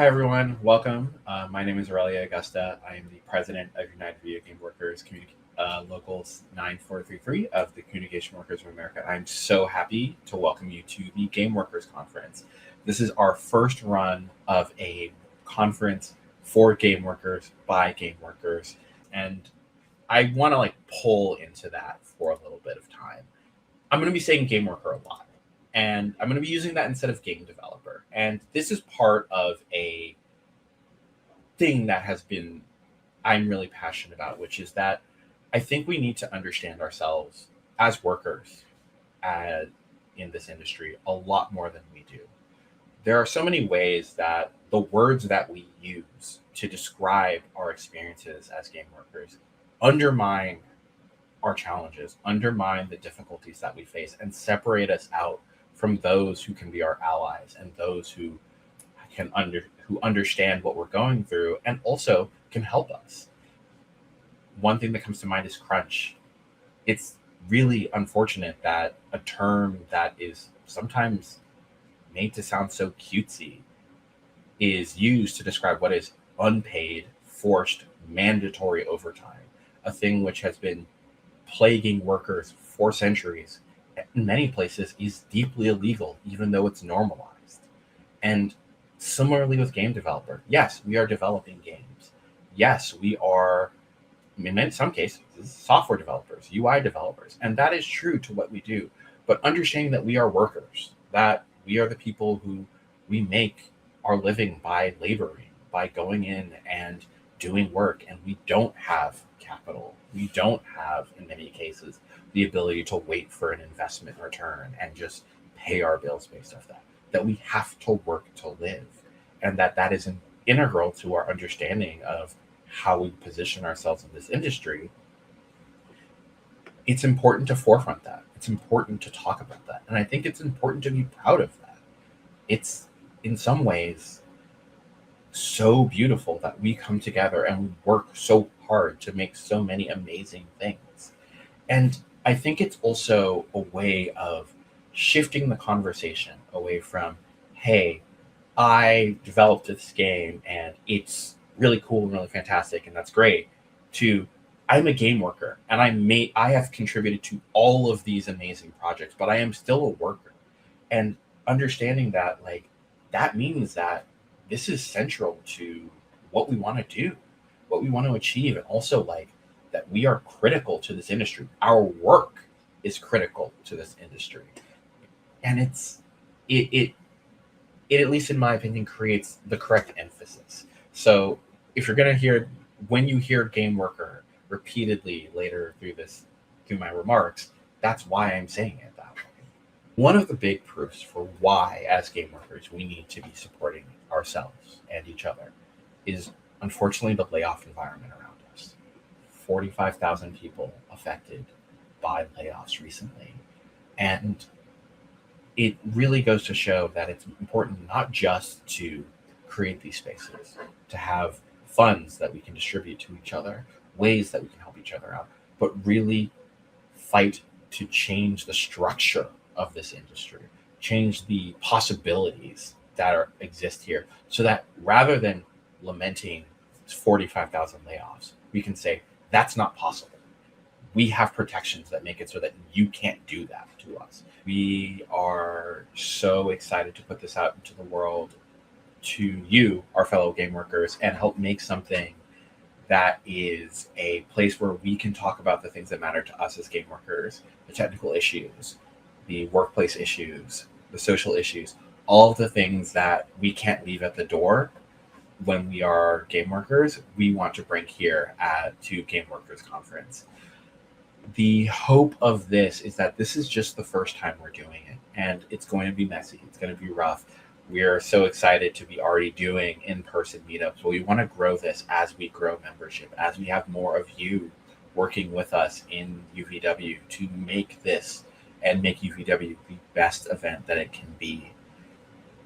everyone. Welcome. My name is Aurelia Augusta. I am the president of United Videogame Workers Locals 9433 of the Communication Workers of America. I'm so happy to welcome you to the Game Workers Conference. This is our first run of a conference for game workers by game workers. And I want to pull into that for a little bit of time. I'm going to be saying game worker a lot. And I'm going to be using that instead of game developer. And this is part of a thing that I'm really passionate about, which is that I think we need to understand ourselves as workers in this industry a lot more than we do. There are so many ways that the words that we use to describe our experiences as game workers undermine our challenges, undermine the difficulties that we face, and separate us out from those who can be our allies and those who understand what we're going through and also can help us. One thing that comes to mind is crunch. It's really unfortunate that a term that is sometimes made to sound so cutesy is used to describe what is unpaid, forced, mandatory overtime, a thing which has been plaguing workers for centuries. In many places is deeply illegal, even though it's normalized. And similarly with game developer, yes, we are developing games. Yes, we are, in some cases, software developers, UI developers, and that is true to what we do. But understanding that we are workers, that we are the people who we make our living by laboring, by going in and doing work, and we don't have capital. We don't have, in many cases, the ability to wait for an investment return and just pay our bills based off that we have to work to live, and that is integral to our understanding of how we position ourselves in this industry. It's important to forefront that. It's important to talk about that. And I think it's important to be proud of that. It's in some ways so beautiful that we come together and we work so hard to make so many amazing things. And I think it's also a way of shifting the conversation away from, hey, I developed this game and it's really cool and really fantastic and that's great, to I'm a game worker and I have contributed to all of these amazing projects, but I am still a worker. And understanding that, that means that this is central to what we want to do, what we want to achieve, and also that we are critical to this industry. Our work is critical to this industry. And it at least in my opinion, creates the correct emphasis. So if you're going to when you hear game worker repeatedly later through my remarks, that's why I'm saying it that way. One of the big proofs for why, as game workers, we need to be supporting ourselves and each other is, unfortunately, the layoff environment around us. 45,000 people affected by layoffs recently. And it really goes to show that it's important not just to create these spaces, to have funds that we can distribute to each other, ways that we can help each other out, but really fight to change the structure of this industry, change the possibilities that exist here, so that rather than lamenting 45,000 layoffs, we can say that's not possible. We have protections that make it so that you can't do that to us. We are so excited to put this out into the world to you, our fellow game workers, and help make something that is a place where we can talk about the things that matter to us as game workers, the technical issues, the workplace issues, the social issues, all of the things that we can't leave at the door when we are game workers, we want to bring here to Game Workers Conference. The hope of this is that this is just the first time we're doing it, and it's going to be messy. It's going to be rough. We are so excited to be already doing in-person meetups, but we want to grow this as we grow membership, as we have more of you working with us in UVW to make this and make UVW the best event that it can be.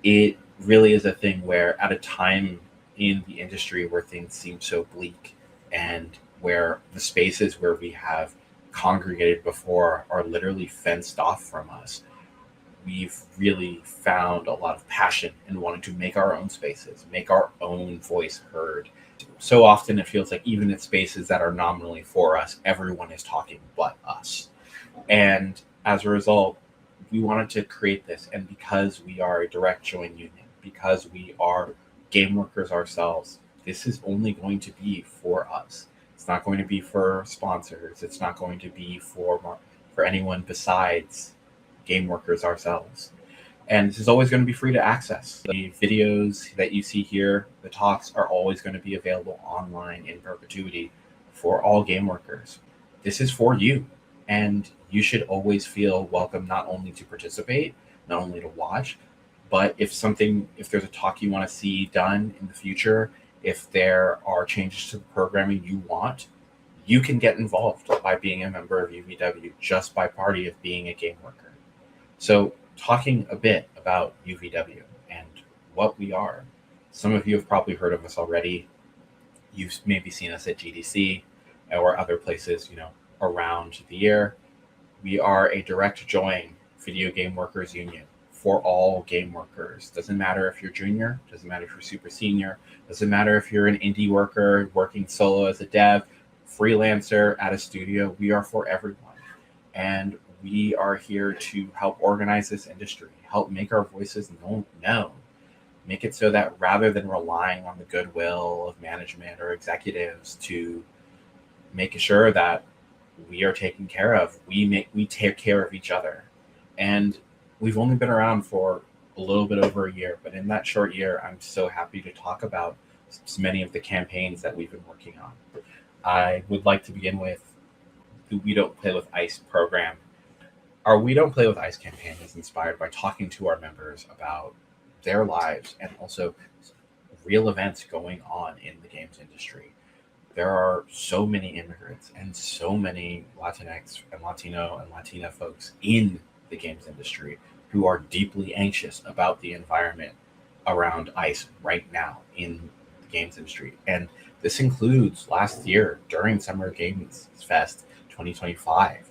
It really is a thing where, at a time in the industry where things seem so bleak and where the spaces where we have congregated before are literally fenced off from us, we've really found a lot of passion in wanting to make our own spaces, make our own voice heard. So often it feels like even in spaces that are nominally for us, everyone is talking but us. And as a result, we wanted to create this. And because we are a direct join union, because we are game workers ourselves, this is only going to be for us. It's not going to be for sponsors. It's not going to be for anyone besides game workers ourselves. And this is always going to be free to access. The videos that you see here, the talks, are always going to be available online in perpetuity for all game workers. This is for you. And you should always feel welcome not only to participate, not only to watch, but if there's a talk you want to see done in the future, if there are changes to the programming you want, you can get involved by being a member of UVW just by party of being a game worker. So talking a bit about UVW and what we are. Some of you have probably heard of us already. You've maybe seen us at GDC or other places, around the year. We are a direct join video game workers union for all game workers. Doesn't matter if you're junior, doesn't matter if you're super senior, doesn't matter if you're an indie worker working solo as a dev, freelancer at a studio. We are for everyone. And we are here to help organize this industry, help make our voices known, make it so that rather than relying on the goodwill of management or executives to make sure that we are taken care of, we take care of each other. And we've only been around for a little bit over a year, but in that short year, I'm so happy to talk about many of the campaigns that we've been working on. I would like to begin with the We Don't Play with Ice program. Our We Don't Play with Ice campaign is inspired by talking to our members about their lives and also real events going on in the games industry. There are so many immigrants and so many Latinx and Latino and Latina folks in the games industry who are deeply anxious about the environment around ICE right now in the games industry. And this includes last year during Summer Games Fest 2025.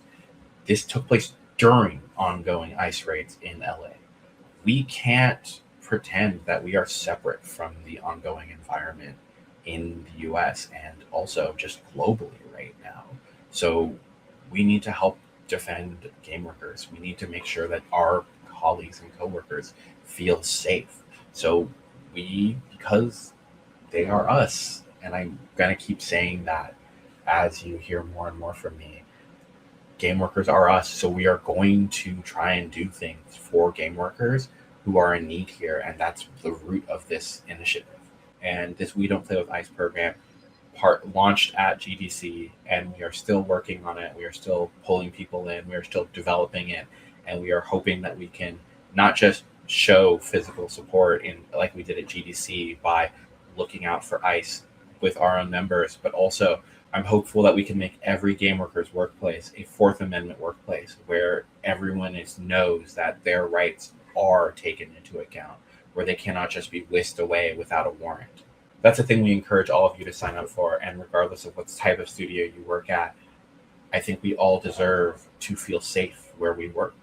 This took place during ongoing ICE raids in LA. We can't pretend that we are separate from the ongoing environment in the US and also just globally right now. So we need to help defend game workers. We need to make sure that our colleagues and coworkers feel safe. So because they are us, and I'm going to keep saying that as you hear more and more from me, game workers are us. So we are going to try and do things for game workers who are in need here. And that's the root of this initiative. And this We Don't Play with Ice program launched at GDC, and we are still working on it. We are still pulling people in. We are still developing it. And we are hoping that we can not just show physical support like we did at GDC by looking out for ICE with our own members, but also I'm hopeful that we can make every game workers workplace a Fourth Amendment workplace where everyone knows that their rights are taken into account, where they cannot just be whisked away without a warrant. That's a thing we encourage all of you to sign up for, and regardless of what type of studio you work at, I think we all deserve to feel safe where we work.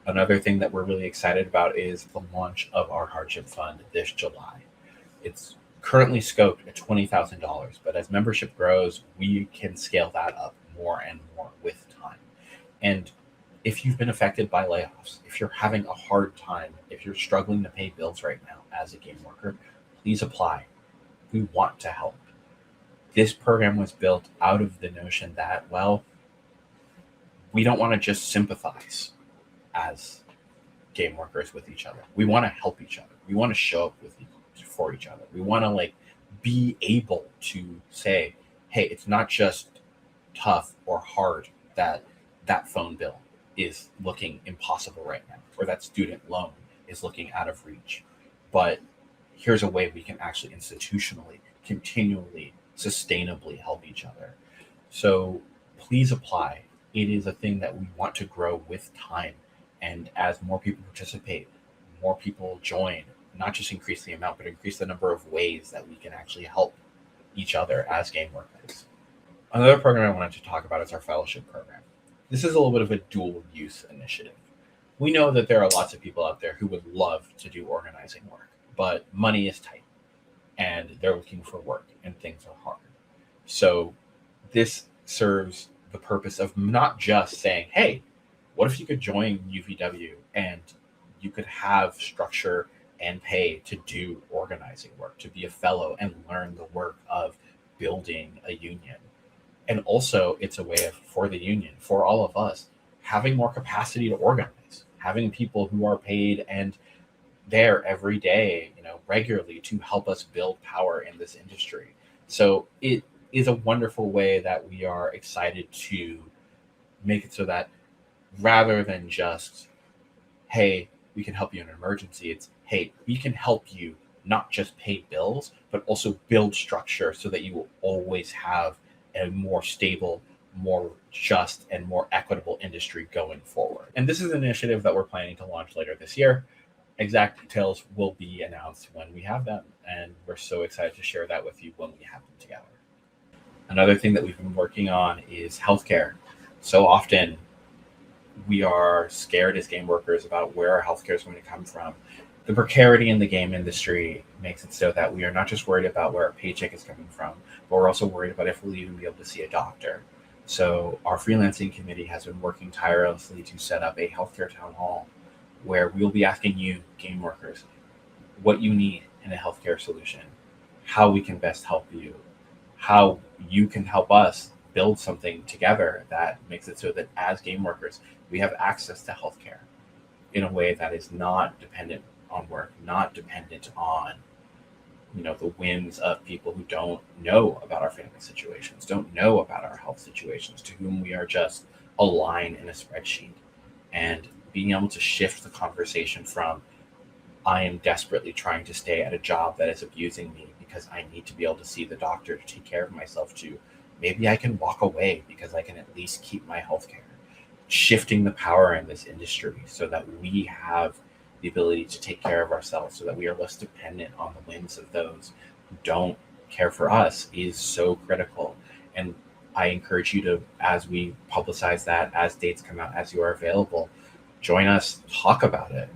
Another thing that we're really excited about is the launch of our hardship fund this July. It's currently scoped at $20,000, but as membership grows, we can scale that up more and more with time. And if you've been affected by layoffs, if you're having a hard time, if you're struggling to pay bills right now as a game worker, please apply. We want to help. This program was built out of the notion that, well, we don't want to just sympathize as game workers with each other. We want to help each other. We want to show up for each other. We want to be able to say, hey, it's not just tough or hard that phone bill is looking impossible right now, or that student loan is looking out of reach. But here's a way we can actually institutionally, continually, sustainably help each other. So please apply. It is a thing that we want to grow with time. And as more people participate, more people join, not just increase the amount, but increase the number of ways that we can actually help each other as game workers. Another program I wanted to talk about is our fellowship program. This is a little bit of a dual use initiative. We know that there are lots of people out there who would love to do organizing work, but money is tight and they're looking for work and things are hard. So this serves the purpose of not just saying, hey, what if you could join UVW and you could have structure and pay to do organizing work, to be a fellow and learn the work of building a union. And also, it's a way of, for the union, for all of us, having more capacity to organize, having people who are paid and there every day, regularly to help us build power in this industry. So it is a wonderful way that we are excited to make it so that rather than just, hey, we can help you in an emergency, it's, hey, we can help you not just pay bills, but also build structure so that you will always have a more stable, more just, and more equitable industry going forward. And this is an initiative that we're planning to launch later this year. Exact details will be announced when we have them, and we're so excited to share that with you when we have them together. Another thing that we've been working on is healthcare. So often we are scared as game workers about where our healthcare is going to come from. The precarity in the game industry makes it so that we are not just worried about where our paycheck is coming from, but we're also worried about if we'll even be able to see a doctor. So our freelancing committee has been working tirelessly to set up a healthcare town hall where we'll be asking you, game workers, what you need in a healthcare solution, how we can best help you, how you can help us build something together that makes it so that as game workers, we have access to healthcare in a way that is not dependent on work, not dependent on the whims of people who don't know about our family situations, don't know about our health situations, to whom we are just a line in a spreadsheet. And being able to shift the conversation from, I am desperately trying to stay at a job that is abusing me because I need to be able to see the doctor to take care of myself, to maybe I can walk away because I can at least keep my health care. Shifting the power in this industry so that we have the ability to take care of ourselves, so that we are less dependent on the whims of those who don't care for us, is so critical. And I encourage you to, as we publicize that, as dates come out, as you are available, join us, talk about it.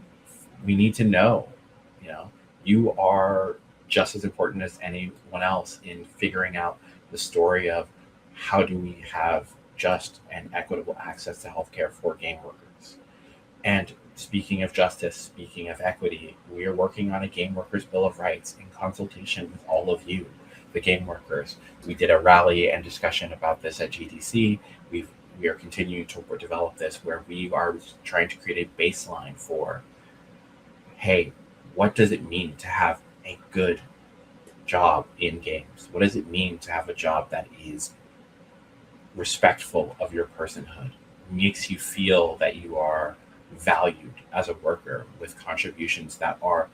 We need to know, you are just as important as anyone else in figuring out the story of how do we have just and equitable access to healthcare for game workers. And speaking of justice, speaking of equity, we are working on a Game Workers Bill of Rights in consultation with all of you, the game workers. We did a rally and discussion about this at GDC. We are continuing to develop this, where we are trying to create a baseline for, hey, what does it mean to have a good job in games? What does it mean to have a job that is respectful of your personhood, makes you feel that you are valued as a worker with contributions that are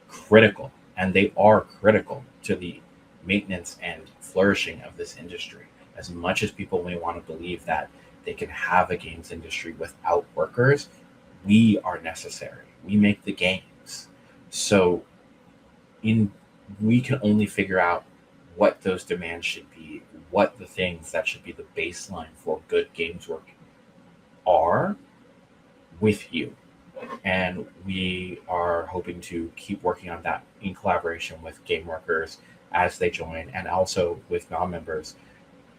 critical, and they are critical to the maintenance and flourishing of this industry. As much as people may want to believe that they can have a games industry without workers, we are necessary. We make the games. So we can only figure out what those demands should be, what the things that should be the baseline for good games work are, with you. And we are hoping to keep working on that in collaboration with game workers as they join, and also with non-members,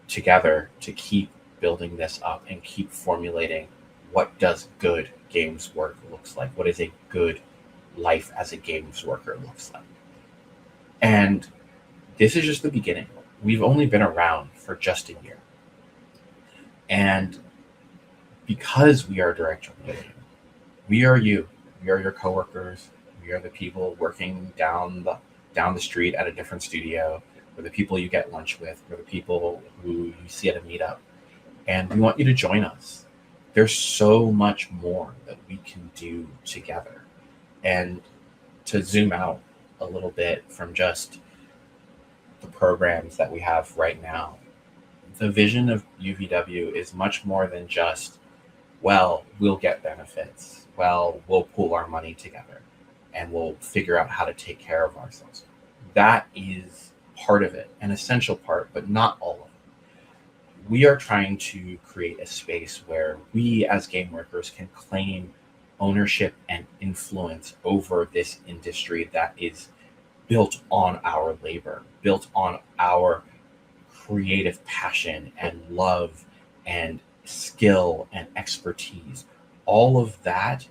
together to keep building this up and keep formulating what does good games work looks like, what is a good life as a games worker looks like. And this is just the beginning. We've only been around for just a year. And because we are direct joining, we are you. We are your coworkers. We are the people working down the street at a different studio. We're the people you get lunch with. We're the people who you see at a meetup. And we want you to join us. There's so much more that we can do together. And to zoom out a little bit from just the programs that we have right now, the vision of UVW is much more than just, well, we'll get benefits. Well, we'll pool our money together and we'll figure out how to take care of ourselves. That is part of it, an essential part, but not all of it. We are trying to create a space where we as game workers can claim ownership and influence over this industry that is built on our labor, built on our creative passion and love and skill and expertise. All of that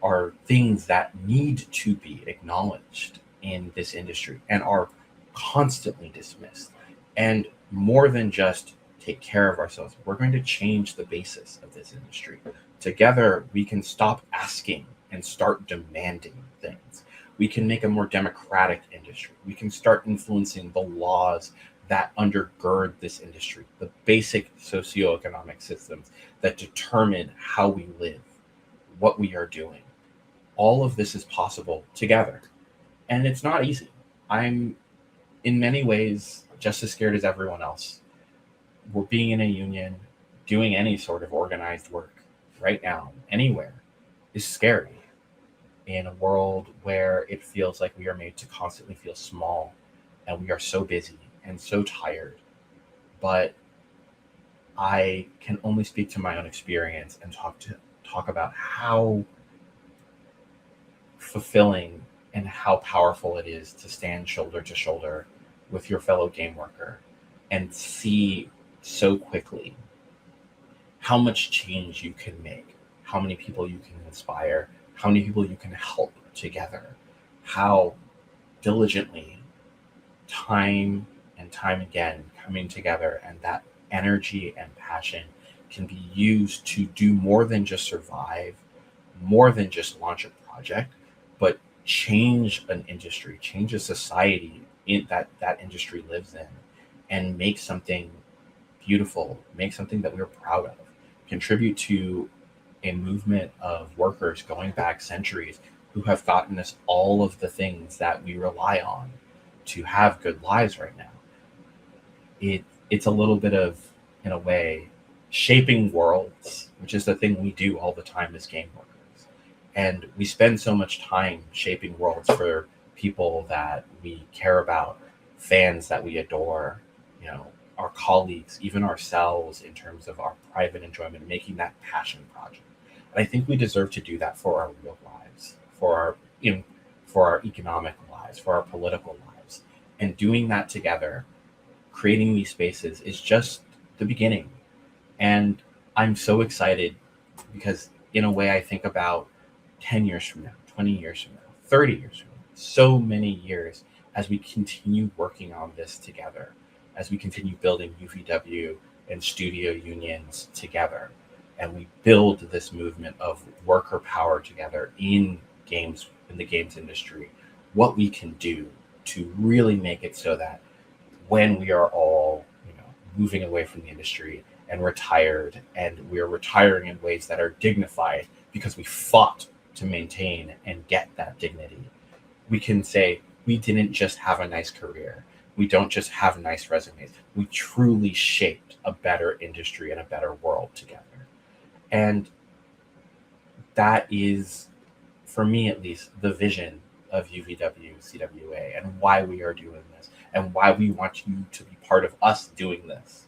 are things that need to be acknowledged in this industry and are constantly dismissed. And more than just take care of ourselves, we're going to change the basis of this industry. Together, we can stop asking and start demanding things. We can make a more democratic industry. We can start influencing the laws that undergird this industry, the basic socioeconomic systems that determine how we live, what we are doing. All of this is possible together. And it's not easy. I'm, in many ways, just as scared as everyone else. We're being in a union, doing any sort of organized work right now, anywhere, is scary in a world where it feels like we are made to constantly feel small and we are so busy and so tired. But I can only speak to my own experience and talk about how fulfilling and how powerful it is to stand shoulder to shoulder with your fellow game worker and see so quickly how much change you can make, how many people you can inspire, how many people you can help together, how diligently, time and time again, coming together, and that energy and passion can be used to do more than just survive, more than just launch a project, but change an industry, change a society in that industry lives in, and make something beautiful, make something that we're proud of, contribute to a movement of workers going back centuries who have gotten us all of the things that we rely on to have good lives right now. It's a little bit of, in a way, shaping worlds, which is the thing we do all the time as game workers. And we spend so much time shaping worlds for people that we care about, fans that we adore, our colleagues, even ourselves, in terms of our private enjoyment, making that passion project. And I think we deserve to do that for our real lives, for our economic lives, for our political lives. And doing that together, creating these spaces, is just the beginning. And I'm so excited because, in a way, I think about 10 years from now, 20 years from now, 30 years from now, so many years, as we continue working on this together, as we continue building UVW and studio unions together, and we build this movement of worker power together in games, in the games industry, what we can do to really make it so that when we are all, moving away from the industry and retired, and we're retiring in ways that are dignified because we fought to maintain and get that dignity, we can say we didn't just have a nice career. We don't just have nice resumes. We truly shaped a better industry and a better world together. And that is, for me at least, the vision of UVW-CWA and why we are doing this and why we want you to be part of us doing this.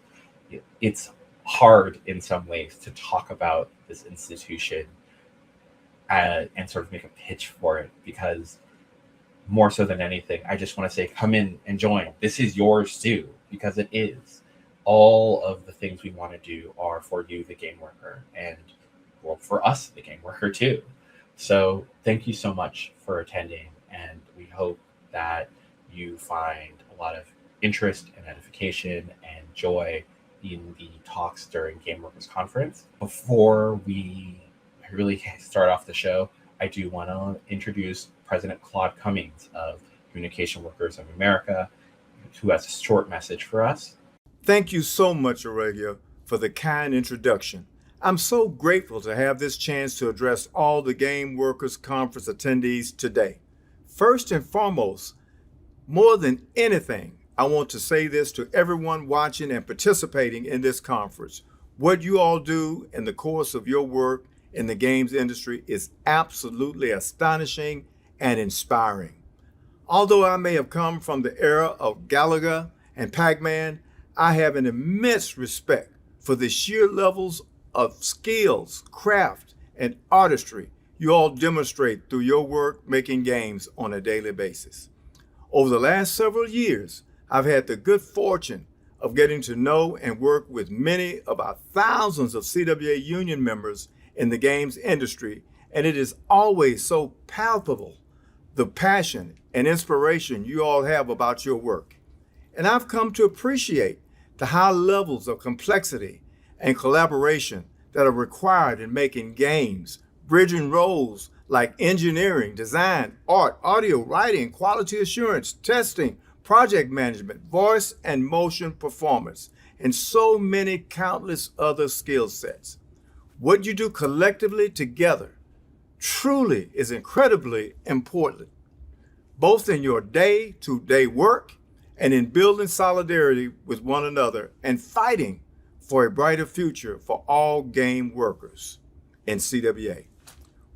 It's hard in some ways to talk about this institution and sort of make a pitch for it, because more so than anything, I just want to say, come in and join. This is yours too, because it is. All of the things we want to do are for you, the game worker, and well, for us, the game worker too. So thank you so much for attending, and we hope that you find a lot of interest and edification and joy in the talks during Game Workers Conference. Before we really start off the show, I do want to introduce President Claude Cummings of Communication Workers of America, who has a short message for us. Thank you so much, Aurelia, for the kind introduction. I'm so grateful to have this chance to address all the Game Workers Conference attendees today. First and foremost, more than anything, I want to say this to everyone watching and participating in this conference. What you all do in the course of your work in the games industry is absolutely astonishing and inspiring. Although I may have come from the era of Galaga and Pac-Man, I have an immense respect for the sheer levels of skills, craft, and artistry you all demonstrate through your work making games on a daily basis. Over the last several years, I've had the good fortune of getting to know and work with many of our thousands of CWA union members in the games industry, and it is always so palpable the passion and inspiration you all have about your work. And I've come to appreciate the high levels of complexity and collaboration that are required in making games, bridging roles like engineering, design, art, audio, writing, quality assurance, testing, project management, voice and motion performance, and so many countless other skill sets. What you do collectively together truly is incredibly important, both in your day-to-day work and in building solidarity with one another and fighting for a brighter future for all game workers in CWA.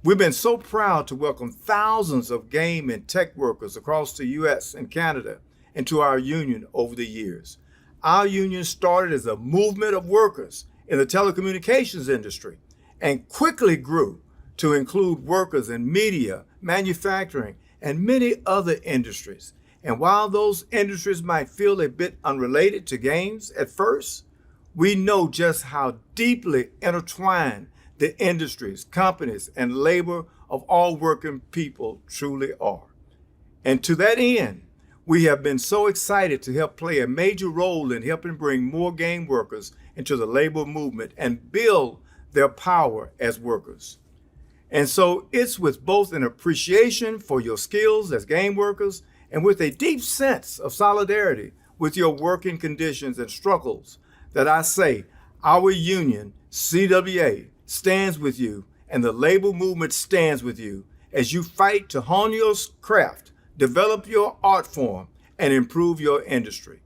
We've been so proud to welcome thousands of game and tech workers across the US and Canada into our union over the years. Our union started as a movement of workers in the telecommunications industry and quickly grew to include workers in media, manufacturing, and many other industries. And while those industries might feel a bit unrelated to games at first, we know just how deeply intertwined the industries, companies, and labor of all working people truly are. And to that end, we have been so excited to help play a major role in helping bring more game workers into the labor movement and build their power as workers. And so it's with both an appreciation for your skills as game workers and with a deep sense of solidarity with your working conditions and struggles that I say our union, CWA, stands with you and the labor movement stands with you as you fight to hone your craft, develop your art form, and improve your industry.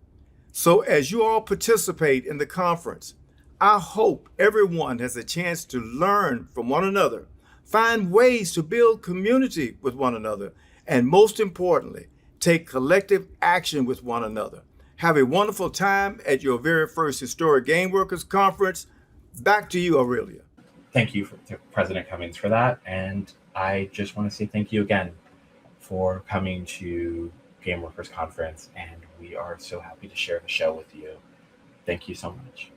So as you all participate in the conference, I hope everyone has a chance to learn from one another, find ways to build community with one another, and most importantly, take collective action with one another. Have a wonderful time at your very first Historic Game Workers Conference. Back to you, Aurelia. Thank you, to President Cummings, for that. And I just want to say thank you again for coming to Game Workers Conference. And we are so happy to share the show with you. Thank you so much.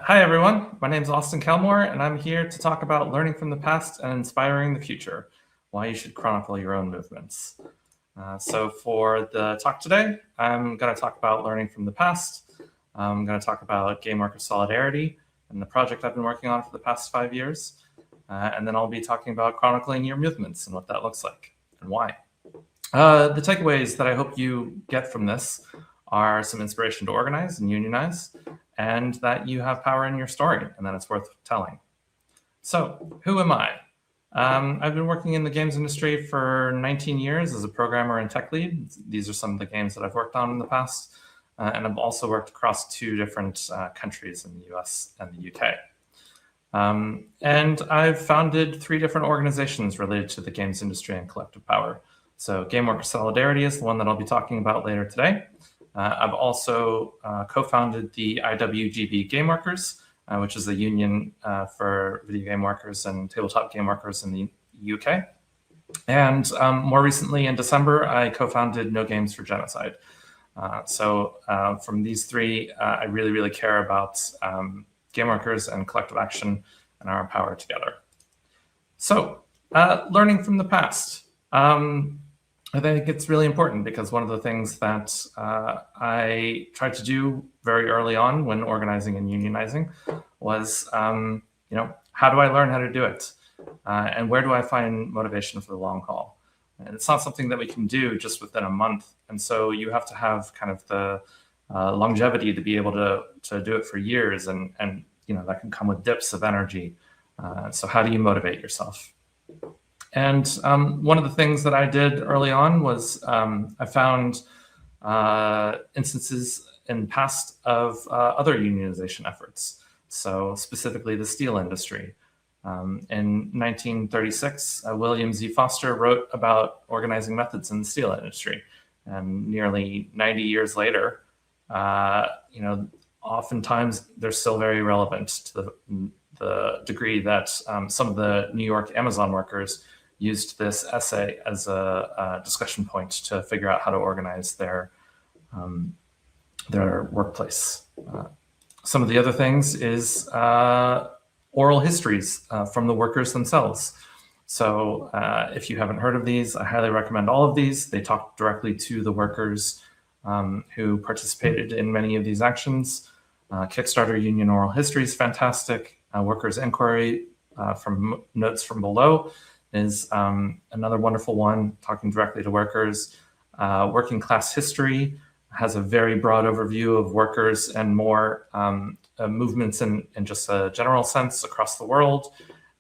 Hi, everyone. My name is Austin Kelmore, and I'm here to talk about learning from the past and inspiring the future, why you should chronicle your own movements. So for the talk today, I'm going to talk about learning from the past. I'm going to talk about game worker solidarity and the project I've been working on for the past 5 years. And then I'll be talking about chronicling your movements and what that looks like and why. The takeaways that I hope you get from this are some inspiration to organize and unionize, and that you have power in your story and that it's worth telling. So who am I? I've been working in the games industry for 19 years as a programmer and tech lead. These are some of the games that I've worked on in the past. And I've also worked across 2 different countries in the US and the UK. And I've founded 3 different organizations related to the games industry and collective power. So Game Worker Solidarity is the one that I'll be talking about later today. I've also co-founded the IWGB Game Workers, which is a union for video game workers and tabletop game workers in the UK. And more recently, in December, I co-founded No Games for Genocide. So from these 3, I really, really care about game workers and collective action and our power together. So learning from the past. I think it's really important because one of the things that I tried to do very early on when organizing and unionizing was, how do I learn how to do it? And where do I find motivation for the long haul? And it's not something that we can do just within a month. And so you have to have kind of the longevity to be able to do it for years. And that can come with dips of energy. So how do you motivate yourself? And one of the things that I did early on was I found instances in the past of other unionization efforts. So specifically the steel industry. In 1936, William Z. Foster wrote about organizing methods in the steel industry. And nearly 90 years later, oftentimes they're still very relevant to the degree that some of the New York Amazon workers used this essay as a discussion point to figure out how to organize their workplace. Some of the other things is oral histories from the workers themselves. So if you haven't heard of these, I highly recommend all of these. They talk directly to the workers who participated in many of these actions. Kickstarter Union Oral History is fantastic. Workers' Inquiry from Notes from Below is another wonderful one, talking directly to workers. Working Class History has a very broad overview of workers and more movements in just a general sense across the world.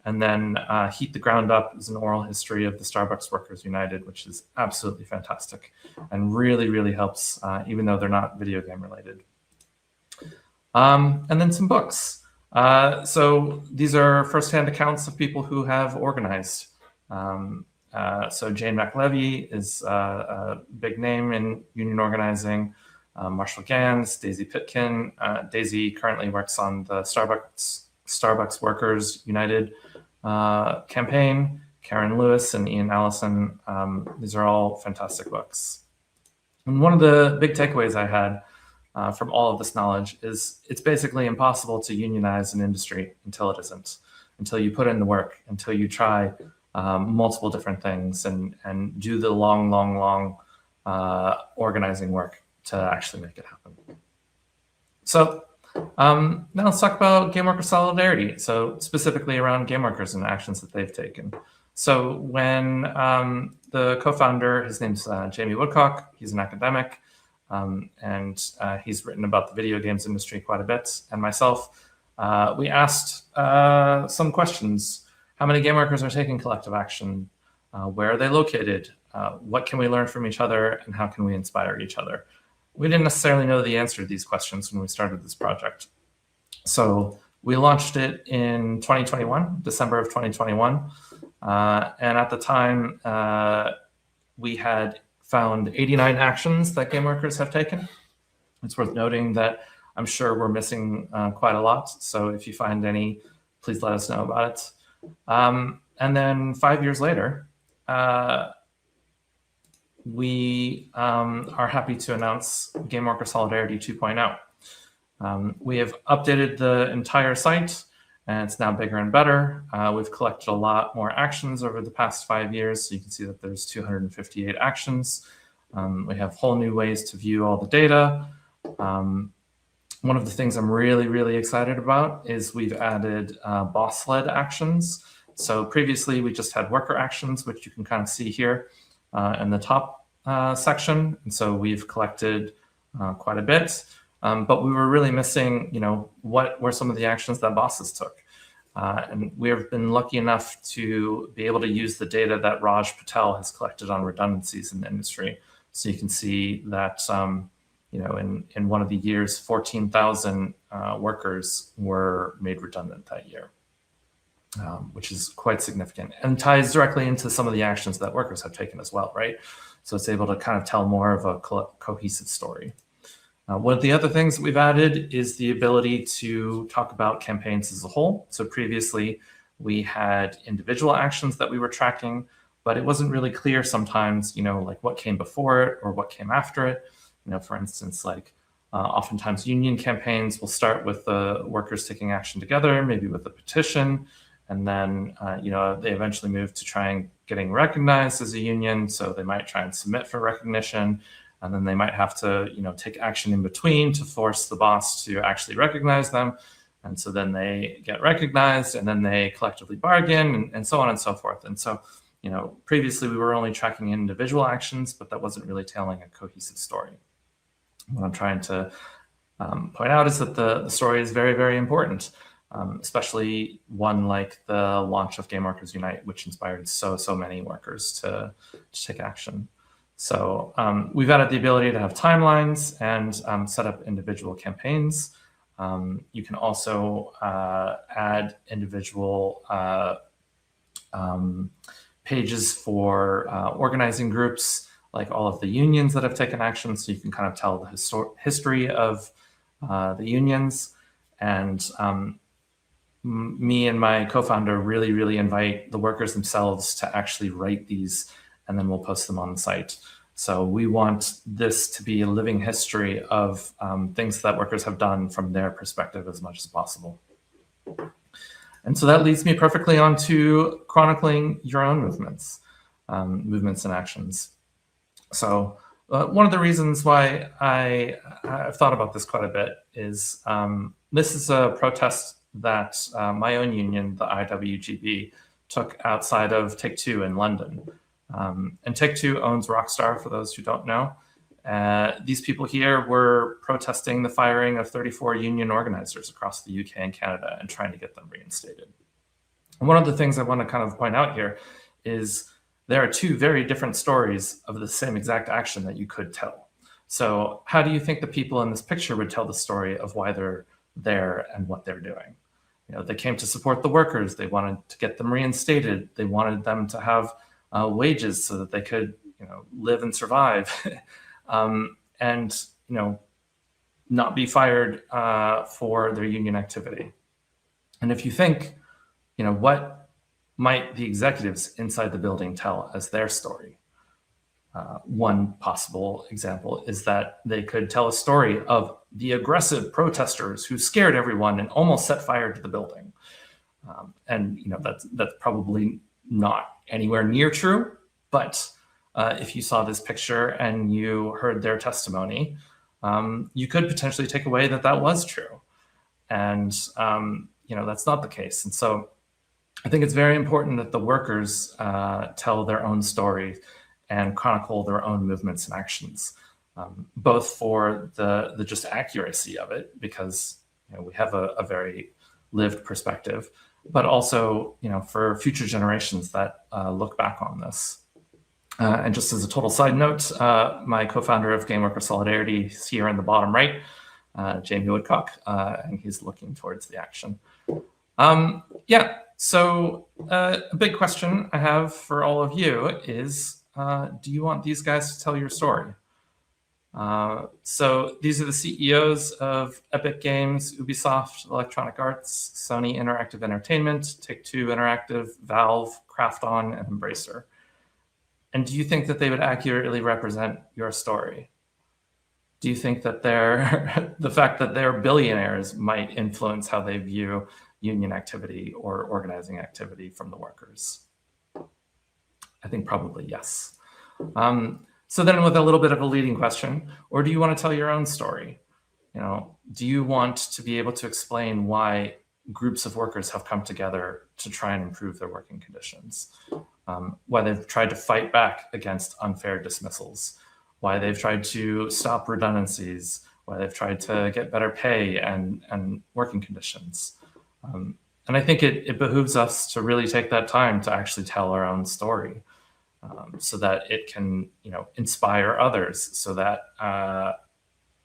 And then Heat the Ground Up is an oral history of the Starbucks Workers United, which is absolutely fantastic and really, really helps, even though they're not video game related. And then some books. So these are firsthand accounts of people who have organized. So Jane McLevy is a big name in union organizing. Marshall Gans, Daisy Pitkin. Daisy currently works on the Starbucks Workers United campaign. Karen Lewis and Ian Allison. These are all fantastic books. And one of the big takeaways I had from all of this knowledge is it's basically impossible to unionize an industry until it isn't, until you put in the work, until you try multiple different things and do the long organizing work to actually make it happen. So now let's talk about game worker solidarity. So specifically around game workers and actions that they've taken. So when the co-founder, his name's Jamie Woodcock, he's an academic, and he's written about the video games industry quite a bit, and myself, we asked some questions. How many game workers are taking collective action? Where are they located? What can we learn from each other, and how can we inspire each other? We didn't necessarily know the answer to these questions when we started this project. So we launched it in 2021, December of 2021. And at the time, we had found 89 actions that game workers have taken. It's worth noting that I'm sure we're missing quite a lot. So if you find any, please let us know about it. And then 5 years later, we are happy to announce Game Worker Solidarity 2.0. We have updated the entire site, and it's now bigger and better. We've collected a lot more actions over the past 5 years, so you can see that there's 258 actions. We have whole new ways to view all the data. One of the things I'm really, really excited about is we've added boss-led actions. So previously, we just had worker actions, which you can kind of see here in the top section. And so we've collected quite a bit. But we were really missing, what were some of the actions that bosses took? And we have been lucky enough to be able to use the data that Raj Patel has collected on redundancies in the industry. So you can see that, in one of the years, 14,000 workers were made redundant that year, which is quite significant and ties directly into some of the actions that workers have taken as well, right? So it's able to kind of tell more of a cohesive story. One of the other things that we've added is the ability to talk about campaigns as a whole. So previously, we had individual actions that we were tracking, but it wasn't really clear sometimes, like what came before it or what came after it. For instance, oftentimes union campaigns will start with the workers taking action together, maybe with a petition, and then they eventually move to trying getting recognized as a union. So they might try and submit for recognition. And then they might have to, take action in between to force the boss to actually recognize them. And so then they get recognized and then they collectively bargain and so on and so forth. And so, previously we were only tracking individual actions, but that wasn't really telling a cohesive story. What I'm trying to point out is that the story is very, very important, especially one like the launch of Game Workers Unite, which inspired so many workers to take action. So we've added the ability to have timelines and set up individual campaigns. You can also add individual pages for organizing groups. like all of the unions that have taken action, so you can kind of tell the history of the unions. And me and my co-founder really invite the workers themselves to actually write these, and then we'll post them on the site. So we want this to be a living history of things that workers have done from their perspective as much as possible. And so that leads me perfectly on to chronicling your own movements, movements and actions. So one of the reasons why I've thought about this quite a bit is this is a protest that my own union, the IWGB, took outside of Take-Two in London. And Take-Two owns Rockstar, for those who don't know. These people here were protesting the firing of 34 union organizers across the UK and Canada and trying to get them reinstated. And one of the things I want to kind of point out here is there are two very different stories of the same exact action that you could tell. So how do you think the people in this picture would tell the story of why they're there and what they're doing? You know, they came to support the workers. They wanted to get them reinstated. They wanted them to have wages so that they could, you know, live and survive, and, you know, not be fired for their union activity. And if you think, you know, what might the executives inside the building tell as their story? One possible example is that they could tell a story of the aggressive protesters who scared everyone and almost set fire to the building. And, you know, that's probably not anywhere near true, but if you saw this picture and you heard their testimony, you could potentially take away that that was true. And, you know, that's not the case. And so I think it's very important that the workers tell their own story and chronicle their own movements and actions, both for the just accuracy of it, because, you know, we have a very lived perspective, but also, you know, for future generations that look back on this. And just as a total side note, my co-founder of Game Worker Solidarity is here in the bottom right, Jamie Woodcock, and he's looking towards the action. Yeah, so a big question I have for all of you is, do you want these guys to tell your story? So these are the CEOs of Epic Games, Ubisoft, Electronic Arts, Sony Interactive Entertainment, Take-Two Interactive, Valve, Krafton, and Embracer. And do you think that they would accurately represent your story? Do you think that the fact that they're billionaires might influence how they view union activity or organizing activity from the workers? I think probably yes. So then with a little bit of a leading question, or do you want to tell your own story? You know, do you want to be able to explain why groups of workers have come together to try and improve their working conditions? Why they've tried to fight back against unfair dismissals, why they've tried to stop redundancies, why they've tried to get better pay and working conditions. And I think it behooves us to really take that time to actually tell our own story, so that it can, you know, inspire others, so that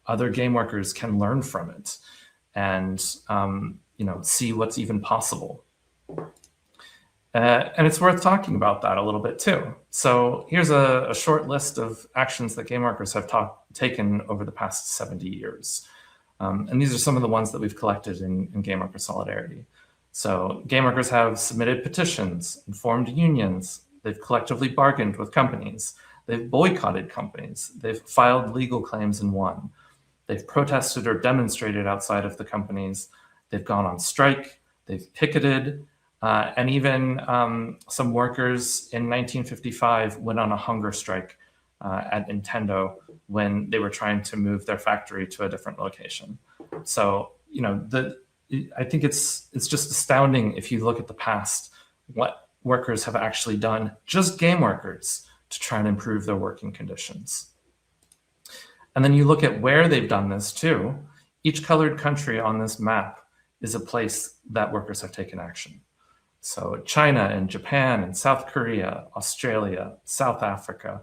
other game workers can learn from it and, you know, see what's even possible. And it's worth talking about that a little bit too. So here's a short list of actions that game workers have taken over the past 70 years. And these are some of the ones that we've collected in Game Worker Solidarity. So game workers have submitted petitions and formed unions. They've collectively bargained with companies. They've boycotted companies. They've filed legal claims and won. They've protested or demonstrated outside of the companies. They've gone on strike. They've picketed. And even some workers in 1955 went on a hunger strike at Nintendo when they were trying to move their factory to a different location. So, you know, I think it's just astounding if you look at the past, what workers have actually done, just game workers, to try and improve their working conditions. And then you look at where they've done this too. Each colored country on this map is a place that workers have taken action. So China and Japan and South Korea, Australia, South Africa,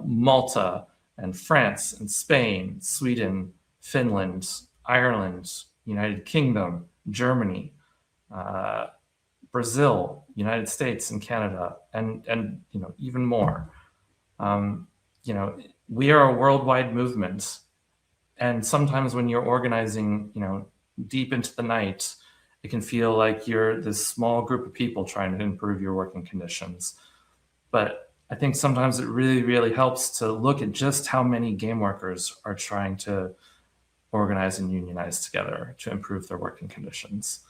Malta and France and Spain, Sweden, Finland, Ireland, United Kingdom, Germany, Brazil, United States and Canada, and you know, even more. we are a worldwide movement. And sometimes when you're organizing, deep into the night, it can feel like you're this small group of people trying to improve your working conditions. But I think sometimes it really, really helps to look at just how many game workers are trying to organize and unionize together to improve their working conditions.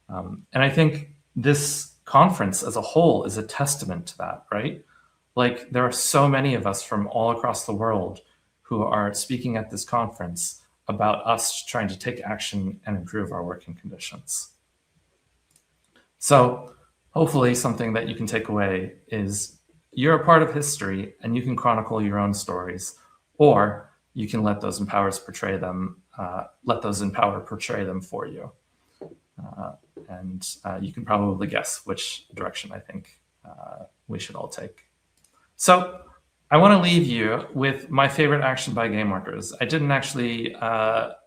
And I think this conference as a whole is a testament to that, right? Like, there are so many of us from all across the world who are speaking at this conference about us trying to take action and improve our working conditions. So hopefully something that you can take away is you're a part of history and you can chronicle your own stories, or you can let those in power portray them for you. And you can probably guess which direction I think we should all take. So I want to leave you with my favorite action by game workers. I didn't actually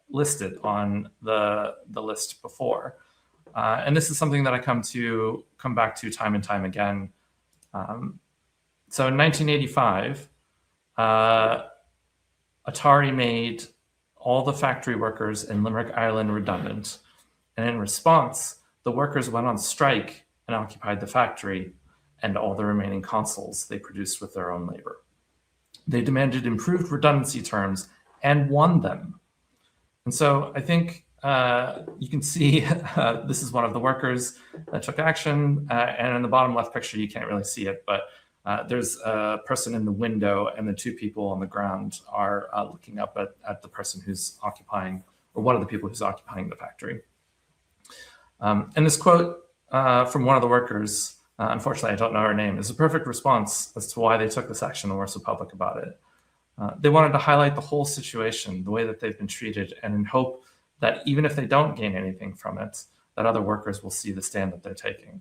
list it on the list before. And this is something that I come back to time and time again. So in 1985, Atari made all the factory workers in Limerick, Ireland redundant. And in response, the workers went on strike and occupied the factory and all the remaining consoles they produced with their own labor. They demanded improved redundancy terms and won them. And so I think you can see this is one of the workers that took action. And in the bottom left picture, you can't really see it, but there's a person in the window and the two people on the ground are looking up at the person who's occupying, or one of the people who's occupying the factory. And this quote from one of the workers, unfortunately I don't know her name, is a perfect response as to why they took this action and were so public about it. They wanted to highlight the whole situation, the way that they've been treated, and in hope that even if they don't gain anything from it, that other workers will see the stand that they're taking.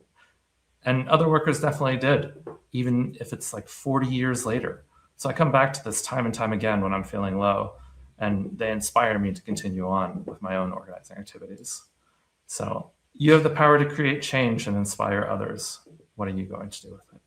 And other workers definitely did, even if it's like 40 years later. So I come back to this time and time again when I'm feeling low, and they inspire me to continue on with my own organizing activities. So you have the power to create change and inspire others. What are you going to do with it?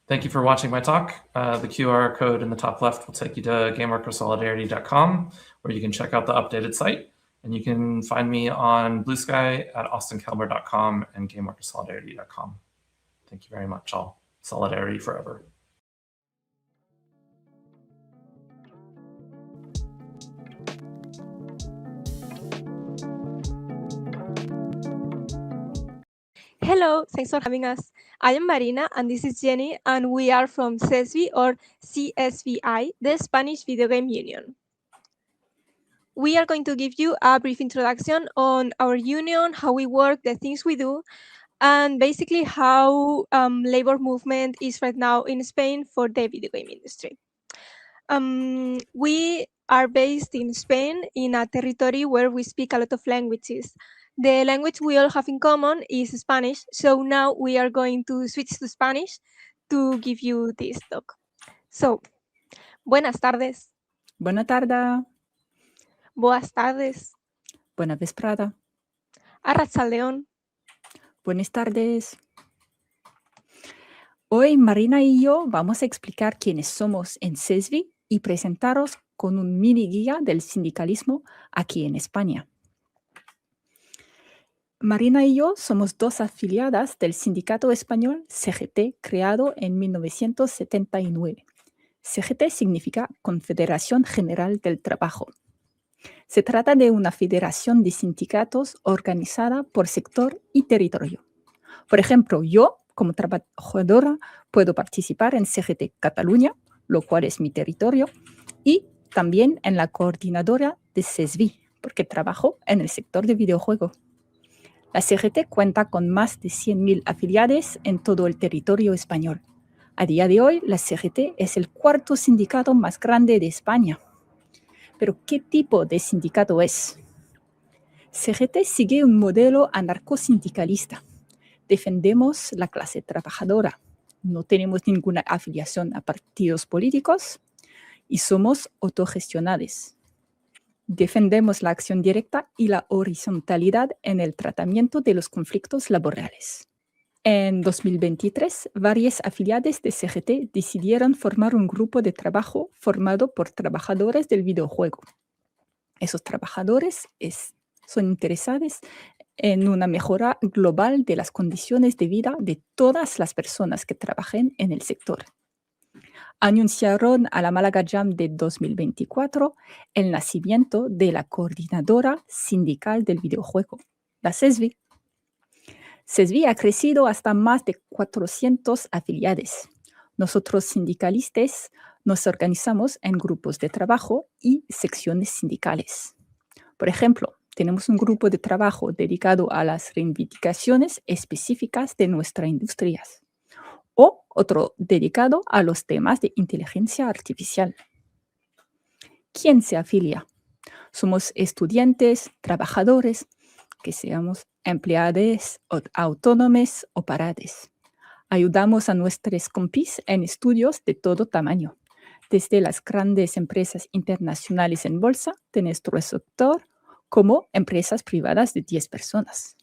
Thank you for watching my talk. The QR code in the top left will take you to gameworkersolidarity.com, where you can check out the updated site. And you can find me on Blue Sky at austinkelmer.com and gameworkersolidarity.com. Thank you very much, all. Solidarity forever. Hello, thanks for having us. I am Marina and this is Jenny, and we are from CSVI or CSVI, the Spanish Video Game Union. We are going to give you a brief introduction on our union, how we work, the things we do, and basically how labor movement is right now in Spain for the video game industry. We are based in Spain in a territory where we speak a lot of languages. The language we all have in common is Spanish, so now we are going to switch to Spanish to give you this talk. So, buenas tardes. Buena tarde. Boas tardes. Buena vesprada. Arratsaldeon. Buenas tardes. Hoy Marina y yo vamos a explicar quiénes somos en CSVI y presentaros con un mini guía del sindicalismo aquí en España. Marina y yo somos dos afiliadas del sindicato español CGT, creado en 1979. CGT significa Confederación General del Trabajo. Se trata de una federación de sindicatos organizada por sector y territorio. Por ejemplo, yo, como trabajadora, puedo participar en CGT Cataluña, lo cual es mi territorio, y también en la coordinadora de CSVI, porque trabajo en el sector de videojuego. La CGT cuenta con más de 100.000 afiliados en todo el territorio español. A día de hoy, la CGT es el cuarto sindicato más grande de España. Pero, ¿qué tipo de sindicato es? CGT sigue un modelo anarcosindicalista. Defendemos la clase trabajadora. No tenemos ninguna afiliación a partidos políticos y somos autogestionados. Defendemos la acción directa y la horizontalidad en el tratamiento de los conflictos laborales. En 2023, varias afiliadas de CGT decidieron formar un grupo de trabajo formado por trabajadores del videojuego. Esos trabajadores son interesados en una mejora global de las condiciones de vida de todas las personas que trabajen en el sector. Anunciaron a la Málaga Jam de 2024 el nacimiento de la Coordinadora Sindical del Videojuego, la CSVI. CSVI ha crecido hasta más de 400 afiliados. Nosotros sindicalistas nos organizamos en grupos de trabajo y secciones sindicales. Por ejemplo, tenemos un grupo de trabajo dedicado a las reivindicaciones específicas de nuestras industrias o otro dedicado a los temas de inteligencia artificial. ¿Quién se afilia? Somos estudiantes, trabajadores, que seamos empleados, autónomos o parados. Ayudamos a nuestros compis en estudios de todo tamaño, desde las grandes empresas internacionales en bolsa de nuestro sector como empresas privadas de 10 personas.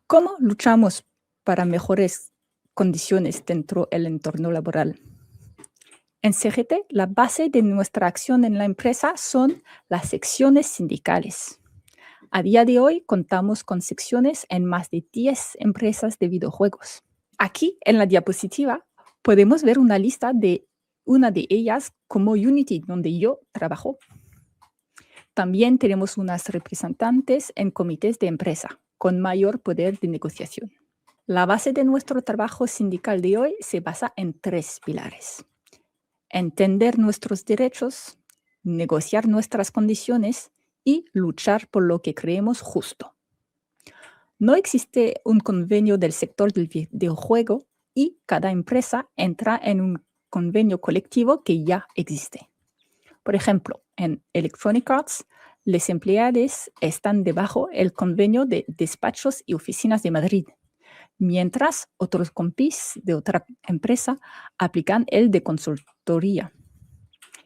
¿Cómo luchamos para mejores condiciones dentro del entorno laboral? En CGT, la base de nuestra acción en la empresa son las secciones sindicales. A día de hoy contamos con secciones en más de 10 empresas de videojuegos. Aquí, en la diapositiva, podemos ver una lista de una de ellas como Unity, donde yo trabajo. También tenemos unas representantes en comités de empresa, con mayor poder de negociación. La base de nuestro trabajo sindical de hoy se basa en 3 pilares. Entender nuestros derechos, negociar nuestras condiciones y luchar por lo que creemos justo. No existe un convenio del sector del videojuego y cada empresa entra en un convenio colectivo que ya existe. Por ejemplo, en Electronic Arts, los empleados están debajo del convenio de despachos y oficinas de Madrid, mientras otros compis de otra empresa aplican el de consultoría.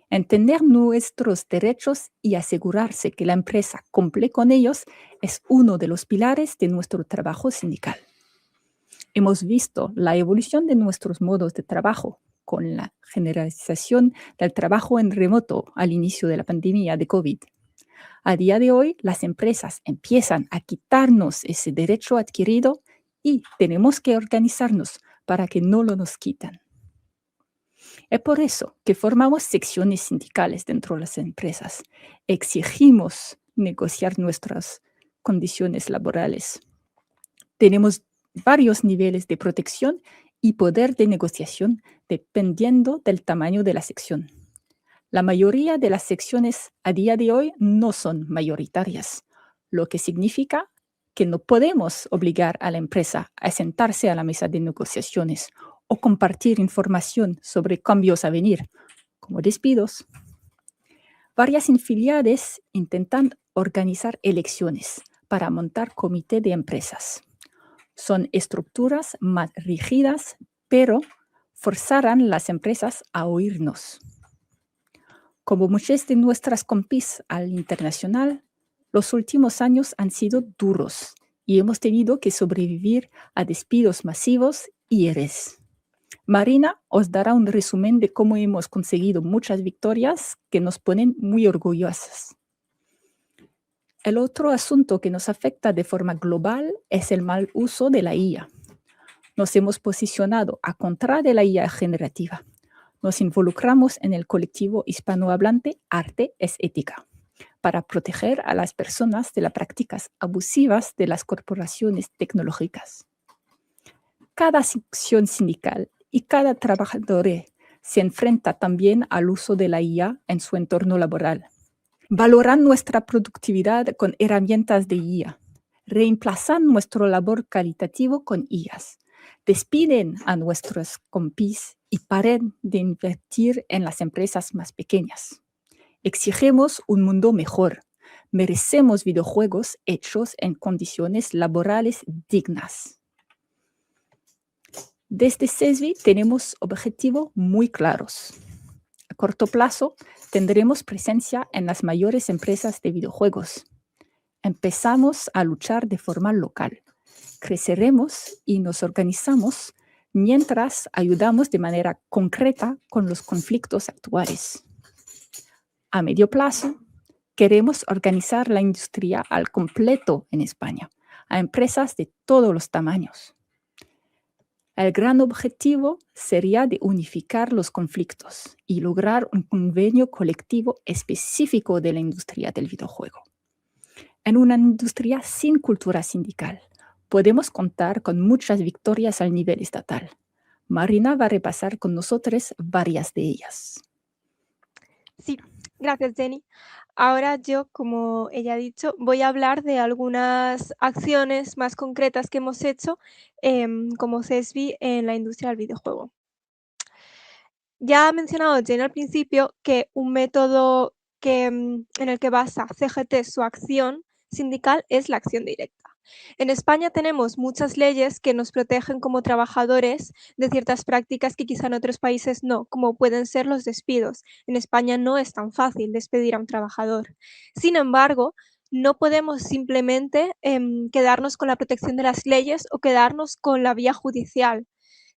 Entender nuestros derechos y asegurarse que la empresa cumple con ellos es uno de los pilares de nuestro trabajo sindical. Hemos visto la evolución de nuestros modos de trabajo con la generalización del trabajo en remoto al inicio de la pandemia de COVID. A día de hoy, las empresas empiezan a quitarnos ese derecho adquirido y tenemos que organizarnos para que no lo nos quitan. Es por eso que formamos secciones sindicales dentro de las empresas. Exigimos negociar nuestras condiciones laborales. Tenemos varios niveles de protección y poder de negociación dependiendo del tamaño de la sección. La mayoría de las secciones a día de hoy no son mayoritarias, lo que significa que no podemos obligar a la empresa a sentarse a la mesa de negociaciones o compartir información sobre cambios a venir, como despidos. Varias afiliadas intentan organizar elecciones para montar comité de empresas. Son estructuras más rígidas, pero forzarán las empresas a oírnos. Como muchas de nuestras compis al internacional, los últimos años han sido duros y hemos tenido que sobrevivir a despidos masivos y ERES. Marina os dará un resumen de cómo hemos conseguido muchas victorias que nos ponen muy orgullosas. El otro asunto que nos afecta de forma global es el mal uso de la IA. Nos hemos posicionado a contra de la IA generativa. Nos involucramos en el colectivo hispanohablante Arte es Ética para proteger a las personas de las prácticas abusivas de las corporaciones tecnológicas. Cada sección sindical y cada trabajador se enfrenta también al uso de la IA en su entorno laboral. Valoran nuestra productividad con herramientas de IA. Reemplazan nuestro labor calitativo con IAs. Despiden a nuestros compis y paren de invertir en las empresas más pequeñas. Exigimos un mundo mejor. Merecemos videojuegos hechos en condiciones laborales dignas. Desde CSVI tenemos objetivos muy claros. A corto plazo tendremos presencia en las mayores empresas de videojuegos. Empezamos a luchar de forma local. Creceremos y nos organizamos mientras ayudamos de manera concreta con los conflictos actuales. A medio plazo, queremos organizar la industria al completo en España, a empresas de todos los tamaños. El gran objetivo sería de unificar los conflictos y lograr un convenio colectivo específico de la industria del videojuego. En una industria sin cultura sindical, podemos contar con muchas victorias al nivel estatal. Marina va a repasar con nosotros varias de ellas. Sí, gracias, Jenny. Ahora yo, como ella ha dicho, voy a hablar de algunas acciones más concretas que hemos hecho como CSVI en la industria del videojuego. Ya ha mencionado Jenny al principio que un método en el que basa CGT su acción sindical es la acción directa. En España tenemos muchas leyes que nos protegen como trabajadores de ciertas prácticas que quizá en otros países no, como pueden ser los despidos. En España no es tan fácil despedir a un trabajador. Sin embargo, no podemos simplemente quedarnos con la protección de las leyes o quedarnos con la vía judicial.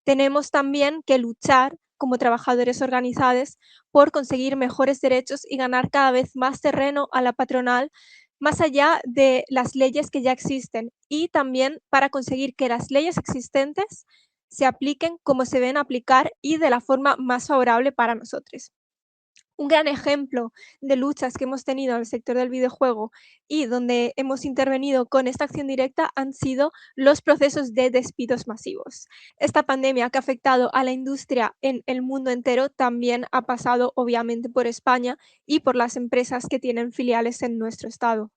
Tenemos también que luchar como trabajadores organizados por conseguir mejores derechos y ganar cada vez más terreno a la patronal más allá de las leyes que ya existen y también para conseguir que las leyes existentes se apliquen como se deben aplicar y de la forma más favorable para nosotros. Un gran ejemplo de luchas que hemos tenido en el sector del videojuego y donde hemos intervenido con esta acción directa han sido los procesos de despidos masivos. Esta pandemia que ha afectado a la industria en el mundo entero también ha pasado obviamente por España y por las empresas que tienen filiales en nuestro estado.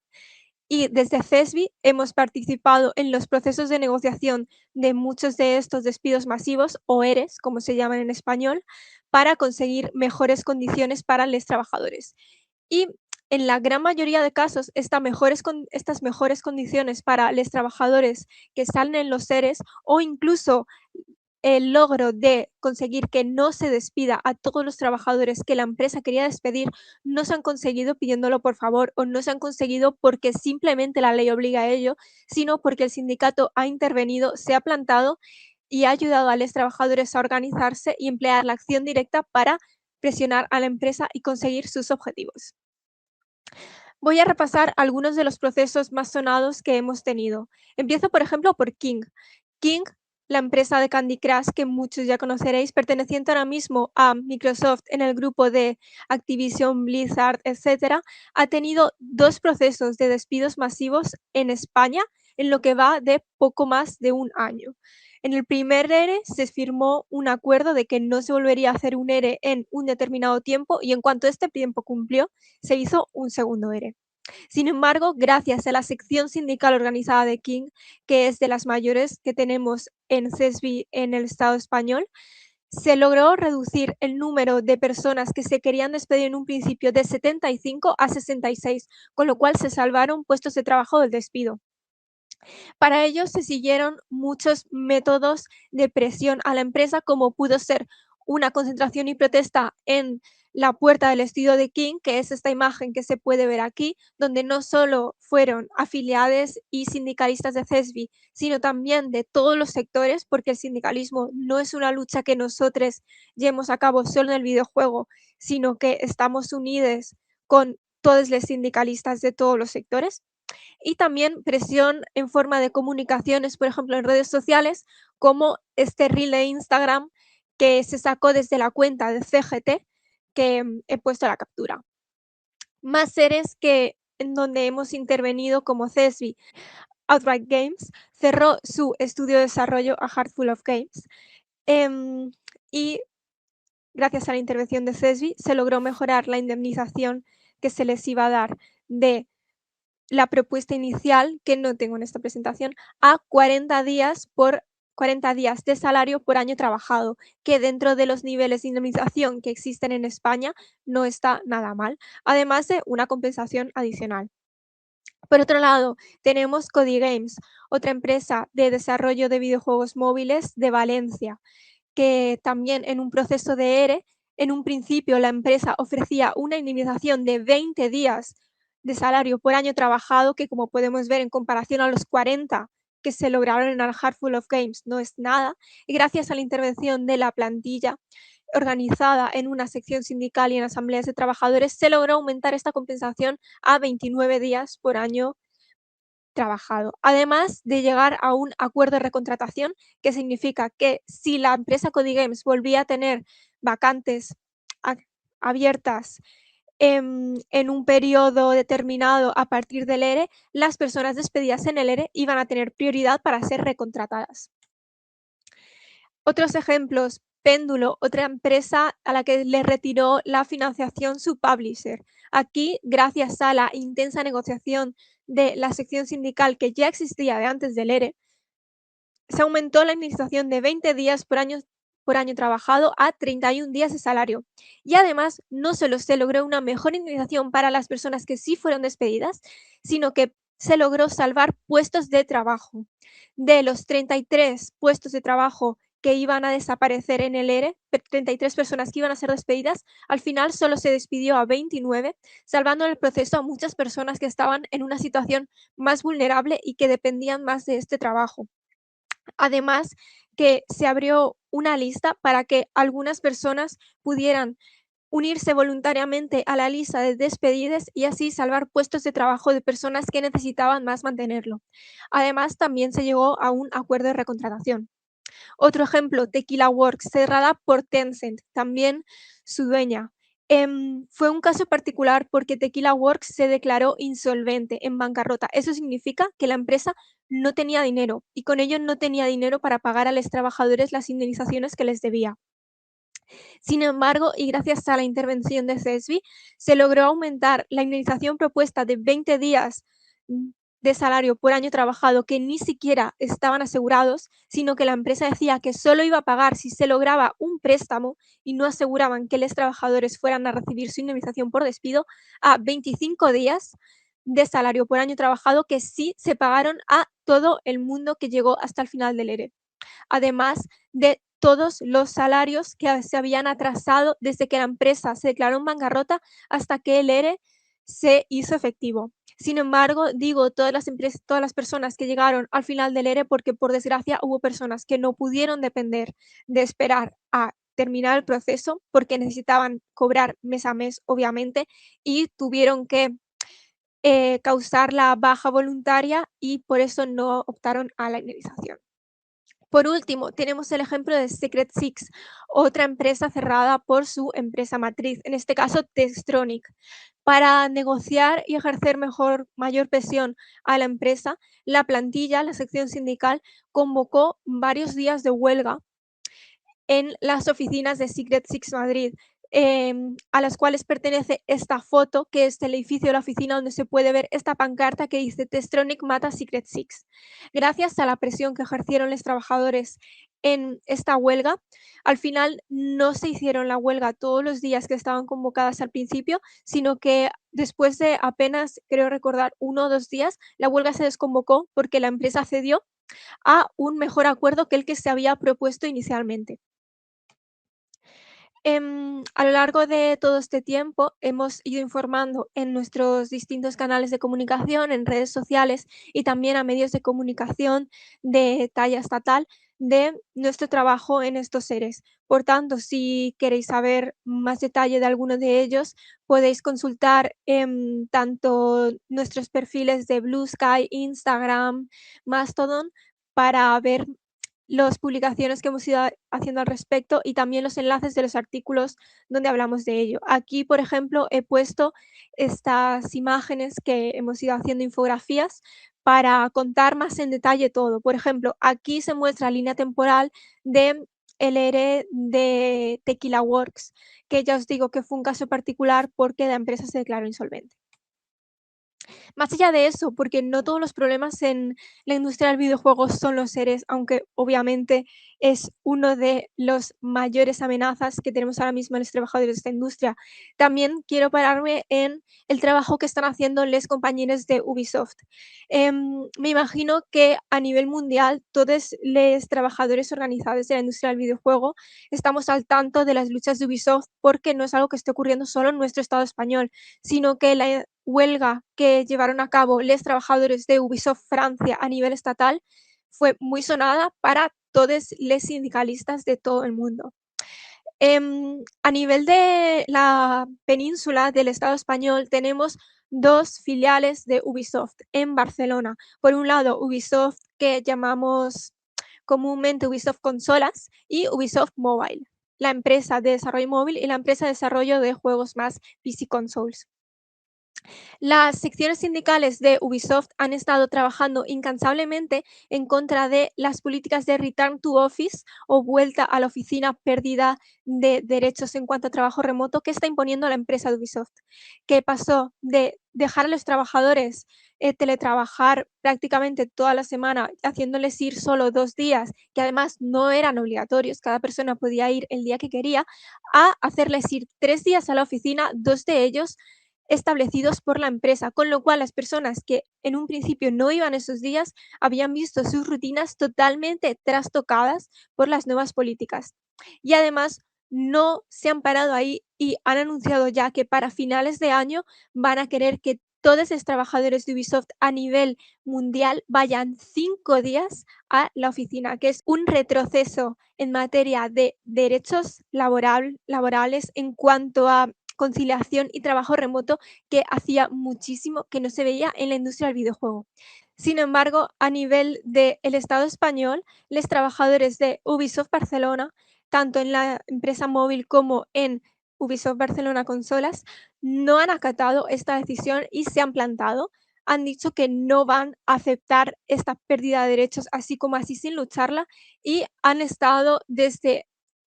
Y desde CSVI hemos participado en los procesos de negociación de muchos de estos despidos masivos, o ERES, como se llaman en español, para conseguir mejores condiciones para los trabajadores. Y en la gran mayoría de casos, estas mejores condiciones para los trabajadores que están en los ERES o incluso el logro de conseguir que no se despida a todos los trabajadores que la empresa quería despedir, no se han conseguido pidiéndolo por favor o no se han conseguido porque simplemente la ley obliga a ello, sino porque el sindicato ha intervenido, se ha plantado y ha ayudado a los trabajadores a organizarse y emplear la acción directa para presionar a la empresa y conseguir sus objetivos. Voy a repasar algunos de los procesos más sonados que hemos tenido. Empiezo, por ejemplo, por King. King, la empresa de Candy Crush que muchos ya conoceréis, perteneciente ahora mismo a Microsoft en el grupo de Activision, Blizzard, etc., ha tenido 2 procesos de despidos masivos en España en lo que va de poco más de un año. En el primer ERE se firmó un acuerdo de que no se volvería a hacer un ERE en un determinado tiempo y en cuanto este tiempo cumplió, se hizo un segundo ERE. Sin embargo, gracias a la sección sindical organizada de King, que es de las mayores que tenemos en CSVI en el Estado español, se logró reducir el número de personas que se querían despedir en un principio de 75 a 66, con lo cual se salvaron puestos de trabajo del despido. Para ello se siguieron muchos métodos de presión a la empresa, como pudo ser una concentración y protesta en la puerta del estudio de King, que es esta imagen que se puede ver aquí, donde no solo fueron afiliados y sindicalistas de CSVI, sino también de todos los sectores, porque el sindicalismo no es una lucha que nosotros llevemos a cabo solo en el videojuego, sino que estamos unidos con todos los sindicalistas de todos los sectores. Y también presión en forma de comunicaciones, por ejemplo, en redes sociales, como este reel de Instagram que se sacó desde la cuenta de CGT, que he puesto la captura. Más series en donde hemos intervenido como CSVI. Outright Games cerró su estudio de desarrollo a Heart Full of Games y gracias a la intervención de CSVI se logró mejorar la indemnización que se les iba a dar de la propuesta inicial, que no tengo en esta presentación, a 40 días de salario por año trabajado, que dentro de los niveles de indemnización que existen en España no está nada mal, además de una compensación adicional. Por otro lado, tenemos Videogame, otra empresa de desarrollo de videojuegos móviles de Valencia, que también en un proceso de ERE, en un principio la empresa ofrecía una indemnización de 20 días de salario por año trabajado, que como podemos ver en comparación a los 40 que se lograron en A Handful of Games no es nada, y gracias a la intervención de la plantilla organizada en una sección sindical y en asambleas de trabajadores, se logró aumentar esta compensación a 29 días por año trabajado, además de llegar a un acuerdo de recontratación, que significa que si la empresa Codigames volvía a tener vacantes abiertas en un periodo determinado a partir del ERE, las personas despedidas en el ERE iban a tener prioridad para ser recontratadas. Otros ejemplos: Péndulo, otra empresa a la que le retiró la financiación su publisher. Aquí, gracias a la intensa negociación de la sección sindical que ya existía de antes del ERE, se aumentó la indemnización de 20 días por año trabajado a 31 días de salario. Y además, no solo se logró una mejor indemnización para las personas que sí fueron despedidas, sino que se logró salvar puestos de trabajo. De los 33 puestos de trabajo que iban a desaparecer en el ERE, 33 personas que iban a ser despedidas, al final solo se despidió a 29, salvando en el proceso a muchas personas que estaban en una situación más vulnerable y que dependían más de este trabajo. Además, que se abrió una lista para que algunas personas pudieran unirse voluntariamente a la lista de despedidas y así salvar puestos de trabajo de personas que necesitaban más mantenerlo. Además, también se llegó a un acuerdo de recontratación. Otro ejemplo, Tequila Works, cerrada por Tencent, también su dueña. Fue un caso particular porque Tequila Works se declaró insolvente, en bancarrota. Eso significa que la empresa no tenía dinero y con ello no tenía dinero para pagar a los trabajadores las indemnizaciones que les debía. Sin embargo, y gracias a la intervención de CSVI, se logró aumentar la indemnización propuesta de 20 días de salario por año trabajado que ni siquiera estaban asegurados, sino que la empresa decía que solo iba a pagar si se lograba un préstamo y no aseguraban que los trabajadores fueran a recibir su indemnización por despido, a 25 días de salario por año trabajado que sí se pagaron a todo el mundo que llegó hasta el final del ERE. Además de todos los salarios que se habían atrasado desde que la empresa se declaró en bancarrota hasta que el ERE se hizo efectivo. Sin embargo, digo todas las personas que llegaron al final del ERE porque, por desgracia, hubo personas que no pudieron depender de esperar a terminar el proceso porque necesitaban cobrar mes a mes, obviamente, y tuvieron que causar la baja voluntaria y por eso no optaron a la indemnización. Por último, tenemos el ejemplo de Secret Six, otra empresa cerrada por su empresa matriz, en este caso Textronic. Para negociar y ejercer mayor presión a la empresa, la plantilla, la sección sindical, convocó varios días de huelga en las oficinas de Secret Six Madrid, a las cuales pertenece esta foto, que es el edificio de la oficina donde se puede ver esta pancarta que dice Textronic mata Secret Six. Gracias a la presión que ejercieron los trabajadores en esta huelga, al final no se hicieron la huelga todos los días que estaban convocadas al principio, sino que después de apenas, creo recordar, 1 o 2 días, la huelga se desconvocó porque la empresa cedió a un mejor acuerdo que el que se había propuesto inicialmente. A lo largo de todo este tiempo hemos ido informando en nuestros distintos canales de comunicación, en redes sociales y también a medios de comunicación de talla estatal de nuestro trabajo en estos seres. Por tanto, si queréis saber más detalle de alguno de ellos, podéis consultar tanto nuestros perfiles de Blue Sky, Instagram, Mastodon, para ver las publicaciones que hemos ido haciendo al respecto y también los enlaces de los artículos donde hablamos de ello. Aquí, por ejemplo, he puesto estas imágenes que hemos ido haciendo infografías para contar más en detalle todo. Por ejemplo, aquí se muestra la línea temporal de el ERE de Tequila Works, que ya os digo que fue un caso particular porque la empresa se declaró insolvente. Más allá de eso, porque no todos los problemas en la industria del videojuego son los seres, aunque obviamente es uno de los mayores amenazas que tenemos ahora mismo en los trabajadores de esta industria. También quiero pararme en el trabajo que están haciendo los compañeros de Ubisoft. Me imagino que a nivel mundial todos los trabajadores organizados de la industria del videojuego estamos al tanto de las luchas de Ubisoft porque no es algo que esté ocurriendo solo en nuestro Estado español, sino que la huelga que llevaron a cabo los trabajadores de Ubisoft Francia a nivel estatal fue muy sonada para todos los sindicalistas de todo el mundo. A nivel de la península del Estado español tenemos 2 filiales de Ubisoft en Barcelona. Por un lado, Ubisoft, que llamamos comúnmente Ubisoft Consolas, y Ubisoft Mobile, la empresa de desarrollo móvil y la empresa de desarrollo de juegos más PC consoles. Las secciones sindicales de Ubisoft han estado trabajando incansablemente en contra de las políticas de return to office o vuelta a la oficina, pérdida de derechos en cuanto a trabajo remoto que está imponiendo la empresa de Ubisoft, que pasó de dejar a los trabajadores teletrabajar prácticamente toda la semana, haciéndoles ir solo 2 días, que además no eran obligatorios, cada persona podía ir el día que quería, a hacerles ir 3 días a la oficina, 2 de ellos establecidos por la empresa, con lo cual las personas que en un principio no iban esos días habían visto sus rutinas totalmente trastocadas por las nuevas políticas. Y además no se han parado ahí y han anunciado ya que para finales de año van a querer que todos los trabajadores de Ubisoft a nivel mundial vayan 5 días a la oficina, que es un retroceso en materia de derechos laborales en cuanto a conciliación y trabajo remoto que hacía muchísimo que no se veía en la industria del videojuego. Sin embargo, a nivel del Estado español, los trabajadores de Ubisoft Barcelona, tanto en la empresa móvil como en Ubisoft Barcelona Consolas, no han acatado esta decisión y se han plantado. Han dicho que no van a aceptar esta pérdida de derechos así como así sin lucharla y han estado desde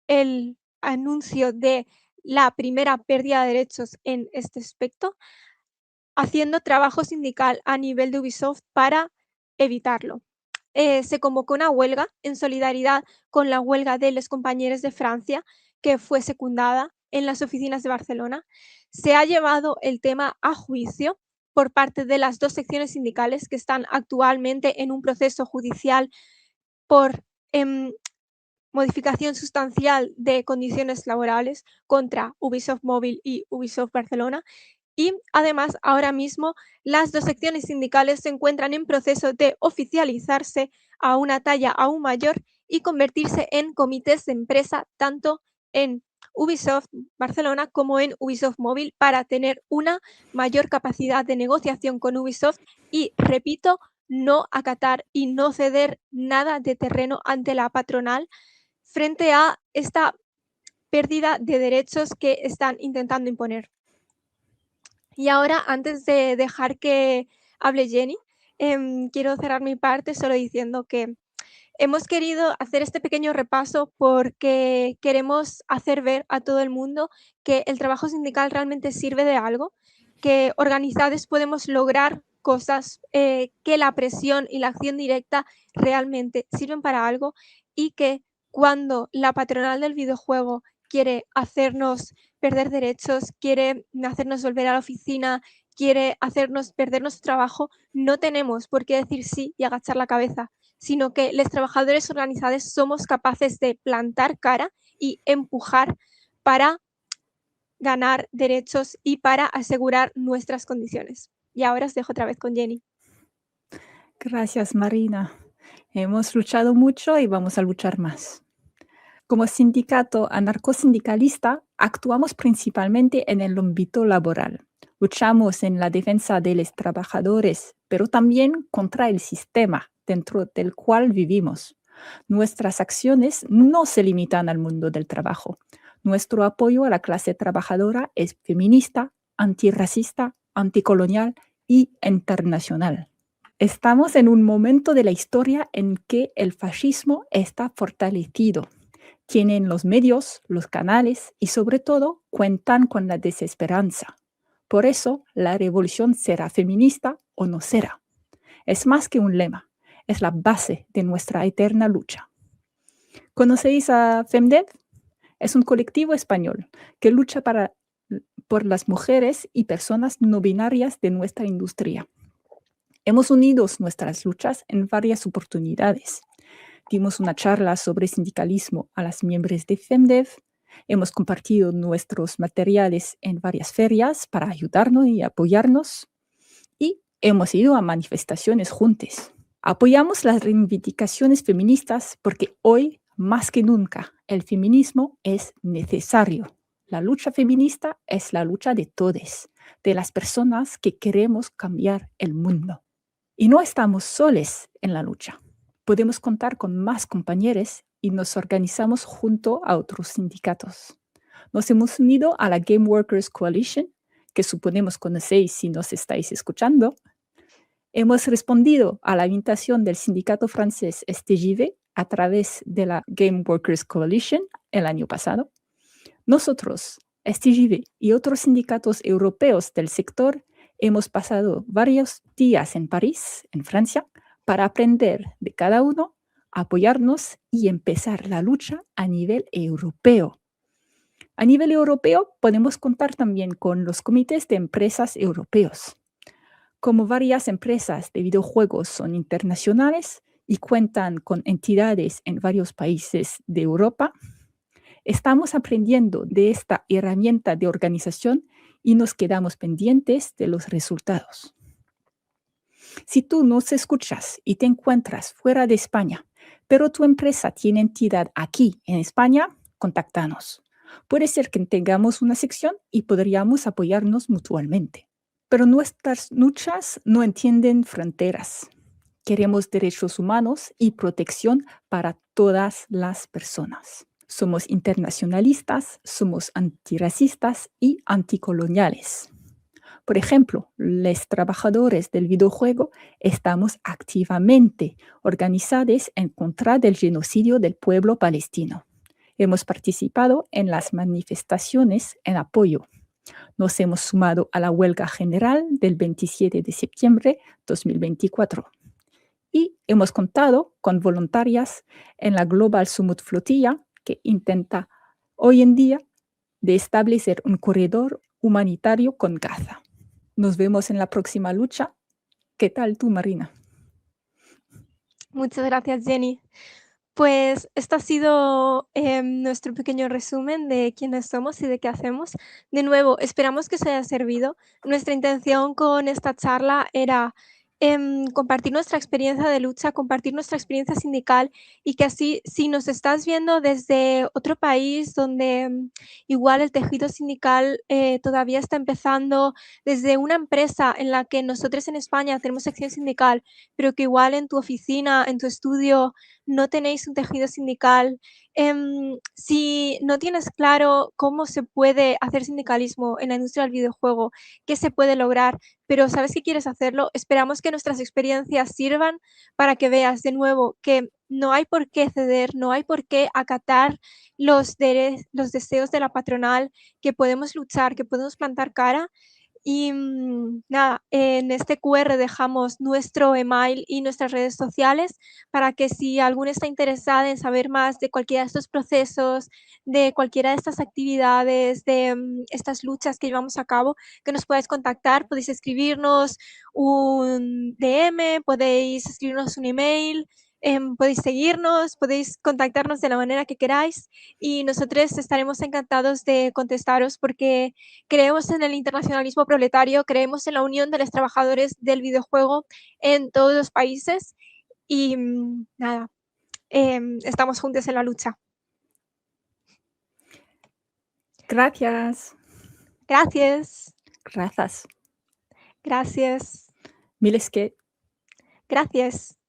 el anuncio de la primera pérdida de derechos en este aspecto, haciendo trabajo sindical a nivel de Ubisoft para evitarlo. Se convocó una huelga en solidaridad con la huelga de los compañeros de Francia, que fue secundada en las oficinas de Barcelona. Se ha llevado el tema a juicio por parte de las 2 secciones sindicales que están actualmente en un proceso judicial por modificación sustancial de condiciones laborales contra Ubisoft Móvil y Ubisoft Barcelona. Y además, ahora mismo, las 2 secciones sindicales se encuentran en proceso de oficializarse a una talla aún mayor y convertirse en comités de empresa, tanto en Ubisoft Barcelona como en Ubisoft Móvil, para tener una mayor capacidad de negociación con Ubisoft y, repito, no acatar y no ceder nada de terreno ante la patronal frente a esta pérdida de derechos que están intentando imponer. Y ahora, antes de dejar que hable Jenny, quiero cerrar mi parte solo diciendo que hemos querido hacer este pequeño repaso porque queremos hacer ver a todo el mundo que el trabajo sindical realmente sirve de algo, que organizados podemos lograr cosas, que la presión y la acción directa realmente sirven para algo y que cuando la patronal del videojuego quiere hacernos perder derechos, quiere hacernos volver a la oficina, quiere hacernos perder nuestro trabajo, no tenemos por qué decir sí y agachar la cabeza, sino que los trabajadores organizados somos capaces de plantar cara y empujar para ganar derechos y para asegurar nuestras condiciones. Y ahora os dejo otra vez con Jenny. Gracias, Marina. Hemos luchado mucho y vamos a luchar más. Como sindicato anarcosindicalista, actuamos principalmente en el ámbito laboral. Luchamos en la defensa de los trabajadores, pero también contra el sistema dentro del cual vivimos. Nuestras acciones no se limitan al mundo del trabajo. Nuestro apoyo a la clase trabajadora es feminista, antirracista, anticolonial y internacional. Estamos en un momento de la historia en que el fascismo está fortalecido. Tienen los medios, los canales y sobre todo cuentan con la desesperanza. Por eso la revolución será feminista o no será. Es más que un lema, es la base de nuestra eterna lucha. ¿Conocéis a FemDev? Es un colectivo español que lucha por las mujeres y personas no binarias de nuestra industria. Hemos unido nuestras luchas en varias oportunidades. Dimos una charla sobre sindicalismo a las miembros de FemDev. Hemos compartido nuestros materiales en varias ferias para ayudarnos y apoyarnos. Y hemos ido a manifestaciones juntos. Apoyamos las reivindicaciones feministas porque hoy, más que nunca, el feminismo es necesario. La lucha feminista es la lucha de todos, de las personas que queremos cambiar el mundo. Y no estamos solos en la lucha. Podemos contar con más compañeros y nos organizamos junto a otros sindicatos. Nos hemos unido a la Game Workers Coalition, que suponemos conocéis si nos estáis escuchando. Hemos respondido a la invitación del sindicato francés SAG-AFTRA a través de la Game Workers Coalition el año pasado. Nosotros, SAG-AFTRA y otros sindicatos europeos del sector, hemos pasado varios días en París, en Francia, para aprender de cada uno, apoyarnos y empezar la lucha a nivel europeo. A nivel europeo podemos contar también con los comités de empresas europeos. Como varias empresas de videojuegos son internacionales y cuentan con entidades en varios países de Europa, estamos aprendiendo de esta herramienta de organización y nos quedamos pendientes de los resultados. Si tú nos escuchas y te encuentras fuera de España, pero tu empresa tiene entidad aquí en España, contáctanos. Puede ser que tengamos una sección y podríamos apoyarnos mutuamente. Pero nuestras luchas no entienden fronteras. Queremos derechos humanos y protección para todas las personas. Somos internacionalistas, somos antirracistas y anticoloniales. Por ejemplo, los trabajadores del videojuego estamos activamente organizados en contra del genocidio del pueblo palestino. Hemos participado en las manifestaciones en apoyo. Nos hemos sumado a la huelga general del 27 de septiembre de 2024 y hemos contado con voluntarias en la Global Summit Flotilla que intenta hoy en día de establecer un corredor humanitario con Gaza. Nos vemos en la próxima lucha. ¿Qué tal tú, Marina? Muchas gracias, Jenny. Pues este ha sido nuestro pequeño resumen de quiénes somos y de qué hacemos. De nuevo, esperamos que os haya servido. Nuestra intención con esta charla era compartir nuestra experiencia de lucha, compartir nuestra experiencia sindical y que así, si nos estás viendo desde otro país donde igual el tejido sindical todavía está empezando, desde una empresa en la que nosotros en España tenemos sección sindical, pero que igual en tu oficina, en tu estudio, no tenéis un tejido sindical, si no tienes claro cómo se puede hacer sindicalismo en la industria del videojuego, qué se puede lograr, pero sabes que quieres hacerlo, esperamos que nuestras experiencias sirvan para que veas de nuevo que no hay por qué ceder, no hay por qué acatar los deseos de la patronal, que podemos luchar, que podemos plantar cara. Y nada, en este QR dejamos nuestro email y nuestras redes sociales para que si alguno está interesado en saber más de cualquiera de estos procesos, de cualquiera de estas actividades, de estas luchas que llevamos a cabo, que nos podáis contactar, podéis escribirnos un DM, podéis escribirnos un email, podéis seguirnos, podéis contactarnos de la manera que queráis y nosotros estaremos encantados de contestaros porque creemos en el internacionalismo proletario, creemos en la unión de los trabajadores del videojuego en todos los países y nada, estamos juntos en la lucha. Gracias. Gracias. Gracias. Gracias. Miles que. Gracias.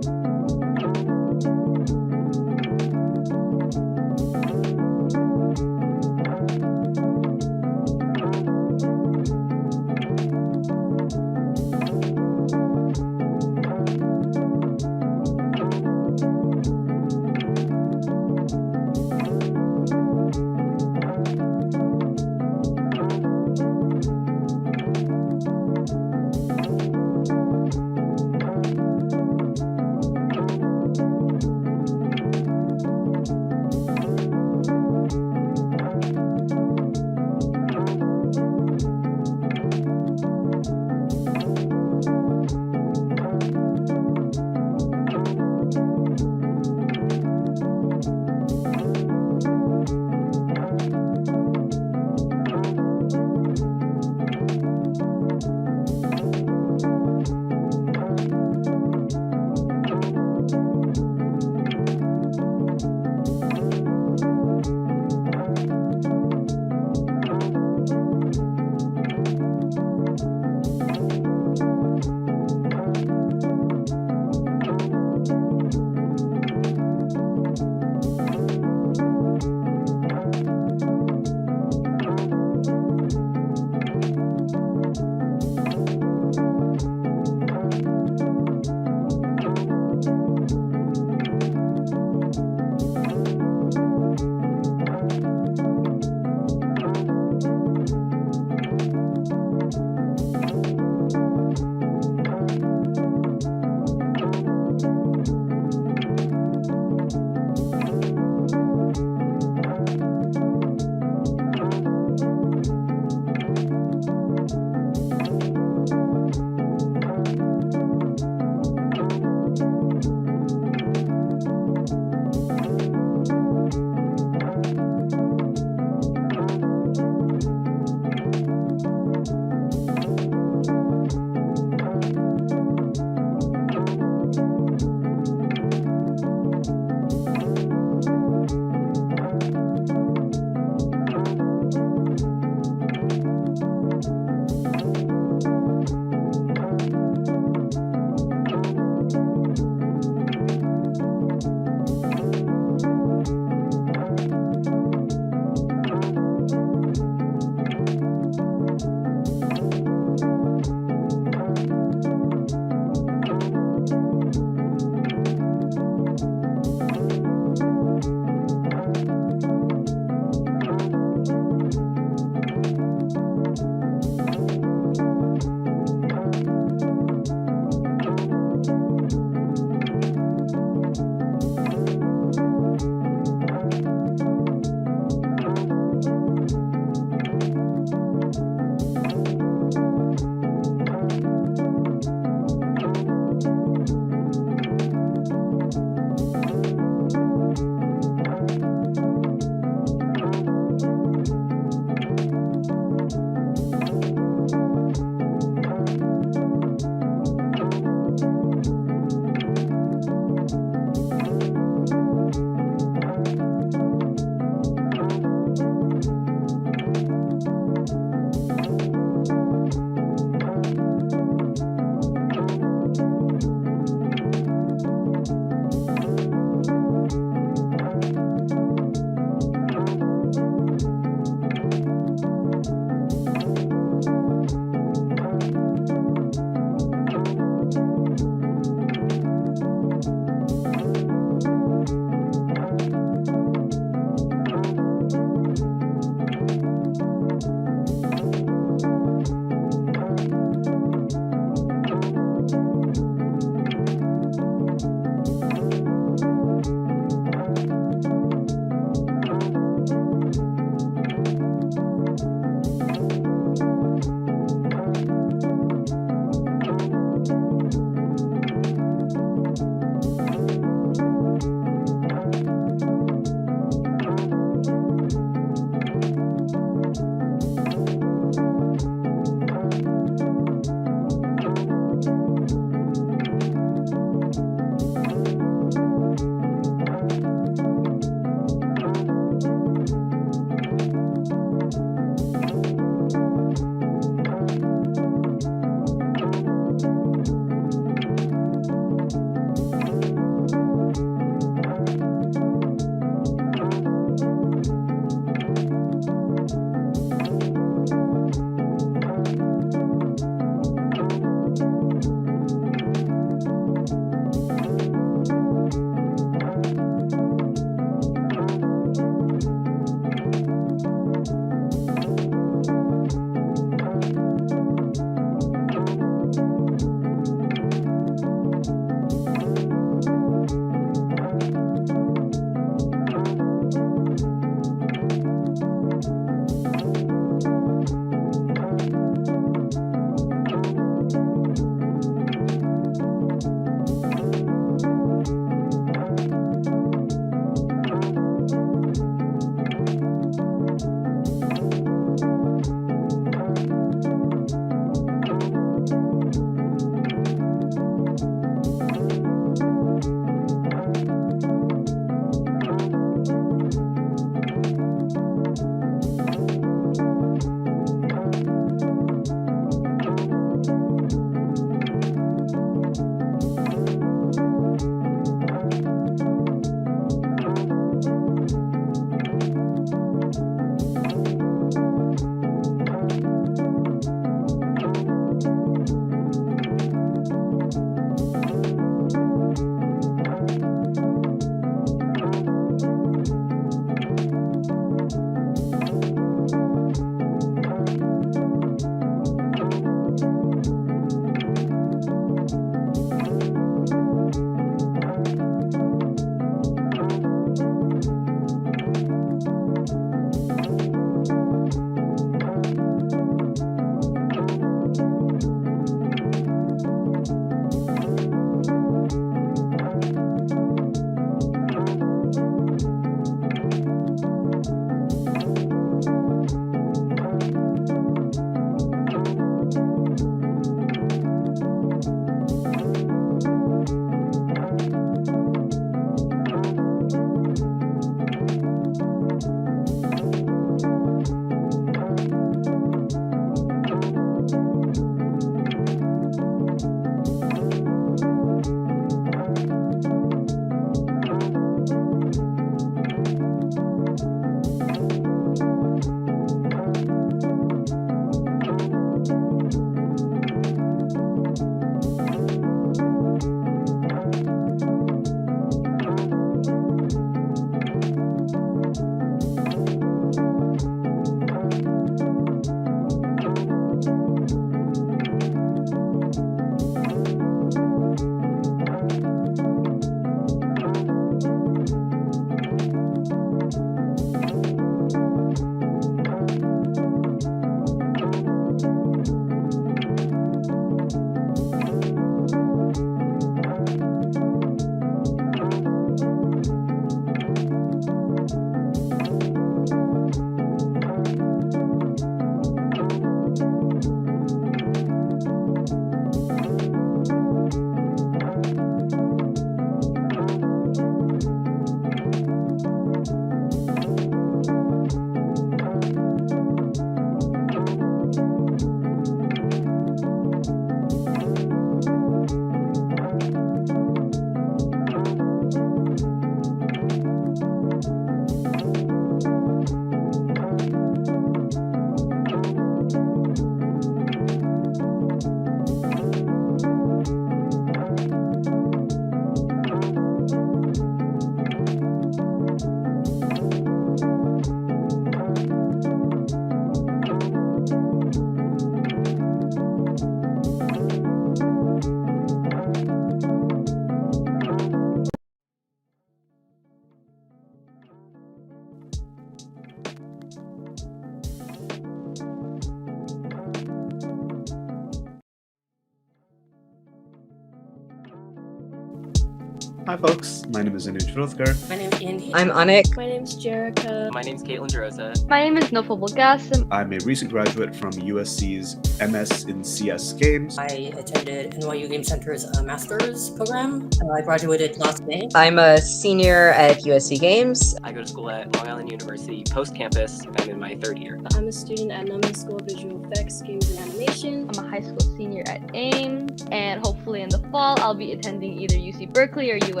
Hi folks, my name is Anuj Rothkar. My name's Andy. I'm Anik. My name's Jerica. My name's Caitlin DeRosa. My name is Nofal Bulgas. I'm a recent graduate from USC's MS in CS Games. I attended NYU Game Center's master's program. I graduated last May. I'm a senior at USC Games. I go to school at Long Island University Post Campus. I'm in my third year. I'm a student at Nunley School of Visual Effects, Games and Animation. I'm a high school senior at AIM, and hopefully in the fall I'll be attending either UC Berkeley or USC.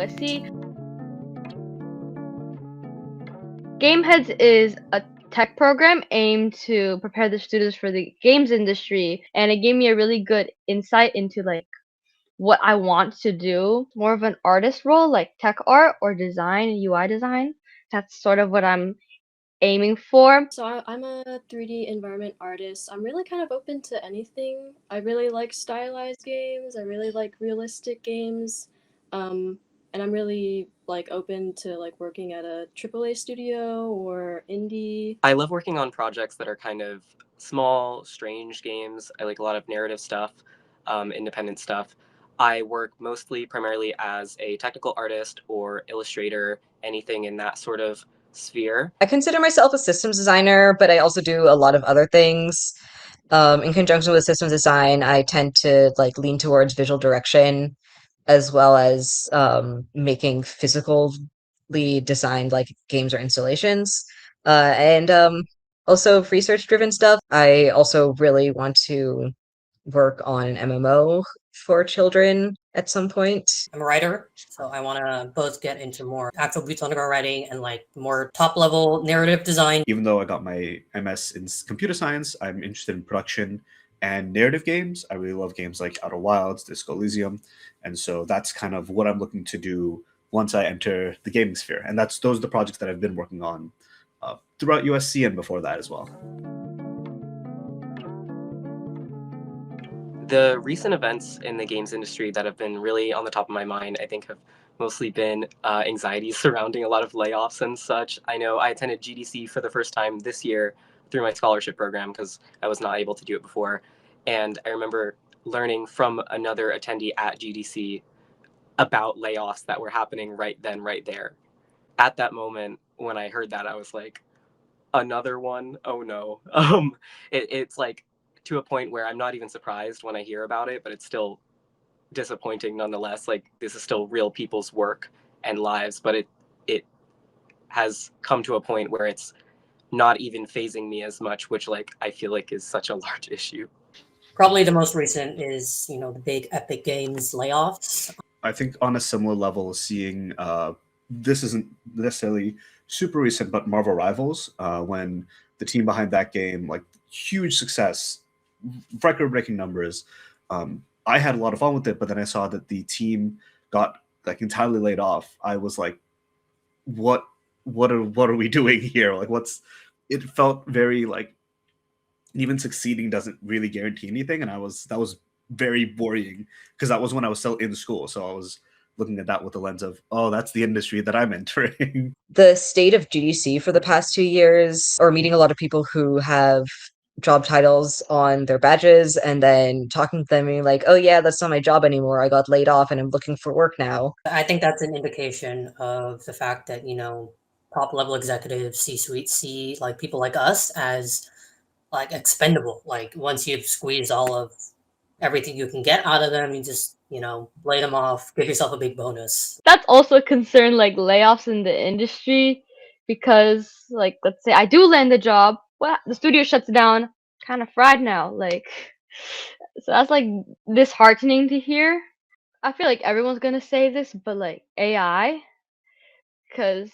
GameHeads is a tech program aimed to prepare the students for the games industry, and it gave me a really good insight into like what I want to do, more of an artist role like tech art or design, UI design. That's sort of what I'm aiming for. So I'm a 3D environment artist. I'm really kind of open to anything. I really like stylized games. I really like realistic games. And I'm really like open to like working at a AAA studio or indie. I love working on projects that are kind of small, strange games. I like a lot of narrative stuff, independent stuff. I work primarily as a technical artist or illustrator, anything in that sort of sphere. I consider myself a systems designer, but I also do a lot of other things. In conjunction with systems design, I tend to like lean towards visual direction as well as making physically designed like games or installations. And also research-driven stuff. I also really want to work on an MMO for children at some point. I'm a writer, so I want to both get into more actual boots on the ground writing and like more top level narrative design. Even though I got my MS in computer science, I'm interested in production and narrative games. I really love games like Outer Wilds, Disco Elysium, and so that's kind of what I'm looking to do once I enter the gaming sphere. And those are the projects that I've been working on throughout USC and before that as well. The recent events in the games industry that have been really on the top of my mind, I think, have mostly been anxieties surrounding a lot of layoffs and such. I know I attended GDC for the first time this year through my scholarship program because I was not able to do it before. And I remember learning from another attendee at GDC about layoffs that were happening right then, right there. At that moment, when I heard that, I was like, another one? Oh no. It's like, to a point where I'm not even surprised when I hear about it, but it's still disappointing nonetheless. Like, this is still real people's work and lives, but it has come to a point where it's not even phasing me as much, which like I feel like is such a large issue. Probably the most recent is, the big Epic Games layoffs. I think on a similar level, seeing this isn't necessarily super recent, but Marvel Rivals, when the team behind that game, like huge success, record-breaking numbers. I had a lot of fun with it, but then I saw that the team got like entirely laid off. I was like, what are we doing here? Like, it felt very like even succeeding doesn't really guarantee anything. And that was very worrying because that was when I was still in school. So I was looking at that with the lens of, oh, that's the industry that I'm entering. The state of GDC for the past 2 years, or meeting a lot of people who have job titles on their badges and then talking to them and being like, oh yeah, that's not my job anymore. I got laid off and I'm looking for work now. I think that's an indication of the fact that, top level executives, C-suite see like people like us as like expendable. Like once you've squeezed all of everything you can get out of them, you just, lay them off, give yourself a big bonus. That's also a concern, like layoffs in the industry, because like let's say I do land the job, well, the studio shuts down, kind of fried now. Like, so that's like disheartening to hear. I feel like everyone's gonna say this, but like AI, because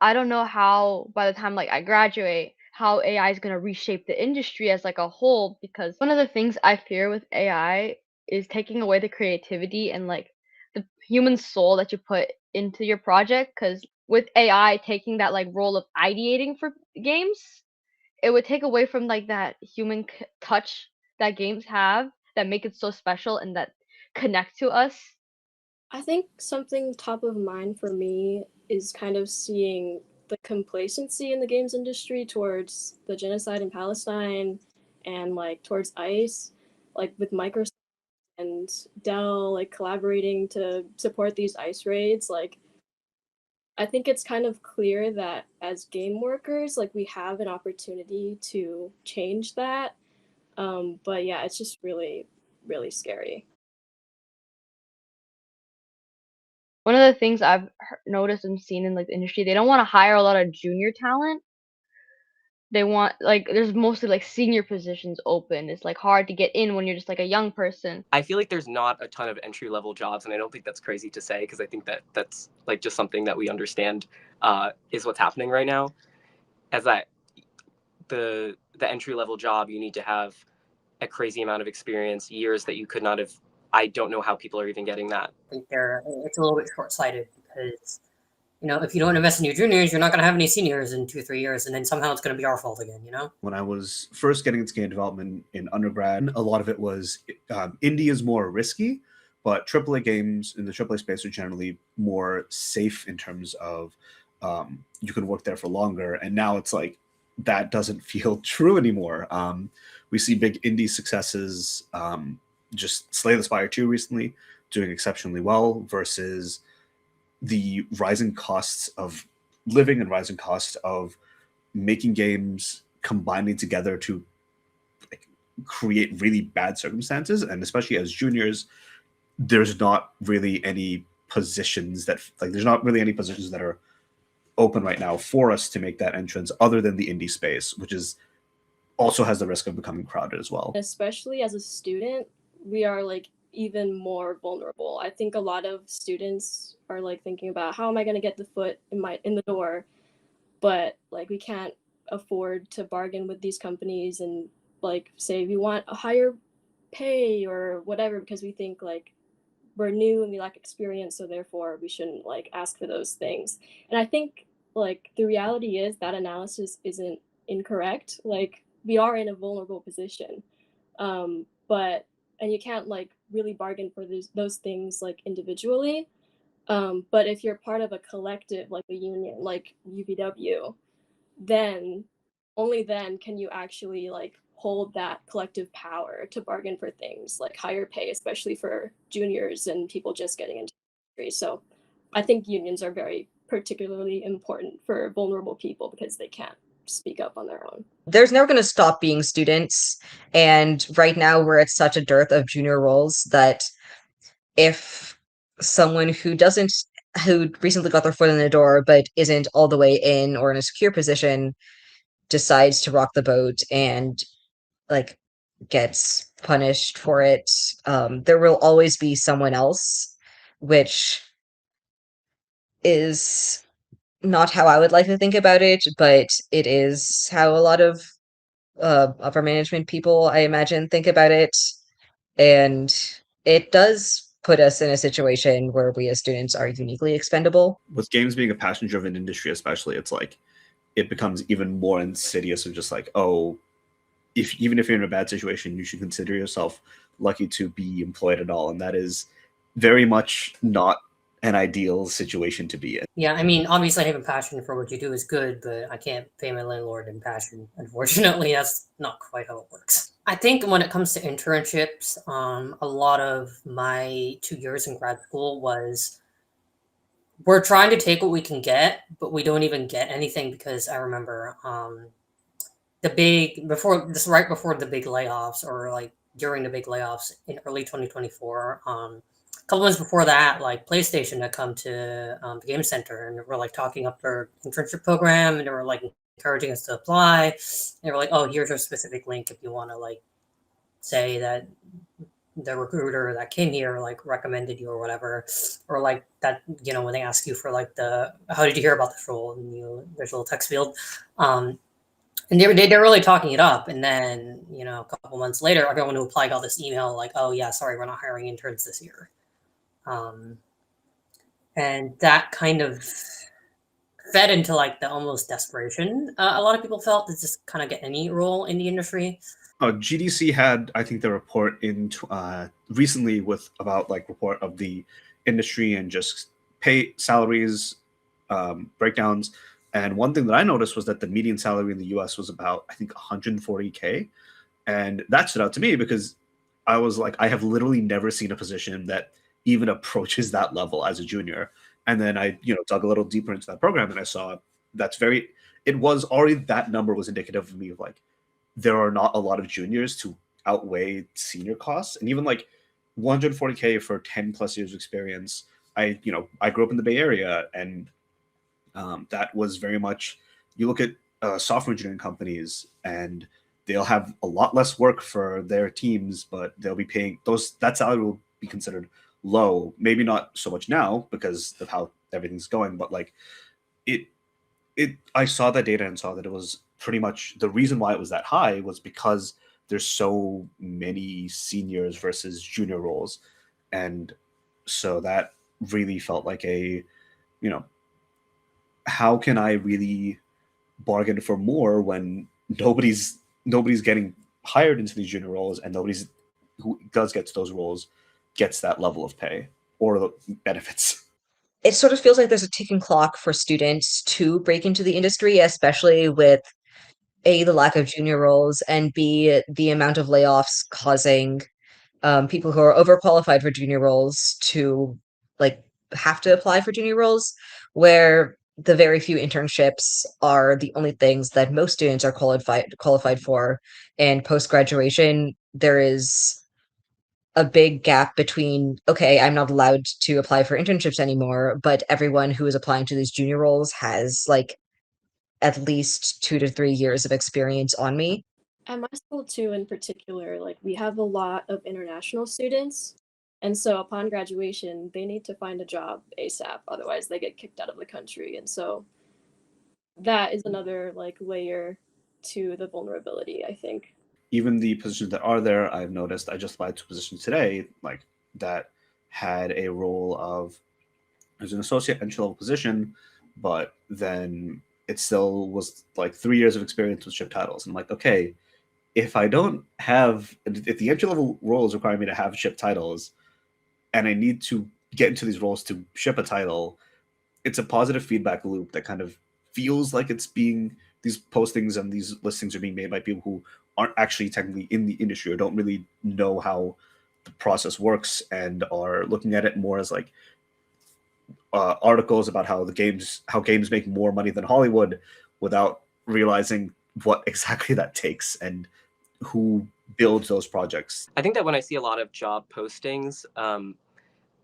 I don't know how by the time like I graduate, how AI is gonna reshape the industry as like a whole. Because one of the things I fear with AI is taking away the creativity and like the human soul that you put into your project. Because with AI taking that like role of ideating for games, it would take away from like that human touch that games have that make it so special and that connect to us. I think something top of mind for me is kind of seeing the complacency in the games industry towards the genocide in Palestine and like towards ICE, like with Microsoft and Dell like collaborating to support these ICE raids, like I think it's kind of clear that as game workers, like we have an opportunity to change that. But yeah, it's just really, really scary. One of the things I've noticed and seen in like the industry, they don't want to hire a lot of junior talent. They want like there's mostly like senior positions open. It's like hard to get in when you're just like a young person. I feel like there's not a ton of entry-level jobs, and I don't think that's crazy to say because I think that that's like just something that we understand is what's happening right now. As that the entry-level job, you need to have a crazy amount of experience, years that you could not have. I don't know how people are even getting that. I think it's a little bit short-sighted because, you know, if you don't invest in your juniors, you're not going to have any seniors in 2-3 years, and then somehow it's going to be our fault again, you know? When I was first getting into game development in undergrad, a lot of it was indie is more risky, but AAA games in the AAA space are generally more safe in terms of you can work there for longer. And now it's like that doesn't feel true anymore. We see big indie successes, just Slay the Spire 2 recently, doing exceptionally well, versus the rising costs of living and rising costs of making games combining together to like, create really bad circumstances. And especially as juniors, there's not really any positions that are open right now for us to make that entrance other than the indie space, which is also has the risk of becoming crowded as well. Especially as a student, we are like even more vulnerable. I think a lot of students are like thinking about how am I going to get the foot in the door, but like we can't afford to bargain with these companies and like say we want a higher pay or whatever because we think like we're new and we lack experience, so therefore we shouldn't like ask for those things. And I think like the reality is that analysis isn't incorrect. Like we are in a vulnerable position, but and you can't like really bargain for those things like individually. But if you're part of a collective like a union like UVW, then only then can you actually like hold that collective power to bargain for things like higher pay, especially for juniors and people just getting into the industry. So I think unions are very particularly important for vulnerable people because they can't speak up on their own. There's never going to stop being students. And right now we're at such a dearth of junior roles that if someone who recently got their foot in the door but isn't all the way in or in a secure position decides to rock the boat and like gets punished for it, there will always be someone else, which is not how I would like to think about it, but it is how a lot of upper management people, I imagine, think about it. And it does put us in a situation where we as students are uniquely expendable. With games being a passion-driven industry especially, it's like it becomes even more insidious of just like, oh, even if you're in a bad situation, you should consider yourself lucky to be employed at all. And that is very much not an ideal situation to be in. Yeah, I mean, obviously having passion for what you do is good, but I can't pay my landlord in passion. Unfortunately, that's not quite how it works. I think when it comes to internships, a lot of my 2 years in grad school was we're trying to take what we can get, but we don't even get anything because I remember right before the big layoffs or like during the big layoffs in early 2024, a couple months before that, like PlayStation had come to the Game Center and they were like talking up their internship program and they were like encouraging us to apply. And they were like, oh, here's a specific link if you want to like say that the recruiter that came here like recommended you or whatever, or like that, you know, when they ask you for like how did you hear about this role, and there's a little text field, and they're really talking it up. And then, you know, a couple months later, everyone who applied got this email like, oh yeah, sorry, we're not hiring interns this year. And that kind of fed into like the almost desperation a lot of people felt to just kind of get any role in the industry. GDC had, I think, the report in recently with about like report of the industry and just pay salaries breakdowns. And one thing that I noticed was that the median salary in the US was about, I think, 140K. And that stood out to me because I was like, I have literally never seen a position that even approaches that level as a junior. And then I, dug a little deeper into that program, and I saw it was already, that number was indicative of me of like, there are not a lot of juniors to outweigh senior costs. And even like 140K for 10 plus years of experience. I grew up in the Bay Area, and that was very much, you look at software engineering companies, and they'll have a lot less work for their teams, but they'll be paying that salary will be considered low. Maybe not so much now because of how everything's going, but like I saw that data and saw that it was pretty much the reason why it was that high was because there's so many seniors versus junior roles. And so that really felt like how can I really bargain for more when nobody's getting hired into these junior roles, and nobody's who does get to those roles gets that level of pay or the benefits. It sort of feels like there's a ticking clock for students to break into the industry, especially with A, the lack of junior roles, and B, the amount of layoffs causing people who are overqualified for junior roles to like have to apply for junior roles, where the very few internships are the only things that most students are qualified for. And post graduation, there is a big gap between, okay, I'm not allowed to apply for internships anymore, but everyone who is applying to these junior roles has like at least 2 to 3 years of experience on me. At my school too, in particular, like we have a lot of international students, and so upon graduation, they need to find a job ASAP, otherwise they get kicked out of the country. And so that is another like layer to the vulnerability, I think. Even the positions that are there, I've noticed, I just applied to a position today, like that had a role of, as an associate entry-level position, but then it still was like 3 years of experience with ship titles. And I'm like, okay, if the entry-level roles require me to have ship titles, and I need to get into these roles to ship a title, it's a positive feedback loop that kind of feels like these postings and these listings are being made by people who aren't actually technically in the industry or don't really know how the process works, and are looking at it more as like articles about how games make more money than Hollywood, without realizing what exactly that takes and who builds those projects. I think that when I see a lot of job postings,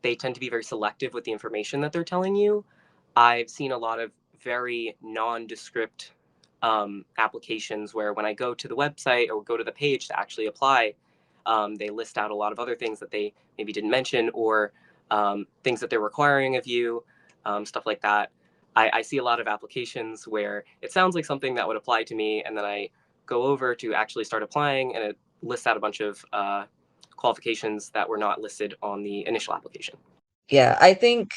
they tend to be very selective with the information that they're telling you. I've seen a lot of very nondescript applications where when I go to the website or go to the page to actually apply, they list out a lot of other things that they maybe didn't mention, or things that they're requiring of you, stuff like that. I see a lot of applications where it sounds like something that would apply to me, and then I go over to actually start applying, and it lists out a bunch of qualifications that were not listed on the initial application. Yeah, I think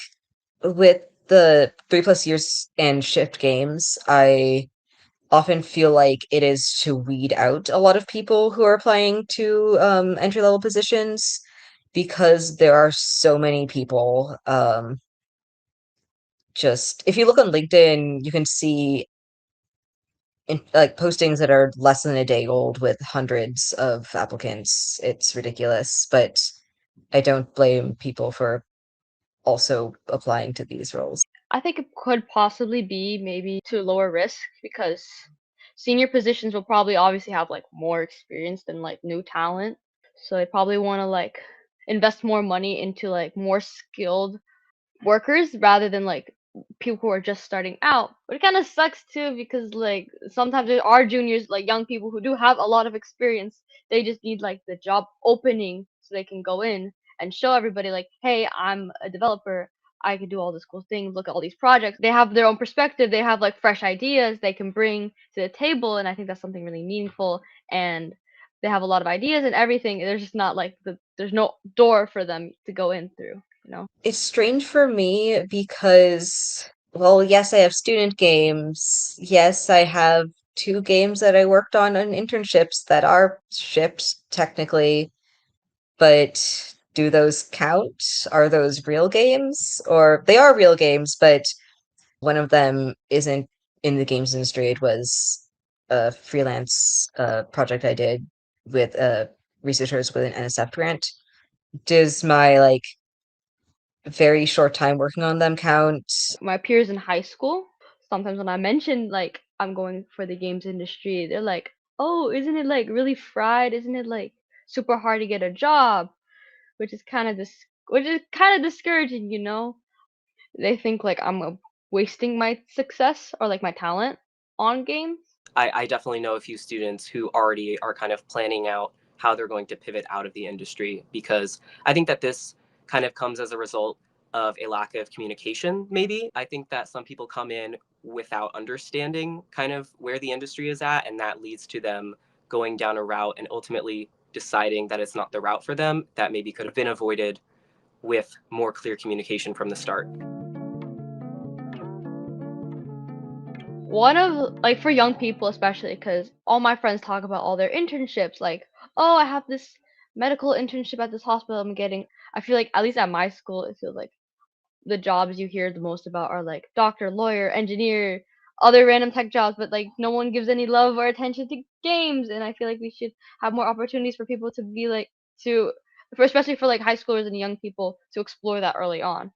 with the 3+ years and shift games, I often feel like it is to weed out a lot of people who are applying to entry-level positions, because there are so many people. Just if you look on LinkedIn, you can see like postings that are less than a day old with hundreds of applicants. It's ridiculous, but I don't blame people for also applying to these roles. I think it could possibly be maybe to lower risk, because senior positions will probably obviously have like more experience than like new talent. So they probably want to like invest more money into like more skilled workers rather than like people who are just starting out. But it kind of sucks too, because like sometimes there are juniors, like young people who do have a lot of experience. They just need like the job opening so they can go in and show everybody like, hey, I'm a developer. I can do all these cool things. Look at all these projects. They have their own perspective. They have like fresh ideas they can bring to the table, and I think that's something really meaningful. And they have a lot of ideas and everything. There's just not like there's no door for them to go in through. It's strange for me because, well, yes, I have student games. Yes, I have 2 games that I worked on internships that are shipped technically, but do those count? Are those real games? Or they are real games, but one of them isn't in the games industry. It was a freelance project I did with researchers with an NSF grant. Does my like very short time working on them count? My peers in high school, sometimes when I mention like I'm going for the games industry, they're like, "Oh, isn't it like really fried? Isn't it like super hard to get a job?" Which is kind of discouraging, you know? They think like I'm wasting my success or like my talent on games. I definitely know a few students who already are kind of planning out how they're going to pivot out of the industry, because I think that this kind of comes as a result of a lack of communication, maybe. I think that some people come in without understanding kind of where the industry is at, and that leads to them going down a route and ultimately deciding that it's not the route for them that maybe could have been avoided with more clear communication from the start. One of like for young people especially, because all my friends talk about all their internships, like, oh, I have this medical internship at this hospital I'm getting. I feel like at least at my school it feels like the jobs you hear the most about are like doctor, lawyer, engineer, other random tech jobs, but like no one gives any love or attention to games. And I feel like we should have more opportunities for people to be like especially for like high schoolers and young people to explore that early on.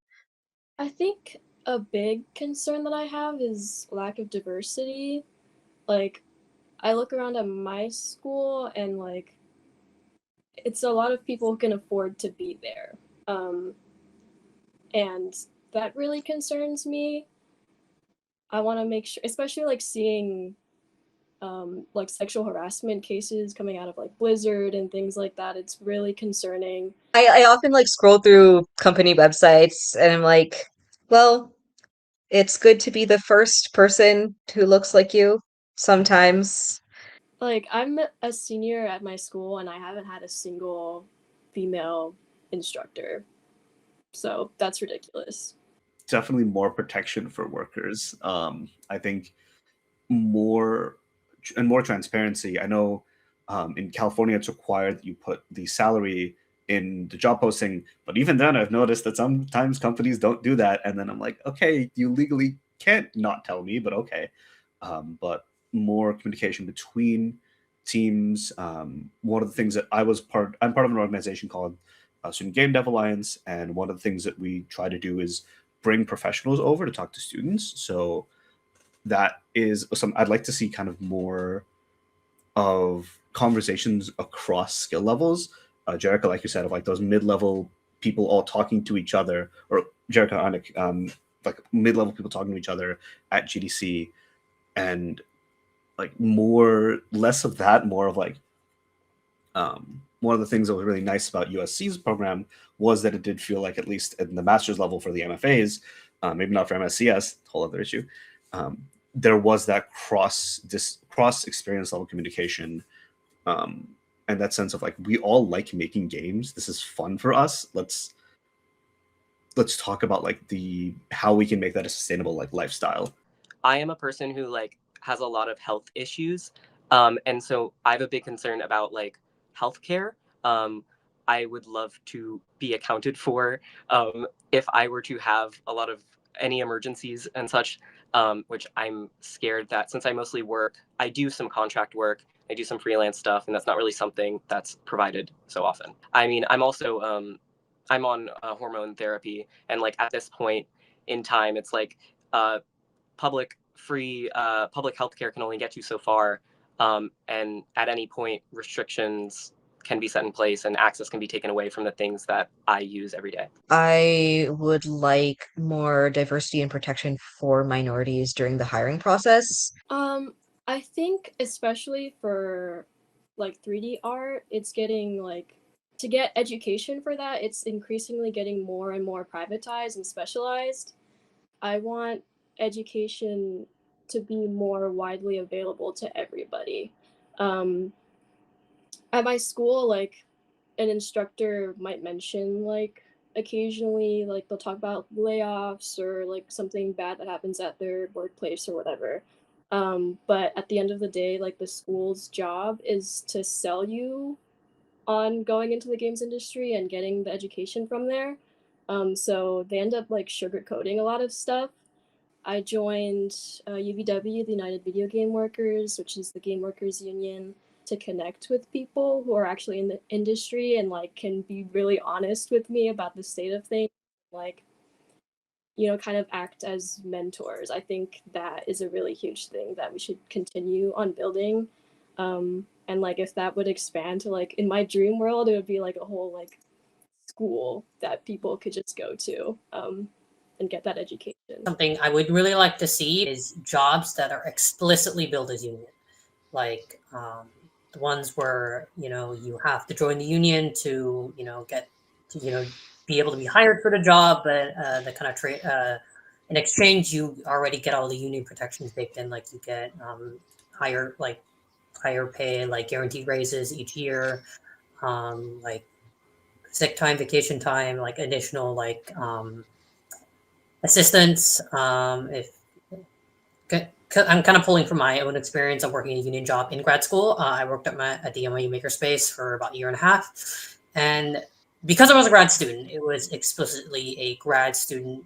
I think a big concern that I have is lack of diversity. Like, I look around at my school and like it's a lot of people who can afford to be there. And that really concerns me. I want to make sure, especially like seeing like sexual harassment cases coming out of like Blizzard and things like that. It's really concerning. I often like scroll through company websites and I'm like, well, it's good to be the first person who looks like you sometimes. Like, I'm a senior at my school and I haven't had a single female instructor. So that's ridiculous. Definitely more protection for workers. I think more transparency. I know in California it's required that you put the salary in the job posting, but even then I've noticed that sometimes companies don't do that, and then I'm like, okay, you legally can't not tell me, but okay. But more communication between teams. One of the things that I'm part of an organization called Student Game Dev Alliance, and one of the things that we try to do is bring professionals over to talk to students. So that is some I'd like to see kind of more of conversations across skill levels. Jerica, like you said, of like those mid-level people all talking to each other, or Jerica, Anik, like mid-level people talking to each other at GDC, and like less of that, more of like one of the things that was really nice about USC's program was that it did feel like, at least at the master's level for the MFAs, maybe not for MSCS, whole other issue, there was that cross experience level communication, and that sense of like, we all like making games. This is fun for us. Let's talk about like how we can make that a sustainable like lifestyle. I am a person who like has a lot of health issues, and so I have a big concern about like healthcare. I would love to be accounted for if I were to have a lot of any emergencies and such, which I'm scared that since I mostly work, I do some contract work, I do some freelance stuff, and that's not really something that's provided so often. I mean, I'm also I'm on hormone therapy, and like at this point in time, it's like public healthcare can only get you so far, and at any point restrictions can be set in place and access can be taken away from the things that I use every day. I would like more diversity and protection for minorities during the hiring process. I think especially for like 3D art, it's getting like, to get education for that, it's increasingly getting more and more privatized and specialized. I want education to be more widely available to everybody. At my school, like an instructor might mention like occasionally, like they'll talk about layoffs or like something bad that happens at their workplace or whatever. But at the end of the day, like the school's job is to sell you on going into the games industry and getting the education from there. So they end up like sugarcoating a lot of stuff. I joined UVW, the United Video Game Workers, which is the game workers union. to connect with people who are actually in the industry and like can be really honest with me about the state of things, like, you know, kind of act as mentors. I think that is a really huge thing that we should continue on building. And like if that would expand to like in my dream world, it would be like a whole like school that people could just go to and get that education. Something I would really like to see is jobs that are explicitly billed as union, like the ones where, you know, you have to join the union to, you know, get to, you know, be able to be hired for the job, but the kind of trade in exchange you already get all the union protections baked in, like you get higher pay, like guaranteed raises each year, like sick time, vacation time, like additional like assistance. If I'm kind of pulling from my own experience of working a union job in grad school. I worked at the NYU Makerspace for about a year and a half, and because I was a grad student, it was explicitly a grad student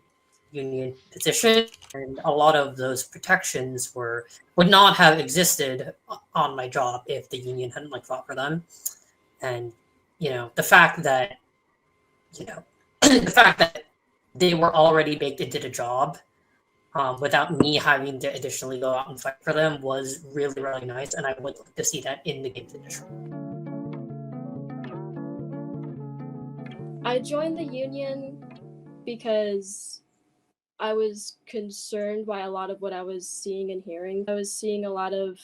union position, and a lot of those protections would not have existed on my job if the union hadn't like fought for them. And you know, the fact that the fact that they were already baked into the job without me having to additionally go out and fight for them was really, really nice. And I would like to see that in the games industry. I joined the union because I was concerned by a lot of what I was seeing and hearing. I was seeing a lot of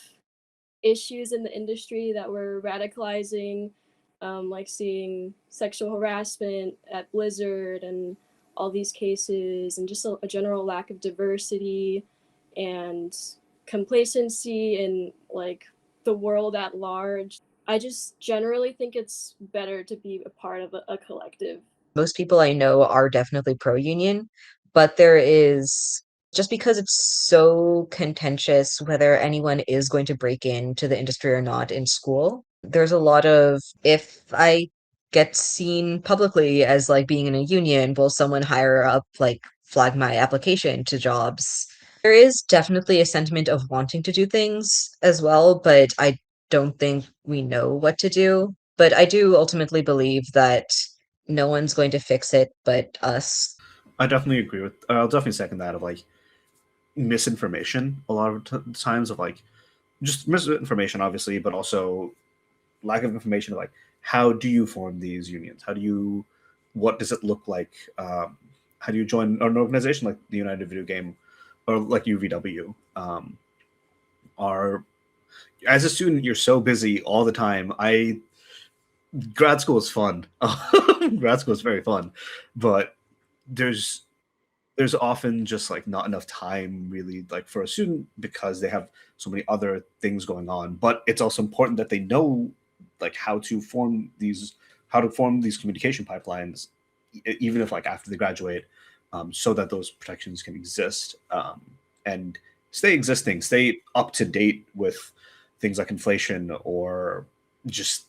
issues in the industry that were radicalizing, like seeing sexual harassment at Blizzard and all these cases, and just a general lack of diversity and complacency in like the world at large. I just generally think it's better to be a part of a collective. Most people I know are definitely pro-union, but there is just because it's so contentious whether anyone is going to break into the industry or not in school. There's a lot of, if I get seen publicly as like being in a union, will someone higher up like flag my application to jobs? There is definitely a sentiment of wanting to do things as well, but I don't think we know what to do. But I do ultimately believe that no one's going to fix it but us. I definitely agree with. I'll definitely second that of like misinformation a lot of times of like just misinformation, obviously, but also lack of information of like how do you form these unions? What does it look like? How do you join an organization like the United Videogame or like UVW? Are as a student, you're so busy all the time. Grad school is fun. Grad school is very fun, but there's often just like not enough time really like for a student because they have so many other things going on. But it's also important that they know like how to form these communication pipelines, even if like after they graduate, so that those protections can exist and stay up to date with things like inflation or just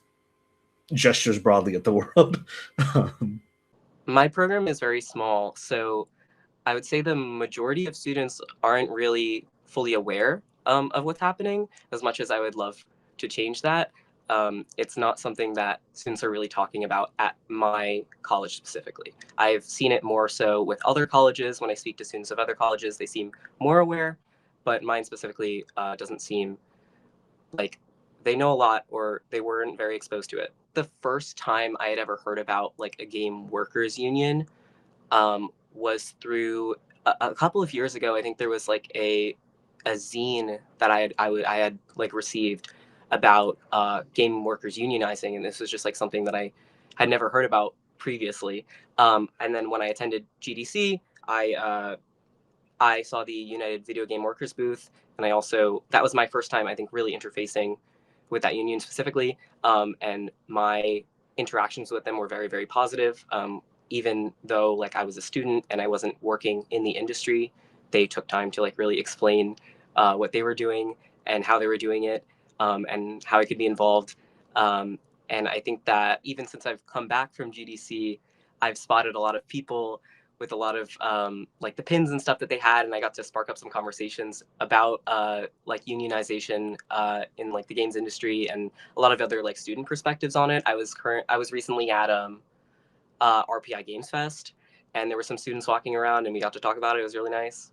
gestures broadly at the world. My program is very small, so I would say the majority of students aren't really fully aware of what's happening as much as I would love to change that. It's not something that students are really talking about at my college specifically. I've seen it more so with other colleges. When I speak to students of other colleges, they seem more aware, but mine specifically doesn't seem like they know a lot or they weren't very exposed to it. The first time I had ever heard about like a game workers union was through a couple of years ago. I think there was like a zine that I had like received about game workers unionizing, and this was just like something that I had never heard about previously. And then when I attended GDC, I saw the United Video Game Workers booth, and that was my first time I think really interfacing with that union specifically, and my interactions with them were very, very positive. Even though like I was a student and I wasn't working in the industry, they took time to like really explain what they were doing and how they were doing it, and how I could be involved. And I think that even since I've come back from GDC, I've spotted a lot of people with a lot of like the pins and stuff that they had, and I got to spark up some conversations about like unionization in like the games industry and a lot of other like student perspectives on it. I was recently at RPI Games Fest, and there were some students walking around, and we got to talk about it. It was really nice,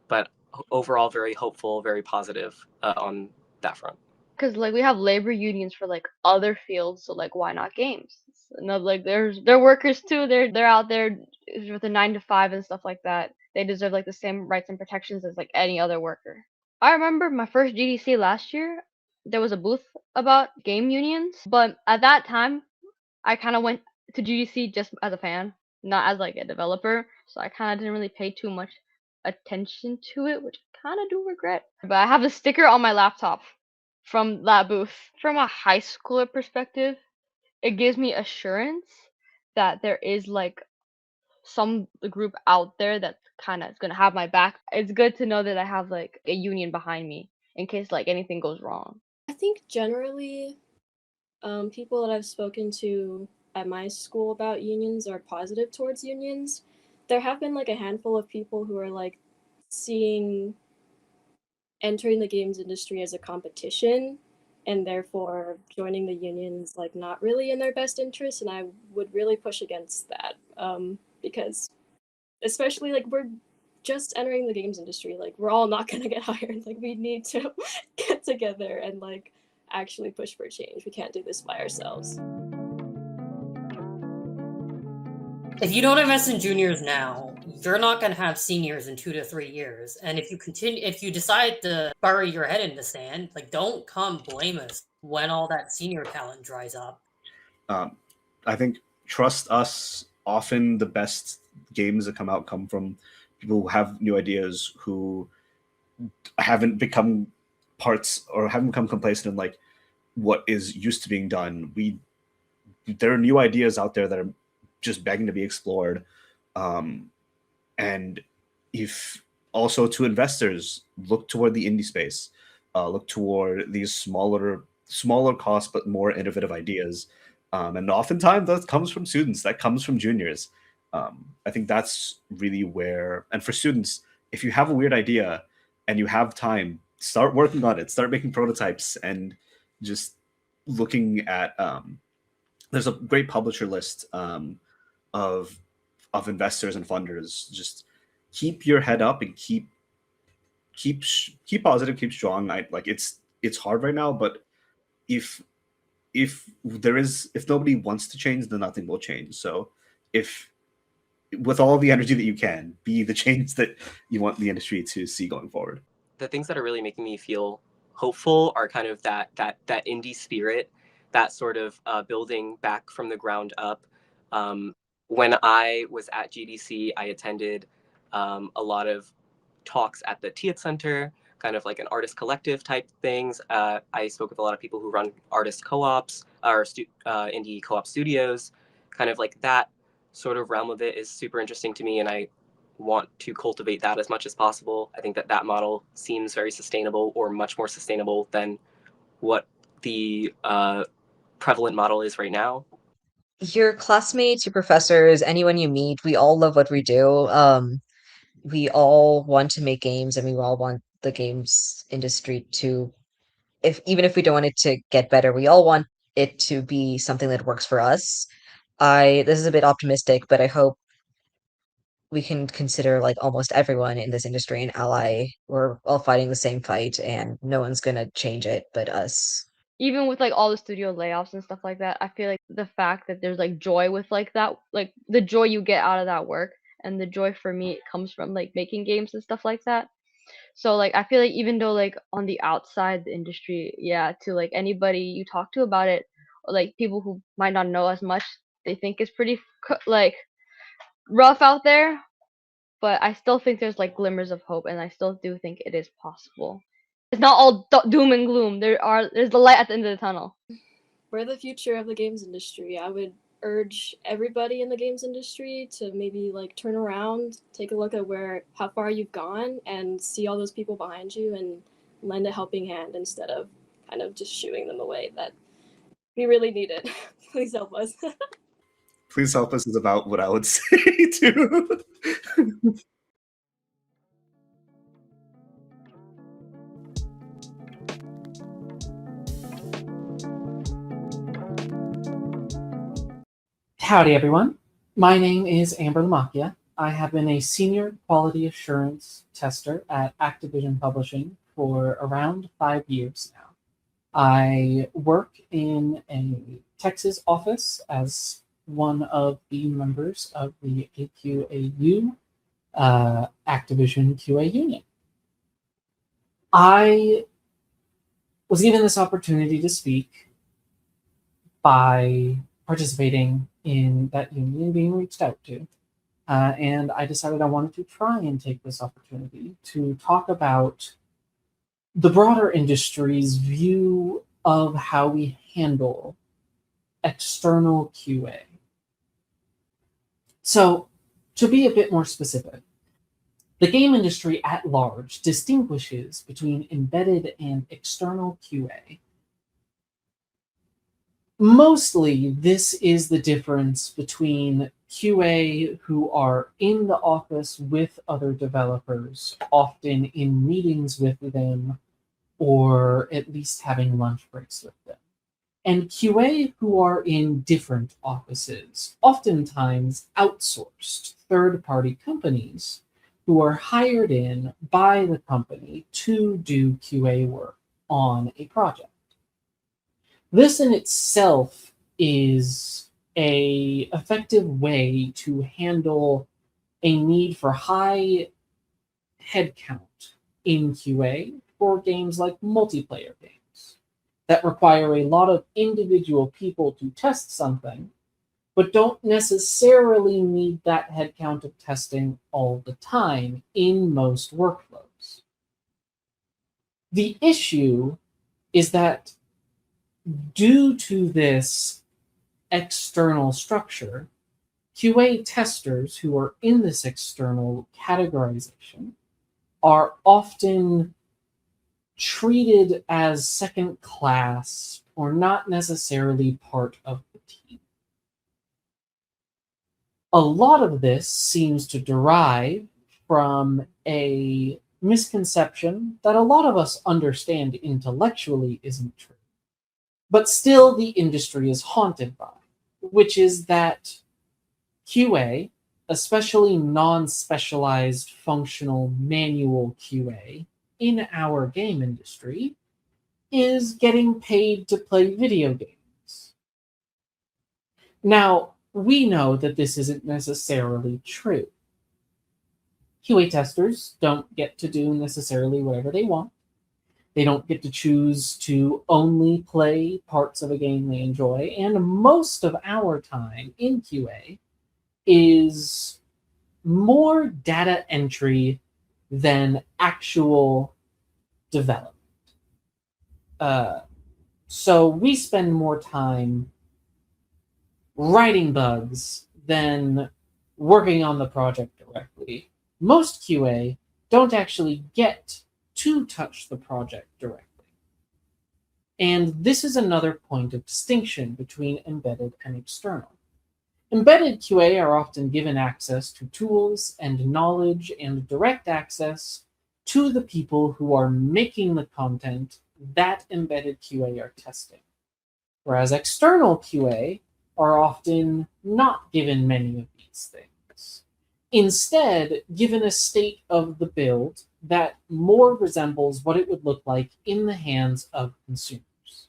but overall very hopeful, very positive on that front. Because like we have labor unions for like other fields, so like why not games? And like they're workers too. They're out there with a 9 to 5 and stuff like that. They deserve like the same rights and protections as like any other worker. I remember my first GDC last year. There was a booth about game unions, but at that time, I kind of went to GDC just as a fan, not as like a developer. So I kind of didn't really pay too much attention to it, which I kind of do regret. But I have a sticker on my laptop from that booth. From a high schooler perspective, it gives me assurance that there is like some group out there that kind of is going to have my back. It's good to know that I have like a union behind me in case like anything goes wrong. I think generally, people that I've spoken to at my school about unions are positive towards unions. There have been like a handful of people who are like seeing entering the games industry as a competition, and therefore joining the unions like not really in their best interest, and I would really push against that, because especially like we're just entering the games industry, like we're all not gonna get hired. Like we need to get together and like actually push for change. We can't do this by ourselves. If you don't invest in juniors now, you're not going to have seniors in 2 to 3 years. And if you decide to bury your head in the sand, like don't come blame us when all that senior talent dries up. I think trust us. Often the best games that come out come from people who have new ideas, who haven't become parts or haven't become complacent in like what is used to being done. There are new ideas out there that are just begging to be explored. And if also to investors, look toward the indie space, look toward these smaller cost but more innovative ideas. And oftentimes that comes from students, that comes from juniors. I think that's really where, and for students, if you have a weird idea and you have time, start working on it, start making prototypes, and just looking at, there's a great publisher list of investors and funders. Just keep your head up and keep positive, keep strong. It's hard right now, but if nobody wants to change, then nothing will change. So if with all the energy that you can, be the change that you want the industry to see going forward. The things that are really making me feel hopeful are kind of that indie spirit, that sort of building back from the ground up. When I was at GDC, I attended a lot of talks at the Tiet Center, kind of like an artist collective type things. I spoke with a lot of people who run artist co-ops or indie co-op studios. Kind of like that sort of realm of it is super interesting to me, and I want to cultivate that as much as possible. I think that model seems very sustainable, or much more sustainable than what the prevalent model is right now. Your classmates, your professors, anyone you meet, we all love what we do. We all want to make games, and we all want the games industry to, even if we don't want it to get better, we all want it to be something that works for us. This is a bit optimistic, but I hope we can consider like almost everyone in this industry an ally. We're all fighting the same fight, and no one's gonna change it but us. Even with like all the studio layoffs and stuff like that, I feel like the fact that there's like joy with like that, like the joy you get out of that work, and the joy for me comes from like making games and stuff like that. So like I feel like even though like on the outside the industry, yeah, to like anybody you talk to about it, or like people who might not know as much, they think it's pretty like rough out there. But I still think there's like glimmers of hope, and I still do think it is possible. It's not all doom and gloom. There's the light at the end of the tunnel. We're the future of the games industry. I would urge everybody in the games industry to maybe like turn around, take a look at how far you've gone, and see all those people behind you and lend a helping hand instead of kind of just shooing them away. That we really need it. Please help us. Please help us is about what I would say too. Howdy, everyone. My name is Amber Lamacchia. I have been a senior quality assurance tester at Activision Publishing for around 5 years now. I work in a Texas office as one of the members of the AQAU, Activision QA Union. I was given this opportunity to speak by participating in that union, being reached out to. And I decided I wanted to try and take this opportunity to talk about the broader industry's view of how we handle external QA. So, to be a bit more specific, the game industry at large distinguishes between embedded and external QA. Mostly, this is the difference between QA who are in the office with other developers, often in meetings with them, or at least having lunch breaks with them, and QA who are in different offices, oftentimes outsourced third-party companies who are hired in by the company to do QA work on a project. This in itself is an effective way to handle a need for high headcount in QA for games like multiplayer games that require a lot of individual people to test something, but don't necessarily need that headcount of testing all the time in most workflows. The issue is that due to this external structure, QA testers who are in this external categorization are often treated as second class or not necessarily part of the team. A lot of this seems to derive from a misconception that a lot of us understand intellectually isn't true, but still the industry is haunted by, which is that QA, especially non-specialized functional manual QA in our game industry, is getting paid to play video games. Now, we know that this isn't necessarily true. QA testers don't get to do necessarily whatever they want. They don't get to choose to only play parts of a game they enjoy, and most of our time in QA is more data entry than actual development. So we spend more time writing bugs than working on the project directly. Most QA don't actually get to touch the project directly. And this is another point of distinction between embedded and external. Embedded QA are often given access to tools and knowledge and direct access to the people who are making the content that embedded QA are testing. Whereas external QA are often not given many of these things. Instead, given a state of the build that more resembles what it would look like in the hands of consumers.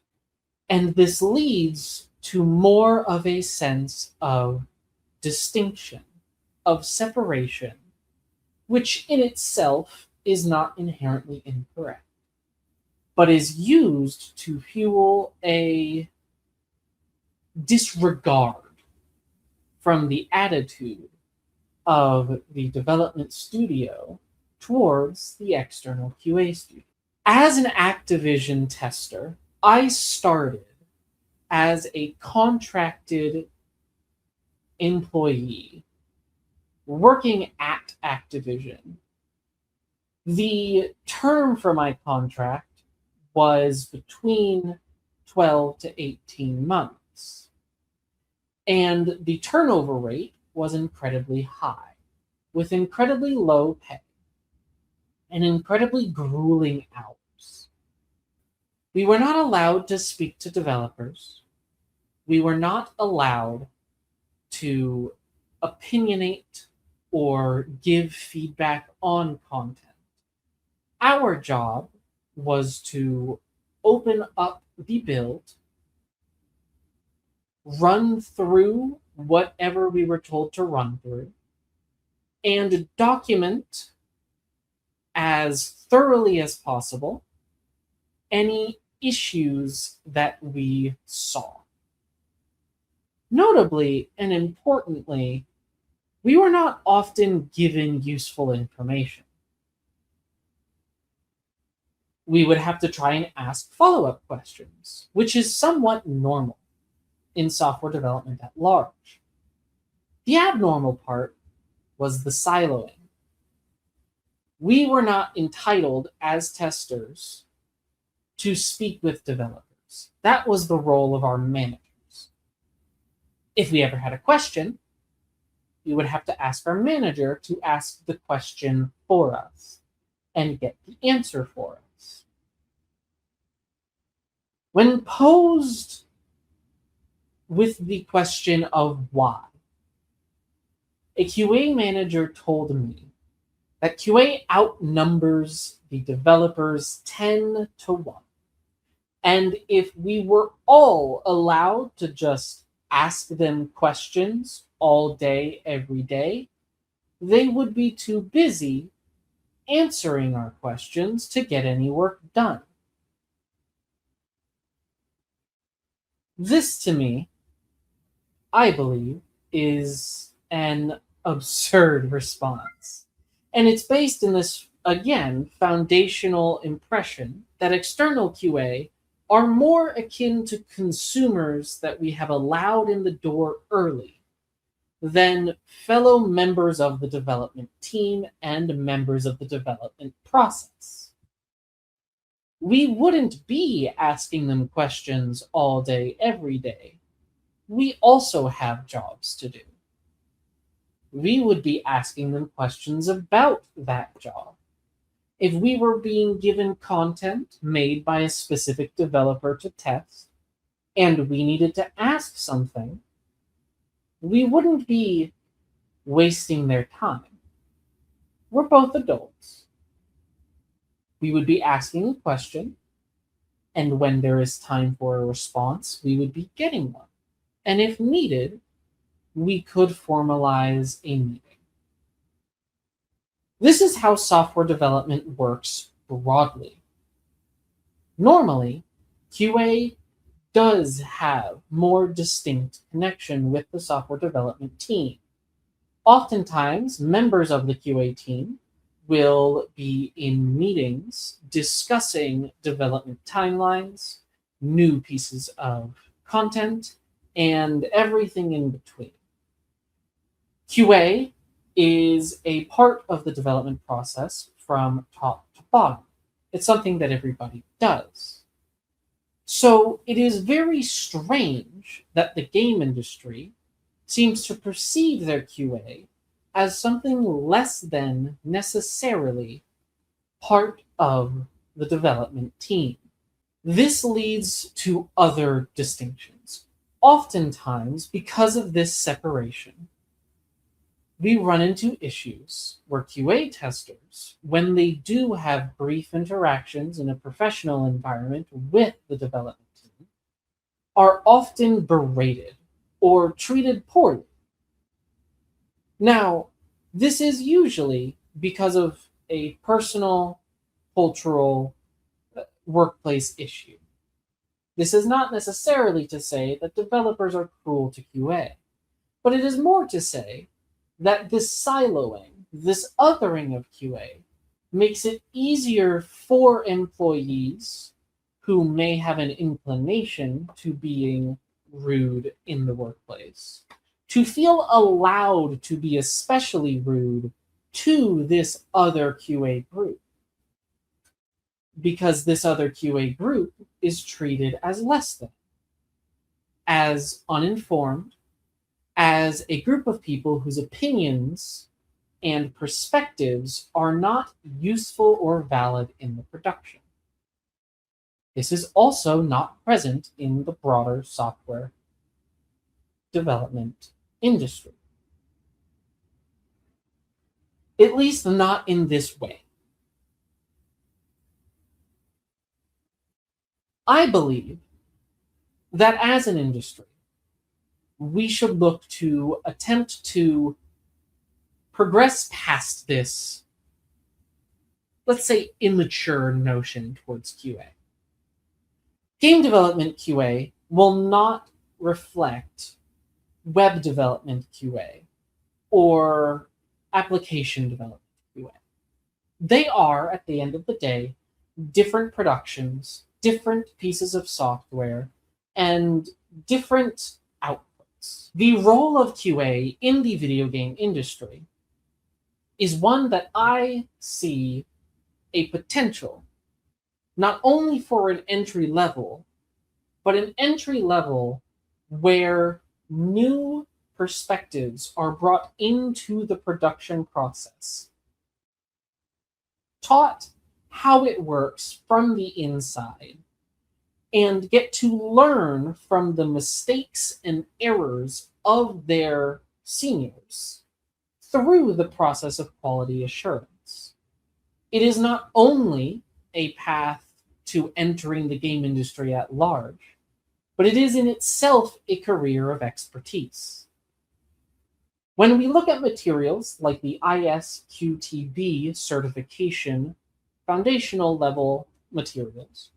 And this leads to more of a sense of distinction, of separation, which in itself is not inherently incorrect, but is used to fuel a disregard from the attitude of the development studio towards the external QA studio. As an Activision tester, I started as a contracted employee working at Activision. The term for my contract was between 12 to 18 months. And the turnover rate was incredibly high, with incredibly low pay and incredibly grueling hours. We were not allowed to speak to developers. We were not allowed to opinionate or give feedback on content. Our job was to open up the build, run through whatever we were told to run through, and document as thoroughly as possible any issues that we saw. Notably and importantly, we were not often given useful information. We would have to try and ask follow-up questions, which is somewhat normal in software development at large. The abnormal part was the siloing. We were not entitled as testers to speak with developers. That was the role of our managers. If we ever had a question, we would have to ask our manager to ask the question for us and get the answer for us. When posed with the question of why, a QA manager told me that QA outnumbers the developers 10 to 1. And if we were all allowed to just ask them questions all day, every day, they would be too busy answering our questions to get any work done. This, to me, I believe, is an absurd response. And it's based in this, again, foundational impression that external QA are more akin to consumers that we have allowed in the door early than fellow members of the development team and members of the development process. We wouldn't be asking them questions all day, every day. We also have jobs to do. We would be asking them questions about that job. If we were being given content made by a specific developer to test, and we needed to ask something, we wouldn't be wasting their time. We're both adults. We would be asking a question, and when there is time for a response, we would be getting one. And if needed, we could formalize a meeting. This is how software development works broadly. Normally, QA does have more distinct connection with the software development team. Oftentimes, members of the QA team will be in meetings discussing development timelines, new pieces of content, and everything in between. QA is a part of the development process from top to bottom. It's something that everybody does. So it is very strange that the game industry seems to perceive their QA as something less than necessarily part of the development team. This leads to other distinctions. Oftentimes, because of this separation, we run into issues where QA testers, when they do have brief interactions in a professional environment with the development team, are often berated or treated poorly. Now, this is usually because of a personal, cultural, workplace issue. This is not necessarily to say that developers are cruel to QA, but it is more to say that this siloing, this othering of QA, makes it easier for employees who may have an inclination to being rude in the workplace to feel allowed to be especially rude to this other QA group, because this other QA group is treated as less than, as uninformed, as a group of people whose opinions and perspectives are not useful or valid in the production. This is also not present in the broader software development industry. At least not in this way. I believe that as an industry, we should look to attempt to progress past this, let's say, immature notion towards QA. Game development QA will not reflect web development QA or application development QA. They are, at the end of the day, different productions, different pieces of software, and different outputs. The role of QA in the video game industry is one that I see a potential not only for an entry level, but an entry level where new perspectives are brought into the production process, taught how it works from the inside, and get to learn from the mistakes and errors of their seniors through the process of quality assurance. It is not only a path to entering the game industry at large, but it is in itself a career of expertise. When we look at materials like the ISQTB certification foundational level materials,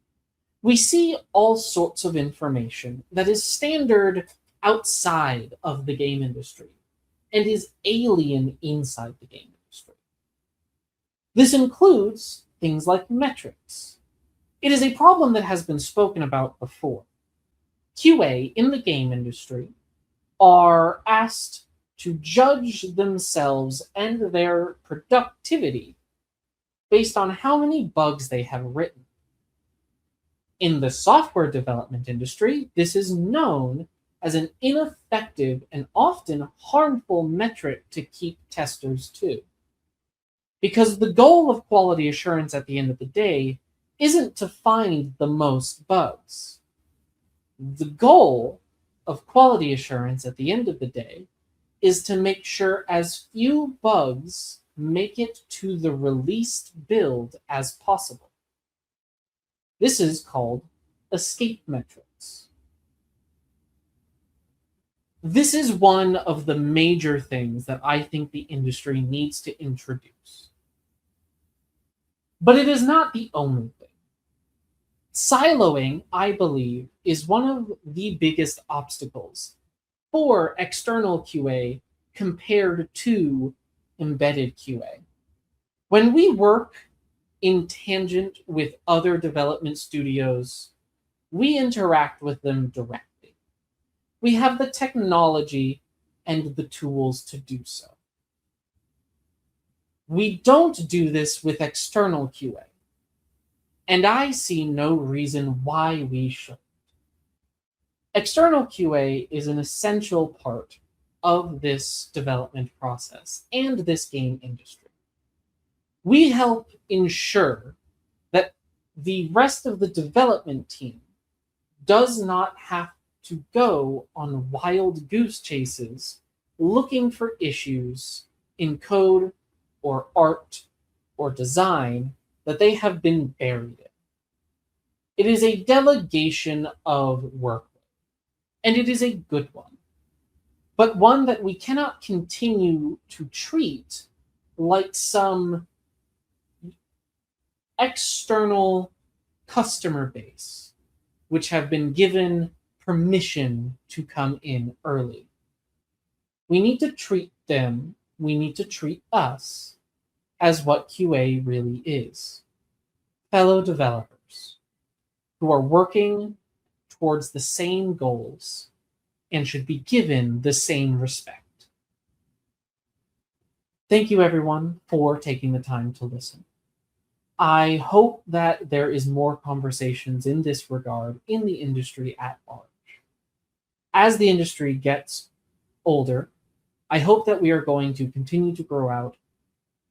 we see all sorts of information that is standard outside of the game industry and is alien inside the game industry. This includes things like metrics. It is a problem that has been spoken about before. QA in the game industry are asked to judge themselves and their productivity based on how many bugs they have written. In the software development industry, this is known as an ineffective and often harmful metric to keep testers to. Because the goal of quality assurance at the end of the day isn't to find the most bugs. The goal of quality assurance at the end of the day is to make sure as few bugs make it to the released build as possible. This is called escape metrics. This is one of the major things that I think the industry needs to introduce. But it is not the only thing. Siloing, I believe, is one of the biggest obstacles for external QA compared to embedded QA. When we work in tangent with other development studios, we interact with them directly. We have the technology and the tools to do so. We don't do this with external QA, and I see no reason why we should. External QA is an essential part of this development process and this game industry. We help ensure that the rest of the development team does not have to go on wild goose chases looking for issues in code or art or design that they have been buried in. It is a delegation of work, and it is a good one, but one that we cannot continue to treat like some external customer base, which have been given permission to come in early. We need to treat them, we need to treat us as what QA really is. Fellow developers who are working towards the same goals and should be given the same respect. Thank you, everyone, for taking the time to listen. I hope that there is more conversations in this regard in the industry at large. As the industry gets older, I hope that we are going to continue to grow out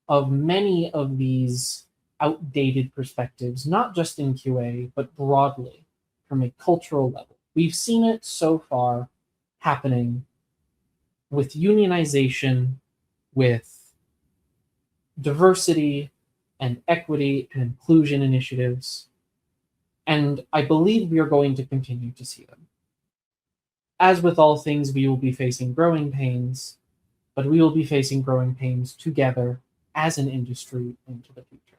of many of these outdated perspectives, not just in QA, but broadly from a cultural level. We've seen it so far happening with unionization, with diversity and equity and inclusion initiatives, and I believe we are going to continue to see them. As with all things, we will be facing growing pains, but we will be facing growing pains together as an industry into the future.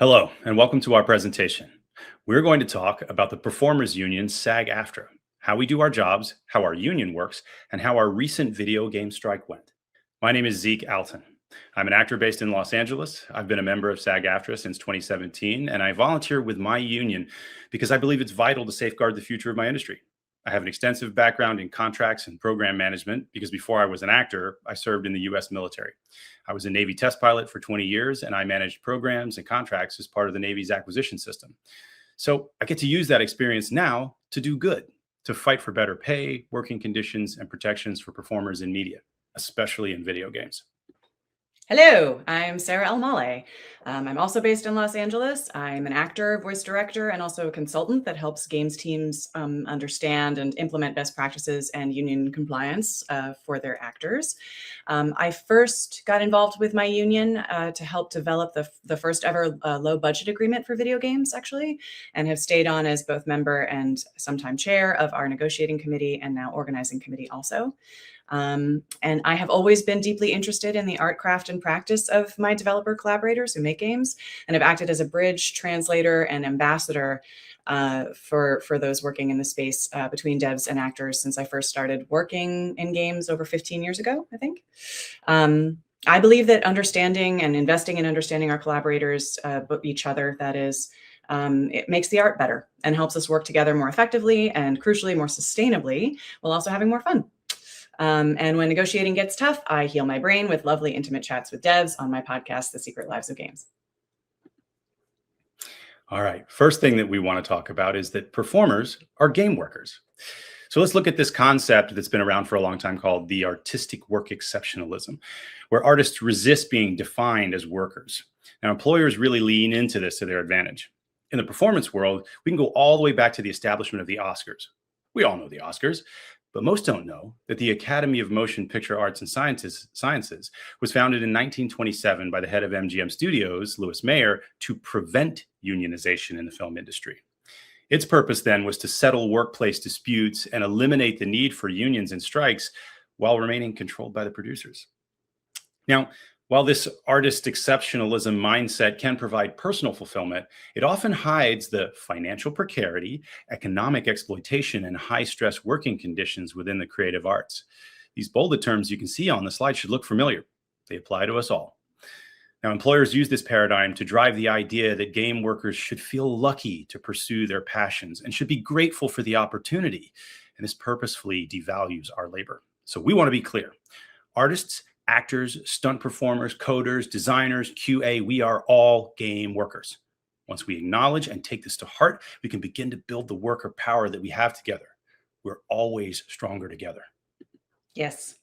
Hello, and welcome to our presentation. We're going to talk about the Performers Union SAG-AFTRA, how we do our jobs, how our union works, and how our recent video game strike went. My name is Zeke Alton. I'm an actor based in Los Angeles. I've been a member of SAG-AFTRA since 2017, and I volunteer with my union because I believe it's vital to safeguard the future of my industry. I have an extensive background in contracts and program management because before I was an actor, I served in the US military. I was a Navy test pilot for 20 years, and I managed programs and contracts as part of the Navy's acquisition system. So I get to use that experience now to do good, to fight for better pay, working conditions, and protections for performers in media, especially in video games. Hello, I'm Sarah Elmale. I'm also based in Los Angeles. I'm an actor, voice director, and also a consultant that helps games teams understand and implement best practices and union compliance for their actors. I first got involved with my union to help develop the first ever low budget agreement for video games, actually, and have stayed on as both member and sometime chair of our negotiating committee and now organizing committee also. And I have always been deeply interested in the art, craft, and practice of my developer collaborators who make games, and have acted as a bridge, translator, and ambassador for those working in the space between devs and actors since I first started working in games over 15 years ago, I think. I believe that understanding and investing in understanding our collaborators, but each other, that is, it makes the art better and helps us work together more effectively and, crucially, more sustainably, while also having more fun. And when negotiating gets tough, I heal my brain with lovely intimate chats with devs on my podcast, The Secret Lives of Games. All right, first thing that we want to talk about is that performers are game workers. So let's look at this concept that's been around for a long time called the artistic work exceptionalism, where artists resist being defined as workers. Now, employers really lean into this to their advantage. In the performance world, we can go all the way back to the establishment of the Oscars. We all know the Oscars. But most don't know that the Academy of Motion Picture Arts and Sciences was founded in 1927 by the head of MGM Studios, Louis Mayer, to prevent unionization in the film industry. Its purpose then was to settle workplace disputes and eliminate the need for unions and strikes while remaining controlled by the producers. Now, while this artist exceptionalism mindset can provide personal fulfillment, it often hides the financial precarity, economic exploitation, and high-stress working conditions within the creative arts. These bolded terms you can see on the slide should look familiar. They apply to us all. Now, employers use this paradigm to drive the idea that game workers should feel lucky to pursue their passions and should be grateful for the opportunity. And this purposefully devalues our labor. So we want to be clear. Artists, actors, stunt performers, coders, designers, QA, we are all game workers. Once we acknowledge and take this to heart, we can begin to build the worker power that we have together. We're always stronger together. Yes.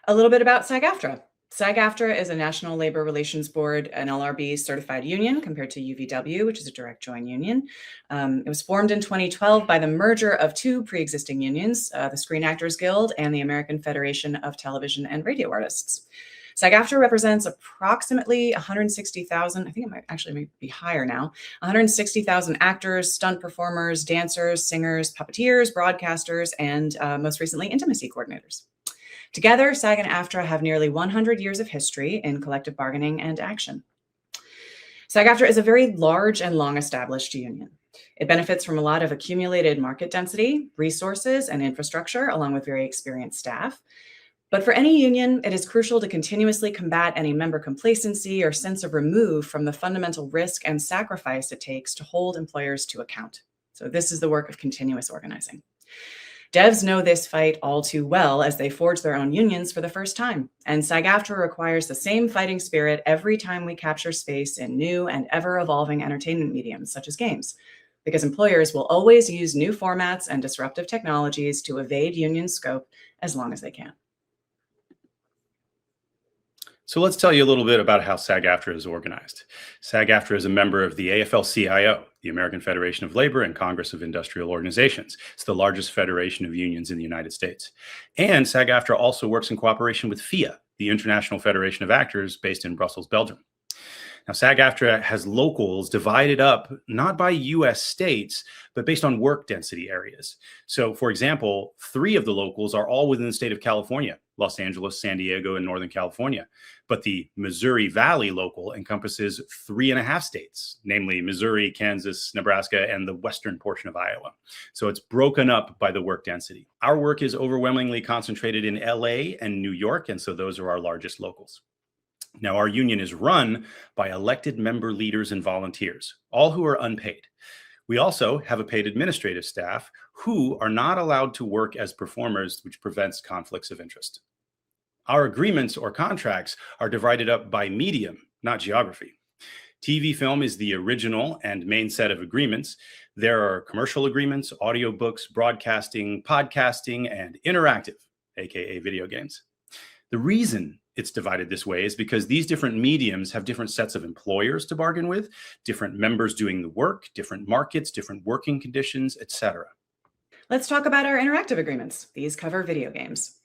A little bit about SAG-AFTRA. SAG-AFTRA is a National Labor Relations Board, an LRB certified union compared to UVW, which is a direct join union. It was formed in 2012 by the merger of two pre-existing unions, the Screen Actors Guild and the American Federation of Television and Radio Artists. SAG-AFTRA represents approximately 160,000, I think it might actually be higher now, 160,000 actors, stunt performers, dancers, singers, puppeteers, broadcasters, and most recently, intimacy coordinators. Together, SAG and AFTRA have nearly 100 years of history in collective bargaining and action. SAG-AFTRA is a very large and long-established union. It benefits from a lot of accumulated market density, resources, and infrastructure, along with very experienced staff. But for any union, it is crucial to continuously combat any member complacency or sense of remove from the fundamental risk and sacrifice it takes to hold employers to account. So this is the work of continuous organizing. Devs know this fight all too well as they forge their own unions for the first time, and SAG-AFTRA requires the same fighting spirit every time we capture space in new and ever-evolving entertainment mediums, such as games, because employers will always use new formats and disruptive technologies to evade union scope as long as they can. So let's tell you a little bit about how SAG-AFTRA is organized. SAG-AFTRA is a member of the AFL-CIO, the American Federation of Labor and Congress of Industrial Organizations. It's the largest federation of unions in the United States. And SAG-AFTRA also works in cooperation with FIA, the International Federation of Actors based in Brussels, Belgium. Now, SAG-AFTRA has locals divided up not by US states, but based on work density areas. So, for example, 3 of the locals are all within the state of California: Los Angeles, San Diego, and Northern California. But the Missouri Valley local encompasses 3.5 states, namely Missouri, Kansas, Nebraska, and the western portion of Iowa. So it's broken up by the work density. Our work is overwhelmingly concentrated in LA and New York, and so those are our largest locals. Now, our union is run by elected member leaders and volunteers, all who are unpaid. We also have a paid administrative staff who are not allowed to work as performers, which prevents conflicts of interest. Our agreements or contracts are divided up by medium, not geography. TV film is the original and main set of agreements. There are commercial agreements, audiobooks, broadcasting, podcasting, and interactive, aka video games. The reason it's divided this way is because these different mediums have different sets of employers to bargain with, different members doing the work, different markets, different working conditions, etc. Let's talk about our interactive agreements. These cover video games.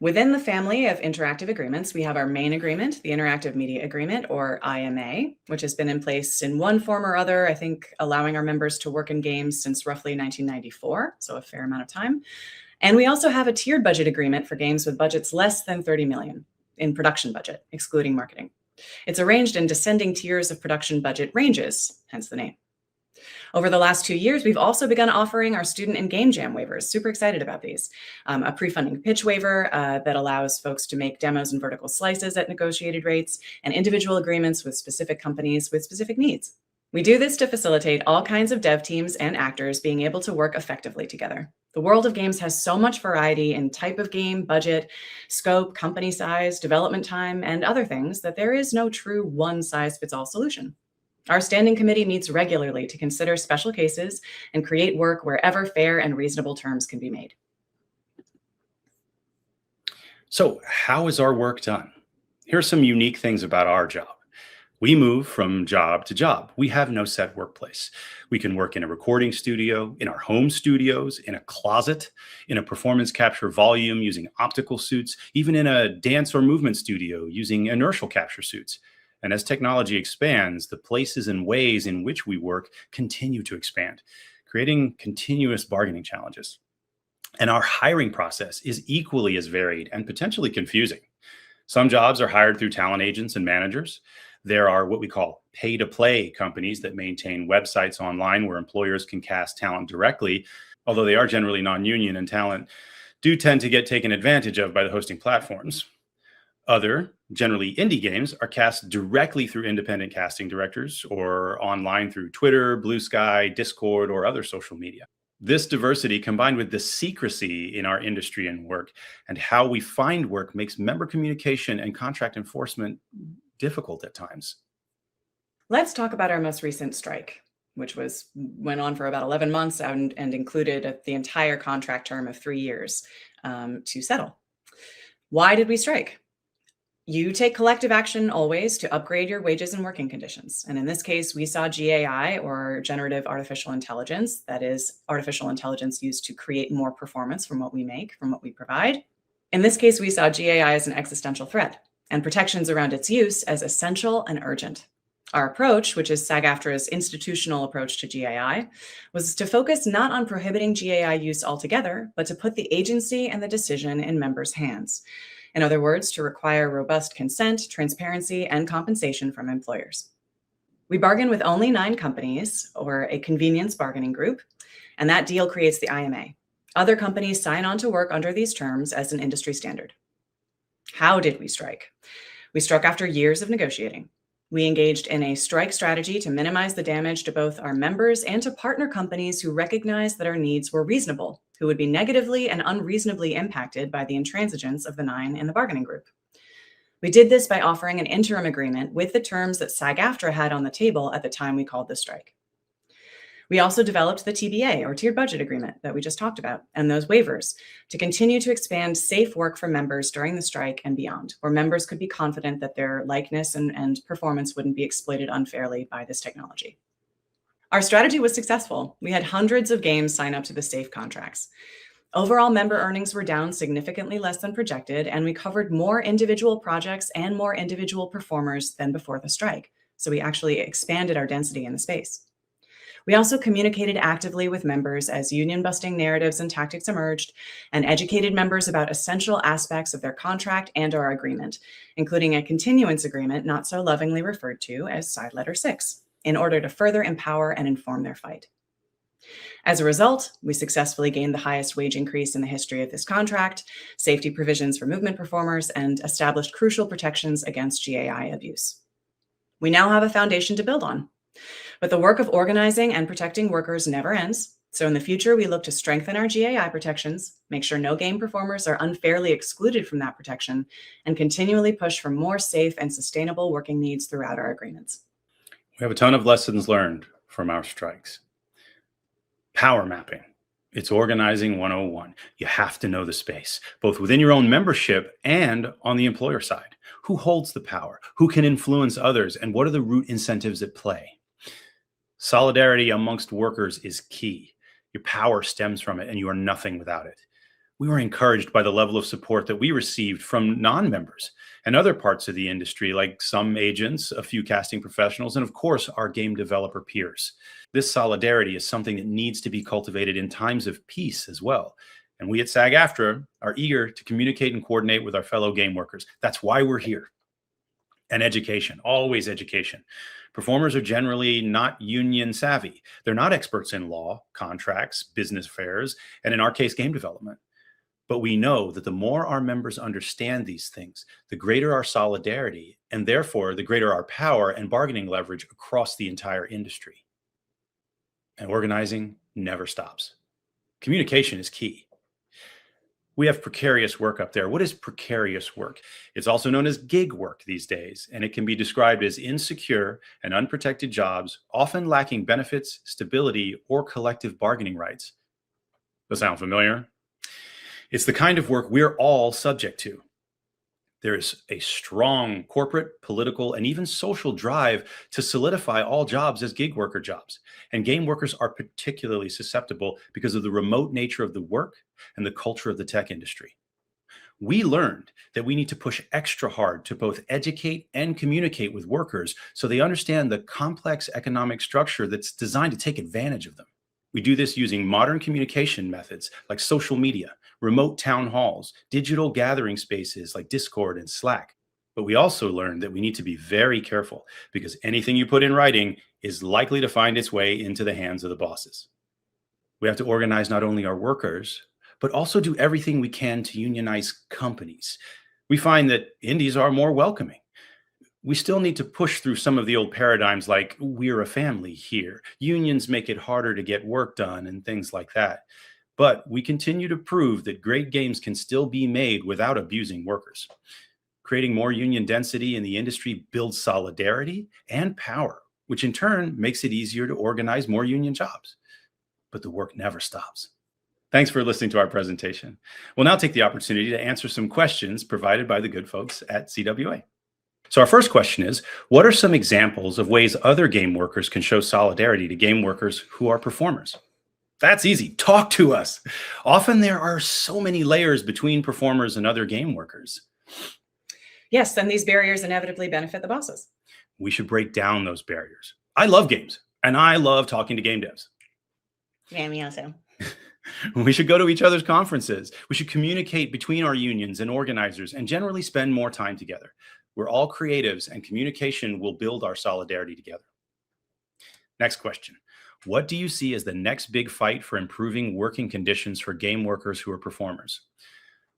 Within the family of interactive agreements, we have our main agreement, the Interactive Media Agreement, or IMA, which has been in place in one form or other, I think, allowing our members to work in games since roughly 1994, so a fair amount of time. And we also have a tiered budget agreement for games with budgets less than $30 million in production budget, excluding marketing. It's arranged in descending tiers of production budget ranges, hence the name. Over the last 2 years, we've also begun offering our student and game jam waivers. Super excited about these. A pre-funding pitch waiver that allows folks to make demos and vertical slices at negotiated rates, and individual agreements with specific companies with specific needs. We do this to facilitate all kinds of dev teams and actors being able to work effectively together. The world of games has so much variety in type of game, budget, scope, company size, development time, and other things that there is no true one-size-fits-all solution. Our standing committee meets regularly to consider special cases and create work wherever fair and reasonable terms can be made. So how is our work done? Here are some unique things about our job. We move from job to job. We have no set workplace. We can work in a recording studio, in our home studios, in a closet, in a performance capture volume using optical suits, even in a dance or movement studio using inertial capture suits. And as technology expands, the places and ways in which we work continue to expand, creating continuous bargaining challenges. And our hiring process is equally as varied and potentially confusing. Some jobs are hired through talent agents and managers. There are what we call pay-to-play companies that maintain websites online where employers can cast talent directly, although they are generally non-union, and talent do tend to get taken advantage of by the hosting platforms. Other, generally indie games, are cast directly through independent casting directors or online through Twitter, Blue Sky, Discord, or other social media. This diversity, combined with the secrecy in our industry and work and how we find work, makes member communication and contract enforcement difficult at times. Let's talk about our most recent strike, which went on for about 11 months and included the entire contract term of 3 years to settle. Why did we strike? You take collective action always to upgrade your wages and working conditions. And in this case, we saw GAI, or generative artificial intelligence, that is artificial intelligence used to create more performance from what we make, from what we provide. In this case, we saw GAI as an existential threat and protections around its use as essential and urgent. Our approach, which is SAG-AFTRA's institutional approach to GAI, was to focus not on prohibiting GAI use altogether, but to put the agency and the decision in members' hands. In other words, to require robust consent, transparency, and compensation from employers. We bargain with only 9 companies, or a convenience bargaining group, and that deal creates the IMA. Other companies sign on to work under these terms as an industry standard. How did we strike? We struck after years of negotiating. We engaged in a strike strategy to minimize the damage to both our members and to partner companies who recognized that our needs were reasonable, who would be negatively and unreasonably impacted by the intransigence of the 9 in the bargaining group. We did this by offering an interim agreement with the terms that SAG-AFTRA had on the table at the time we called the strike. We also developed the TBA, or tiered budget agreement, that we just talked about, and those waivers to continue to expand safe work for members during the strike and beyond, where members could be confident that their likeness and performance wouldn't be exploited unfairly by this technology. Our strategy was successful. We had hundreds of games sign up to the SAFE contracts. Overall member earnings were down significantly less than projected, and we covered more individual projects and more individual performers than before the strike, So we actually expanded our density in the space. We also communicated actively with members as union-busting narratives and tactics emerged, and educated members about essential aspects of their contract and our agreement, including a continuance agreement not so lovingly referred to as Side Letter 6, in order to further empower and inform their fight. As a result, we successfully gained the highest wage increase in the history of this contract, safety provisions for movement performers, and established crucial protections against GAI abuse. We now have a foundation to build on. But the work of organizing and protecting workers never ends. So in the future, we look to strengthen our GAI protections, make sure no game performers are unfairly excluded from that protection, and continually push for more safe and sustainable working needs throughout our agreements. We have a ton of lessons learned from our strikes. Power mapping. It's organizing 101. You have to know the space, both within your own membership and on the employer side. Who holds the power? Who can influence others? And what are the root incentives at play? Solidarity amongst workers is key. Your power stems from it, and you are nothing without it. We were encouraged by the level of support that we received from non-members and other parts of the industry, like some agents, a few casting professionals, and of course, our game developer peers. This solidarity is something that needs to be cultivated in times of peace as well. And we at SAG-AFTRA are eager to communicate and coordinate with our fellow game workers. That's why we're here. And education, always education. Performers are generally not union savvy. They're not experts in law, contracts, business affairs, and in our case, game development. But we know that the more our members understand these things, the greater our solidarity, and therefore the greater our power and bargaining leverage across the entire industry. And organizing never stops. Communication is key. We have precarious work up there. What is precarious work? It's also known as gig work these days, and it can be described as insecure and unprotected jobs, often lacking benefits, stability, or collective bargaining rights. Does that sound familiar? It's the kind of work we're all subject to. There is a strong corporate, political, and even social drive to solidify all jobs as gig worker jobs. And game workers are particularly susceptible because of the remote nature of the work and the culture of the tech industry. We learned that we need to push extra hard to both educate and communicate with workers so they understand the complex economic structure that's designed to take advantage of them. We do this using modern communication methods like social media, remote town halls, digital gathering spaces like Discord and Slack. But we also learned that we need to be very careful because anything you put in writing is likely to find its way into the hands of the bosses. We have to organize not only our workers, but also do everything we can to unionize companies. We find that indies are more welcoming. We still need to push through some of the old paradigms like we're a family here. Unions make it harder to get work done and things like that. But we continue to prove that great games can still be made without abusing workers. Creating more union density in the industry builds solidarity and power, which in turn makes it easier to organize more union jobs. But the work never stops. Thanks for listening to our presentation. We'll now take the opportunity to answer some questions provided by the good folks at CWA. So our first question is, what are some examples of ways other game workers can show solidarity to game workers who are performers? That's easy. Talk to us. Often there are so many layers between performers and other game workers. Yes, then these barriers inevitably benefit the bosses. We should break down those barriers. I love games, and I love talking to game devs. Yeah, me also. We should go to each other's conferences. We should communicate between our unions and organizers and generally spend more time together. We're all creatives, and communication will build our solidarity together. Next question. What do you see as the next big fight for improving working conditions for game workers who are performers?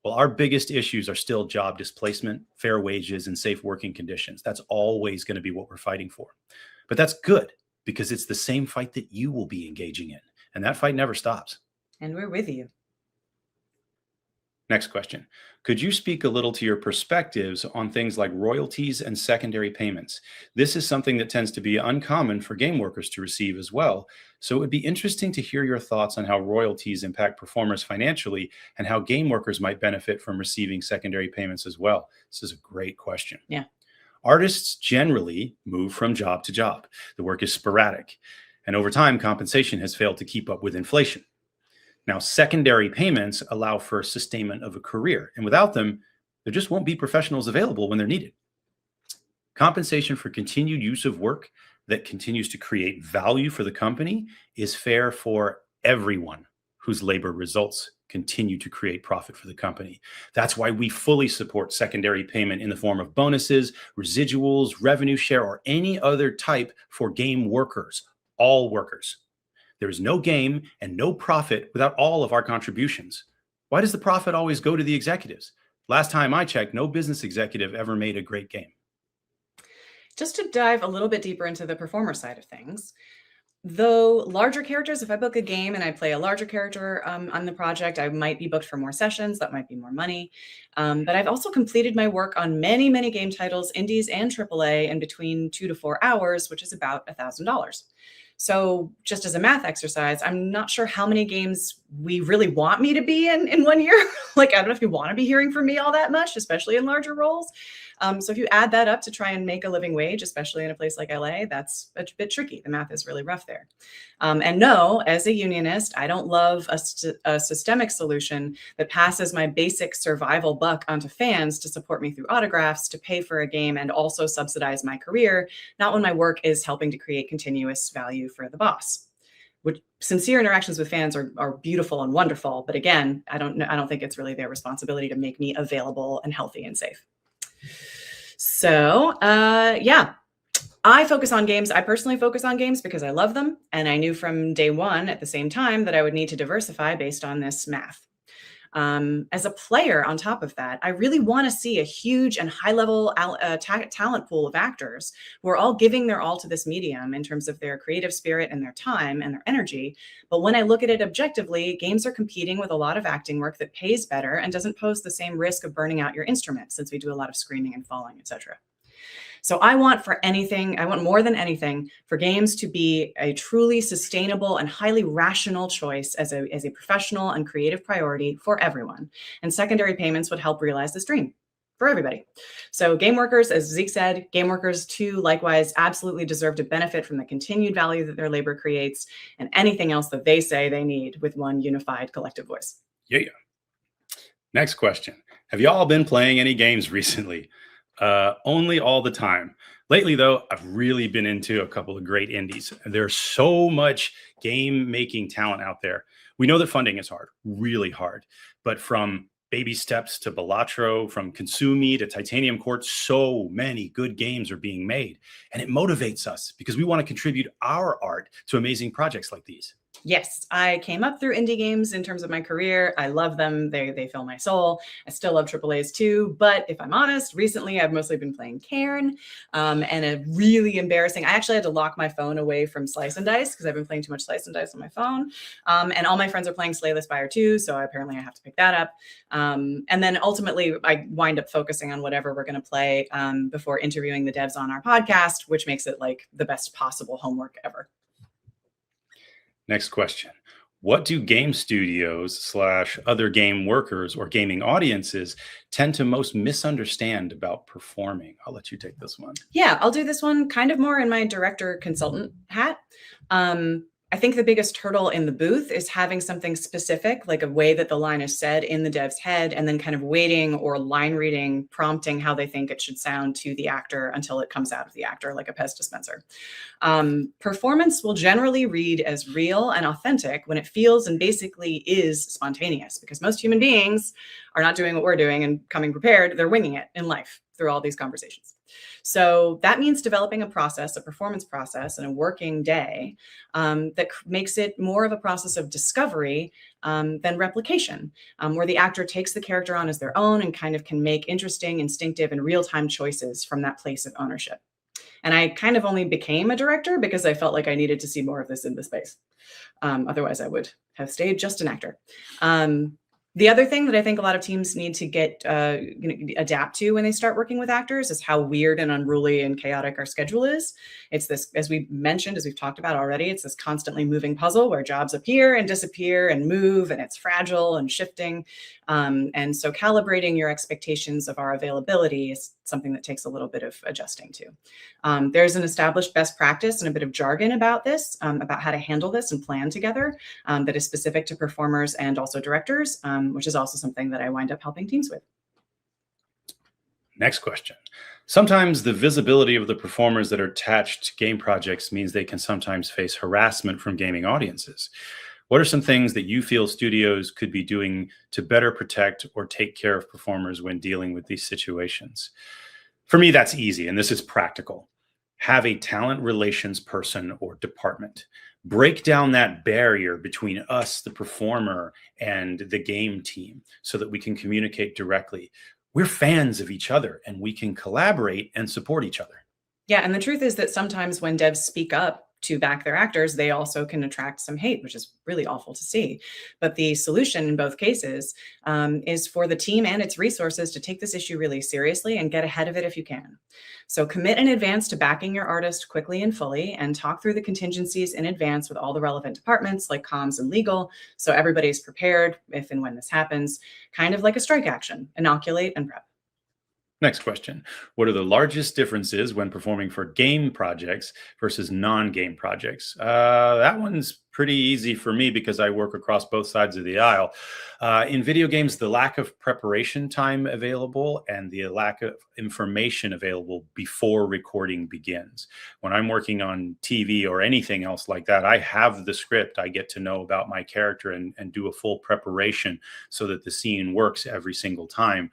Well, our biggest issues are still job displacement, fair wages, and safe working conditions. That's always going to be what we're fighting for. But that's good because it's the same fight that you will be engaging in, and that fight never stops. And we're with you. Next question. Could you speak a little to your perspectives on things like royalties and secondary payments? This is something that tends to be uncommon for game workers to receive as well. So it would be interesting to hear your thoughts on how royalties impact performers financially and how game workers might benefit from receiving secondary payments as well. This is a great question. Yeah. Artists generally move from job to job. The work is sporadic, and over time, compensation has failed to keep up with inflation. Now, secondary payments allow for sustainment of a career, and without them, there just won't be professionals available when they're needed. Compensation for continued use of work that continues to create value for the company is fair for everyone whose labor results continue to create profit for the company. That's why we fully support secondary payment in the form of bonuses, residuals, revenue share, or any other type for game workers, all workers. There is no game and no profit without all of our contributions. Why does the profit always go to the executives? Last time I checked, no business executive ever made a great game. Just to dive a little bit deeper into the performer side of things, though larger characters, if I book a game and I play a larger character on the project, I might be booked for more sessions. That might be more money. But I've also completed my work on many, many game titles, indies and AAA, in between 2 to 4 hours, which is about $1,000. So just as a math exercise, I'm not sure how many games we really want me to be in 1 year. Like, I don't know if you want to be hearing from me all that much, especially in larger roles. So if you add that up to try and make a living wage, especially in a place like LA, that's a bit tricky. The math is really rough there. And no, as a unionist, I don't love a systemic solution that passes my basic survival buck onto fans to support me through autographs, to pay for a game, and also subsidize my career, not when my work is helping to create continuous value for the boss. Sincere interactions with fans are beautiful and wonderful, but again, I don't think it's really their responsibility to make me available and healthy and safe. So yeah, I focus on games. I personally focus on games because I love them. And I knew from day one at the same time that I would need to diversify based on this math. As a player on top of that, I really want to see a huge and high level talent pool of actors who are all giving their all to this medium in terms of their creative spirit and their time and their energy. But when I look at it objectively, games are competing with a lot of acting work that pays better and doesn't pose the same risk of burning out your instrument, since we do a lot of screaming and falling, etc. So I want more than anything for games to be a truly sustainable and highly rational choice as a professional and creative priority for everyone. And secondary payments would help realize this dream for everybody. So game workers, as Zeke said, game workers too, likewise, absolutely deserve to benefit from the continued value that their labor creates and anything else that they say they need with one unified collective voice. Yeah. Next question. Have y'all been playing any games recently? Only all the time. Lately, though, I've really been into a couple of great indies. There's so much game making talent out there. We know that funding is hard, really hard, but from Baby Steps to Balatro, from Consumi to Titanium Court, so many good games are being made. And it motivates us because we want to contribute our art to amazing projects like these. Yes, I came up through indie games in terms of my career. I love them. They fill my soul. I still love AAAs too. But if I'm honest, recently I've mostly been playing Cairn and a really embarrassing. I actually had to lock my phone away from Slice and Dice because I've been playing too much Slice and Dice on my phone. And all my friends are playing Slay the Spire too. So apparently I have to pick that up. And then ultimately I wind up focusing on whatever we're going to play before interviewing the devs on our podcast, which makes it like the best possible homework ever. Next question. What do game studios / other game workers or gaming audiences tend to most misunderstand about performing? I'll let you take this one. Yeah, I'll do this one kind of more in my director consultant hat. I think the biggest hurdle in the booth is having something specific, like a way that the line is said in the dev's head, and then kind of waiting or line reading, prompting how they think it should sound to the actor until it comes out of the actor, like a Pez dispenser. Performance will generally read as real and authentic when it feels and basically is spontaneous, because most human beings are not doing what we're doing and coming prepared. They're winging it in life through all these conversations. So that means developing a process, a performance process, and a working day that makes it more of a process of discovery than replication, where the actor takes the character on as their own and kind of can make interesting, instinctive, and real-time choices from that place of ownership. And I kind of only became a director because I felt like I needed to see more of this in the space. Otherwise, I would have stayed just an actor. The other thing that I think a lot of teams need to get adapt to when they start working with actors is how weird and unruly and chaotic our schedule is. It's this, as we mentioned, as we've talked about already, it's this constantly moving puzzle where jobs appear and disappear and move, and it's fragile and shifting. And so calibrating your expectations of our availability is something that takes a little bit of adjusting to. There's an established best practice and a bit of jargon about this, about how to handle this and plan together that is specific to performers and also directors, which is also something that I wind up helping teams with. Next question. Sometimes the visibility of the performers that are attached to game projects means they can sometimes face harassment from gaming audiences. What are some things that you feel studios could be doing to better protect or take care of performers when dealing with these situations? For me, that's easy, and this is practical. Have a talent relations person or department. Break down that barrier between us, the performer, and the game team so that we can communicate directly. We're fans of each other and we can collaborate and support each other. Yeah, and the truth is that sometimes when devs speak up to back their actors, they also can attract some hate, which is really awful to see. But the solution in both cases is for the team and its resources to take this issue really seriously and get ahead of it if you can. So commit in advance to backing your artist quickly and fully, and talk through the contingencies in advance with all the relevant departments like comms and legal, so everybody's prepared if and when this happens, kind of like a strike action. Inoculate and prep. Next question. What are the largest differences when performing for game projects versus non-game projects? That one's pretty easy for me because I work across both sides of the aisle. In video games, the lack of preparation time available and the lack of information available before recording begins. When I'm working on TV or anything else like that, I have the script. I get to know about my character and do a full preparation so that the scene works every single time.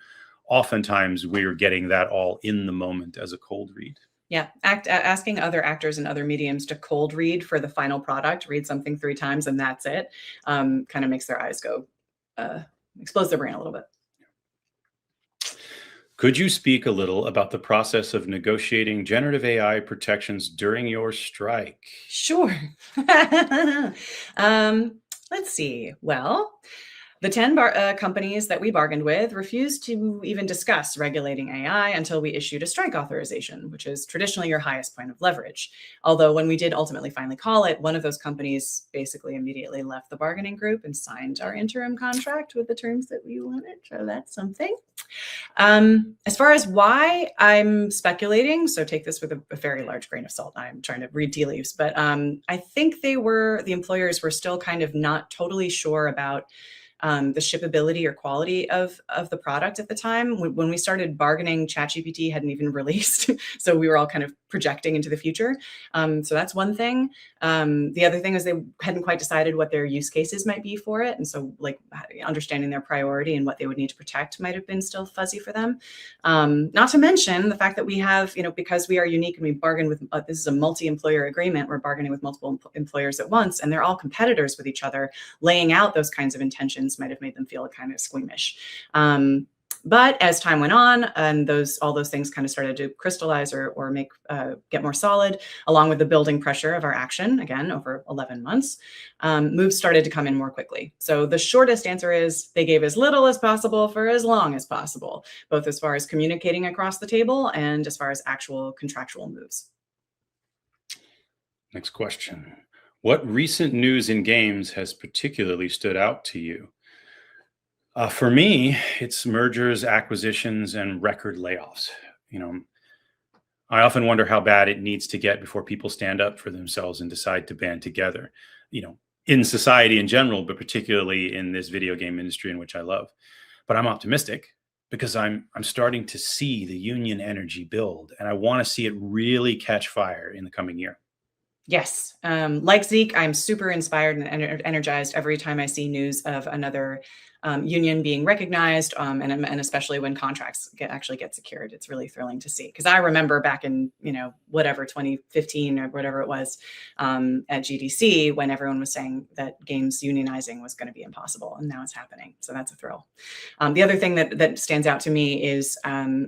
Oftentimes we're getting that all in the moment as a cold read. Yeah, asking other actors in other mediums to cold read for the final product, read something 3 times and that's it, kind of makes their eyes go, explodes their brain a little bit. Could you speak a little about the process of negotiating generative AI protections during your strike? Sure. Let's see. Well, the 10 companies that we bargained with refused to even discuss regulating AI until we issued a strike authorization, which is traditionally your highest point of leverage. Although when we did ultimately finally call it, one of those companies basically immediately left the bargaining group and signed our interim contract with the terms that we wanted. So that's something. As far as why, I'm speculating, so take this with a very large grain of salt. I'm trying to read tea leaves, but I think the employers were still kind of not totally sure about the shippability or quality of the product at the time. When we started bargaining, ChatGPT hadn't even released. So we were all kind of projecting into the future. So that's one thing. The other thing is they hadn't quite decided what their use cases might be for it. And so like understanding their priority and what they would need to protect might have been still fuzzy for them. Not to mention the fact that we have, because we are unique and we bargain with, this is a multi-employer agreement, we're bargaining with multiple employers at once, and they're all competitors with each other. Laying out those kinds of intentions might have made them feel kind of squeamish. But as time went on and all those things kind of started to crystallize or get more solid, along with the building pressure of our action, again, over 11 months, moves started to come in more quickly. So the shortest answer is they gave as little as possible for as long as possible, both as far as communicating across the table and as far as actual contractual moves. Next question. What recent news in games has particularly stood out to you? For me, it's mergers, acquisitions, and record layoffs. I often wonder how bad it needs to get before people stand up for themselves and decide to band together, in society in general, but particularly in this video game industry in which I love. But I'm optimistic because I'm starting to see the union energy build, and I want to see it really catch fire in the coming year. Yes. Like Zeke, I'm super inspired and energized every time I see news of another union being recognized, and especially when contracts actually get secured. It's really thrilling to see. Because I remember back in, 2015 or whatever it was at GDC, when everyone was saying that games unionizing was going to be impossible, and now it's happening. So that's a thrill. The other thing that stands out to me is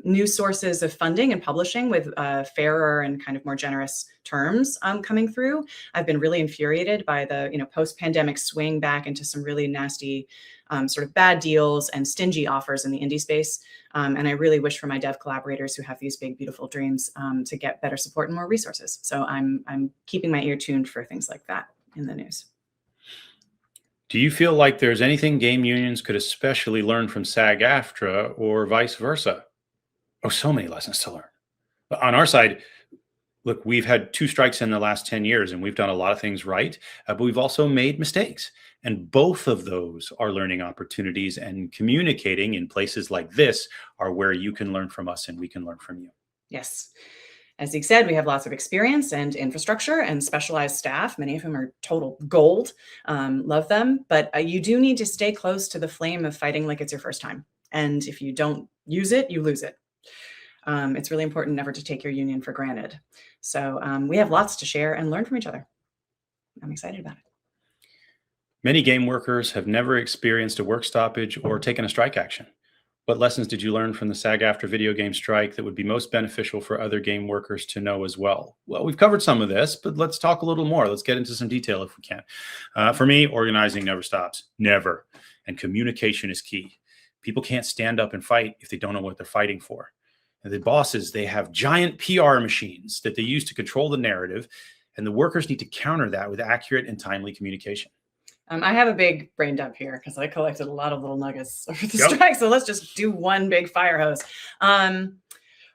new sources of funding and publishing with fairer and kind of more generous terms coming through. I've been really infuriated by the post-pandemic swing back into some really nasty sort of bad deals and stingy offers in the indie space. And I really wish for my dev collaborators who have these big, beautiful dreams to get better support and more resources. So I'm keeping my ear tuned for things like that in the news. Do you feel like there's anything game unions could especially learn from SAG-AFTRA or vice versa? Oh, so many lessons to learn. But on our side, Look, we've had 2 strikes in the last 10 years, and we've done a lot of things right, but we've also made mistakes. And both of those are learning opportunities, and communicating in places like this are where you can learn from us and we can learn from you. Yes. As Zeke said, we have lots of experience and infrastructure and specialized staff, many of whom are total gold. Love them. But you do need to stay close to the flame of fighting like it's your first time. And if you don't use it, you lose it. It's really important never to take your union for granted. So we have lots to share and learn from each other. I'm excited about it. Many game workers have never experienced a work stoppage or taken a strike action. What lessons did you learn from the SAG-AFTRA video game strike that would be most beneficial for other game workers to know as well? Well, we've covered some of this, but let's talk a little more. Let's get into some detail if we can. For me, organizing never stops, never. And communication is key. People can't stand up and fight if they don't know what they're fighting for. And the bosses, they have giant PR machines that they use to control the narrative, and the workers need to counter that with accurate and timely communication. I have a big brain dump here because I collected a lot of little nuggets over the strike. So let's just do one big fire hose.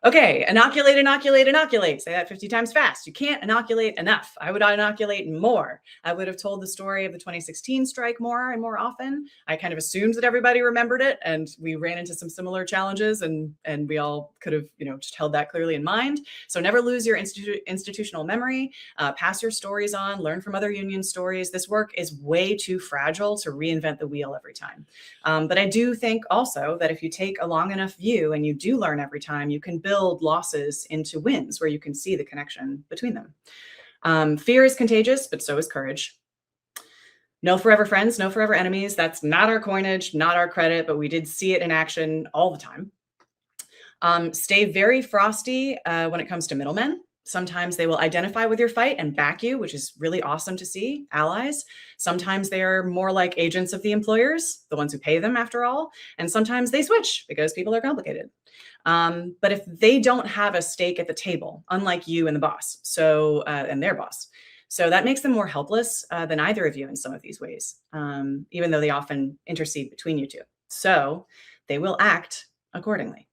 Okay, inoculate, inoculate, inoculate. Say that 50 times fast. You can't inoculate enough. I would inoculate more. I would have told the story of the 2016 strike more and more often. I kind of assumed that everybody remembered it, and we ran into some similar challenges, and we all could have, just held that clearly in mind. So never lose your institutional memory. Pass your stories on. Learn from other union stories. This work is way too fragile to reinvent the wheel every time. But I do think also that if you take a long enough view and you do learn every time, you can build losses into wins where you can see the connection between them. Fear is contagious, but so is courage. No forever friends, no forever enemies. That's not our coinage, not our credit, but we did see it in action all the time. Stay very frosty when it comes to middlemen. Sometimes they will identify with your fight and back you, which is really awesome to see, allies. Sometimes they're more like agents of the employers, the ones who pay them after all. And sometimes they switch because people are complicated. But if they don't have a stake at the table, unlike you and the boss, and their boss, so that makes them more helpless than either of you in some of these ways, even though they often intercede between you two. So they will act accordingly.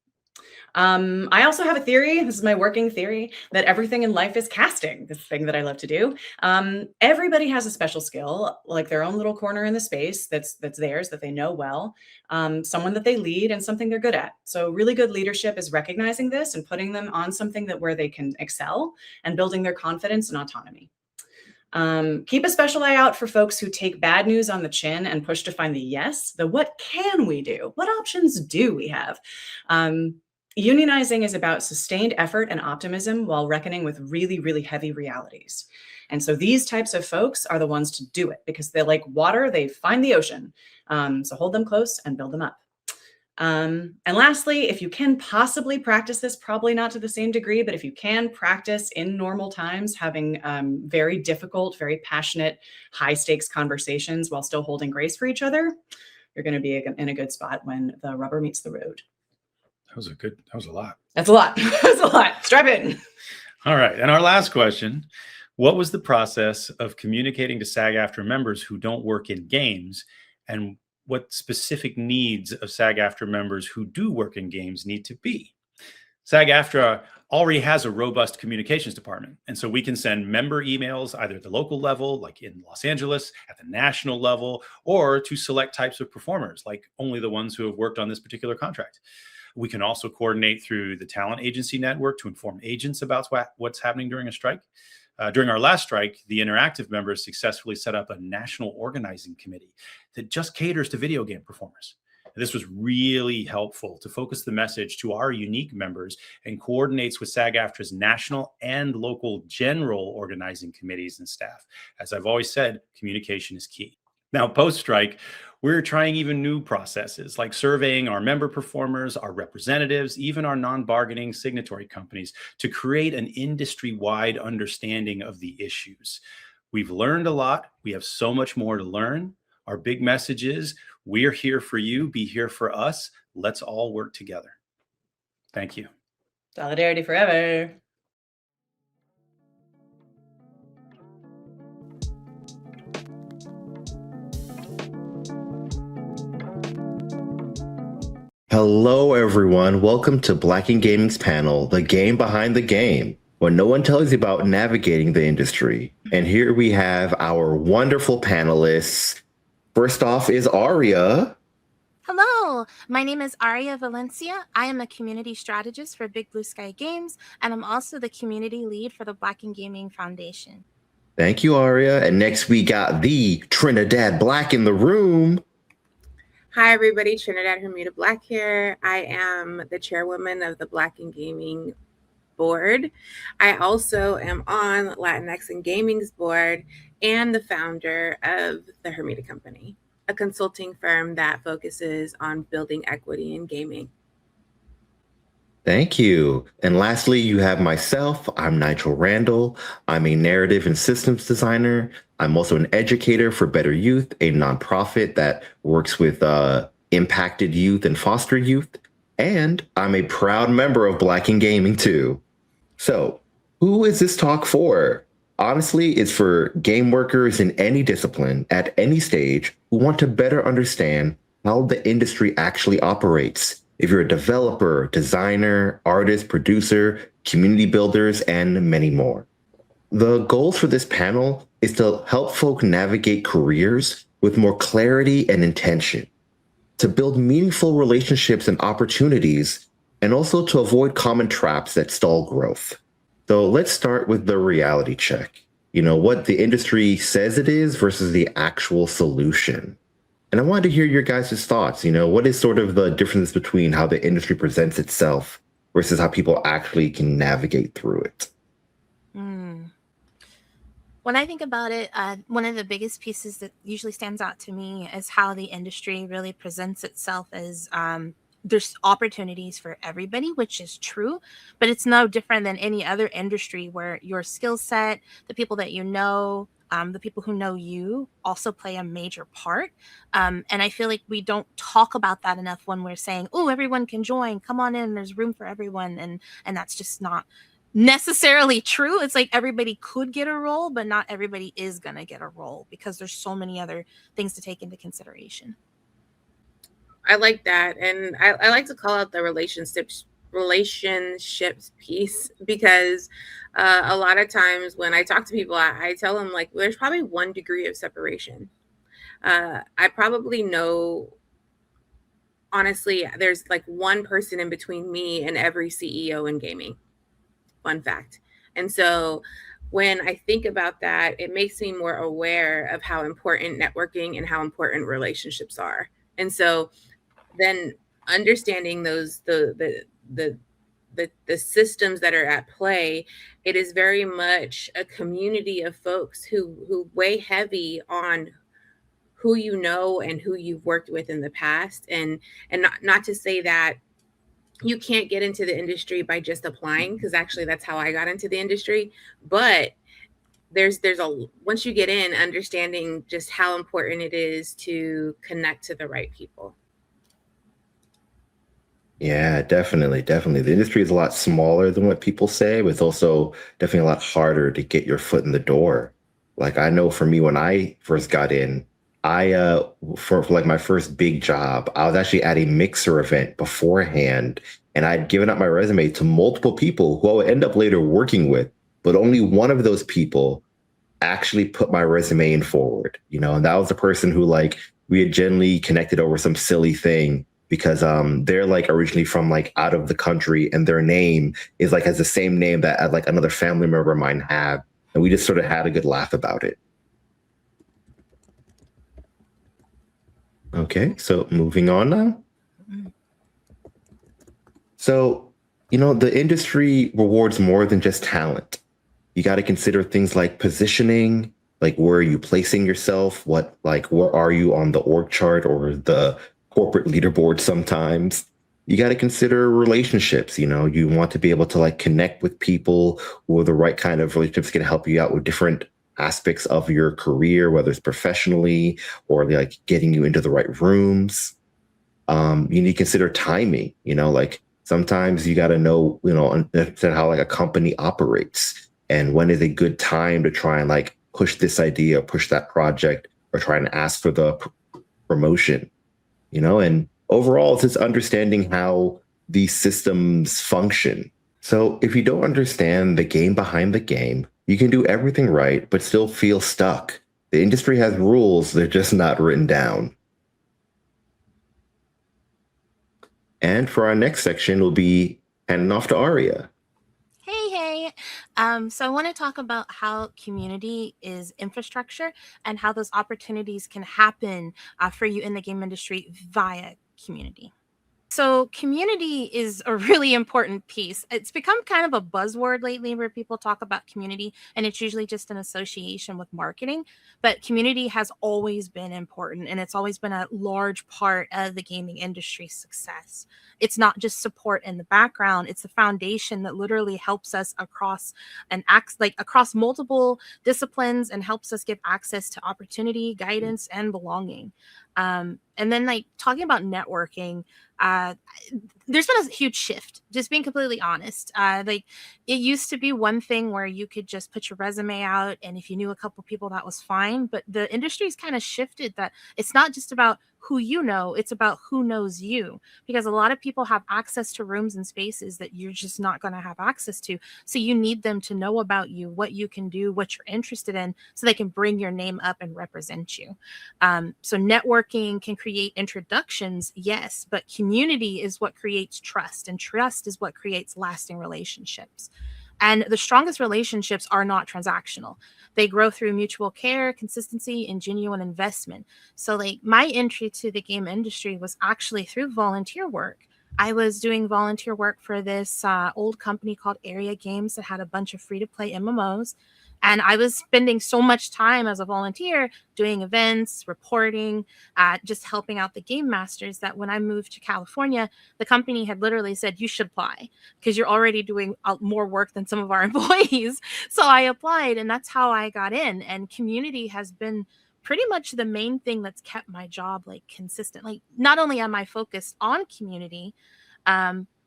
I also have a theory, this is my working theory, that everything in life is casting, this thing that I love to do. Everybody has a special skill, like their own little corner in the space that's theirs, that they know well, someone that they lead and something they're good at. So really good leadership is recognizing this and putting them on something where they can excel and building their confidence and autonomy. Keep a special eye out for folks who take bad news on the chin and push to find the yes, the what can we do? What options do we have? Unionizing is about sustained effort and optimism while reckoning with really, really heavy realities. And so these types of folks are the ones to do it because they're like water, they find the ocean. So hold them close and build them up. And lastly, if you can possibly practice this, probably not to the same degree, but if you can practice in normal times, having very difficult, very passionate, high stakes conversations while still holding grace for each other, you're going to be in a good spot when the rubber meets the road. That was a lot. That's a lot. That's a lot. Strap in. All right. And our last question, what was the process of communicating to SAG-AFTRA members who don't work in games, and what specific needs of SAG-AFTRA members who do work in games need to be? SAG-AFTRA already has a robust communications department. And so we can send member emails either at the local level, like in Los Angeles, at the national level, or to select types of performers, like only the ones who have worked on this particular contract. We can also coordinate through the talent agency network to inform agents about what's happening during a strike. During our last strike, the Interactive members successfully set up a national organizing committee that just caters to video game performers. And this was really helpful to focus the message to our unique members and coordinates with SAG-AFTRA's national and local general organizing committees and staff. As I've always said, communication is key. Now, post-strike, we're trying even new processes like surveying our member performers, our representatives, even our non-bargaining signatory companies to create an industry-wide understanding of the issues. We've learned a lot. We have so much more to learn. Our big message is we're here for you, be here for us. Let's all work together. Thank you. Solidarity forever. Hello, everyone. Welcome to Black in Gaming's panel, The Game Behind the Game. Well, no one tells you about navigating the industry. And here we have our wonderful panelists. First off is Aria. Hello, my name is Aria Valencia. I am a community strategist for Big Blue Sky Games, and I'm also the community lead for the Black in Gaming Foundation. Thank you, Aria. And next we got the Trinidad Black in the room. Hi, everybody. Trinidad Hermida Black here. I am the chairwoman of the Black in Gaming board. I also am on Latinx in Gaming's board and the founder of the Hermida Company, a consulting firm that focuses on building equity in gaming. Thank you. And lastly, you have myself. I'm Nigel Randall. I'm a narrative and systems designer. I'm also an educator for Better Youth, a nonprofit that works with impacted youth and foster youth. And I'm a proud member of Black in Gaming too. So who is this talk for? Honestly, it's for game workers in any discipline at any stage who want to better understand how the industry actually operates. If you're a developer, designer, artist, producer, community builders, and many more. The goals for this panel is to help folk navigate careers with more clarity and intention, to build meaningful relationships and opportunities, and also to avoid common traps that stall growth. So let's start with the reality check. You know, what the industry says it is versus the actual solution. And I wanted to hear your guys' thoughts. You know, what is sort of the difference between how the industry presents itself versus how people actually can navigate through it? When I think about it, one of the biggest pieces that usually stands out to me is how the industry really presents itself as there's opportunities for everybody, which is true, but it's no different than any other industry where your skill set, the people that you know, the people who know you also play a major part. And I feel like we don't talk about that enough when we're saying, oh, everyone can join, come on in, there's room for everyone. And that's just not necessarily true. It's like everybody could get a role, but not everybody is going to get a role because there's so many other things to take into consideration. I like that. And I like to call out the relationships piece because a lot of times when I talk to people, I tell them like there's probably 1 degree of separation. I probably know, honestly, there's like 1 person in between me and every CEO in gaming. Fun fact. And so when I think about that, it makes me more aware of how important networking and how important relationships are. And so then understanding those the systems that are at play, it is very much a community of folks who weigh heavy on who you know and who you've worked with in the past. And not to say that you can't get into the industry by just applying, because actually that's how I got into the industry. But there's once you get in, understanding just how important it is to connect to the right people. Yeah, definitely. The industry is a lot smaller than what people say, but it's also definitely a lot harder to get your foot in the door. Like I know for me, when I first got in, for like my first big job, I was actually at a mixer event beforehand, and I'd given up my resume to multiple people who I would end up later working with, but only one of those people actually put my resume in forward, you know, and that was the person who like we had generally connected over some silly thing because they're like originally from like out of the country, and their name is like has the same name that like another family member of mine had, and we just sort of had a good laugh about it. Okay, so moving on now. So, you know, the industry rewards more than just talent. You got to consider things like positioning, like where are you placing yourself? Where are you on the org chart or the corporate leaderboard sometimes? You got to consider relationships. You know, you want to be able to like connect with people who are the right kind of relationships can help you out with different aspects of your career, whether it's professionally or like getting you into the right rooms. You need to consider timing, you know, like sometimes you got to know, you know, understand how like a company operates and when is a good time to try and like push this idea, push that project, or try and ask for the promotion, you know, and overall it's just understanding how these systems function. So if you don't understand the game behind the game, you can do everything right, but still feel stuck. The industry has rules, they're just not written down. And for our next section, we'll be handing off to Aria. Hey. So I want to talk about how community is infrastructure and how those opportunities can happen for you in the game industry via community. So community is a really important piece. It's become kind of a buzzword lately where people talk about community, and it's usually just an association with marketing. But community has always been important, and it's always been a large part of the gaming industry's success. It's not just support in the background, it's the foundation that literally helps us across across multiple disciplines and helps us give access to opportunity, guidance, and belonging. And then talking about networking, there's been a huge shift, just being completely honest. It used to be one thing where you could just put your resume out, and if you knew a couple people, that was fine. But the industry's kind of shifted that it's not just about who you know, it's about who knows you, because a lot of people have access to rooms and spaces that you're just not going to have access to. So you need them to know about you, what you can do, what you're interested in, so they can bring your name up and represent you. So networking can create introductions, yes, but community is what creates trust, and trust is what creates lasting relationships. And the strongest relationships are not transactional. They grow through mutual care, consistency, and genuine investment. So my entry to the game industry was actually through volunteer work. I was doing volunteer work for this old company called Area Games that had a bunch of free-to-play MMOs. And I was spending so much time as a volunteer doing events, reporting, just helping out the game masters, that when I moved to California, the company had literally said, you should apply because you're already doing more work than some of our employees. So I applied, and that's how I got in. And community has been pretty much the main thing that's kept my job consistently. Not only am I focused on community,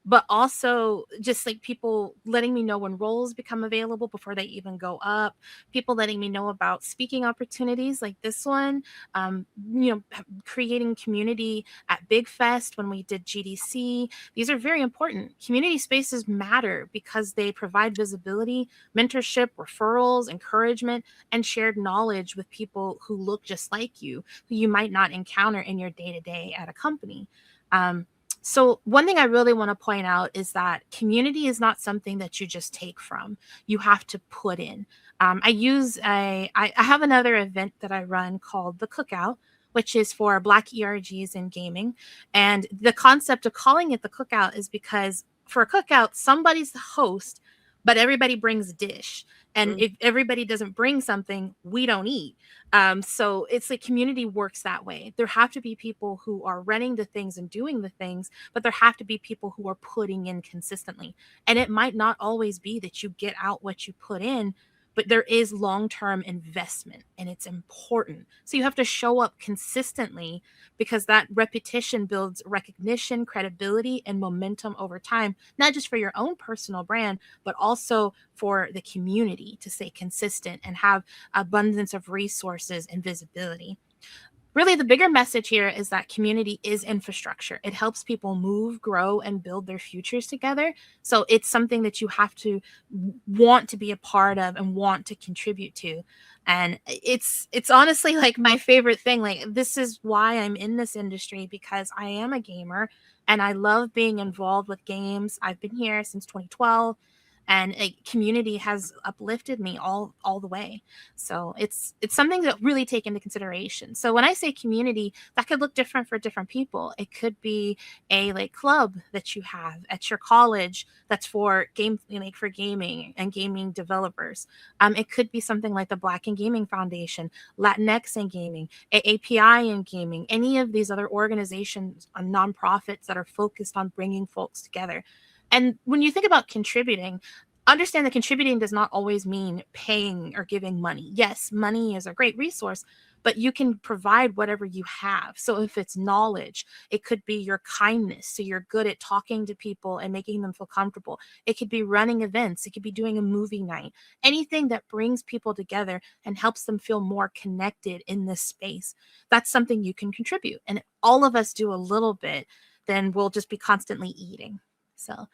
but also just people letting me know when roles become available before they even go up, people letting me know about speaking opportunities like this one, creating community at Big Fest when we did GDC. These are very important. Community spaces matter because they provide visibility, mentorship, referrals, encouragement, and shared knowledge with people who look just like you, who you might not encounter in your day-to-day at a company. So one thing I really want to point out is that community is not something that you just take from. You have to put in. I have another event that I run called the Cookout, which is for Black ERGs in gaming. And the concept of calling it the Cookout is because for a cookout, somebody's the host, but everybody brings a dish. And if everybody doesn't bring something, we don't eat. So it's community works that way. There have to be people who are running the things and doing the things, but there have to be people who are putting in consistently. And it might not always be that you get out what you put in, but there is long-term investment, and it's important. So you have to show up consistently, because that repetition builds recognition, credibility, and momentum over time, not just for your own personal brand, but also for the community to stay consistent and have abundance of resources and visibility. Really, the bigger message here is that community is infrastructure. It helps people move, grow, and build their futures together. So it's something that you have to want to be a part of and want to contribute to. And it's honestly my favorite thing. This is why I'm in this industry, because I am a gamer and I love being involved with games. I've been here since 2012. And a community has uplifted me all the way. So it's something to really take into consideration. So when I say community, that could look different for different people. It could be a club that you have at your college that's for for gaming and gaming developers. It could be something like the Black in Gaming Foundation, Latinx in Gaming, API in Gaming, any of these other organizations or nonprofits that are focused on bringing folks together. And when you think about contributing, understand that contributing does not always mean paying or giving money. Yes, money is a great resource, but you can provide whatever you have. So if it's knowledge, it could be your kindness. So you're good at talking to people and making them feel comfortable. It could be running events. It could be doing a movie night. Anything that brings people together and helps them feel more connected in this space. That's something you can contribute. And if all of us do a little bit, then we'll just be constantly eating. So,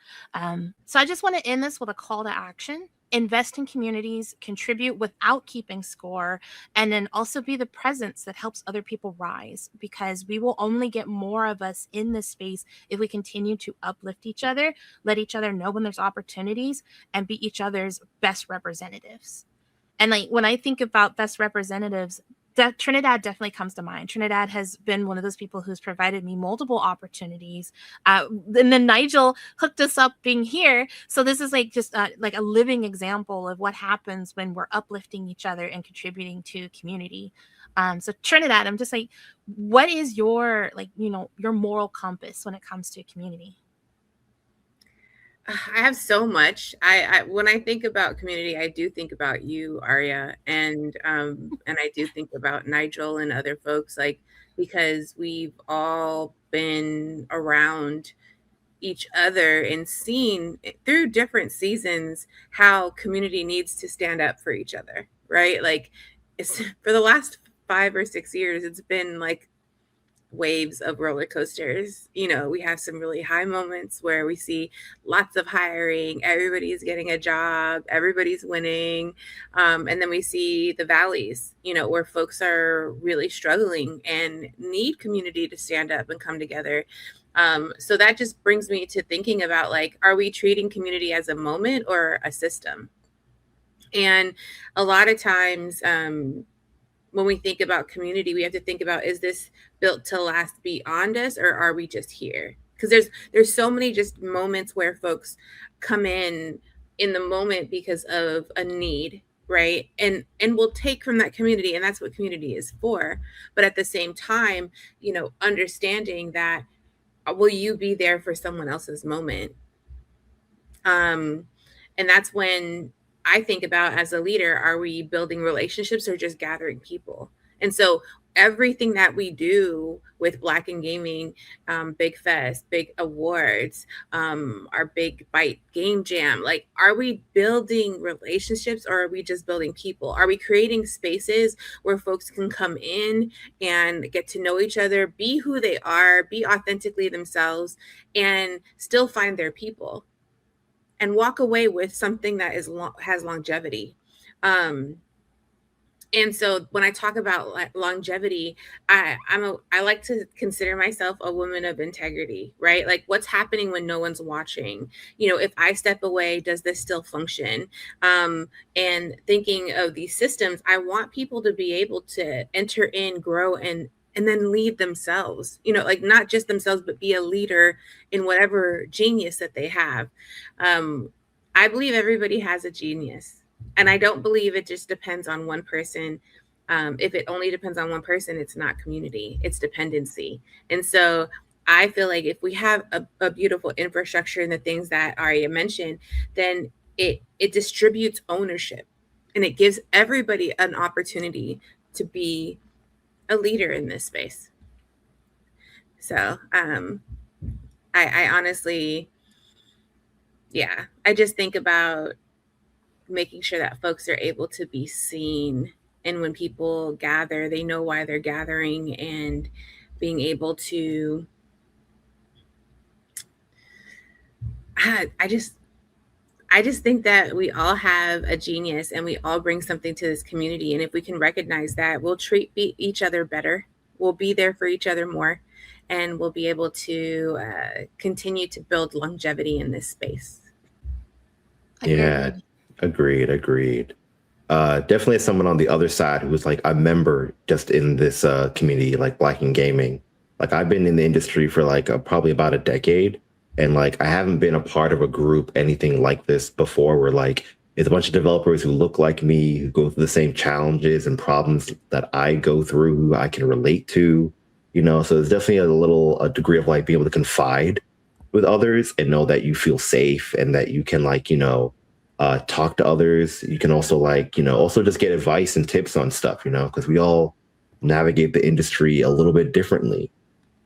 so I just want to end this with a call to action. Invest in communities, contribute without keeping score, and then also be the presence that helps other people rise, because we will only get more of us in this space if we continue to uplift each other, let each other know when there's opportunities, and be each other's best representatives. And like when I think about best representatives, Trinidad definitely comes to mind. Trinidad has been one of those people who's provided me multiple opportunities. And then Nigel hooked us up being here. So this is like just like a living example of what happens when we're uplifting each other and contributing to community. So Trinidad, I'm just like, what is your, like, you know, your moral compass when it comes to community? I have so much. I when I think about community, I do think about you, Arya, and I do think about Nigel and other folks, like, because we've all been around each other and seen through different seasons how community needs to stand up for each other, right? Like, it's for the last 5 or 6 years, it's been like waves of roller coasters. You know, we have some really high moments where we see lots of hiring, everybody's getting a job, everybody's winning. And then we see the valleys, you know, where folks are really struggling and need community to stand up and come together. So that just brings me to thinking about, like, are we treating community as a moment or a system? And a lot of times, when we think about community, we have to think about, is this built to last beyond us, or are we just here? Because there's so many just moments where folks come in the moment because of a need, right? And we'll take from that community, and that's what community is for. But at the same time, you know, understanding that, will you be there for someone else's moment? And that's when I think about, as a leader, are we building relationships or just gathering people? And so everything that we do with Black in Gaming, Big Fest, big awards, our Big Bite Game Jam, like, are we building relationships or are we just building people? Are we creating spaces where folks can come in and get to know each other, be who they are, be authentically themselves, and still find their people, and walk away with something that has longevity? And so when I talk about longevity, I like to consider myself a woman of integrity, right? Like, what's happening when no one's watching? You know, if I step away, does this still function? And thinking of these systems, I want people to be able to enter in, grow, and then lead themselves, you know, like, not just themselves, but be a leader in whatever genius that they have. I believe everybody has a genius, and I don't believe it just depends on one person. If it only depends on one person, it's not community, it's dependency. And so I feel like if we have a beautiful infrastructure and the things that Arya mentioned, then it distributes ownership, and it gives everybody an opportunity to be a leader in this space. So I honestly, yeah, I just think about making sure that folks are able to be seen, and when people gather, they know why they're gathering, and being able to, I just think that we all have a genius and we all bring something to this community. And if we can recognize that, we'll treat each other better. We'll be there for each other more, and we'll be able to continue to build longevity in this space. Yeah, agreed. Definitely as someone on the other side who was like a member just in this community, like Black in Gaming. Like, I've been in the industry for like probably about a decade, and like I haven't been a part of a group anything like this before, where like it's a bunch of developers who look like me, who go through the same challenges and problems that I go through, who I can relate to, you know. So there's definitely a degree of like being able to confide with others and know that you feel safe and that you can, like, you know, talk to others. You can also, like, you know, also just get advice and tips on stuff, you know, because we all navigate the industry a little bit differently.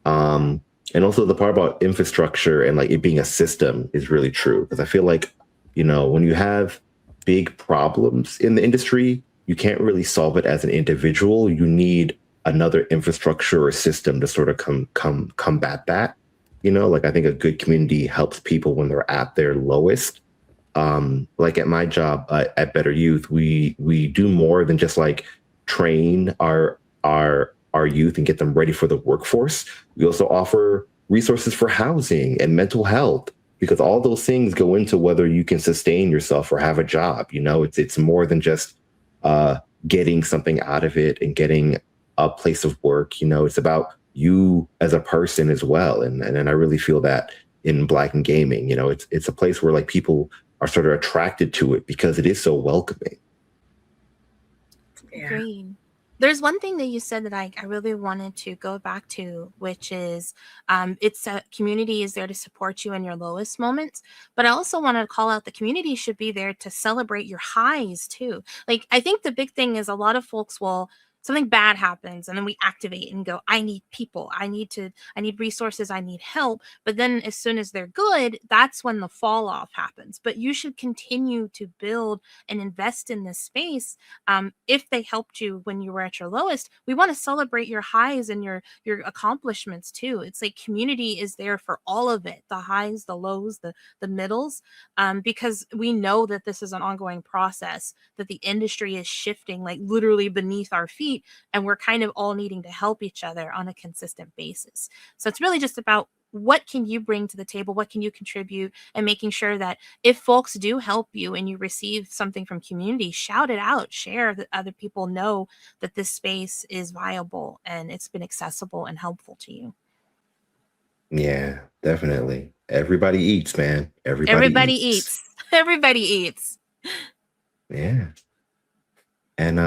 And also the part about infrastructure and like it being a system is really true, because I feel like, you know, when you have big problems in the industry, you can't really solve it as an individual. You need another infrastructure or system to sort of combat that. You know, like I think a good community helps people when they're at their lowest. Like at my job at Better Youth, we do more than just like train our youth and get them ready for the workforce. We also offer resources for housing and mental health, because all those things go into whether you can sustain yourself or have a job. You know, it's more than just getting something out of it and getting a place of work. You know, it's about you as a person as well. And I really feel that in Black in gaming, you know, it's a place where like people are sort of attracted to it because it is so welcoming. Agreed. There's one thing that you said that I really wanted to go back to, which is it's a community is there to support you in your lowest moments. But I also want to call out the community should be there to celebrate your highs too. Like, I think the big thing is a lot of folks will, something bad happens and then we activate and go, I need people, I need resources, I need help. But then as soon as they're good, that's when the fall off happens. But you should continue to build and invest in this space. If they helped you when you were at your lowest, we want to celebrate your highs and your accomplishments too. It's like community is there for all of it, the highs, the lows, the middles, because we know that this is an ongoing process, that the industry is shifting like literally beneath our feet, and we're kind of all needing to help each other on a consistent basis. So it's really just about what can you bring to the table, what can you contribute, and making sure that if folks do help you and you receive something from community, shout it out, share that other people know that this space is viable and it's been accessible and helpful to you. Yeah, definitely. Everybody eats, man. Everybody eats. Everybody eats. Yeah. And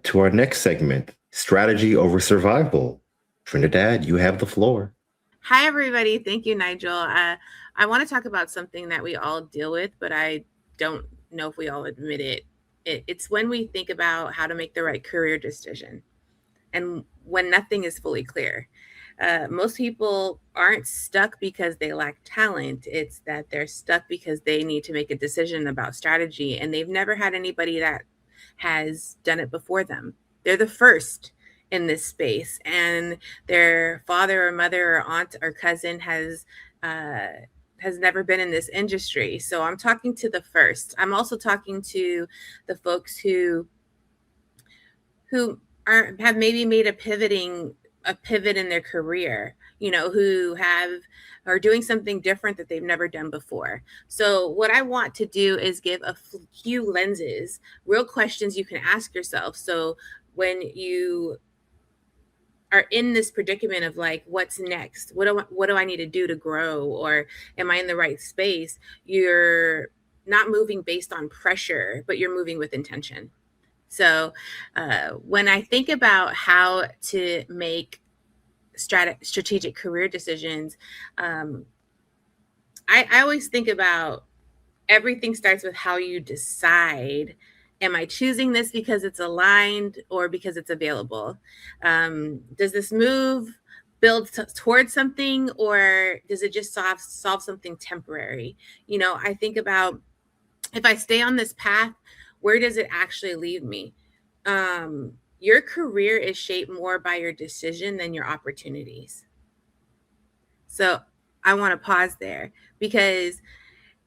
to our next segment, strategy over survival. Trinidad, you have the floor. Hi, everybody. Thank you, Nigel. I want to talk about something that we all deal with, but I don't know if we all admit it. It's when we think about how to make the right career decision and when nothing is fully clear. Most people aren't stuck because they lack talent. It's that they're stuck because they need to make a decision about strategy, and they've never had anybody that has done it before them. They're the first in this space, and their father or mother or aunt or cousin has never been in this industry. So I'm talking to the first. I'm also talking to the folks who have maybe made a pivot in their career, you know, who are doing something different that they've never done before. So what I want to do is give a few lenses, real questions you can ask yourself. So when you are in this predicament of like, what's next? What do I need to do to grow? Or am I in the right space? You're not moving based on pressure, but you're moving with intention. So when I think about how to make strategic career decisions, I always think about everything starts with how you decide. Am I choosing this because it's aligned or because it's available? Does this move build towards something, or does it just solve something temporary? You know, I think about, if I stay on this path, where does it actually lead me? Your career is shaped more by your decision than your opportunities. So I want to pause there, because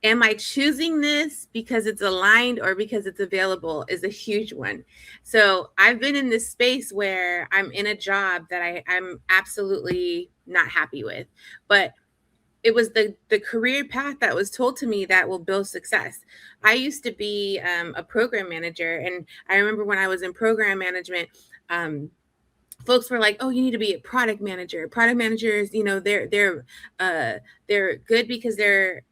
am I choosing this because it's aligned or because it's available is a huge one. So I've been in this space where I'm in a job that I'm absolutely not happy with, but it was the career path that was told to me that will build success. I used to be a program manager, and I remember when I was in program management, folks were like, "Oh, you need to be a product manager." Product managers, you know, they're good because they're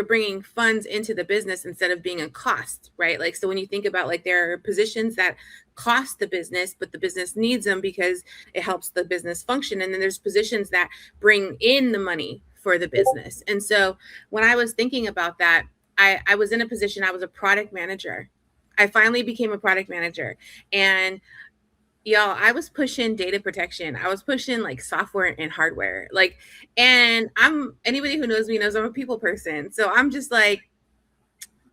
bringing funds into the business instead of being a cost, right? Like, so when you think about, like, there are positions that cost the business, but the business needs them because it helps the business function. And then there's positions that bring in the money for the business. And so when I was thinking about that, I was in a position, I was a product manager. I finally became a product manager. And y'all, I was pushing data protection. I was pushing like software and hardware. Like, and anybody who knows me knows I'm a people person. So I'm just like,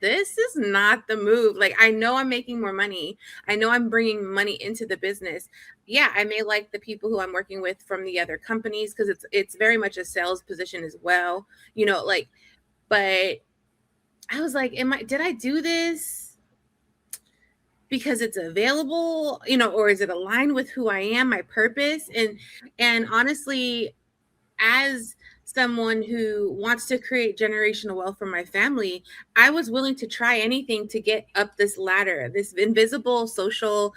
this is not the move. Like, I know I'm making more money. I know I'm bringing money into the business. Yeah, I may like the people who I'm working with from the other companies because it's very much a sales position as well, you know, like, but I was like, did I do this because it's available, you know, or is it aligned with who I am, my purpose? And honestly, as someone who wants to create generational wealth for my family, I was willing to try anything to get up this ladder, this invisible social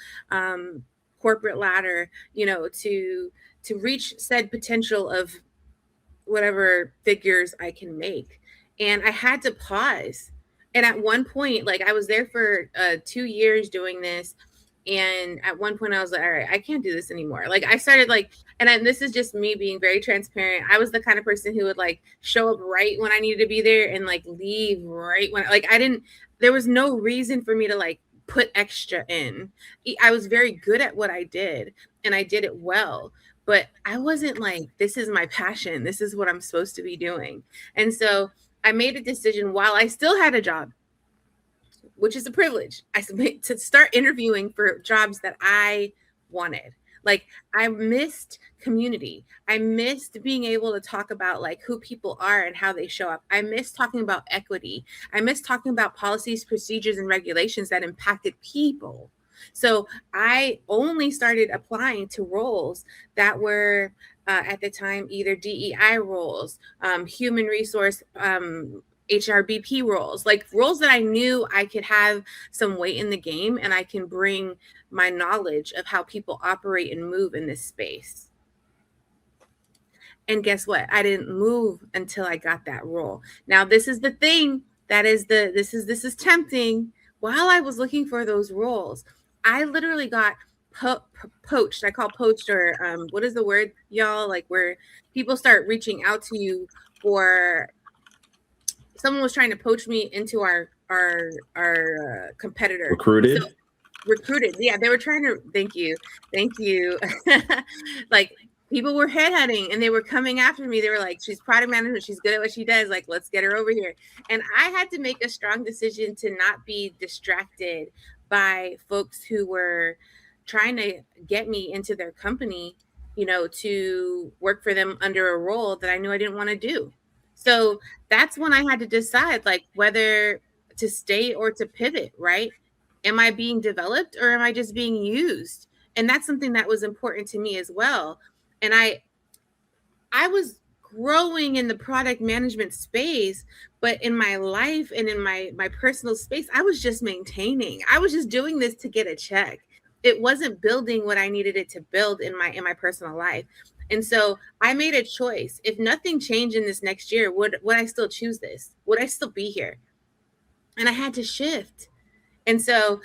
corporate ladder, you know, to reach said potential of whatever figures I can make. And I had to pause. And at one point, like, I was there for 2 years doing this. And at one point I was like, all right, I can't do this anymore. Like, I started like, this is just me being very transparent. I was the kind of person who would like show up right when I needed to be there and like leave right when, like, there was no reason for me to like put extra in. I was very good at what I did and I did it well, but I wasn't like, this is my passion. This is what I'm supposed to be doing. And so I made a decision while I still had a job, which is a privilege, to start interviewing for jobs that I wanted. Like, I missed community. I missed being able to talk about like who people are and how they show up. I missed talking about equity. I missed talking about policies, procedures, and regulations that impacted people. So I only started applying to roles that were at the time either DEI roles, human resource, HRBP roles, like roles that I knew I could have some weight in the game and I can bring my knowledge of how people operate and move in this space. And guess what? I didn't move until I got that role. Now, this is the thing that is this is tempting. While I was looking for those roles, I literally got poached. I call poached, or what is the word, y'all? Like, where people start reaching out to you for, someone was trying to poach me into our competitor. Recruited? So, recruited. Yeah, they were trying to, thank you. Like, people were headhunting and they were coming after me. They were like, she's product management, she's good at what she does, like, let's get her over here. And I had to make a strong decision to not be distracted by folks who were trying to get me into their company, you know, to work for them under a role that I knew I didn't want to do. So that's when I had to decide, like, whether to stay or to pivot, right? Am I being developed or am I just being used? And that's something that was important to me as well. And I was growing in the product management space, but in my life and in my personal space, I was just maintaining. I was just doing this to get a check. It wasn't building what I needed it to build in my personal life. And so I made a choice. If nothing changed in this next year, would I still choose this? Would I still be here? And I had to shift. And so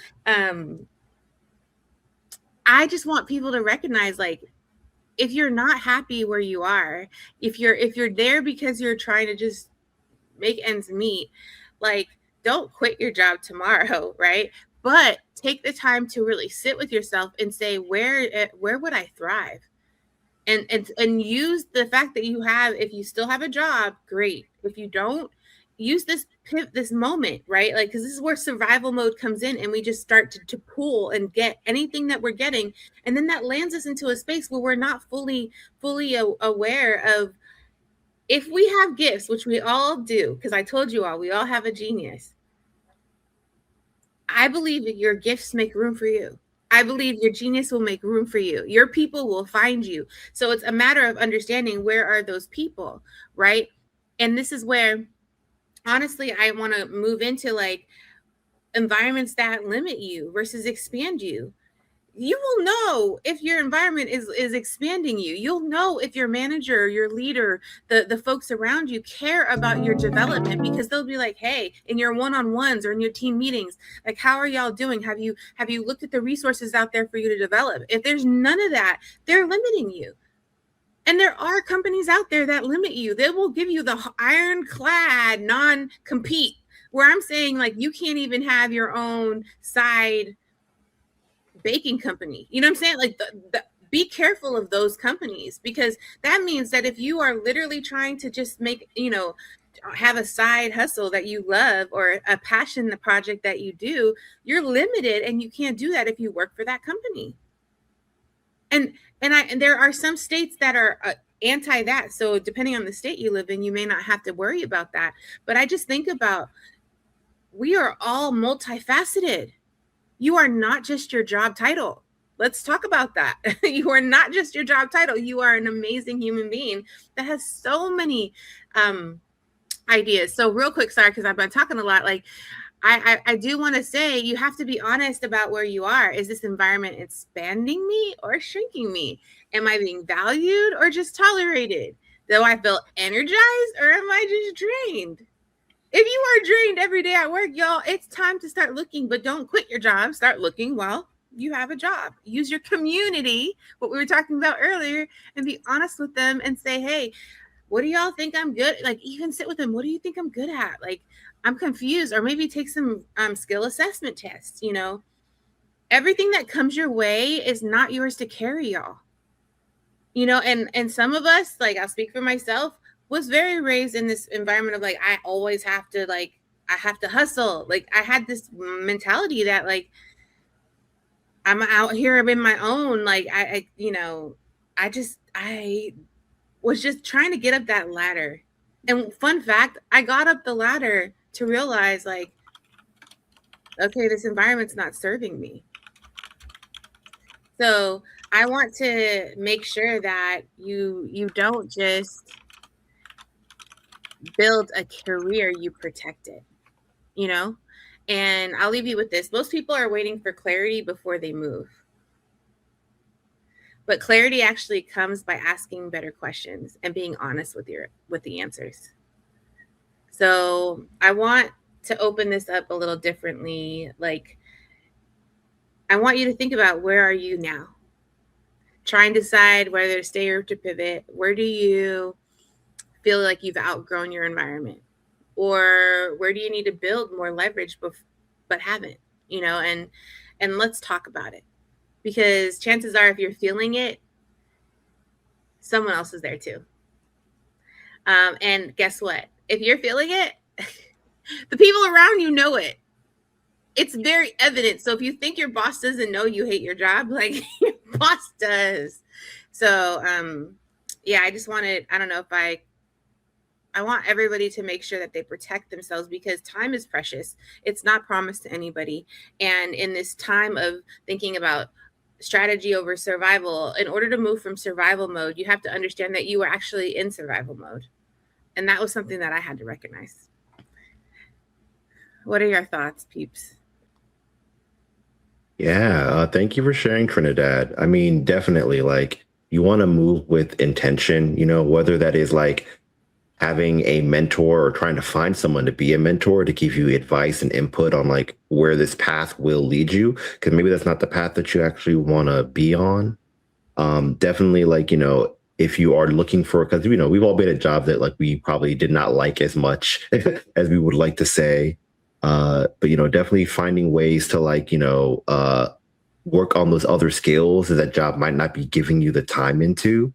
I just want people to recognize, like, if you're not happy where you are, if you're there because you're trying to just make ends meet, like, don't quit your job tomorrow, right? But take the time to really sit with yourself and say, where would I thrive? And use the fact that you have, if you still have a job, great. If you don't, use this moment, right? Like, because this is where survival mode comes in and we just start to pull and get anything that we're getting. And then that lands us into a space where we're not fully aware of, if we have gifts, which we all do, because I told you all, we all have a genius. I believe that your gifts make room for you. I believe your genius will make room for you. Your people will find you. So it's a matter of understanding, where are those people, right? And this is where, honestly, I want to move into, like, environments that limit you versus expand you. You will know if your environment is expanding you. You'll know if your manager, your leader, the folks around you care about your development, because they'll be like, hey, in your one-on-ones or in your team meetings, like, how are y'all doing? Have you looked at the resources out there for you to develop? If there's none of that, they're limiting you. And there are companies out there that limit you. They will give you the ironclad non-compete, where I'm saying, like, you can't even have your own side baking company. You know what I'm saying? Like, be careful of those companies, because that means that if you are literally trying to just make, you know, have a side hustle that you love or a passion, the project that you do, you're limited, and you can't do that if you work for that company. And there are some states that are anti that. So depending on the state you live in, you may not have to worry about that. But I just think about, we are all multifaceted. You are not just your job title. Let's talk about that. You are not just your job title. You are an amazing human being that has so many ideas. So real quick, sorry, because I've been talking a lot. Like, I do want to say, you have to be honest about where you are. Is this environment expanding me or shrinking me? Am I being valued or just tolerated? Do I feel energized or am I just drained? If you are drained every day at work, y'all, it's time to start looking, but don't quit your job. Start looking while you have a job. Use your community, what we were talking about earlier, and be honest with them and say, hey, what do y'all think I'm good? Like, even sit with them. What do you think I'm good at? Like, I'm confused. Or maybe take some skill assessment tests. You know, everything that comes your way is not yours to carry, y'all. You know, and some of us, like, I'll speak for myself, was very raised in this environment of like, I always have to, like, I have to hustle. Like, I had this mentality that, like, I'm out here, I'm in my own, like, I you know, I was just trying to get up that ladder. And fun fact, I got up the ladder to realize, like, okay, this environment's not serving me. So I want to make sure that you don't just build a career, you protect it, you know? And I'll leave you with this. Most people are waiting for clarity before they move. But clarity actually comes by asking better questions and being honest with the answers. So I want to open this up a little differently. Like, I want you to think about, where are you now? Try and decide whether to stay or to pivot. Where do you feel like you've outgrown your environment? Or where do you need to build more leverage but haven't? You know, and let's talk about it. Because chances are, if you're feeling it, someone else is there too. And guess what? If you're feeling it, the people around you know it. It's very evident. So if you think your boss doesn't know you hate your job, like, your boss does. So yeah, I just wanted, I don't know if I want everybody to make sure that they protect themselves, because time is precious. It's not promised to anybody. And in this time of thinking about strategy over survival, in order to move from survival mode, you have to understand that you are actually in survival mode. And that was something that I had to recognize. What are your thoughts, peeps? Yeah, thank you for sharing, Trinidad. I mean, definitely, like, you want to move with intention, you know, whether that is like having a mentor or trying to find someone to be a mentor to give you advice and input on like where this path will lead you, because maybe that's not the path that you actually want to be on. Definitely, like, you know, if you are looking for, because, you know, we've all been at jobs that like we probably did not like as much as we would like to say. But, you know, definitely finding ways to, like, you know, work on those other skills that job might not be giving you the time into.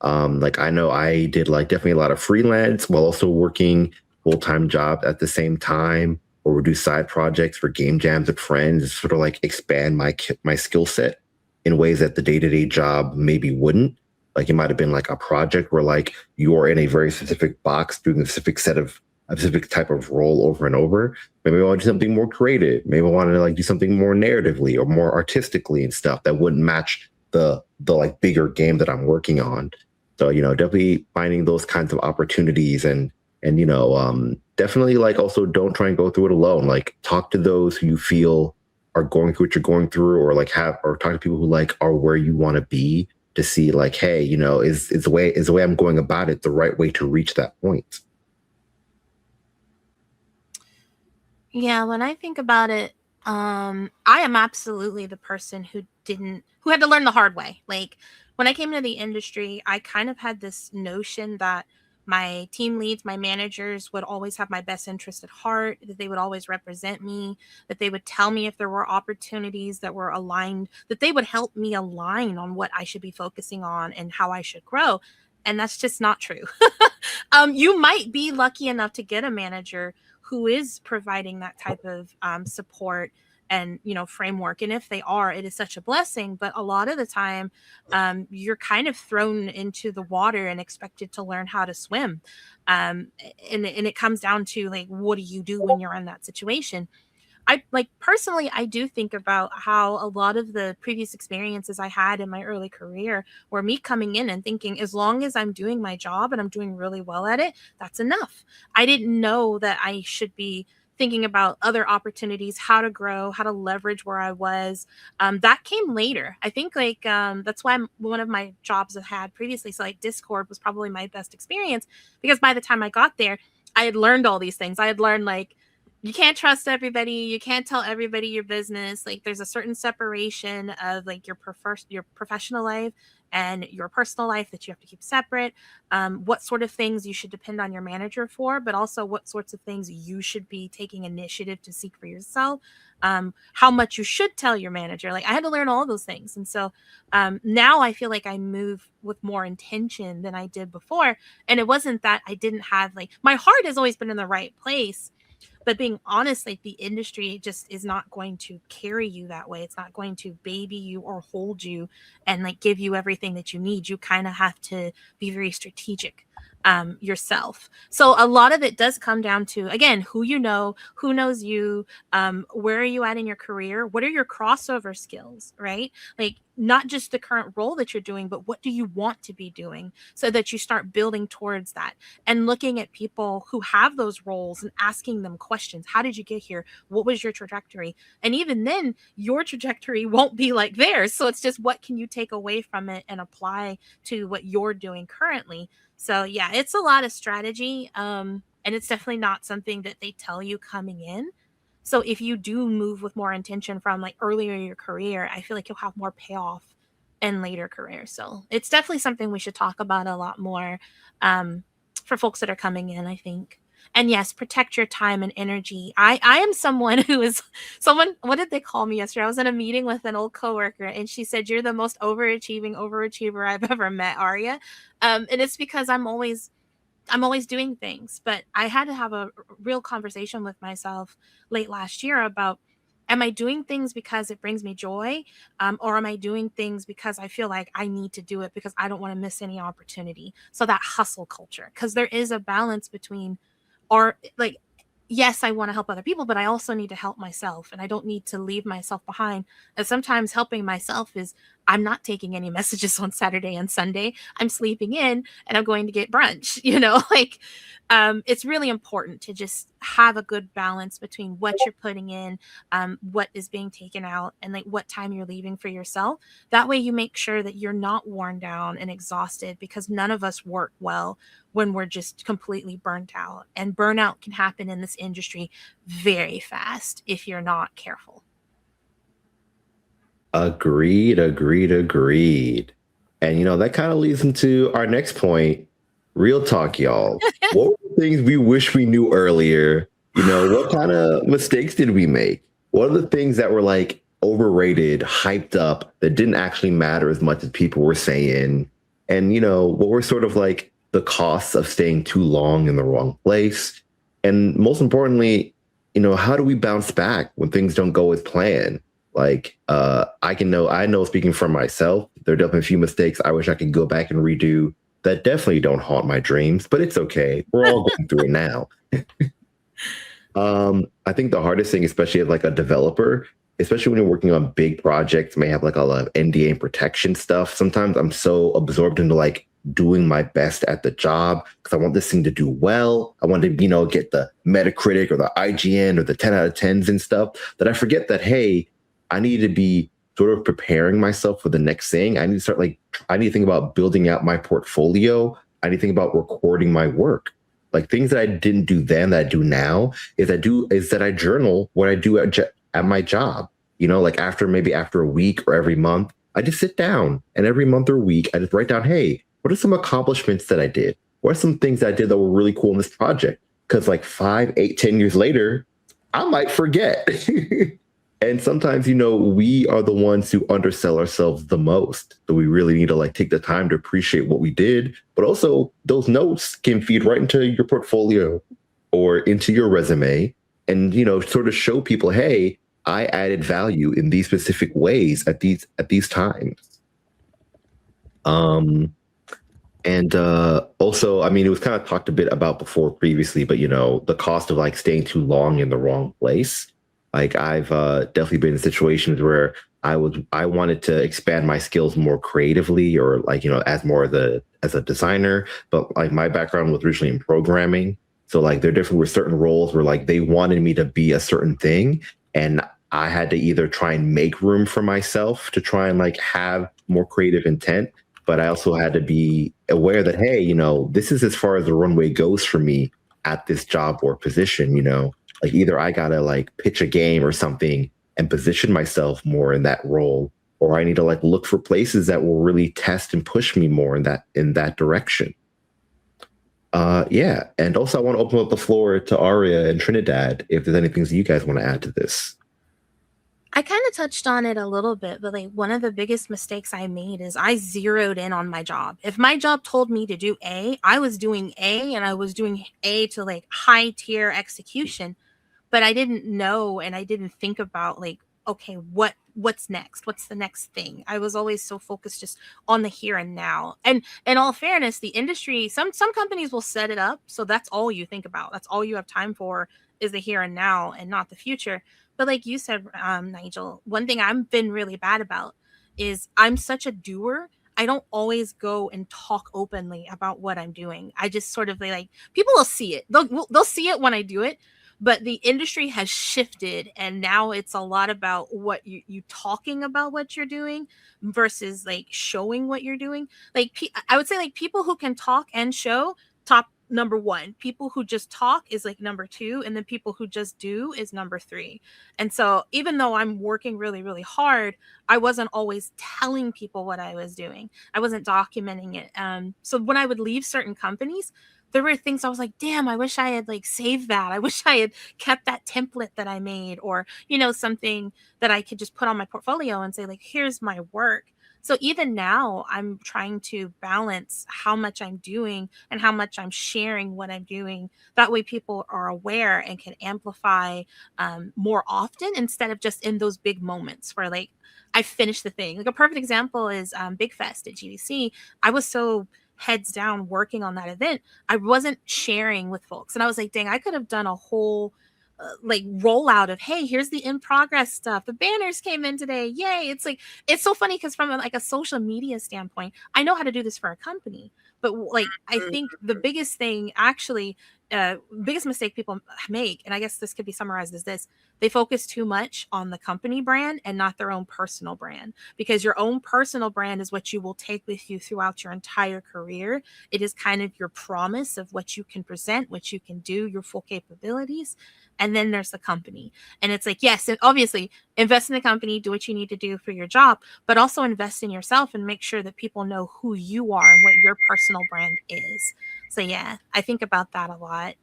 Like, I know I did like definitely a lot of freelance while also working full-time job at the same time, or would do side projects for game jams with friends, sort of like expand my skill set in ways that the day-to-day job maybe wouldn't. Like, it might have been like a project where like you're in a very specific box doing a specific type of role over and over. Maybe I want to do something more creative. Maybe I want to like do something more narratively or more artistically and stuff that wouldn't match the like bigger game that I'm working on. So, you know, definitely finding those kinds of opportunities and you know, definitely like also don't try and go through it alone. Like, talk to those who you feel are going through what you're going through, or like or talk to people who like are where you want to be, to see like, hey, you know, is the way I'm going about it the right way to reach that point? Yeah, when I think about it, I am absolutely the person who had to learn the hard way. Like, when I came into the industry, I kind of had this notion that my team leads, my managers would always have my best interest at heart, that they would always represent me, that they would tell me if there were opportunities that were aligned, that they would help me align on what I should be focusing on and how I should grow. And that's just not true. You might be lucky enough to get a manager who is providing that type of support and, you know, framework. And if they are, it is such a blessing. But a lot of the time, you're kind of thrown into the water and expected to learn how to swim. And it comes down to, like, what do you do when you're in that situation? I like personally, I do think about how a lot of the previous experiences I had in my early career were me coming in and thinking, as long as I'm doing my job and I'm doing really well at it, that's enough. I didn't know that I should be thinking about other opportunities, how to grow, how to leverage where I was. That came later. I think that's why one of my jobs I had previously, so like Discord was probably my best experience, because by the time I got there, I had learned all these things. I had learned, like, you can't trust everybody. You can't tell everybody your business. Like, there's a certain separation of, like, your professional life and your personal life that you have to keep separate. What sort of things you should depend on your manager for, but also what sorts of things you should be taking initiative to seek for yourself. How much you should tell your manager. Like, I had to learn all those things. And so now I feel like I move with more intention than I did before. And it wasn't that I didn't have, like, my heart has always been in the right place. But being honest, like, the industry just is not going to carry you that way. It's not going to baby you or hold you and, like, give you everything that you need. You kind of have to be very strategic yourself. So a lot of it does come down to, again, who you know, who knows you, where are you at in your career? What are your crossover skills, right? Like, not just the current role that you're doing, but what do you want to be doing, so that you start building towards that and looking at people who have those roles and asking them questions. How did you get here? What was your trajectory? And even then, your trajectory won't be like theirs. So it's just, what can you take away from it and apply to what you're doing currently? So yeah, it's a lot of strategy. And it's definitely not something that they tell you coming in. So if you do move with more intention from, like, earlier in your career, I feel like you'll have more payoff in later careers. So it's definitely something we should talk about a lot more for folks that are coming in, I think. And yes, protect your time and energy. I am someone who is someone, what did they call me yesterday? I was in a meeting with an old coworker and she said, "You're the most overachiever I've ever met, Aria." And it's because I'm always doing things. But I had to have a real conversation with myself late last year about, am I doing things because it brings me joy? Or am I doing things because I feel like I need to do it because I don't want to miss any opportunity? So that hustle culture, because there is a balance between, or, like, yes, I want to help other people, but I also need to help myself, and I don't need to leave myself behind. And sometimes helping myself is, I'm not taking any messages on Saturday and Sunday. I'm sleeping in and I'm going to get brunch, like, it's really important to just have a good balance between what you're putting in, what is being taken out, and, like, what time you're leaving for yourself. That way you make sure that you're not worn down and exhausted, because none of us work well when we're just completely burnt out. And burnout can happen in this industry very fast if you're not careful. Agreed. And, that kind of leads into our next point. Real talk, y'all. What were the things we wish we knew earlier? What kind of mistakes did we make? What are the things that were, like, overrated, hyped up, that didn't actually matter as much as people were saying? And, what were sort of, like, the costs of staying too long in the wrong place? And most importantly, how do we bounce back when things don't go as planned? Like, I know speaking for myself, there are definitely a few mistakes I wish I could go back and redo that definitely don't haunt my dreams, but it's okay. We're all going through it now. I think the hardest thing, especially as, like, a developer, especially when you're working on big projects, may have, like, a lot of NDA and protection stuff. Sometimes I'm so absorbed into, like, doing my best at the job because I want this thing to do well. I want to, get the Metacritic or the IGN or the 10 out of 10s and stuff, that I forget that, hey, I need to be sort of preparing myself for the next thing. I need to start, I need to think about building out my portfolio. I need to think about recording my work. Like, things that I didn't do then that I do now is that I journal what I do at my job. Like, after a week or every month, I just sit down, and every month or week, I just write down, hey, what are some accomplishments that I did? What are some things that I did that were really cool in this project? Because, like, 5, 8, 10 years later, I might forget. And sometimes, we are the ones who undersell ourselves the most. So we really need to like take the time to appreciate what we did. But also those notes can feed right into your portfolio or into your resume and, sort of show people, hey, I added value in these specific ways at these times. And also, I mean, it was kind of talked a bit about before previously, but the cost of like staying too long in the wrong place. Like I've definitely been in situations where I wanted to expand my skills more creatively or like, as a designer, but like my background was originally in programming. So like there definitely were certain roles where like they wanted me to be a certain thing. And I had to either try and make room for myself to try and like have more creative intent. But I also had to be aware that, hey, this is as far as the runway goes for me at this job or position, like either I gotta like pitch a game or something and position myself more in that role, or I need to like look for places that will really test and push me more in that direction. Yeah. And also I want to open up the floor to Aria and Trinidad if there's anything that you guys want to add to this. I kind of touched on it a little bit, but like one of the biggest mistakes I made is I zeroed in on my job. If my job told me to do A, I was doing A, and I was doing A to like high tier execution, but I didn't know and I didn't think about like, okay, what's next? What's the next thing? I was always so focused just on the here and now. And in all fairness, the industry, some companies will set it up so that's all you think about. That's all you have time for is the here and now and not the future. But like you said, Nigel, one thing I've been really bad about is I'm such a doer. I don't always go and talk openly about what I'm doing. I just sort of like people will see it. They'll see it when I do it. But the industry has shifted, and now it's a lot about what you talking about what you're doing versus like showing what you're doing. Like I would say like people who can talk and show, top number one. People who just talk is like number two, and then people who just do is number three. And so even though I'm working really, really hard, I wasn't always telling people what I was doing. I wasn't documenting it. So when I would leave certain companies, there were things I was like, damn, I wish I had like saved that. I wish I had kept that template that I made, or, something that I could just put on my portfolio and say like, here's my work. So even now I'm trying to balance how much I'm doing and how much I'm sharing what I'm doing. That way people are aware and can amplify more often instead of just in those big moments where like I finished the thing. Like a perfect example is Big Fest at GDC. I was so heads down working on that event, I wasn't sharing with folks. And I was like, dang, I could have done a whole like rollout of, hey, here's the in progress stuff. The banners came in today. Yay. It's like, it's so funny because from like a social media standpoint, I know how to do this for a company. But like, I think the biggest thing actually, biggest mistake people make, and I guess this could be summarized as this, they focus too much on the company brand and not their own personal brand, because your own personal brand is what you will take with you throughout your entire career. It is kind of your promise of what you can present, what you can do, your full capabilities. And then there's the company. And it's like, yes, obviously invest in the company, do what you need to do for your job, but also invest in yourself and make sure that people know who you are and what your personal brand is. So yeah, I think about that a lot.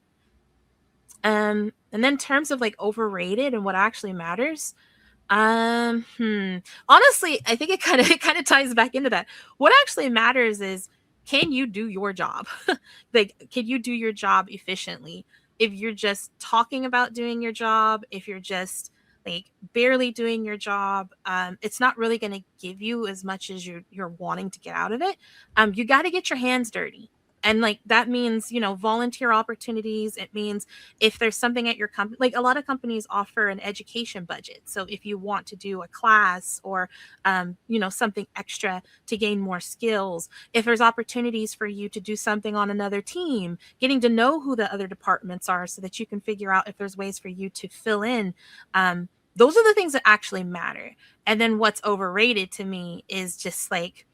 And then in terms of like overrated and what actually matters, honestly, I think it kind of ties back into that. What actually matters is, can you do your job? Like, can you do your job efficiently? If you're just talking about doing your job, if you're just like barely doing your job, it's not really going to give you as much as you're wanting to get out of it. You got to get your hands dirty. And like that means, volunteer opportunities. It means if there's something at your company, like a lot of companies offer an education budget. So if you want to do a class or, something extra to gain more skills, if there's opportunities for you to do something on another team, getting to know who the other departments are so that you can figure out if there's ways for you to fill in. Those are the things that actually matter. And then what's overrated to me is just like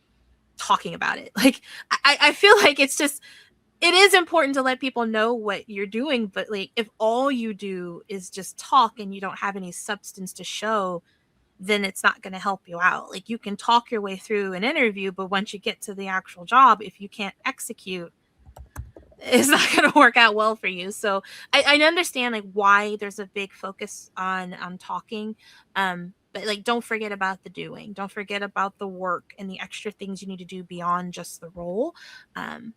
talking about it. Like, I feel like it's just, it is important to let people know what you're doing, but like if all you do is just talk and you don't have any substance to show, then it's not going to help you out. Like you can talk your way through an interview, but once you get to the actual job, if you can't execute, it's not going to work out well for you. So I understand like why there's a big focus on talking, but like don't forget about the doing. Don't forget about the work and the extra things you need to do beyond just the role.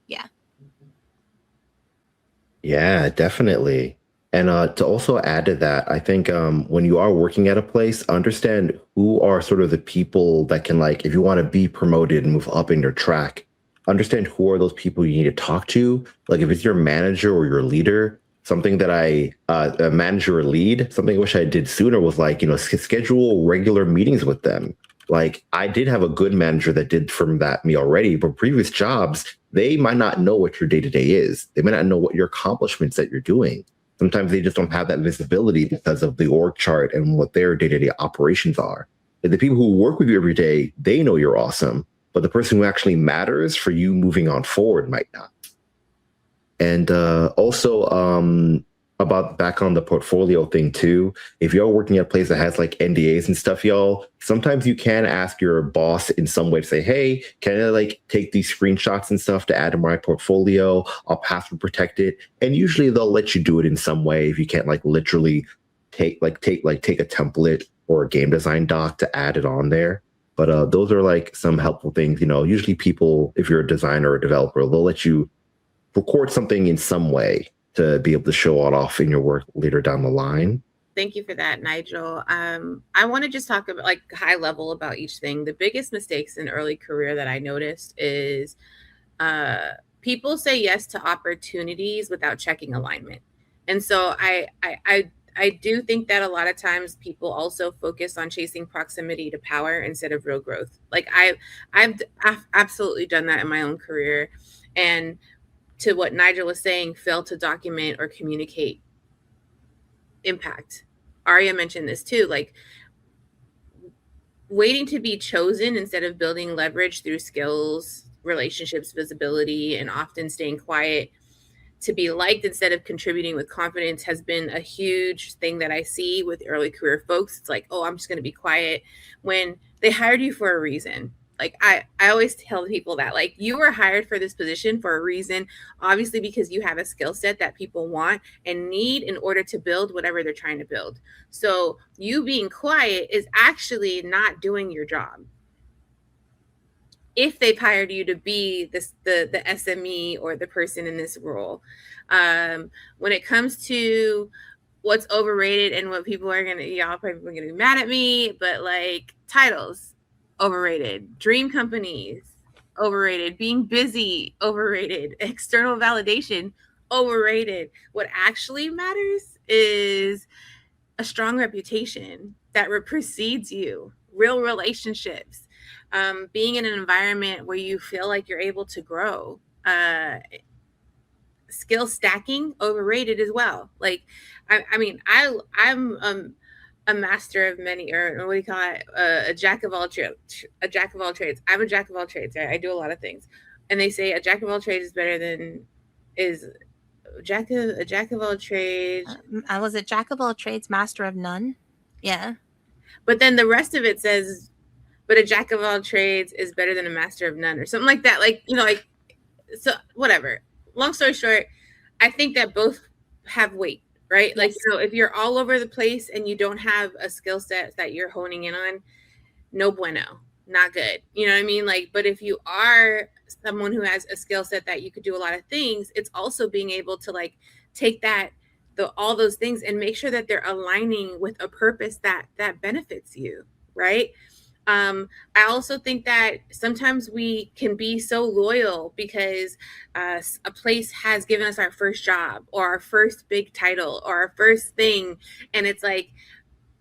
Yeah. Yeah, definitely. And to also add to that, I think when you are working at a place, understand who are sort of the people that can, like, if you want to be promoted and move up in your track, understand who are those people you need to talk to. Like if it's your manager or your leader, something that a manager or lead, something I wish I did sooner was like, schedule regular meetings with them. Like I did have a good manager that did from that me already, but previous jobs, they might not know what your day-to-day is. They might not know what your accomplishments that you're doing. Sometimes they just don't have that visibility because of the org chart and what their day-to-day operations are. And the people who work with you every day, they know you're awesome, but the person who actually matters for you moving on forward might not. And also about back on the portfolio thing too, if you're working at a place that has like NDAs and stuff, y'all, sometimes you can ask your boss in some way to say, hey, can I like take these screenshots and stuff to add to my portfolio? I'll password protect it. And usually they'll let you do it in some way if you can't like literally take a template or a game design doc to add it on there. But those are like some helpful things. Usually people, if you're a designer or a developer, they'll let you record something in some way to be able to show it off in your work later down the line. Thank you for that, Nigel. I want to just talk about like high level about each thing. The biggest mistakes in early career that I noticed is people say yes to opportunities without checking alignment. And so I do think that a lot of times people also focus on chasing proximity to power instead of real growth. Like I've absolutely done that in my own career. And to what Nigel was saying, fail to document or communicate impact. Aria mentioned this too, like waiting to be chosen instead of building leverage through skills, relationships, visibility, and often staying quiet to be liked instead of contributing with confidence has been a huge thing that I see with early career folks. It's like, oh, I'm just going to be quiet when they hired you for a reason. Like I always tell people that like you were hired for this position for a reason, obviously because you have a skill set that people want and need in order to build whatever they're trying to build. So you being quiet is actually not doing your job. If they've hired you to be the SME or the person in this role. When it comes to what's overrated and what people are y'all probably gonna be mad at me, but like titles, overrated. Dream companies, overrated. Being busy, overrated. External validation, overrated. What actually matters is a strong reputation that precedes you, real relationships, being in an environment where you feel like you're able to grow. Skill stacking, overrated as well. Like, I'm a master of many, or what do you call it? A jack of all trades. A jack of all trades. I'm a jack of all trades. Right? I do a lot of things, and they say a jack of all trades is better than a jack of all trades. Was it jack of all trades, master of none? Yeah. But then the rest of it says, but a jack of all trades is better than a master of none, or something like that. Like, like, so whatever. Long story short, I think that both have weight, right? Yes. Like, if you're all over the place and you don't have a skill set that you're honing in on, no bueno, not good. You know what I mean? Like, but if you are someone who has a skill set that you could do a lot of things, it's also being able to like take all those things and make sure that they're aligning with a purpose that benefits you, right? I also think that sometimes we can be so loyal because a place has given us our first job or our first big title or our first thing. And it's like,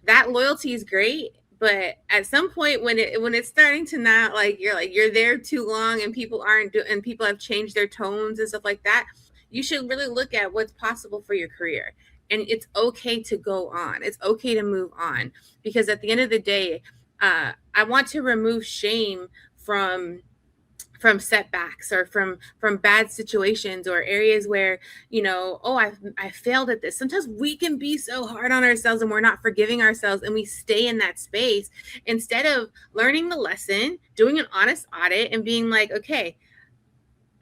that loyalty is great. But at some point when it's starting to not like, you're there too long and people and people have changed their tones and stuff like that, you should really look at what's possible for your career. And it's okay to go on. It's okay to move on, because at the end of the day, I want to remove shame from setbacks or from bad situations or areas where, I failed at this. Sometimes we can be so hard on ourselves and we're not forgiving ourselves, and we stay in that space instead of learning the lesson, doing an honest audit and being like, okay,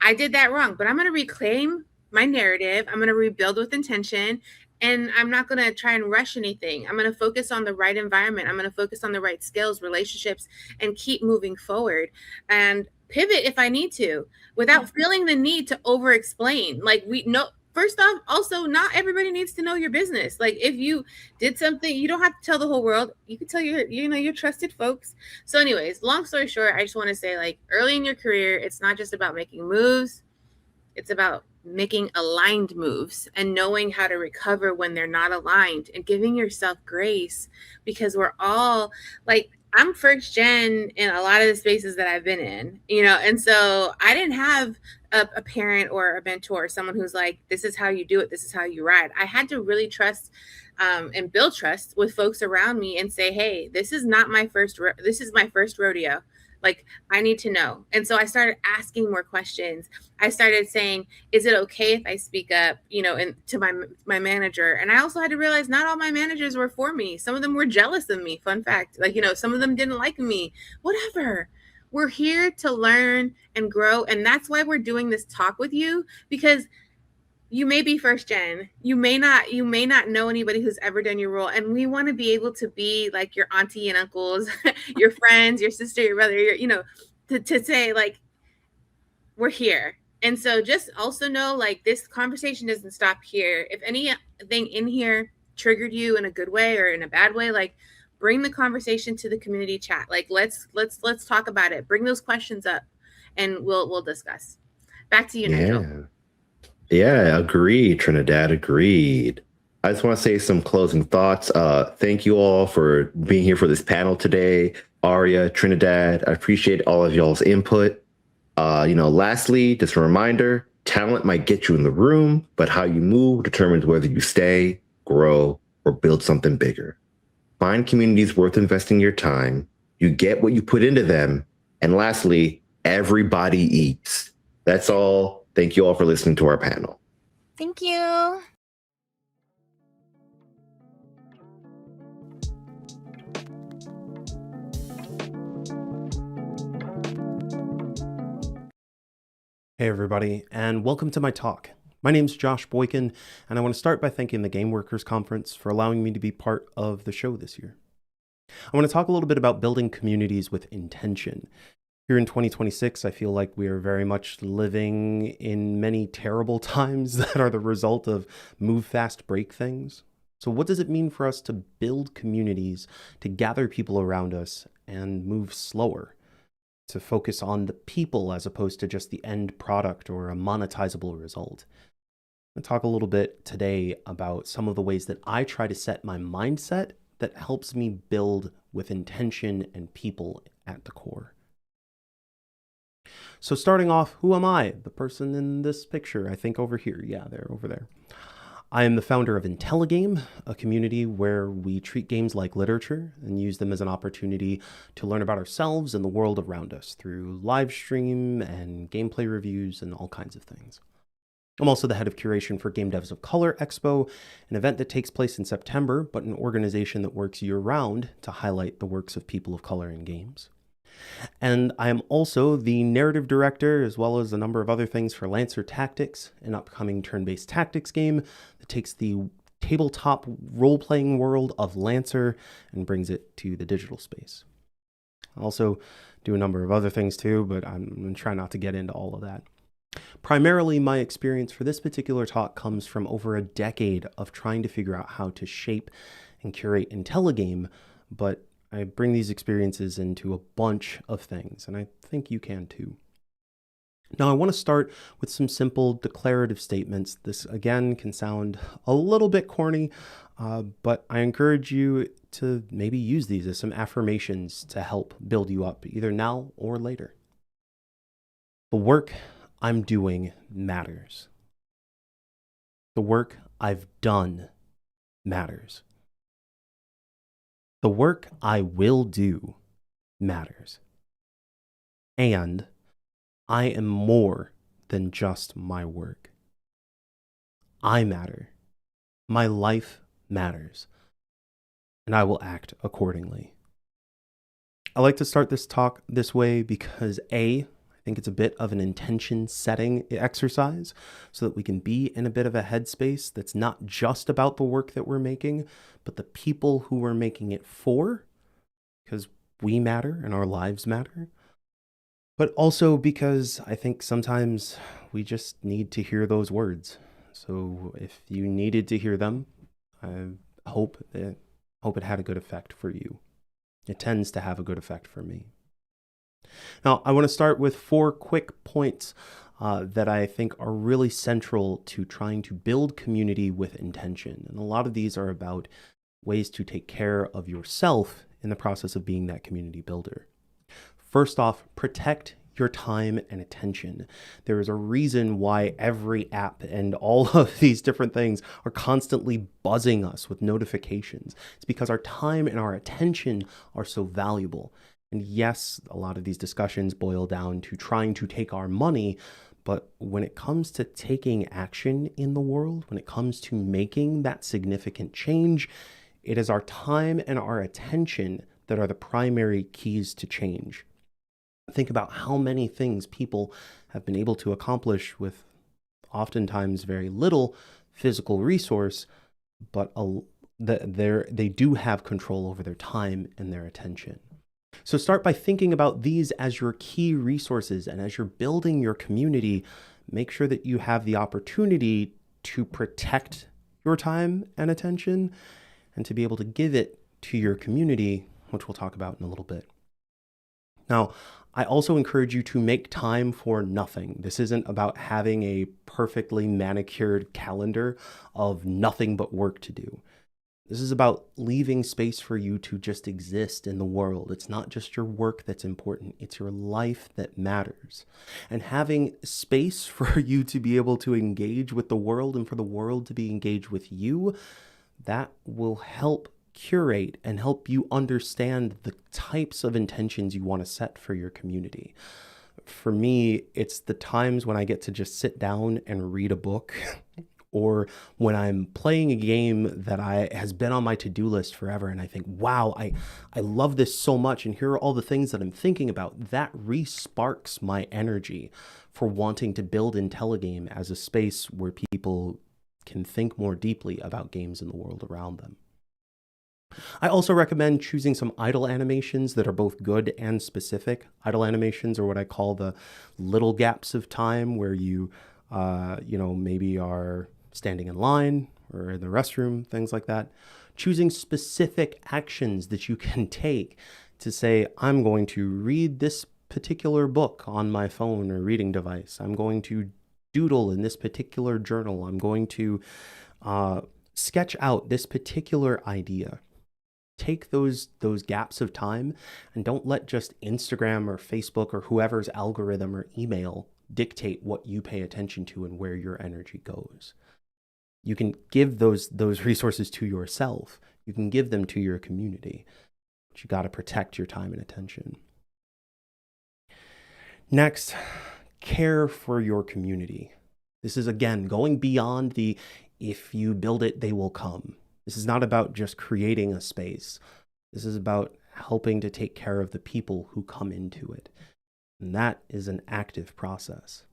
I did that wrong, but I'm going to reclaim my narrative. I'm going to rebuild with intention. And I'm not going to try and rush anything. I'm going to focus on the right environment. I'm going to focus on the right skills, relationships, and keep moving forward and pivot if I need to without feeling the need to over explain. Like, we know, first off, also, not everybody needs to know your business. Like, if you did something, you don't have to tell the whole world. You can tell your trusted folks. So anyways, long story short, I just want to say, like, early in your career, it's not just about making moves. It's about making aligned moves and knowing how to recover when they're not aligned and giving yourself grace, because we're all like, I'm first gen in a lot of the spaces that I've been in, and so I didn't have a parent or a mentor, someone who's like, this is how you do it, this is how you ride. I had to really trust and build trust with folks around me and say, hey, this is my first rodeo. Like, I need to know. And so I started asking more questions. I started saying, is it okay if I speak up, and to my manager? And I also had to realize not all my managers were for me. Some of them were jealous of me. Fun fact, like, some of them didn't like me, whatever. We're here to learn and grow. And that's why we're doing this talk with you, because you may be first gen. You may not know anybody who's ever done your role. And we want to be able to be like your auntie and uncles, your friends, your sister, your brother, to say, like, we're here. And so just also know, like, this conversation doesn't stop here. If anything in here triggered you in a good way or in a bad way, like, bring the conversation to the community chat. Like, let's talk about it. Bring those questions up and we'll discuss. Back to you, Nigel. Yeah, agreed, Trinidad, agreed. I just want to say some closing thoughts. Thank you all for being here for this panel today. Aria, Trinidad, I appreciate all of y'all's input. Lastly, just a reminder, talent might get you in the room, but how you move determines whether you stay, grow, or build something bigger. Find communities worth investing your time. You get what you put into them. And lastly, everybody eats. That's all. Thank you all for listening to our panel. Thank you. Hey everybody, and welcome to my talk. My name's Josh Boykin, and I want to start by thanking the Game Workers Conference for allowing me to be part of the show this year. I want to talk a little bit about building communities with intention. Here in 2026, I feel like we are very much living in many terrible times that are the result of move fast, break things. So what does it mean for us to build communities, to gather people around us and move slower, to focus on the people as opposed to just the end product or a monetizable result? I'm going to talk a little bit today about some of the ways that I try to set my mindset that helps me build with intention and people at the core. So starting off, who am I? The person in this picture, I think over here. Yeah, they're over there. I am the founder of Intelligame, a community where we treat games like literature and use them as an opportunity to learn about ourselves and the world around us through live stream and gameplay reviews and all kinds of things. I'm also the head of curation for Game Devs of Color Expo, an event that takes place in September, but an organization that works year-round to highlight the works of people of color in games. And I am also the narrative director, as well as a number of other things, for Lancer Tactics, an upcoming turn-based tactics game that takes the tabletop role-playing world of Lancer and brings it to the digital space. I also do a number of other things too, but I'm going to try not to get into all of that. Primarily, my experience for this particular talk comes from over a decade of trying to figure out how to shape and curate Intelligame, but I bring these experiences into a bunch of things, and I think you can too. Now, I want to start with some simple declarative statements. This, again, can sound a little bit corny, but I encourage you to maybe use these as some affirmations to help build you up, either now or later. The work I'm doing matters. The work I've done matters. The work I will do matters. And I am more than just my work. I matter. My life matters. And I will act accordingly. I like to start this talk this way because A, I think it's a bit of an intention setting exercise so that we can be in a bit of a headspace that's not just about the work that we're making, but the people who we're making it for, because we matter and our lives matter. But also because I think sometimes we just need to hear those words. So if you needed to hear them, I hope it had a good effect for you. It tends to have a good effect for me. Now, I want to start with 4 quick points that I think are really central to trying to build community with intention. And a lot of these are about ways to take care of yourself in the process of being that community builder. First off, protect your time and attention. There is a reason why every app and all of these different things are constantly buzzing us with notifications. It's because our time and our attention are so valuable. And yes, a lot of these discussions boil down to trying to take our money, but when it comes to taking action in the world, when it comes to making that significant change, it is our time and our attention that are the primary keys to change. Think about how many things people have been able to accomplish with oftentimes very little physical resource, but they do have control over their time and their attention. So start by thinking about these as your key resources, and as you're building your community, make sure that you have the opportunity to protect your time and attention and to be able to give it to your community, which we'll talk about in a little bit. Now, I also encourage you to make time for nothing. This isn't about having a perfectly manicured calendar of nothing but work to do. This is about leaving space for you to just exist in the world. It's not just your work that's important, it's your life that matters. And having space for you to be able to engage with the world and for the world to be engaged with you, that will help curate and help you understand the types of intentions you want to set for your community. For me, it's the times when I get to just sit down and read a book, or when I'm playing a game that has been on my to-do list forever, and I think, wow, I love this so much, and here are all the things that I'm thinking about. That re-sparks my energy for wanting to build Intelligame as a space where people can think more deeply about games in the world around them. I also recommend choosing some idle animations that are both good and specific. Idle animations are what I call the little gaps of time where you maybe are standing in line or in the restroom, things like that. Choosing specific actions that you can take to say, I'm going to read this particular book on my phone or reading device. I'm going to doodle in this particular journal. I'm going to sketch out this particular idea. Take those gaps of time and don't let just Instagram or Facebook or whoever's algorithm or email dictate what you pay attention to and where your energy goes. You can give those resources to yourself. You can give them to your community, but you got to protect your time and attention. Next, care for your community. This is, again, going beyond the if you build it, they will come. This is not about just creating a space. This is about helping to take care of the people who come into it. And that is an active process.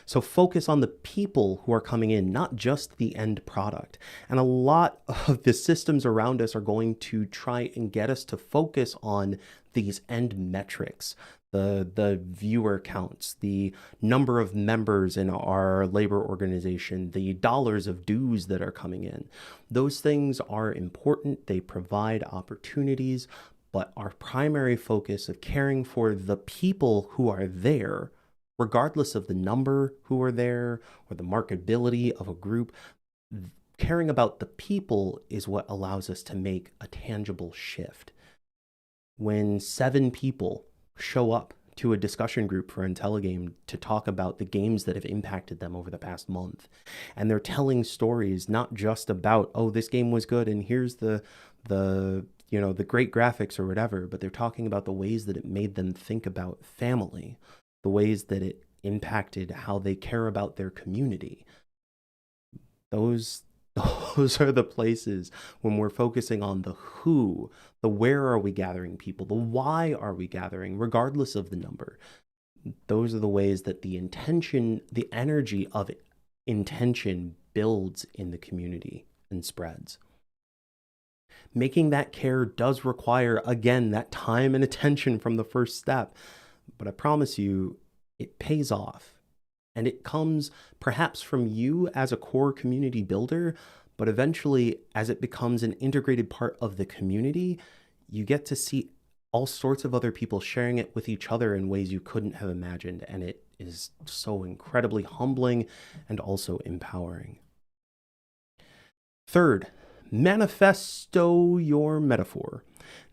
So focus on the people who are coming in, not just the end product. And a lot of the systems around us are going to try and get us to focus on these end metrics, the viewer counts, the number of members in our labor organization, the dollars of dues that are coming in. Those things are important. They provide opportunities, but our primary focus of caring for the people who are there, regardless of the number who are there or the marketability of a group, caring about the people is what allows us to make a tangible shift. When 7 people show up to a discussion group for Intelligame to talk about the games that have impacted them over the past month, and they're telling stories not just about, oh, this game was good and here's the great graphics or whatever, but they're talking about the ways that it made them think about family, the ways that it impacted how they care about their community. Those are the places when we're focusing on the who, the where are we gathering people, the why are we gathering, regardless of the number. Those are the ways that the intention, the energy of intention builds in the community and spreads. Making that care does require, again, that time and attention from the first step. But I promise you, it pays off. And it comes perhaps from you as a core community builder, but eventually, as it becomes an integrated part of the community, you get to see all sorts of other people sharing it with each other in ways you couldn't have imagined. And it is so incredibly humbling and also empowering. Third, manifesto your metaphor.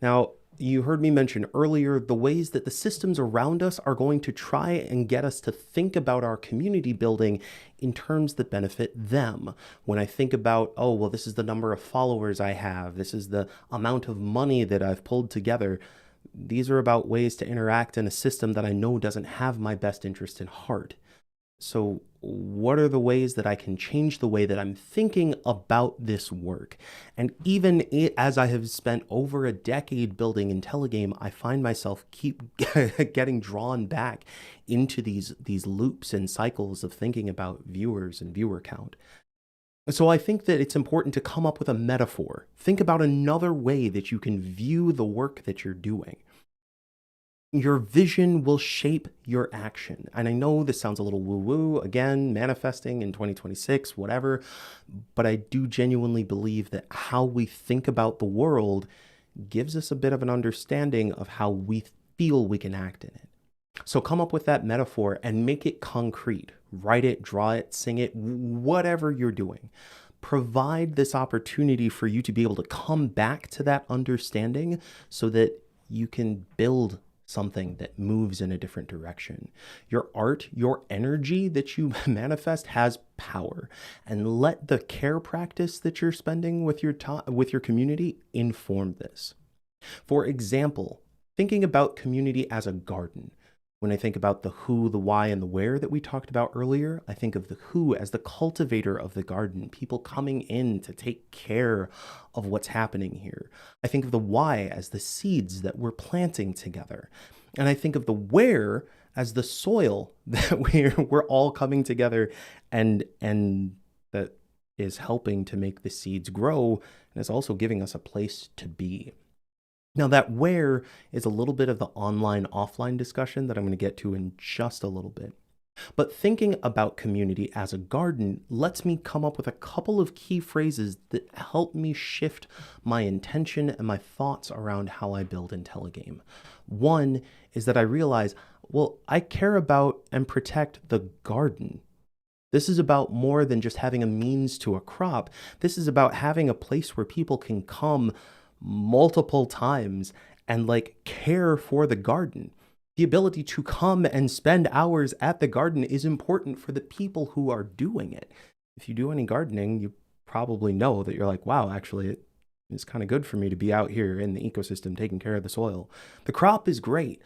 Now, you heard me mention earlier the ways that the systems around us are going to try and get us to think about our community building in terms that benefit them. When I think about, oh, well, this is the number of followers I have, this is the amount of money that I've pulled together, these are about ways to interact in a system that I know doesn't have my best interest in heart. So what are the ways that I can change the way that I'm thinking about this work? And even as I have spent over a decade building IntelliGame, I find myself keep getting drawn back into these loops and cycles of thinking about viewers and viewer count. So I think that it's important to come up with a metaphor. Think about another way that you can view the work that you're doing. Your vision will shape your action. And I know this sounds a little woo-woo, again, manifesting in 2026, whatever, but I do genuinely believe that how we think about the world gives us a bit of an understanding of how we feel we can act in it. So come up with that metaphor and make it concrete. Write it, draw it, sing it, whatever you're doing. Provide this opportunity for you to be able to come back to that understanding so that you can build something that moves in a different direction. Your art, your energy that you manifest has power, and let the care practice that you're spending with your community inform this. For example, thinking about community as a garden. When I think about the who, the why, and the where that we talked about earlier, I think of the who as the cultivator of the garden, people coming in to take care of what's happening here. I think of the why as the seeds that we're planting together. And I think of the where as the soil that we're all coming together and that is helping to make the seeds grow and is also giving us a place to be. Now that where is a little bit of the online-offline discussion that I'm going to get to in just a little bit. But thinking about community as a garden lets me come up with a couple of key phrases that help me shift my intention and my thoughts around how I build IntelliGame. One is that I realize, well, I care about and protect the garden. This is about more than just having a means to a crop. This is about having a place where people can come multiple times and care for the garden. The ability to come and spend hours at the garden is important for the people who are doing it. If you do any gardening, you probably know that you're like, wow, actually it's kind of good for me to be out here in the ecosystem taking care of the soil. The crop is great,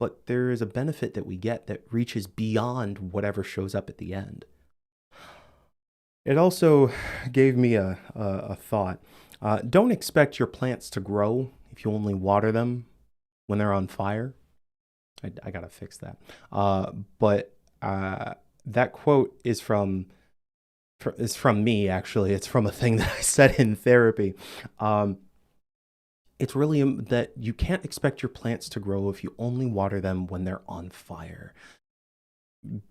but there is a benefit that we get that reaches beyond whatever shows up at the end. It also gave me a thought. Don't expect your plants to grow if you only water them when they're on fire. I gotta fix that. But that quote is from me, actually. It's from a thing that I said in therapy. It's really that you can't expect your plants to grow if you only water them when they're on fire.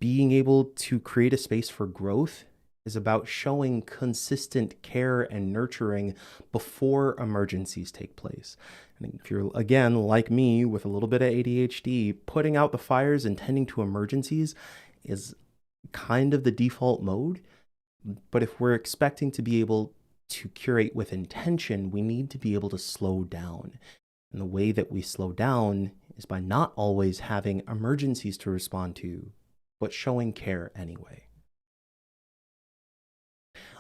Being able to create a space for growth is about showing consistent care and nurturing before emergencies take place. And if you're, again, like me with a little bit of ADHD, putting out the fires and tending to emergencies is kind of the default mode. But if we're expecting to be able to curate with intention, we need to be able to slow down. And the way that we slow down is by not always having emergencies to respond to, but showing care anyway.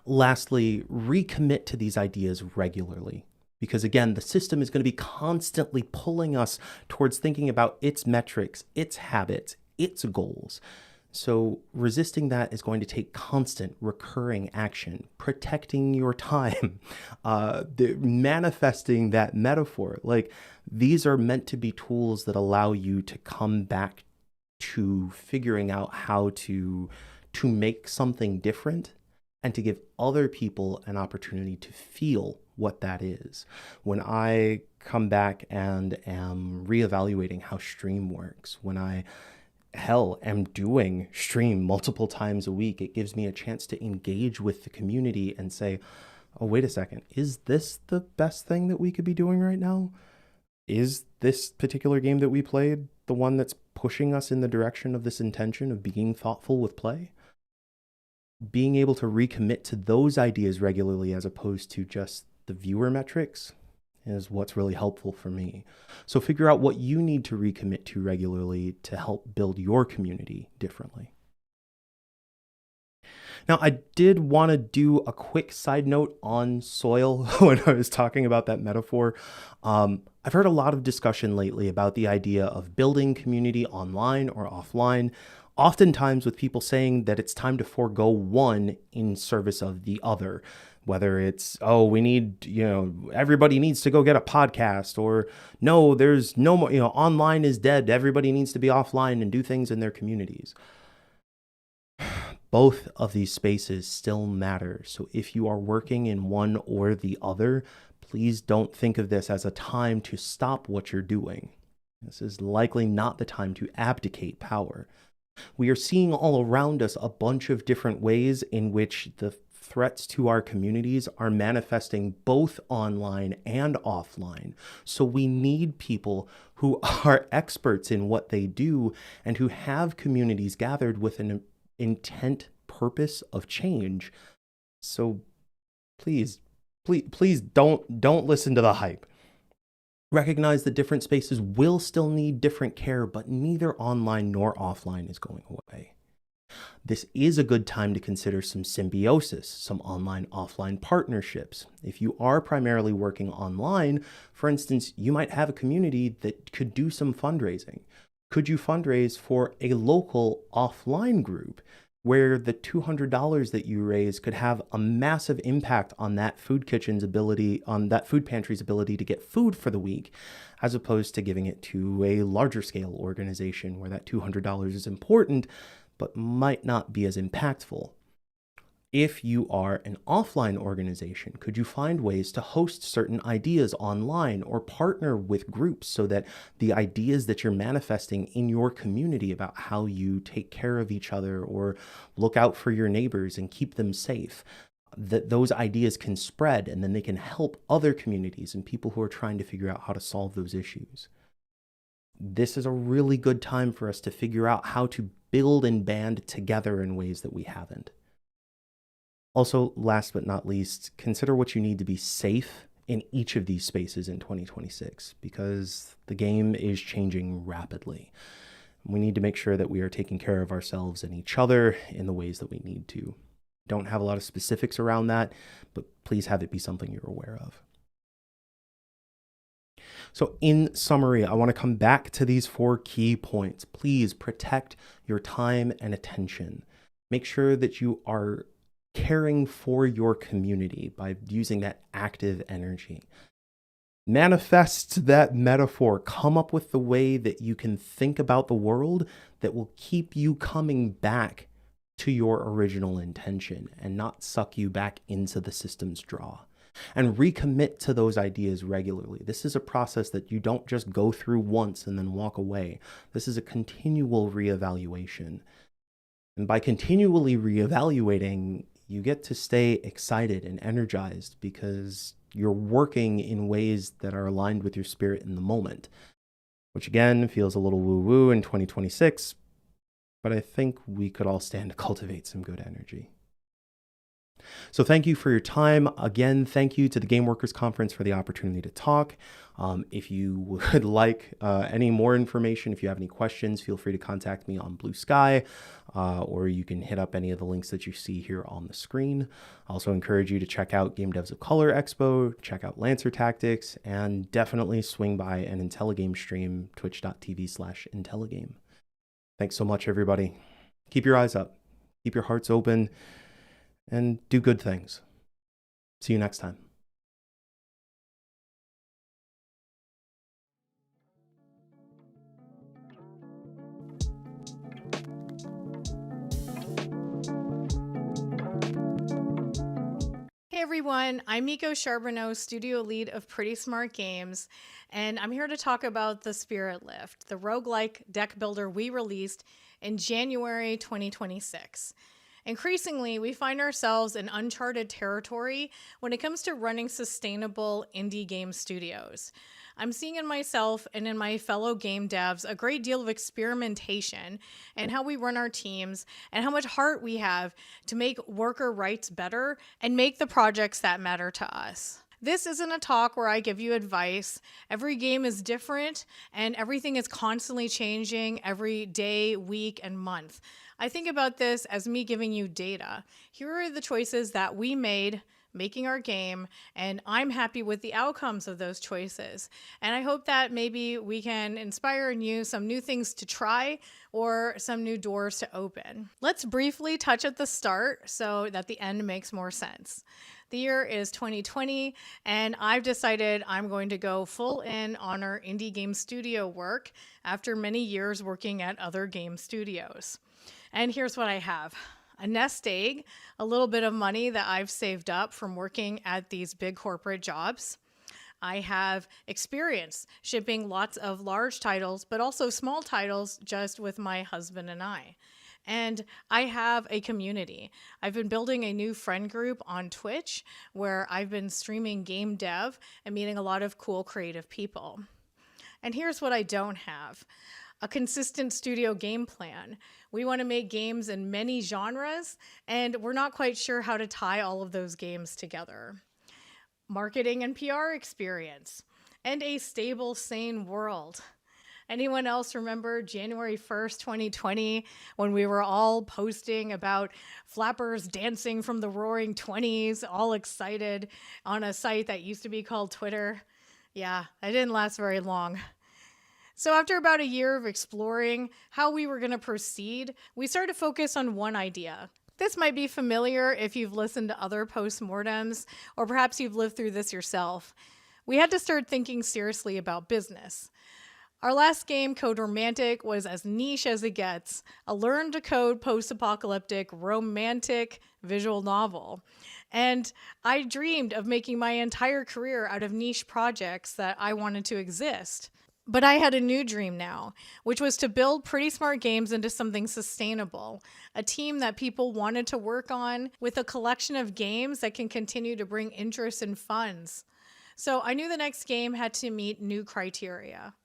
Lastly, recommit to these ideas regularly, because again, the system is going to be constantly pulling us towards thinking about its metrics, its habits, its goals. So resisting that is going to take constant, recurring action, protecting your time, manifesting that metaphor. These are meant to be tools that allow you to come back to figuring out how to make something different and to give other people an opportunity to feel what that is. When I come back and am reevaluating how stream works, when I am doing stream multiple times a week, it gives me a chance to engage with the community and say, oh, wait a second, is this the best thing that we could be doing right now? Is this particular game that we played the one that's pushing us in the direction of this intention of being thoughtful with play? Being able to recommit to those ideas regularly as opposed to just the viewer metrics is what's really helpful for me. So figure out what you need to recommit to regularly to help build your community differently. Now, I did want to do a quick side note on soil when I was talking about that metaphor. I've heard a lot of discussion lately about the idea of building community online or offline, oftentimes with people saying that it's time to forego one in service of the other. Whether it's, oh, we need, everybody needs to go get a podcast, or no, there's no more, online is dead. Everybody needs to be offline and do things in their communities. Both of these spaces still matter. So if you are working in one or the other, please don't think of this as a time to stop what you're doing. This is likely not the time to abdicate power. We are seeing all around us a bunch of different ways in which the threats to our communities are manifesting both online and offline. So we need people who are experts in what they do and who have communities gathered with an intent purpose of change. So please don't listen to the hype. Recognize that different spaces will still need different care, but neither online nor offline is going away. This is a good time to consider some symbiosis, some online-offline partnerships. If you are primarily working online, for instance, you might have a community that could do some fundraising. Could you fundraise for a local offline group where the $200 that you raise could have a massive impact on that food kitchen's ability, on that food pantry's ability to get food for the week, as opposed to giving it to a larger scale organization where that $200 is important, but might not be as impactful. If you are an offline organization, could you find ways to host certain ideas online or partner with groups so that the ideas that you're manifesting in your community about how you take care of each other or look out for your neighbors and keep them safe, that those ideas can spread and then they can help other communities and people who are trying to figure out how to solve those issues? This is a really good time for us to figure out how to build and band together in ways that we haven't. Also, last but not least, consider what you need to be safe in each of these spaces in 2026, because the game is changing rapidly. We need to make sure that we are taking care of ourselves and each other in the ways that we need to. Don't have a lot of specifics around that, but please have it be something you're aware of. So in summary, I want to come back to these 4 key points. Please protect your time and attention. Make sure that you are caring for your community by using that active energy. Manifest that metaphor. Come up with the way that you can think about the world that will keep you coming back to your original intention and not suck you back into the system's draw. And recommit to those ideas regularly. This is a process that you don't just go through once and then walk away. This is a continual reevaluation. And by continually reevaluating, you get to stay excited and energized because you're working in ways that are aligned with your spirit in the moment, which again feels a little woo-woo in 2026, but I think we could all stand to cultivate some good energy. So thank you for your time. Again, thank you to the Game Workers Conference for the opportunity to talk. If you would like any more information, if you have any questions, feel free to contact me on Blue Sky, or you can hit up any of the links that you see here on the screen. I also encourage you to check out Game Devs of Color Expo, check out Lancer Tactics, and definitely swing by an IntelliGame stream, twitch.tv/IntelliGame. Thanks so much, everybody. Keep your eyes up, keep your hearts open, and do good things. See you next time. everyone, I'm Miko Charbonneau, studio lead of Pretty Smart Games, and I'm here to talk about the Spirit Lift, the roguelike deck builder we released in January 2026. Increasingly, we find ourselves in uncharted territory when it comes to running sustainable indie game studios. I'm seeing in myself and in my fellow game devs a great deal of experimentation in how we run our teams and how much heart we have to make worker rights better and make the projects that matter to us. This isn't a talk where I give you advice. Every game is different and everything is constantly changing every day, week, and month. I think about this as me giving you data. Here are the choices that we made making our game, and I'm happy with the outcomes of those choices. And I hope that maybe we can inspire in you some new things to try or some new doors to open. Let's briefly touch at the start so that the end makes more sense. The year is 2020, and I've decided I'm going to go full in on our indie game studio work after many years working at other game studios. And here's what I have. A nest egg, a little bit of money that I've saved up from working at these big corporate jobs. I have experience shipping lots of large titles, but also small titles just with my husband and I. And I have a community. I've been building a new friend group on Twitch where I've been streaming game dev and meeting a lot of cool creative people. And here's what I don't have. A consistent studio game plan. We want to make games in many genres, and we're not quite sure how to tie all of those games together. Marketing and PR experience, and a stable, sane world. Anyone else remember January 1st, 2020, when we were all posting about flappers dancing from the roaring 20s, all excited on a site that used to be called Twitter? Yeah, that didn't last very long. So after about a year of exploring how we were going to proceed, we started to focus on one idea. This might be familiar if you've listened to other post-mortems, or perhaps you've lived through this yourself. We had to start thinking seriously about business. Our last game, Code Romantic, was as niche as it gets, a learn-to-code post-apocalyptic romantic visual novel. And I dreamed of making my entire career out of niche projects that I wanted to exist. But I had a new dream now, which was to build Pretty Smart Games into something sustainable, a team that people wanted to work on with a collection of games that can continue to bring interest and funds. So I knew the next game had to meet new criteria.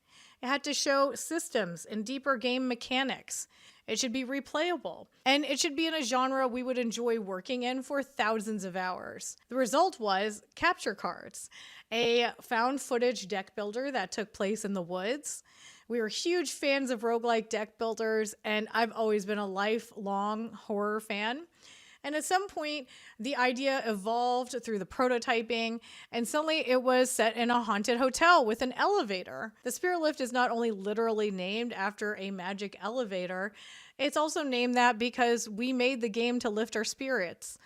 It had to show systems and deeper game mechanics. It should be replayable, and it should be in a genre we would enjoy working in for thousands of hours. The result was Capture Cards, a found footage deck builder that took place in the woods. We were huge fans of roguelike deck builders, and I've always been a lifelong horror fan. And at some point, the idea evolved through the prototyping, and suddenly it was set in a haunted hotel with an elevator. The Spirit Lift is not only literally named after a magic elevator, it's also named that because we made the game to lift our spirits.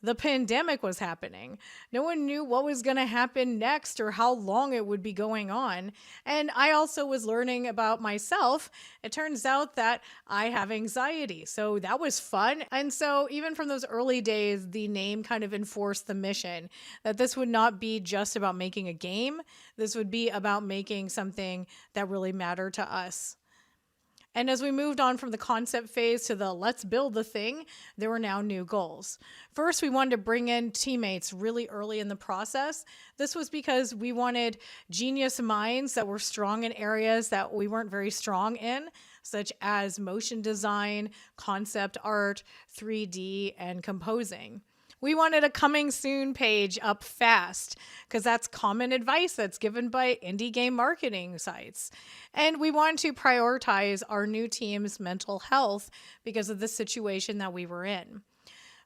The pandemic was happening. No one knew what was going to happen next or how long it would be going on. And I also was learning about myself. It turns out that I have anxiety. So that was fun. And so even from those early days, the name kind of enforced the mission that this would not be just about making a game. This would be about making something that really mattered to us. And as we moved on from the concept phase to the let's build the thing, there were now new goals. First, we wanted to bring in teammates really early in the process. This was because we wanted genius minds that were strong in areas that we weren't very strong in, such as motion design, concept art, 3D, and composing. We wanted a coming soon page up fast because that's common advice that's given by indie game marketing sites. And we wanted to prioritize our new team's mental health because of the situation that we were in.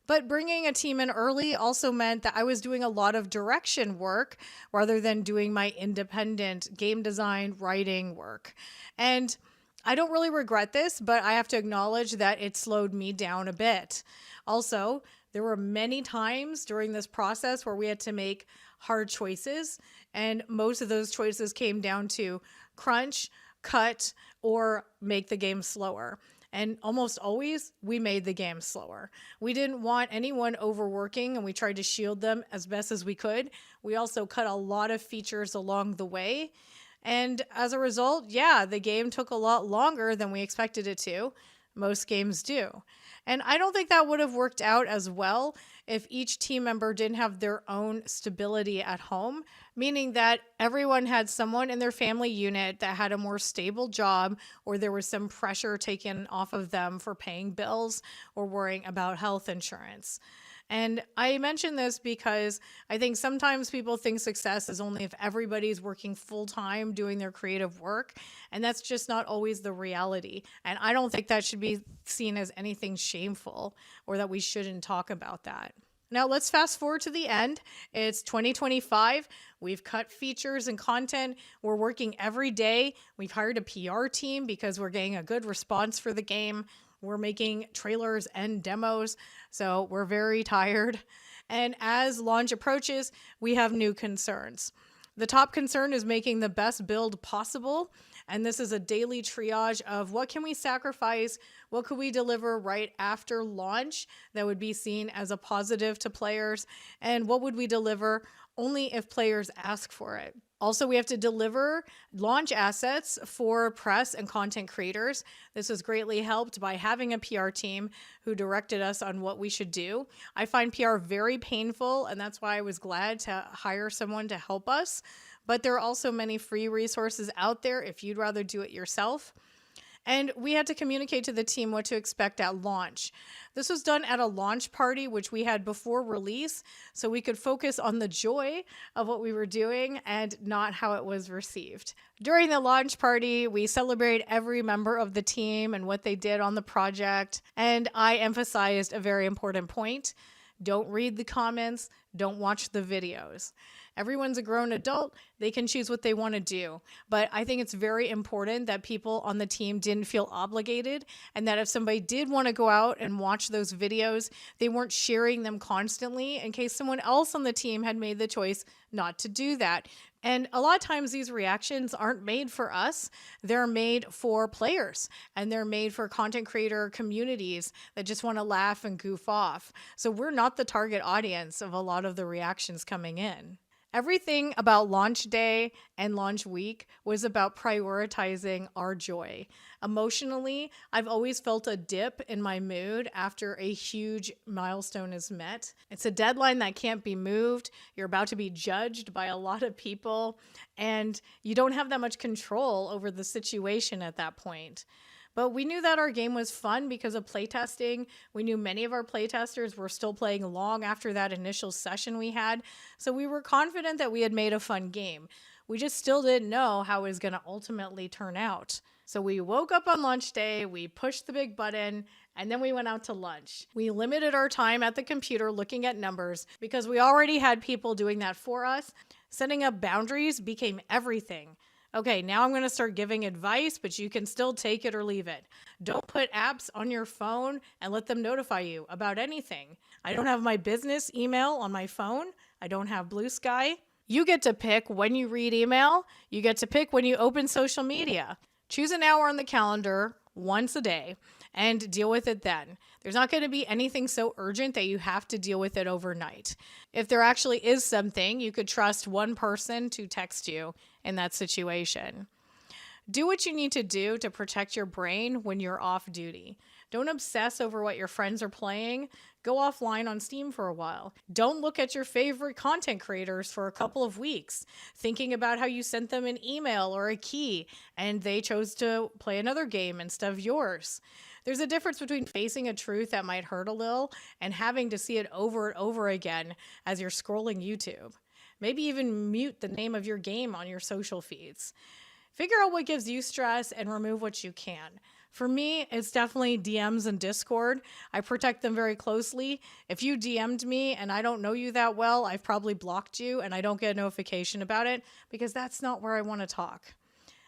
But bringing a team in early also meant that I was doing a lot of direction work rather than doing my independent game design, writing work. And I don't really regret this, but I have to acknowledge that it slowed me down a bit. Also, there were many times during this process where we had to make hard choices, and most of those choices came down to crunch, cut, or make the game slower. And almost always, we made the game slower. We didn't want anyone overworking, and we tried to shield them as best as we could. We also cut a lot of features along the way. And as a result, yeah, the game took a lot longer than we expected it to. Most games do. And I don't think that would have worked out as well if each team member didn't have their own stability at home, meaning that everyone had someone in their family unit that had a more stable job, or there was some pressure taken off of them for paying bills or worrying about health insurance. And I mention this because I think sometimes people think success is only if everybody's working full time doing their creative work. And that's just not always the reality. And I don't think that should be seen as anything shameful or that we shouldn't talk about that. Now let's fast forward to the end. It's 2025. We've cut features and content. We're working every day. We've hired a PR team because we're getting a good response for the game. We're making trailers and demos, so we're very tired. And as launch approaches, we have new concerns. The top concern is making the best build possible. And this is a daily triage of what can we sacrifice, what could we deliver right after launch that would be seen as a positive to players, and what would we deliver only if players ask for it. Also, we have to deliver launch assets for press and content creators. This was greatly helped by having a PR team who directed us on what we should do. I find PR very painful, and that's why I was glad to hire someone to help us. But there are also many free resources out there if you'd rather do it yourself. And we had to communicate to the team what to expect at launch. This was done at a launch party, which we had before release, so we could focus on the joy of what we were doing and not how it was received. During the launch party, we celebrated every member of the team and what they did on the project, and I emphasized a very important point. Don't read the comments, don't watch the videos. Everyone's a grown adult. They can choose what they want to do. But I think it's very important that people on the team didn't feel obligated, and that if somebody did want to go out and watch those videos, they weren't sharing them constantly in case someone else on the team had made the choice not to do that. And a lot of times these reactions aren't made for us. They're made for players, and they're made for content creator communities that just want to laugh and goof off. So we're not the target audience of a lot of the reactions coming in. Everything about launch day and launch week was about prioritizing our joy. Emotionally, I've always felt a dip in my mood after a huge milestone is met. It's a deadline that can't be moved. You're about to be judged by a lot of people, and you don't have that much control over the situation at that point. But we knew that our game was fun because of playtesting. We knew many of our playtesters were still playing long after that initial session we had. So we were confident that we had made a fun game. We just still didn't know how it was going to ultimately turn out. So we woke up on launch day, we pushed the big button, and then we went out to lunch. We limited our time at the computer looking at numbers because we already had people doing that for us. Setting up boundaries became everything. Okay, now I'm going to start giving advice, but you can still take it or leave it. Don't put apps on your phone and let them notify you about anything. I don't have my business email on my phone. I don't have Blue Sky. You get to pick when you read email. You get to pick when you open social media. Choose an hour on the calendar once a day and deal with it then. There's not going to be anything so urgent that you have to deal with it overnight. If there actually is something, you could trust one person to text you in that situation. Do what you need to do to protect your brain when you're off duty. Don't obsess over what your friends are playing. Go offline on Steam for a while. Don't look at your favorite content creators for a couple of weeks, thinking about how you sent them an email or a key and they chose to play another game instead of yours. There's a difference between facing a truth that might hurt a little and having to see it over and over again as you're scrolling YouTube. Maybe even mute the name of your game on your social feeds. Figure out what gives you stress and remove what you can. For me, it's definitely DMs and Discord. I protect them very closely. If you DM'd me and I don't know you that well, I've probably blocked you and I don't get a notification about it because that's not where I want to talk.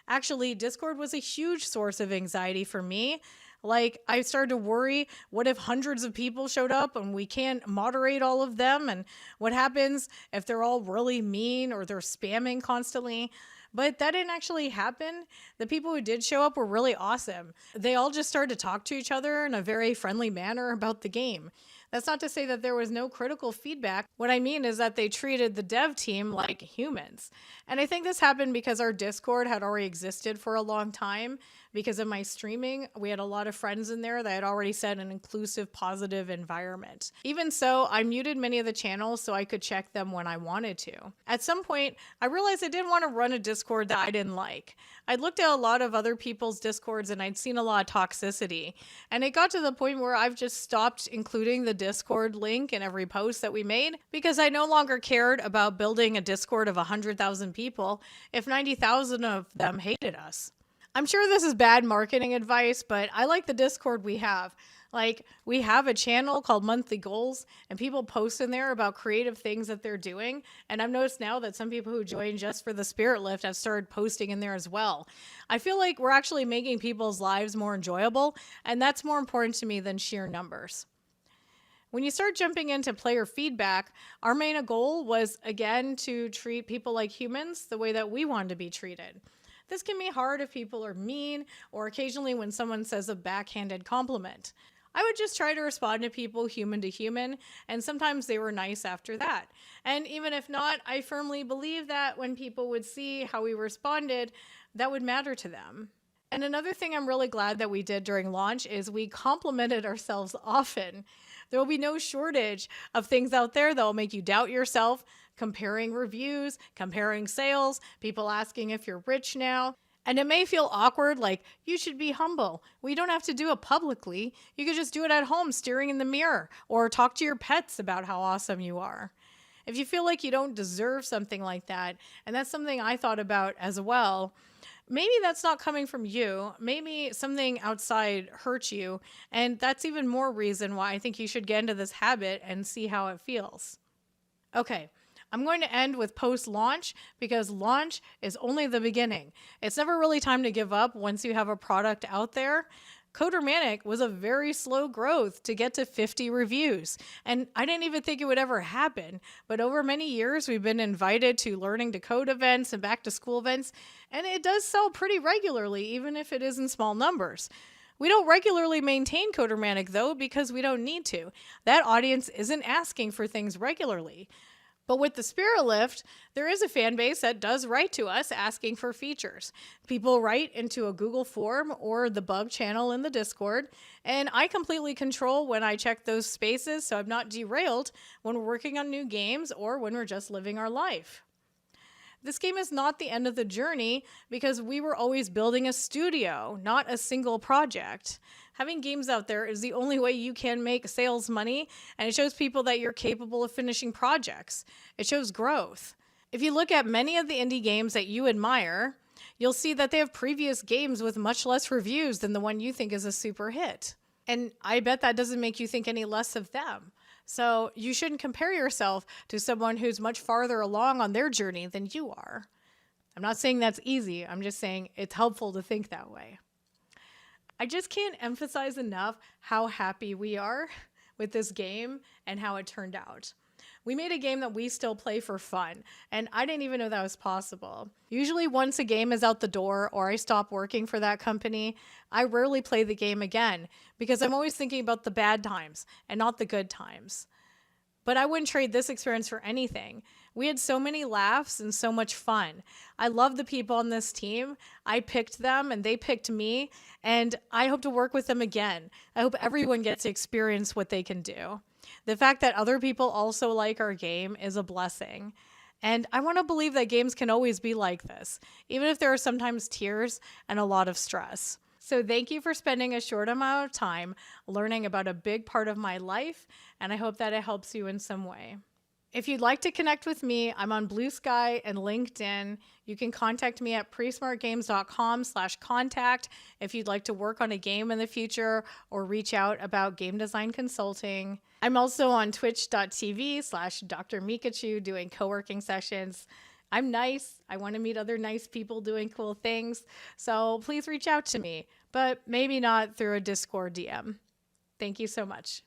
Actually, Discord was a huge source of anxiety for me. Like, I started to worry, what if hundreds of people showed up and we can't moderate all of them? And what happens if they're all really mean or they're spamming constantly? But that didn't actually happen. The people who did show up were really awesome. They all just started to talk to each other in a very friendly manner about the game. That's not to say that there was no critical feedback. What I mean is that they treated the dev team like humans. And I think this happened because our Discord had already existed for a long time. Because of my streaming, we had a lot of friends in there that had already set an inclusive, positive environment. Even so, I muted many of the channels so I could check them when I wanted to. At some point, I realized I didn't want to run a Discord that I didn't like. I'd looked at a lot of other people's Discords and I'd seen a lot of toxicity. And it got to the point where I've just stopped including the Discord link in every post that we made because I no longer cared about building a Discord of 100,000 people if 90,000 of them hated us. I'm sure this is bad marketing advice, but I like the Discord we have. Like, we have a channel called Monthly Goals, and people post in there about creative things that they're doing. And I've noticed now that some people who join just for the Spirit Lift have started posting in there as well. I feel like we're actually making people's lives more enjoyable, and that's more important to me than sheer numbers. When you start jumping into player feedback, our main goal was, again, to treat people like humans the way that we want to be treated. This can be hard if people are mean or occasionally when someone says a backhanded compliment. I would just try to respond to people human to human, and sometimes they were nice after that. And even if not, I firmly believe that when people would see how we responded, that would matter to them. And another thing I'm really glad that we did during launch is we complimented ourselves often. There will be no shortage of things out there that will make you doubt yourself, comparing reviews, comparing sales, people asking if you're rich now. And it may feel awkward, like you should be humble. Well, you don't have to do it publicly. You could just do it at home, staring in the mirror, or talk to your pets about how awesome you are. If you feel like you don't deserve something like that, and that's something I thought about as well, maybe that's not coming from you. Maybe something outside hurt you. And that's even more reason why I think you should get into this habit and see how it feels. Okay, I'm going to end with post-launch because launch is only the beginning. It's never really time to give up once you have a product out there. Codermanic was a very slow growth to get to 50 reviews, and I didn't even think it would ever happen. But over many years, we've been invited to learning to code events and back to school events, and it does sell pretty regularly, even if it is in small numbers. We don't regularly maintain Codermanic though, because we don't need to. That audience isn't asking for things regularly. But with the Spirit Lift, there is a fan base that does write to us asking for features. People write into a Google form or the bug channel in the Discord, and I completely control when I check those spaces so I'm not derailed when we're working on new games or when we're just living our life. This game is not the end of the journey because we were always building a studio, not a single project. Having games out there is the only way you can make sales money, and it shows people that you're capable of finishing projects. It shows growth. If you look at many of the indie games that you admire, you'll see that they have previous games with much less reviews than the one you think is a super hit. And I bet that doesn't make you think any less of them. So you shouldn't compare yourself to someone who's much farther along on their journey than you are. I'm not saying that's easy. I'm just saying it's helpful to think that way. I just can't emphasize enough how happy we are with this game and how it turned out. We made a game that we still play for fun, and I didn't even know that was possible. Usually once a game is out the door or I stop working for that company, I rarely play the game again because I'm always thinking about the bad times and not the good times. But I wouldn't trade this experience for anything. We had so many laughs and so much fun. I love the people on this team. I picked them and they picked me, and I hope to work with them again. I hope everyone gets to experience what they can do. The fact that other people also like our game is a blessing. And I want to believe that games can always be like this, even if there are sometimes tears and a lot of stress. So thank you for spending a short amount of time learning about a big part of my life, and I hope that it helps you in some way. If you'd like to connect with me, I'm on Blue Sky and LinkedIn. You can contact me at presmartgames.com/contact if you'd like to work on a game in the future or reach out about game design consulting. I'm also on twitch.tv/Dr. Mikachu doing co-working sessions. I'm nice. I want to meet other nice people doing cool things. So please reach out to me, but maybe not through a Discord DM. Thank you so much.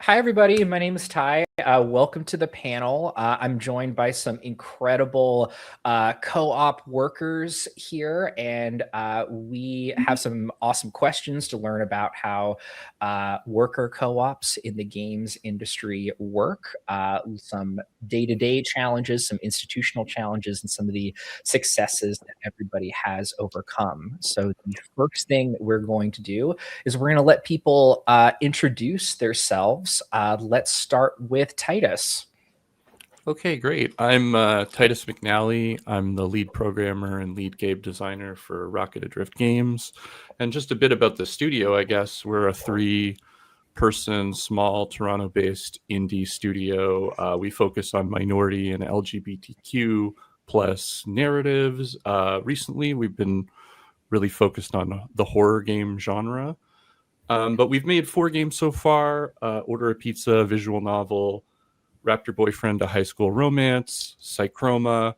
Hi, everybody. My name is Ty. Welcome to the panel. I'm joined by some incredible co-op workers here, and we have some awesome questions to learn about how worker co-ops in the games industry work, some day-to-day challenges, some institutional challenges, and some of the successes that everybody has overcome. So the first thing that we're going to do is we're going to let people introduce themselves. Let's start with Titus. Okay, great. I'm Titus McNally. I'm the lead programmer and lead game designer for Rocket Adrift Games. And just a bit about the studio, I guess. We're a 3-person, small, Toronto-based indie studio. We focus on minority and LGBTQ plus narratives. Recently, we've been really focused on the horror game genre. But we've made 4 games so far: Order a Pizza, visual novel, Raptor Boyfriend, a high school romance, Psychroma,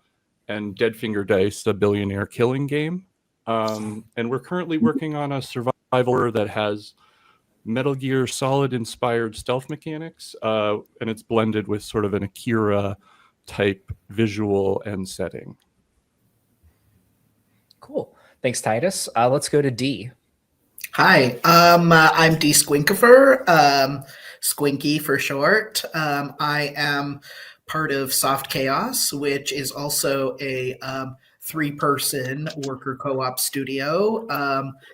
and Dead Finger Dice, a billionaire killing game. And we're currently working on a survival that has Metal Gear Solid inspired stealth mechanics, and it's blended with sort of an Akira type visual and setting. Cool. Thanks, Titus. Let's go to D. Hi, I'm D. Squinkifer, Squinky for short. I am part of Soft Chaos, which is also a 3-person worker co-op studio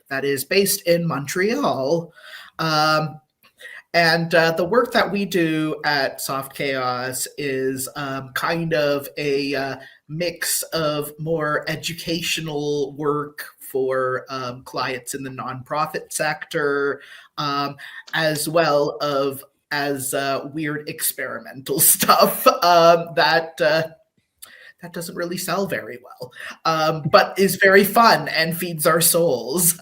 that is based in Montreal. And the work that we do at Soft Chaos is kind of a mix of more educational work for clients in the nonprofit sector, as well as weird experimental stuff that doesn't really sell very well, but is very fun and feeds our souls.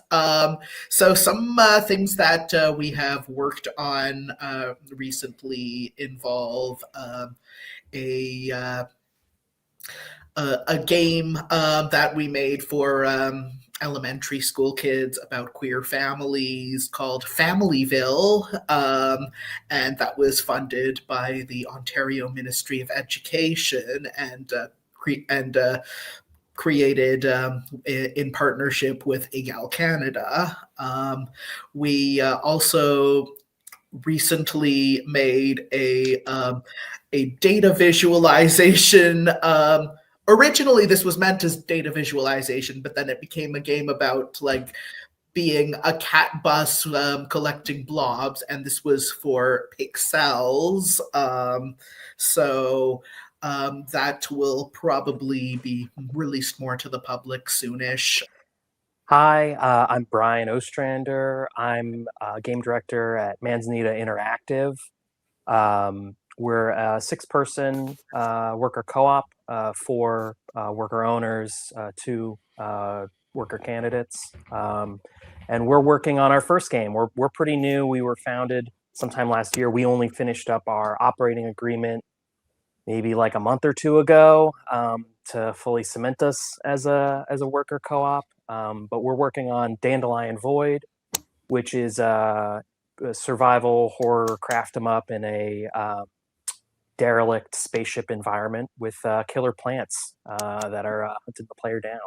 So some things that we have worked on recently involve a game that we made for elementary school kids about queer families called Familyville, and that was funded by the Ontario Ministry of Education and created in partnership with EGAL Canada. We also recently made a data visualization. Originally, this was meant as data visualization, but then it became a game about like being a cat bus collecting blobs, and this was for pixels. So that will probably be released more to the public soonish. Hi, I'm Brian Ostrander. I'm a game director at Manzanita Interactive. We're a 6-person worker co-op, 4 worker owners, 2 worker candidates. And we're working on our first game. We're pretty new. We were founded sometime last year. We only finished up our operating agreement maybe like a month or 2 ago to fully cement us as a worker co-op. But we're working on Dandelion Void, which is a survival horror craft 'em up in a derelict spaceship environment with killer plants that are hunting the player down.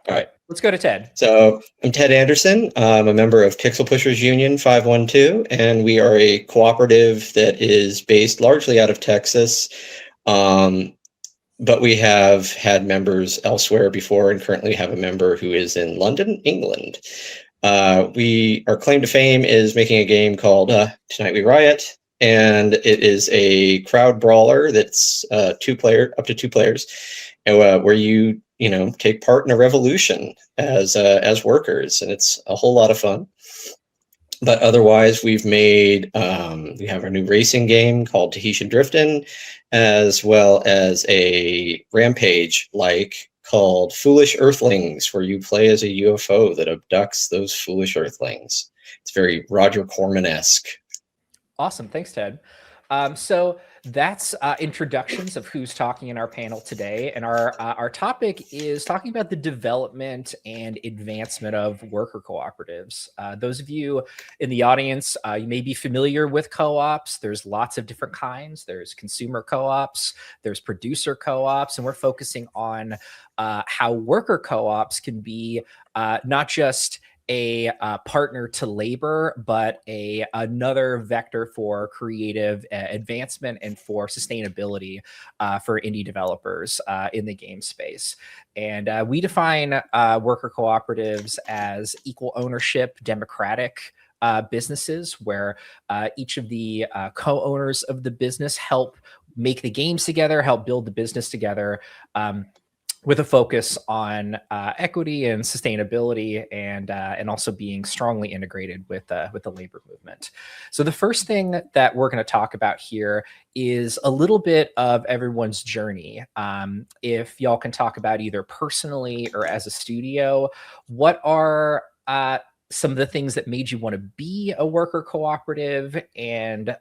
All right. Let's go to Ted. So I'm Ted Anderson. I'm a member of Pixel Pushers Union 512, and we are a cooperative that is based largely out of Texas. But we have had members elsewhere before and currently have a member who is in London, England. Our claim to fame is making a game called Tonight We Riot, and it is a crowd brawler that's up to 2 players, and where you take part in a revolution as workers, and it's a whole lot of fun. But otherwise, we've made we have our new racing game called Tahitian Driftin', as well as a Rampage called Foolish Earthlings, where you play as a UFO that abducts those foolish Earthlings. It's very Roger Corman-esque. Awesome. Thanks, Ted. So that's introductions of who's talking in our panel today. And our topic is talking about the development and advancement of worker cooperatives. Those of you in the audience, you may be familiar with co-ops. There's lots of different kinds. There's consumer co-ops, there's producer co-ops, and we're focusing on how worker co-ops can be not just a partner to labor, but another vector for creative advancement and for sustainability for indie developers in the game space. And we define worker cooperatives as equal ownership, democratic businesses where each of the co-owners of the business help make the games together, help build the business together, with a focus on equity and sustainability, and also being strongly integrated with the labor movement. So the first thing that we're going to talk about here is a little bit of everyone's journey. If y'all can talk about either personally or as a studio, what are some of the things that made you want to be a worker cooperative, and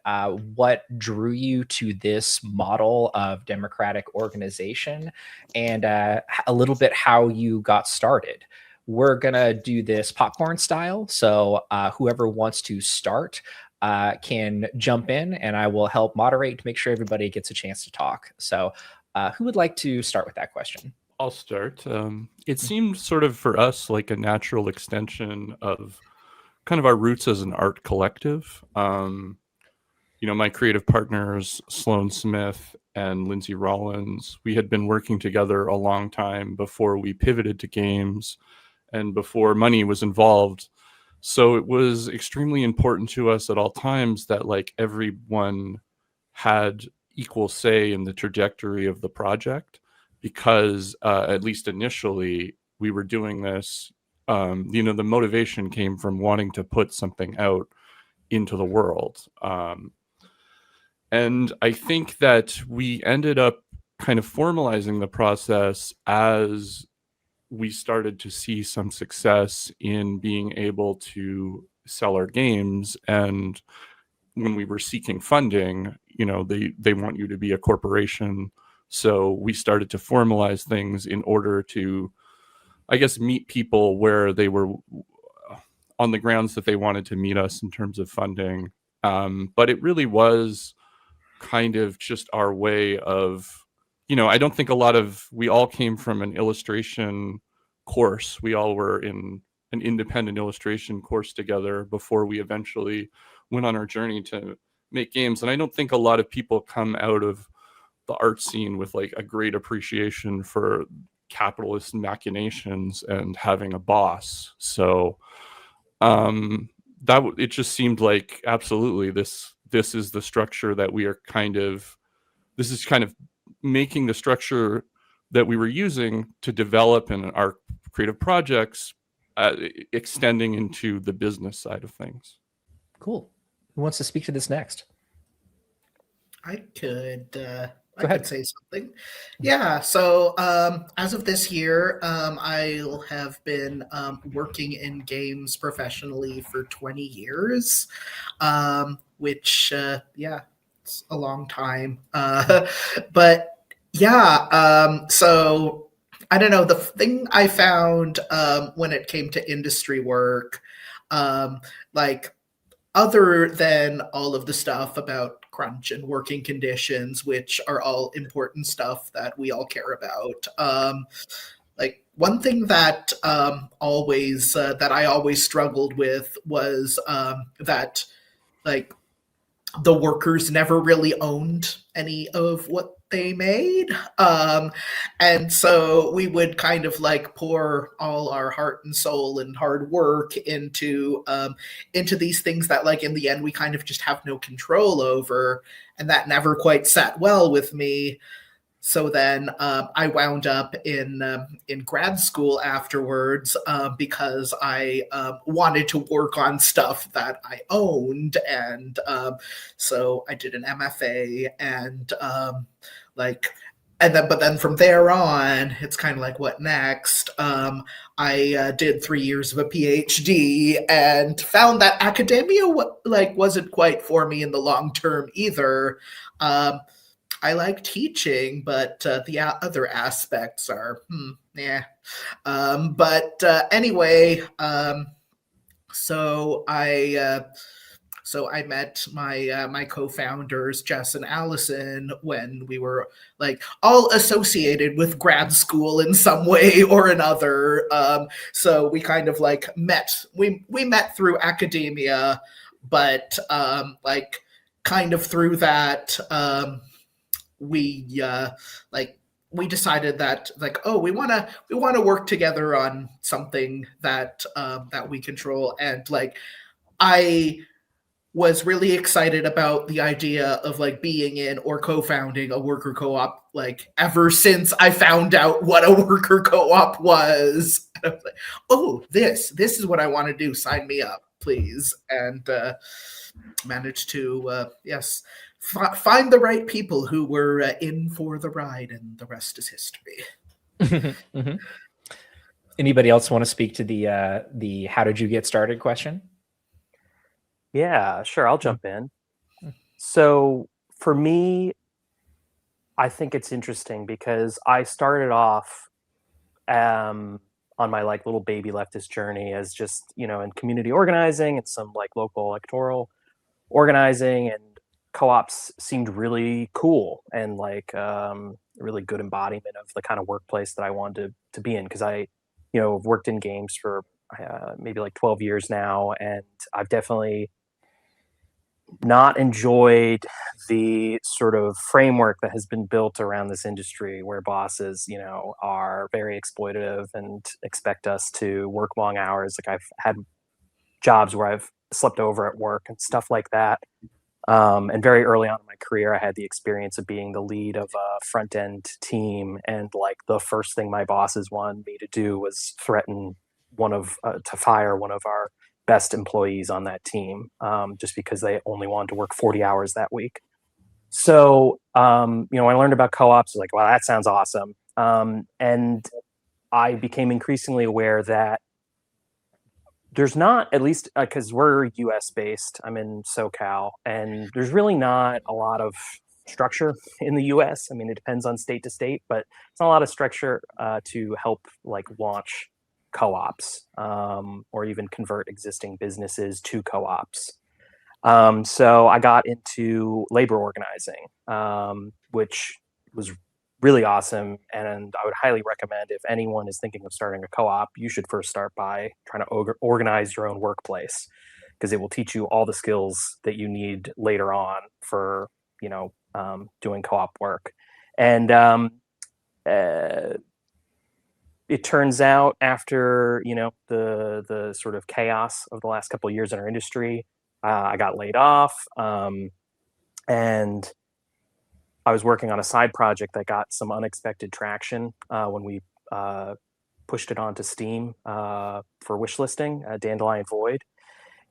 what drew you to this model of democratic organization, and a little bit how you got started. We're gonna do this popcorn style, so whoever wants to start can jump in, and I will help moderate to make sure everybody gets a chance to talk. So who would like to start with that question? I'll start. It seemed sort of for us like a natural extension of kind of our roots as an art collective. My creative partners, Sloan Smith and Lindsay Rollins, we had been working together a long time before we pivoted to games and before money was involved. So it was extremely important to us at all times that like everyone had equal say in the trajectory of the project, because at least initially we were doing this, the motivation came from wanting to put something out into the world. And I think that we ended up kind of formalizing the process as we started to see some success in being able to sell our games. And when we were seeking funding, they want you to be a corporation. So we started to formalize things in order to, I guess, meet people where they were on the grounds that they wanted to meet us in terms of funding. But it really was kind of just our way of, I don't think we all came from an illustration course. We all were in an independent illustration course together before we eventually went on our journey to make games. And I don't think a lot of people come out of the art scene with like a great appreciation for capitalist machinations and having a boss. So it just seemed like absolutely this is the structure that we are this is kind of making the structure that we were using to develop in our creative projects, extending into the business side of things. Cool. Who wants to speak to this next? I could Go ahead. say something. Yeah, so as of this year, I'll have been working in games professionally for 20 years, which, it's a long time. But yeah, so I don't know, the thing I found when it came to industry work, like other than all of the stuff about crunch and working conditions, which are all important stuff that we all care about. Like one thing that I always struggled with was that like the workers never really owned any of what they made. And so we would kind of like pour all our heart and soul and hard work into these things that like in the end we kind of just have no control over. And that never quite sat well with me. So then I wound up in grad school afterwards because I wanted to work on stuff that I owned. And so I did an MFA, and but then from there on, it's kind of like, what next? I did 3 years of a PhD and found that academia wasn't quite for me in the long term either. I like teaching, but the other aspects are, yeah. Anyway, so I met my co-founders Jess and Allison when we were like all associated with grad school in some way or another. So we kind of like met. We met through academia, but like kind of through that, we decided that like, oh, we want to work together on something that that we control, and like I was really excited about the idea of like being in or co-founding a worker co-op, like ever since I found out what a worker co-op was. And I was like, oh, this is what I want to do. Sign me up, please. And managed to, yes, find the right people who were in for the ride, and the rest is history. Mm-hmm. Anybody else want to speak to the how did you get started question? Yeah, sure. I'll jump in. So for me, I think it's interesting because I started off on my like little baby leftist journey as just, you know, in community organizing and some like local electoral organizing, and co-ops seemed really cool and like a really good embodiment of the kind of workplace that I wanted to be in, because I, you know, worked in games for maybe like 12 years now, and I've definitely not enjoyed the sort of framework that has been built around this industry where bosses, you know, are very exploitative and expect us to work long hours. Like I've had jobs where I've slept over at work and stuff like that. And very early on in my career, I had the experience of being the lead of a front end team. And like the first thing my bosses wanted me to do was threaten to fire one of our best employees on that team, just because they only wanted to work 40 hours that week. So, you know, I learned about co-ops, like, wow, that sounds awesome. And I became increasingly aware that there's not, at least because we're US based, I'm in SoCal, and there's really not a lot of structure in the US. I mean, it depends on state to state, but it's not a lot of structure to help like launch co-ops or even convert existing businesses to co-ops. So I got into labor organizing, which was really awesome. And I would highly recommend, if anyone is thinking of starting a co-op, you should first start by trying to organize your own workplace, because it will teach you all the skills that you need later on for, you know, doing co-op work. And it turns out, after, you know, the sort of chaos of the last couple of years in our industry, I got laid off, and I was working on a side project that got some unexpected traction when we pushed it onto Steam for wish listing, Dandelion Void.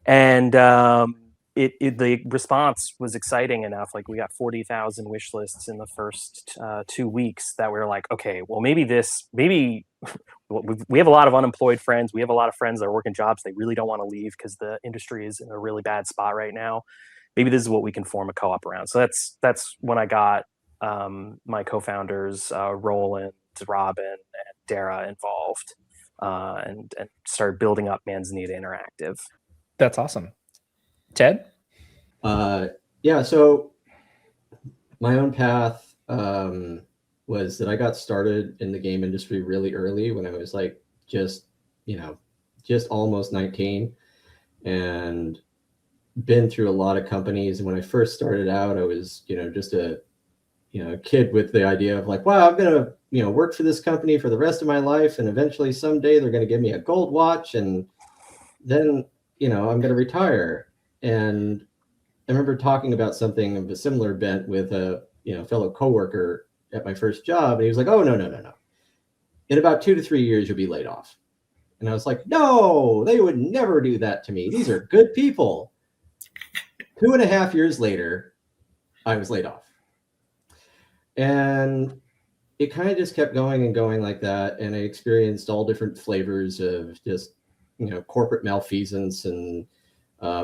And the response was exciting enough. Like we got 40,000 wish lists in the first 2 weeks that we were like, okay, well, maybe we have a lot of unemployed friends. We have a lot of friends that are working jobs they really don't want to leave because the industry is in a really bad spot right now. Maybe this is what we can form a co-op around. So that's when I got my co-founders, Roland, Robin, and Dara involved, and started building up Manzanita Interactive. That's awesome. Ted? Yeah, so my own path was that I got started in the game industry really early, when I was like just almost 19, and been through a lot of companies. And when I first started out, I was, just a kid with the idea of like, wow, I'm going to, work for this company for the rest of my life. And eventually someday they're going to give me a gold watch. And then, I'm going to retire. And I remember talking about something of a similar bent with a, fellow coworker at my first job. And he was like, oh, no. In about 2 to 3 years, you'll be laid off. And I was like, no, they would never do that to me. These are good people. 2.5 years later, I was laid off. And it kind of just kept going and going like that, and I experienced all different flavors of just, you know, corporate malfeasance and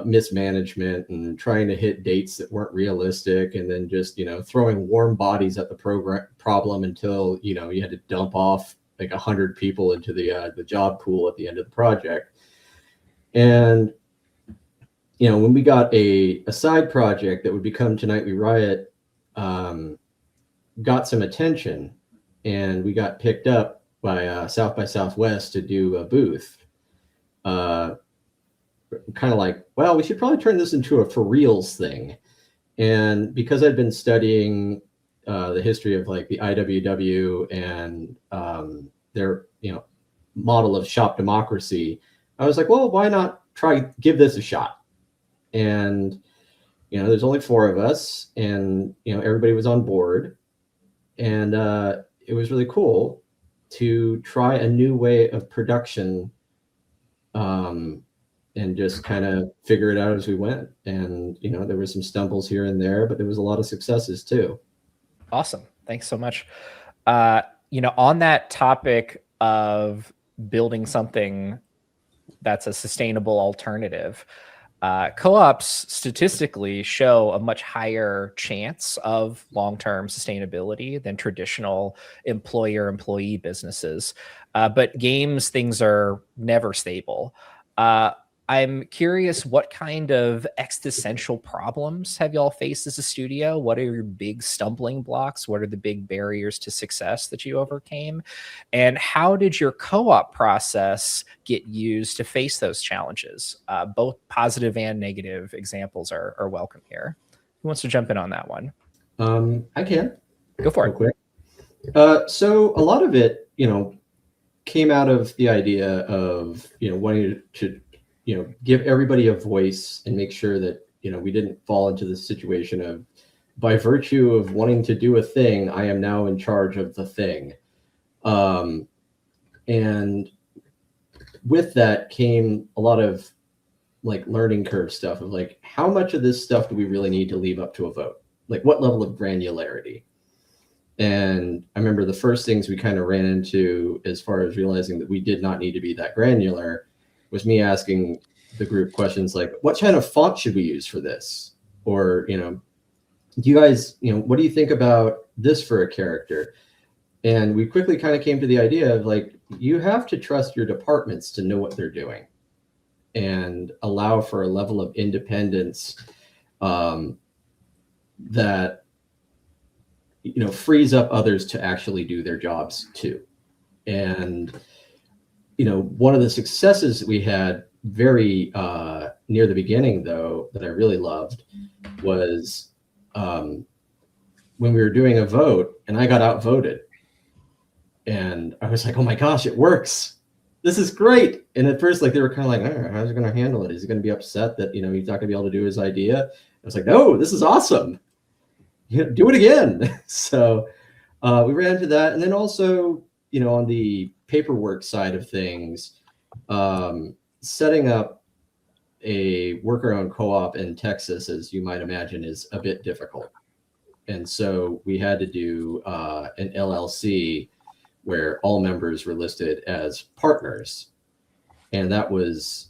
mismanagement and trying to hit dates that weren't realistic, and then just, you know, throwing warm bodies at the problem until, you know, you had to dump off like 100 people into the job pool at the end of the project. And you know, when we got a side project that would become Tonight We Riot, got some attention, and we got picked up by South by Southwest to do a booth. Kind of like, well, we should probably turn this into a for reals thing. And because I'd been studying the history of like the IWW and their, you know, model of shop democracy, I was like, well, why not give this a shot? And you know, there's only 4 of us, and you know, everybody was on board, and it was really cool to try a new way of production, and just kind of figure it out as we went. And you know, there were some stumbles here and there, but there was a lot of successes too. Awesome. Thanks so much. You know, on that topic of building something that's a sustainable alternative, co-ops statistically show a much higher chance of long-term sustainability than traditional employer-employee businesses. But games, things are never stable. I'm curious, what kind of existential problems have y'all faced as a studio? What are your big stumbling blocks? What are the big barriers to success that you overcame? And how did your co-op process get used to face those challenges? Both positive and negative examples are welcome here. Who wants to jump in on that one? I can. Go for it. Quick. So a lot of it, you know, came out of the idea of, you know, wanting to, you know, give everybody a voice and make sure that, you know, we didn't fall into the situation of, by virtue of wanting to do a thing, I am now in charge of the thing. And with that came a lot of like learning curve stuff of like, how much of this stuff do we really need to leave up to a vote? Like what level of granularity? And I remember the first things we kind of ran into as far as realizing that we did not need to be that granular was me asking the group questions like, what kind of font should we use for this? Or, you know, do you guys, you know, what do you think about this for a character? And we quickly kind of came to the idea of like, you have to trust your departments to know what they're doing and allow for a level of independence that, you know, frees up others to actually do their jobs too. And you know, one of the successes that we had very near the beginning, though, that I really loved was when we were doing a vote and I got outvoted. And I was like, oh my gosh, it works. This is great. And at first, like, they were kind of like, oh, how's he going to handle it? Is he going to be upset that, you know, he's not going to be able to do his idea? I was like, no, this is awesome. You know, do it again. So we ran into that. And then also, you know, on the paperwork side of things, setting up a worker-owned co-op in Texas, as you might imagine, is a bit difficult. And so we had to do an LLC where all members were listed as partners. And that was,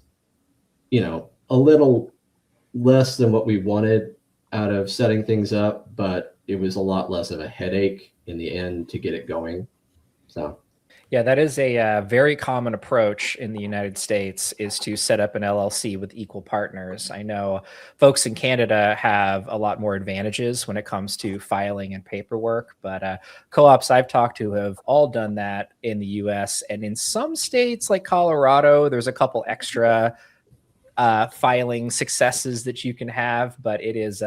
you know, a little less than what we wanted out of setting things up, but it was a lot less of a headache in the end to get it going. So. Yeah, that is a very common approach in the United States, is to set up an LLC with equal partners. I know folks in Canada have a lot more advantages when it comes to filing and paperwork, but co-ops I've talked to have all done that in the US. And in some states like Colorado, there's a couple extra filing successes that you can have, but it is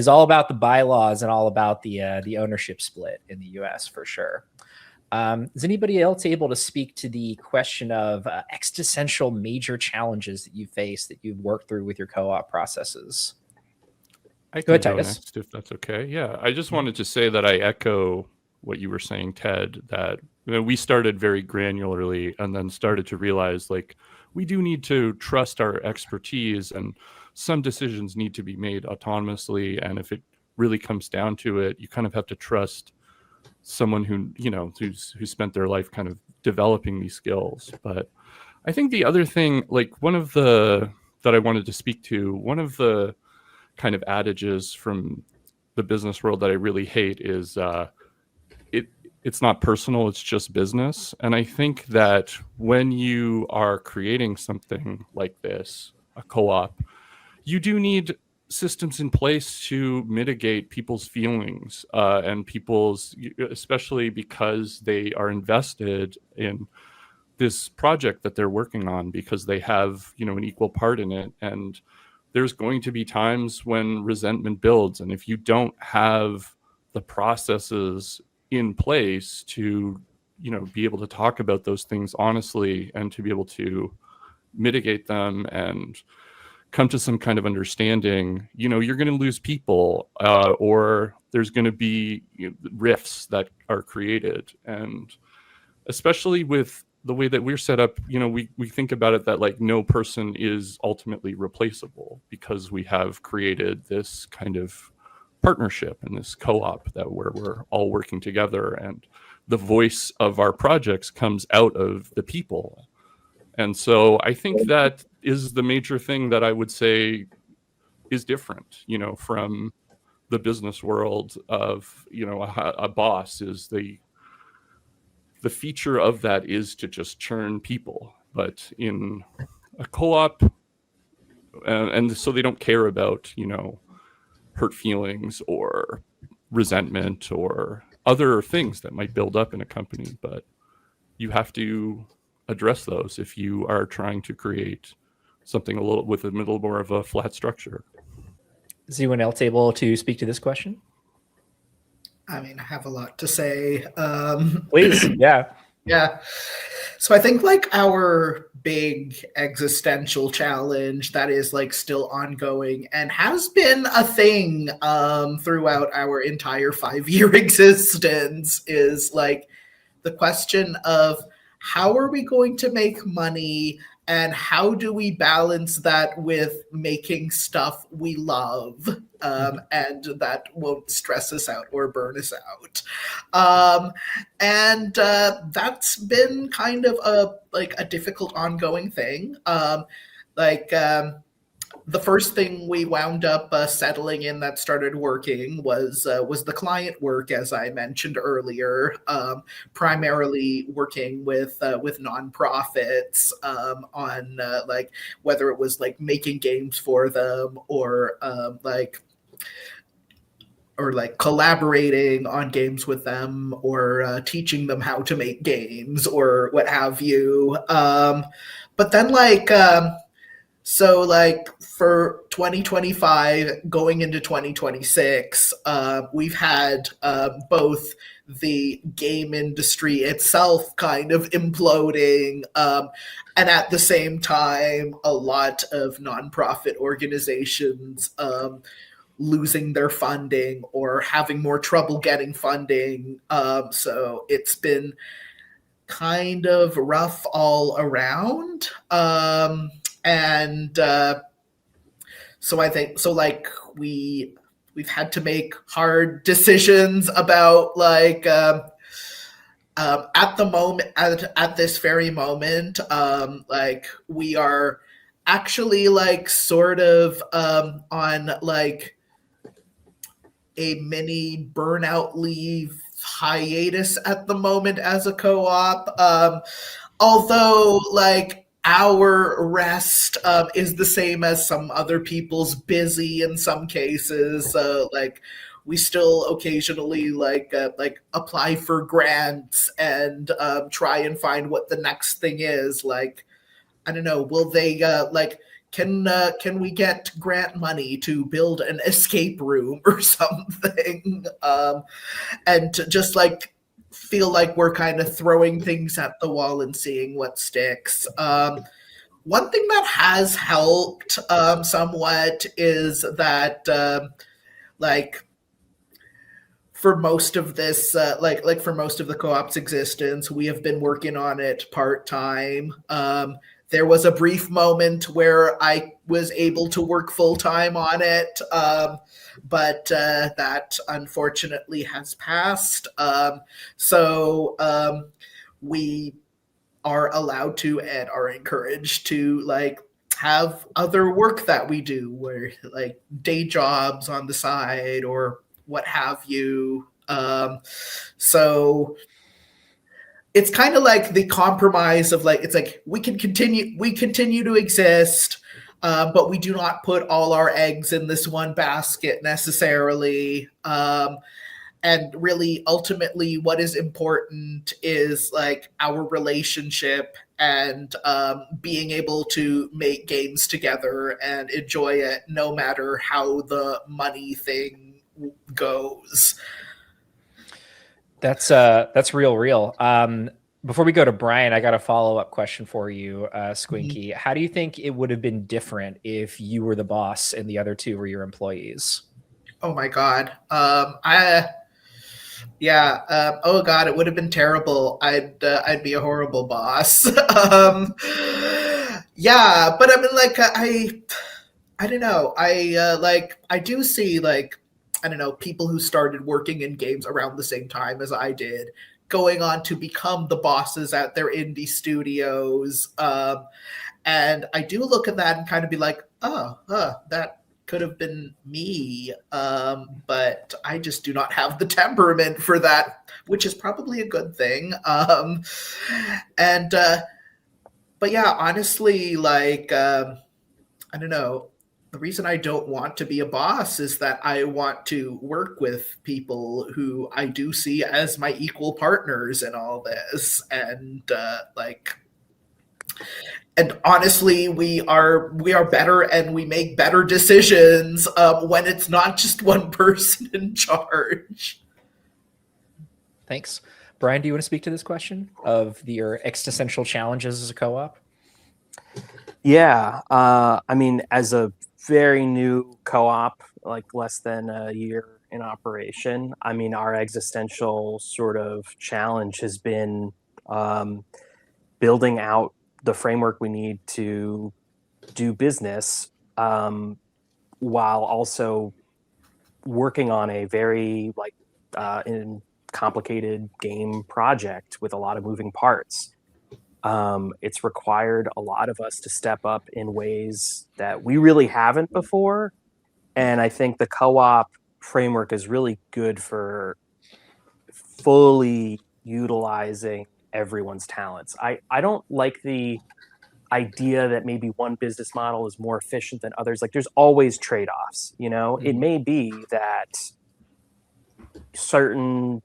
all about the bylaws and all about the ownership split in the US for sure. Is anybody else able to speak to the question of existential major challenges that you face, that you've worked through with your co-op processes? I can go next if that's okay. Yeah, I just wanted to say that I echo what you were saying, Ted, that, you know, we started very granularly and then started to realize, like, we do need to trust our expertise, and some decisions need to be made autonomously. And if it really comes down to it, you kind of have to trust someone who who spent their life kind of developing these skills. But I think the other thing, like that I wanted to speak to, one of the kind of adages from the business world that I really hate is it's not personal, it's just business. And I think that when you are creating something like this, a co-op, you do need systems in place to mitigate people's feelings and people's, especially because they are invested in this project that they're working on, because they have, an equal part in it. And there's going to be times when resentment builds. And if you don't have the processes in place to, be able to talk about those things honestly and to be able to mitigate them and come to some kind of understanding, you're going to lose people or there's going to be rifts that are created. And especially with the way that we're set up, we think about it that like no person is ultimately replaceable, because we have created this kind of partnership and this co-op that where we're all working together, and the voice of our projects comes out of the people. And so I think that is the major thing that I would say is different, from the business world of, a boss is the feature of that is to just churn people. But in a co-op, and so they don't care about, hurt feelings or resentment or other things that might build up in a company. But you have to address those if you are trying to create something a little with a little more of a flat structure. Is anyone else able to speak to this question? I mean, I have a lot to say. Please, yeah. Yeah. So I think like our big existential challenge that is like still ongoing and has been a thing throughout our entire 5-year existence is like the question of how are we going to make money, and how do we balance that with making stuff we love and that won't stress us out or burn us out. And that's been kind of a difficult ongoing thing. The first thing we wound up settling in that started working was the client work, as I mentioned earlier, primarily working with nonprofits on like whether it was like making games for them or collaborating on games with them or teaching them how to make games or what have you. But then so like for 2025 going into 2026, we've had both the game industry itself kind of imploding, and at the same time, a lot of nonprofit organizations losing their funding or having more trouble getting funding. So it's been kind of rough all around. And so I think we've had to make hard decisions about at the moment, at this very moment, we are actually sort of on a mini burnout leave hiatus at the moment as a co-op. Although our rest is the same as some other people's busy in some cases. We still occasionally apply for grants and try and find what the next thing is. I don't know, will they can we get grant money to build an escape room or something? And to just feel like we're kind of throwing things at the wall and seeing what sticks. One thing that has helped somewhat is that for most of this, for most of the co-op's existence, we have been working on it part-time. there was a brief moment where I was able to work full time on it, but that unfortunately has passed. So we are allowed to and are encouraged to like have other work that we do, where like day jobs on the side or what have you. So it's kind of like the compromise of like, it's like we continue to exist, but we do not put all our eggs in this one basket necessarily. And really, ultimately, what is important is like our relationship and being able to make games together and enjoy it, no matter how the money thing goes. That's real. Before we go to Brian, I got a follow-up question for you, Squinky. Mm-hmm. How do you think it would have been different if you were the boss and the other two were your employees? Oh my God. Oh God, it would have been terrible. I'd be a horrible boss. Yeah, but I mean, like, I don't know. I do see like, I don't know, people who started working in games around the same time as I did, going on to become the bosses at their indie studios. And I do look at that and kind of be like, that could have been me, but I just do not have the temperament for that, which is probably a good thing. But yeah, honestly, like, I don't know. The reason I don't want to be a boss is that I want to work with people who I do see as my equal partners in all this, and and honestly, we are better and we make better decisions when it's not just one person in charge. Thanks. Brian, do you want to speak to this question of your existential challenges as a co-op? Yeah. I mean, as a very new co-op, like less than a year in operation, I mean, our existential sort of challenge has been building out the framework we need to do business, while also working on a very complicated game project with a lot of moving parts. It's required a lot of us to step up in ways that we really haven't before. And I think the co-op framework is really good for fully utilizing everyone's talents. I don't like the idea that maybe one business model is more efficient than others. Like, there's always trade-offs, you know? It may be that certain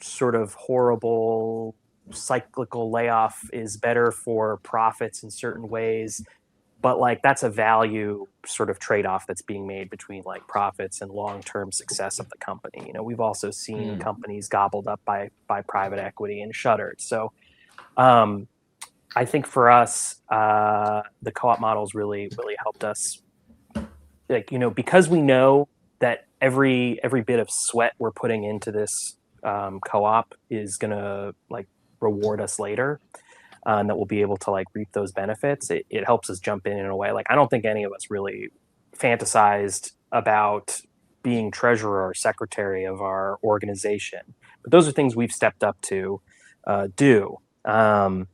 sort of horrible cyclical layoff is better for profits in certain ways, but like that's a value sort of trade-off that's being made between like profits and long-term success of the company. You know, we've also seen companies gobbled up by private equity and shuttered. So I think for us, the co-op models really helped us, like, you know, because we know that every bit of sweat we're putting into this co-op is gonna like reward us later, and that we'll be able to like reap those benefits. It helps us jump in a way. Like, I don't think any of us really fantasized about being treasurer or secretary of our organization, but those are things we've stepped up to do. And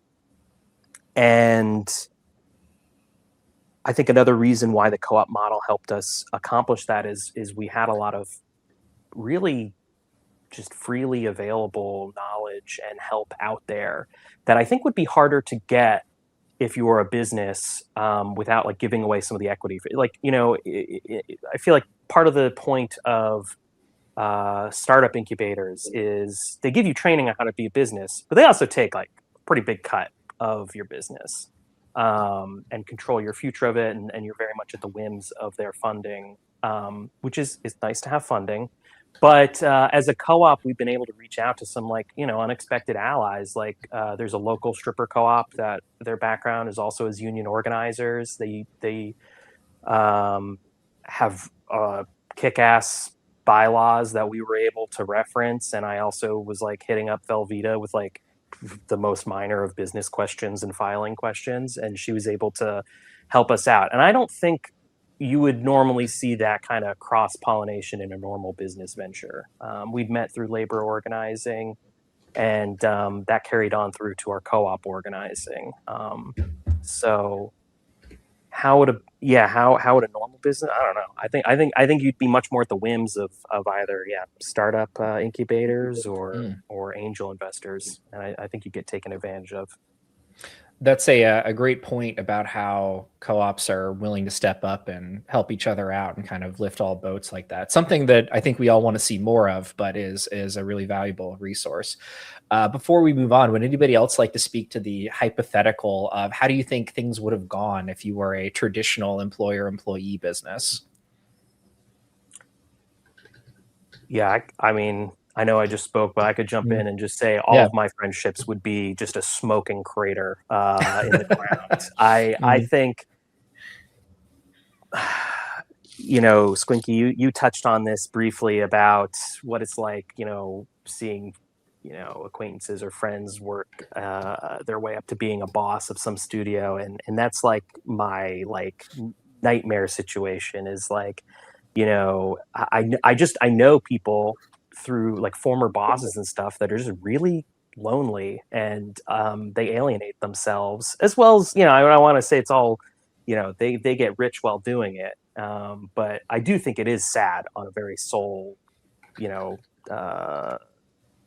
I think another reason why the co-op model helped us accomplish that is we had a lot of really just freely available knowledge and help out there that I think would be harder to get if you were a business without like giving away some of the equity. Like, you know, I feel like part of the point of startup incubators is they give you training on how to be a business, but they also take like a pretty big cut of your business and control your future of it, and you're very much at the whims of their funding, which is nice to have funding. But as a co-op, we've been able to reach out to some like, you know, unexpected allies. Like there's a local stripper co-op that their background is also as union organizers. They have kick-ass bylaws that we were able to reference, and I also was like hitting up Velveeta with like the most minor of business questions and filing questions, and she was able to help us out. And I don't think you would normally see that kind of cross-pollination in a normal business venture. We'd met through labor organizing, and that carried on through to our co-op organizing. So how would a normal business? I don't know. I think you'd be much more at the whims of either startup incubators or angel investors, and I think you get taken advantage of. That's a great point about how co-ops are willing to step up and help each other out and kind of lift all boats like that. Something that I think we all want to see more of, but is a really valuable resource. Before we move on, would anybody else like to speak to the hypothetical of how do you think things would have gone if you were a traditional employer-employee business? Yeah, I mean, I know I just spoke, but I could jump in and just say all of my friendships would be just a smoking crater in the ground. I think, Squinky, you touched on this briefly about what it's like, seeing, acquaintances or friends work their way up to being a boss of some studio, and that's like my nightmare situation is like, I know people through like former bosses and stuff that are just really lonely, and they alienate themselves, as well as, I don't want to say it's all, they get rich while doing it. But I do think it is sad on a very soul,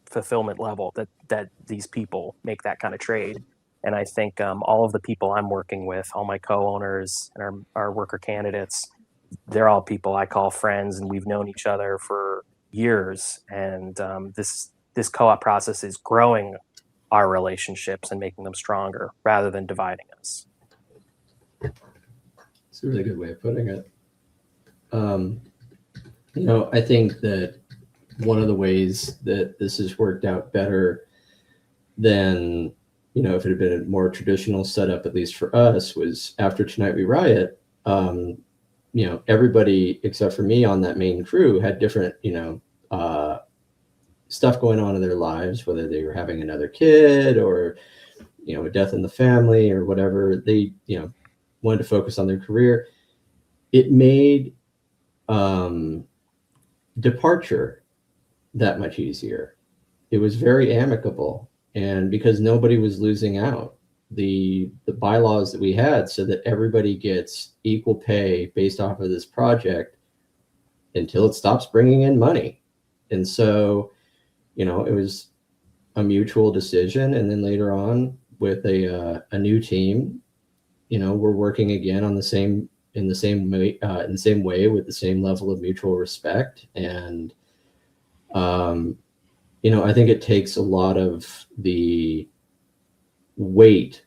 fulfillment level that these people make that kind of trade. And I think all of the people I'm working with, all my co-owners and our worker candidates, they're all people I call friends, and we've known each other for years. And this co-op process is growing our relationships and making them stronger rather than dividing us. It's a really good way of putting it. I think that one of the ways that this has worked out better than, if it had been a more traditional setup, at least for us, was after Tonight We Riot. Everybody except for me on that main crew had different, stuff going on in their lives, whether they were having another kid or, a death in the family or whatever. They, wanted to focus on their career. It made departure that much easier. It was very amicable, and because nobody was losing out. The bylaws that we had so that everybody gets equal pay based off of this project until it stops bringing in money. And so, it was a mutual decision. And then later on with a new team, we're working again on in the same way with the same level of mutual respect. And, I think it takes a lot of the weight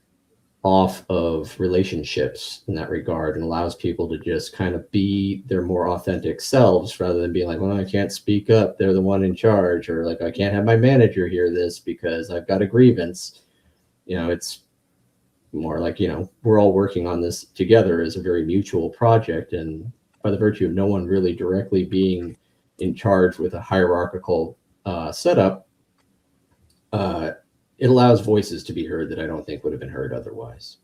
off of relationships in that regard and allows people to just kind of be their more authentic selves rather than being like, well, I can't speak up, they're the one in charge, or like, I can't have my manager hear this because I've got a grievance. It's more like, we're all working on this together as a very mutual project, and by the virtue of no one really directly being in charge with a hierarchical setup, it allows voices to be heard that I don't think would have been heard otherwise.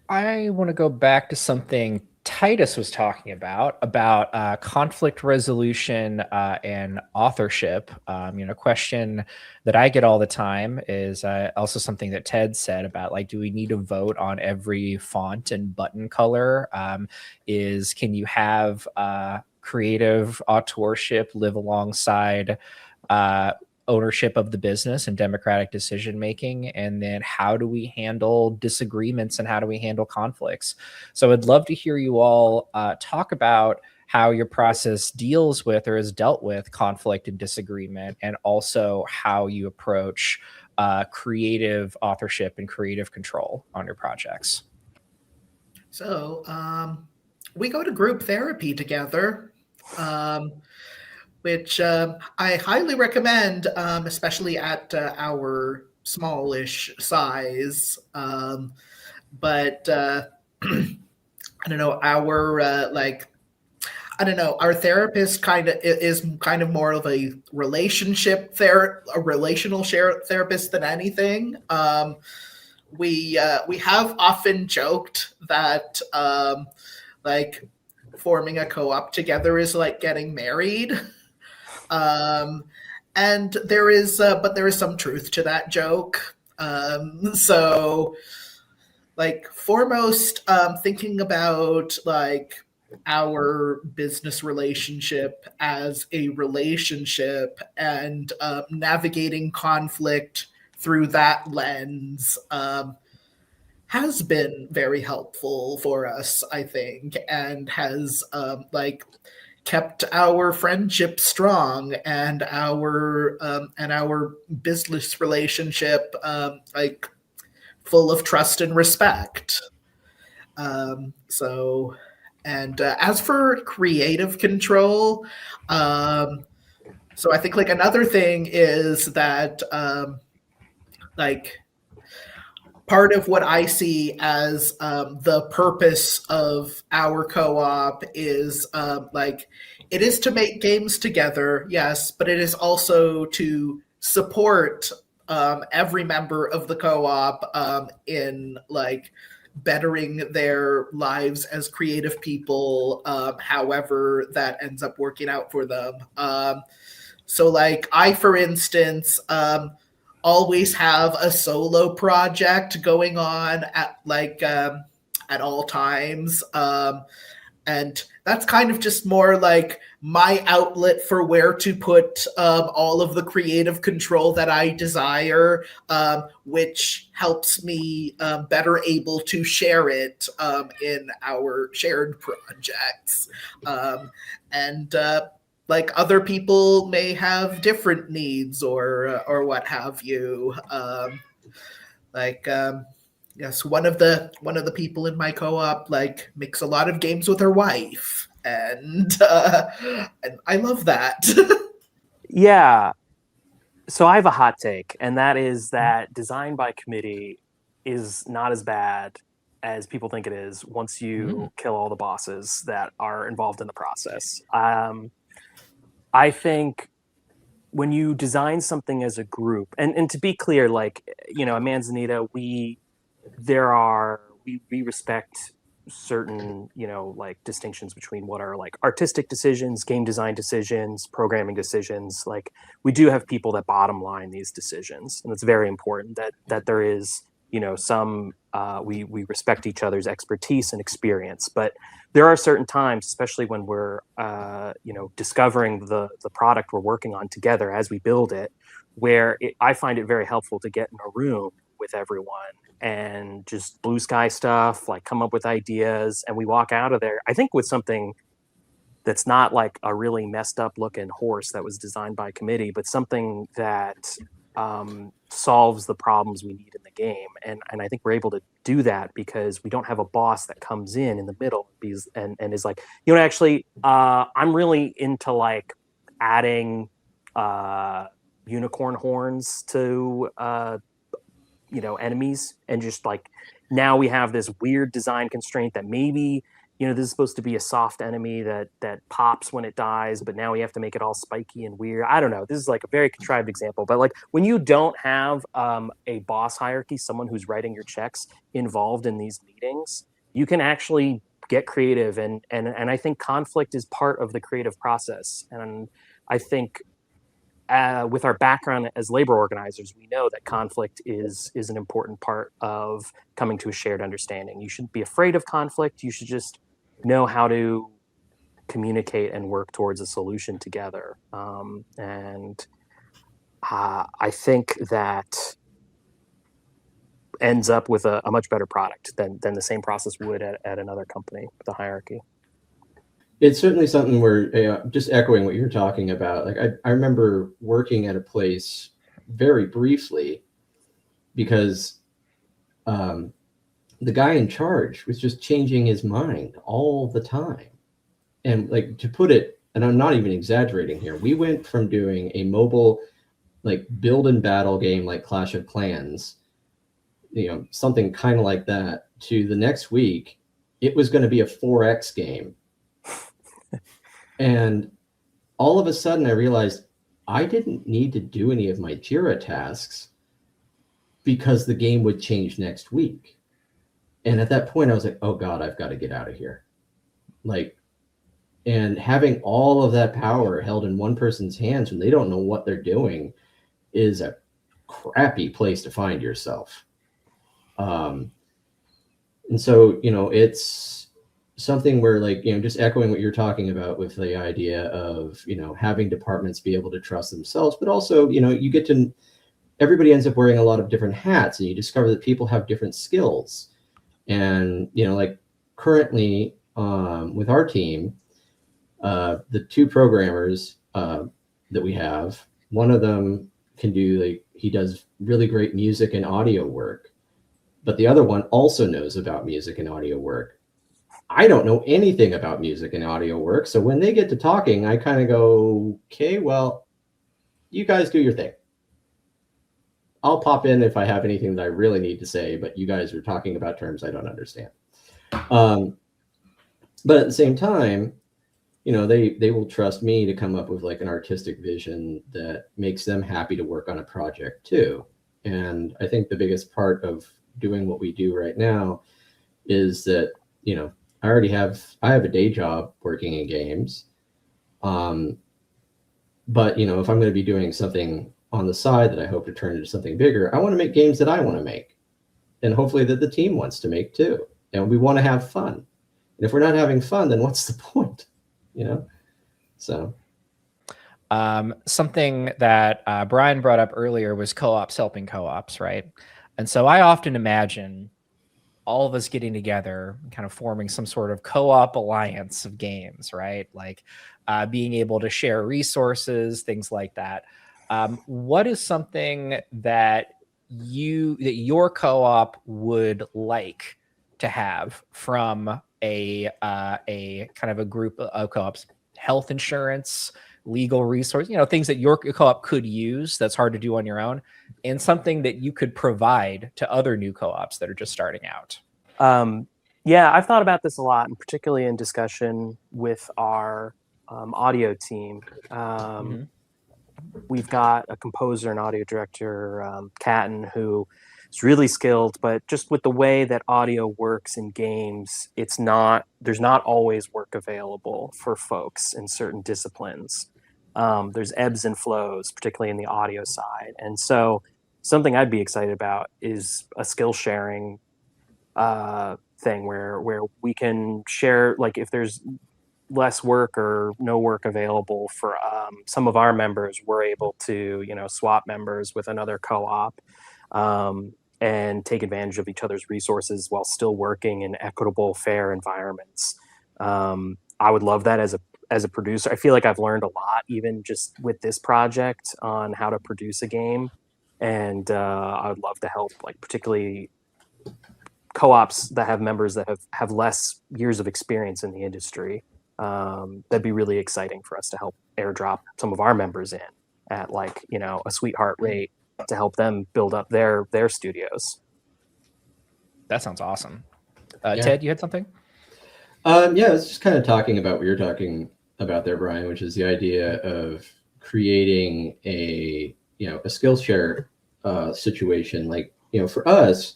I want to go back to something Titus was talking about conflict resolution and authorship. A question that I get all the time is also something that Ted said about, like, do we need to vote on every font and button color? Can you have creative authorship live alongside ownership of the business and democratic decision making? And then how do we handle disagreements and how do we handle conflicts? So I'd love to hear you all talk about how your process deals with or has dealt with conflict and disagreement, and also how you approach creative authorship and creative control on your projects. So we go to group therapy together. Which I highly recommend, especially at our smallish size. But I don't know, I don't know, our therapist is kind of more of a relational therapist than anything. We have often joked that like forming a co-op together is like getting married. And there is some truth to that joke. So like foremost, thinking about like our business relationship as a relationship and navigating conflict through that lens has been very helpful for us, I think, and has like kept our friendship strong and our business relationship like full of trust and respect. So, and as for creative control, so I think like another thing is that like part of what I see as the purpose of our co-op is like it is to make games together, yes, but it is also to support every member of the co-op in like bettering their lives as creative people, however that ends up working out for them. So like I, for instance, always have a solo project going on at like at all times. And that's kind of just more like my outlet for where to put all of the creative control that I desire, which helps me better able to share it in our shared projects. And like other people may have different needs or what have you. Yes, one of the people in my co-op like makes a lot of games with her wife, and I love that. Yeah. So I have a hot take, and that is that design by committee is not as bad as people think it is once you kill all the bosses that are involved in the process. I think when you design something as a group, and to be clear, like, you know, at Manzanita, we respect certain, you know, like distinctions between what are like artistic decisions, game design decisions, programming decisions. Like we do have people that bottom line these decisions, and it's very important that there is, you know, some we respect each other's expertise and experience. But there are certain times, especially when we're you know, discovering the product we're working on together as we build it, where I find it very helpful to get in a room with everyone and just blue sky stuff, like come up with ideas, and we walk out of there, I think, with something that's not like a really messed up looking horse that was designed by committee, but something that solves the problems we need in the game. And I think we're able to do that because we don't have a boss that comes in the middle and is like, you know, actually, I'm really into like adding unicorn horns to you know, enemies, and just like now we have this weird design constraint that maybe, you know, this is supposed to be a soft enemy that pops when it dies, but now we have to make it all spiky and weird. I don't know. This is like a very contrived example, but like when you don't have a boss hierarchy, someone who's writing your checks involved in these meetings, you can actually get creative, and I think conflict is part of the creative process. And I think with our background as labor organizers, we know that conflict is an important part of coming to a shared understanding. You shouldn't be afraid of conflict. You should just know how to communicate and work towards a solution together. And I think that ends up with a much better product than the same process would at another company with a hierarchy. It's certainly something where, just echoing what you're talking about, like I remember working at a place very briefly because the guy in charge was just changing his mind all the time. And like, to put it, and I'm not even exaggerating here, we went from doing a mobile like build and battle game like Clash of Clans, you know, something kind of like that, to the next week it was going to be a 4X game. And all of a sudden I realized I didn't need to do any of my Jira tasks because the game would change next week. And at that point I was like, oh God, I've got to get out of here. Like, and having all of that power held in one person's hands when they don't know what they're doing is a crappy place to find yourself. And so, you know, it's something where, like, you know, just echoing what you're talking about with the idea of, you know, having departments be able to trust themselves, but also, you know, you get to, everybody ends up wearing a lot of different hats, and you discover that people have different skills. And, you know, like currently with our team, the two programmers that we have, one of them can do, like, he does really great music and audio work, but the other one also knows about music and audio work. I don't know anything about music and audio work. So when they get to talking, I kind of go, okay, well, you guys do your thing. I'll pop in if I have anything that I really need to say, but you guys are talking about terms I don't understand. But at the same time, you know, they will trust me to come up with like an artistic vision that makes them happy to work on a project too. And I think the biggest part of doing what we do right now is that, you know, I have a day job working in games. But, you know, if I'm going to be doing something on the side that I hope to turn into something bigger, I want to make games that I want to make, and hopefully that the team wants to make too. And we want to have fun. And if we're not having fun, then what's the point? You know? So. Something that Brian brought up earlier was co-ops helping co-ops, right? And so I often imagine all of us getting together, kind of forming some sort of co-op alliance of games, right? Like being able to share resources, things like that. What is something that your co-op would like to have from a kind of a group of co-ops? Health insurance, legal resource, you know, things that your co-op could use that's hard to do on your own, and something that you could provide to other new co-ops that are just starting out. Yeah, I've thought about this a lot, and particularly in discussion with our audio team. We've got a composer and audio director, Catton, who is really skilled, but just with the way that audio works in games, there's not always work available for folks in certain disciplines. There's ebbs and flows, particularly in the audio side. And so something I'd be excited about is a skill sharing thing where we can share, like if there's less work or no work available for some of our members, we're able to, you know, swap members with another co-op and take advantage of each other's resources while still working in equitable, fair environments. I would love that as a producer. I feel like I've learned a lot, even just with this project, on how to produce a game. And I would love to help, like particularly co-ops that have members that have less years of experience in the industry. That'd be really exciting for us to help airdrop some of our members in at, like, you know, a sweetheart rate to help them build up their studios. That sounds awesome. Yeah. Ted, you had something? Yeah, it's just kind of talking about what you're talking about there, Brian, which is the idea of creating a skill share situation. Like, you know, for us,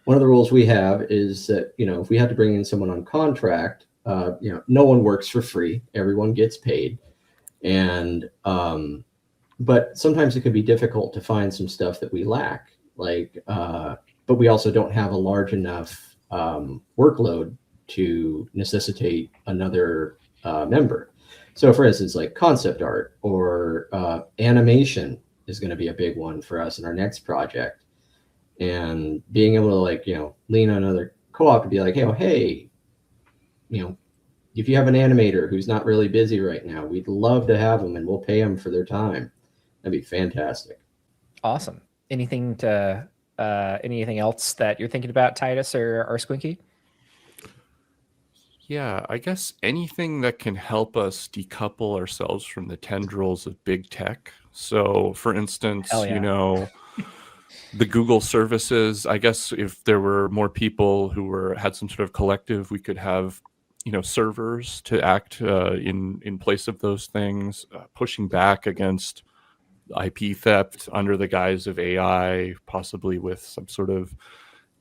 one of the rules we have is that, you know, if we have to bring in someone on contract, you know, no one works for free. Everyone gets paid. And, but sometimes it can be difficult to find some stuff that we lack, like, but we also don't have a large enough workload to necessitate another member. So for instance, like concept art or animation is going to be a big one for us in our next project. And being able to, like, you know, lean on another co-op to be like, hey, you know, if you have an animator who's not really busy right now, we'd love to have them and we'll pay them for their time. That'd be fantastic. Awesome. Anything else that you're thinking about, Titus or Squinky? Yeah, I guess anything that can help us decouple ourselves from the tendrils of big tech. So, for instance, you know, the Google services, I guess if there were more people who had some sort of collective, we could have, servers to act in place of those things, pushing back against IP theft under the guise of AI, possibly with some sort of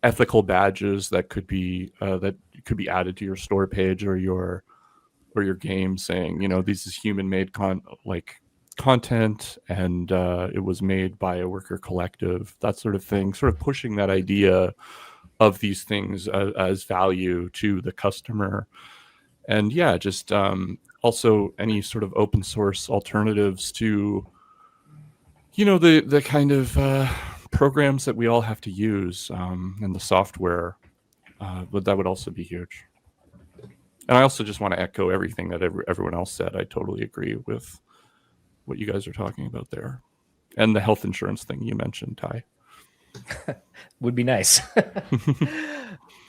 ethical badges that could be added to your store page or your game, saying, this is human-made content, and it was made by a worker collective, that sort of thing, sort of pushing that idea of these things as value to the customer. And yeah, just also any sort of open source alternatives to the kind of programs that we all have to use, and the software, but that would also be huge. And I also just want to echo everything that everyone else said. I totally agree with what you guys are talking about there, and the health insurance thing you mentioned, Ty. Would be nice.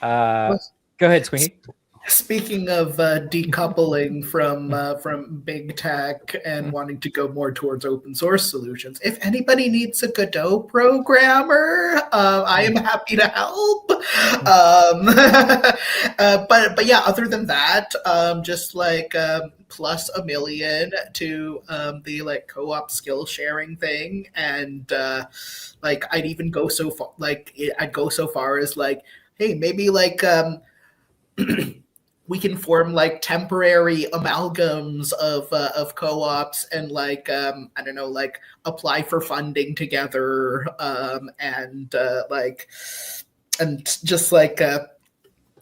Go ahead, Sweeney. Speaking of decoupling from big tech and wanting to go more towards open source solutions, if anybody needs a Godot programmer, I am happy to help. But yeah, other than that, just like plus $1 million to the co-op skill sharing thing, and I'd even go so far, I'd go so far as hey, maybe we can form temporary amalgams of co-ops and I don't know, apply for funding together, and just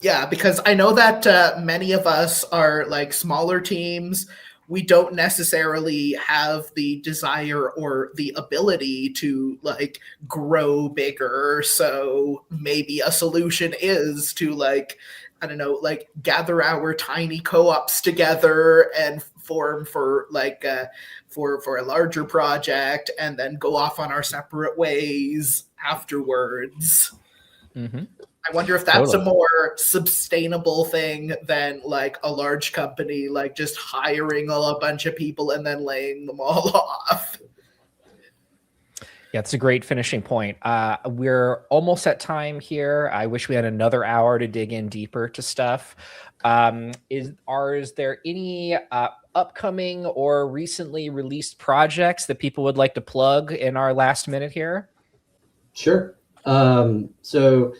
yeah, because I know that many of us are smaller teams. We don't necessarily have the desire or the ability to grow bigger. So maybe a solution is to I don't know, gather our tiny co-ops together and form for for a larger project, and then go off on our separate ways afterwards. Mm-hmm. I wonder if that's Totally. a more sustainable thing than a large company just hiring a bunch of people and then laying them all off. Yeah, it's a great finishing point. We're almost at time here. I wish we had another hour to dig in deeper to stuff. Is there any upcoming or recently released projects that people would like to plug in our last minute here? Sure. So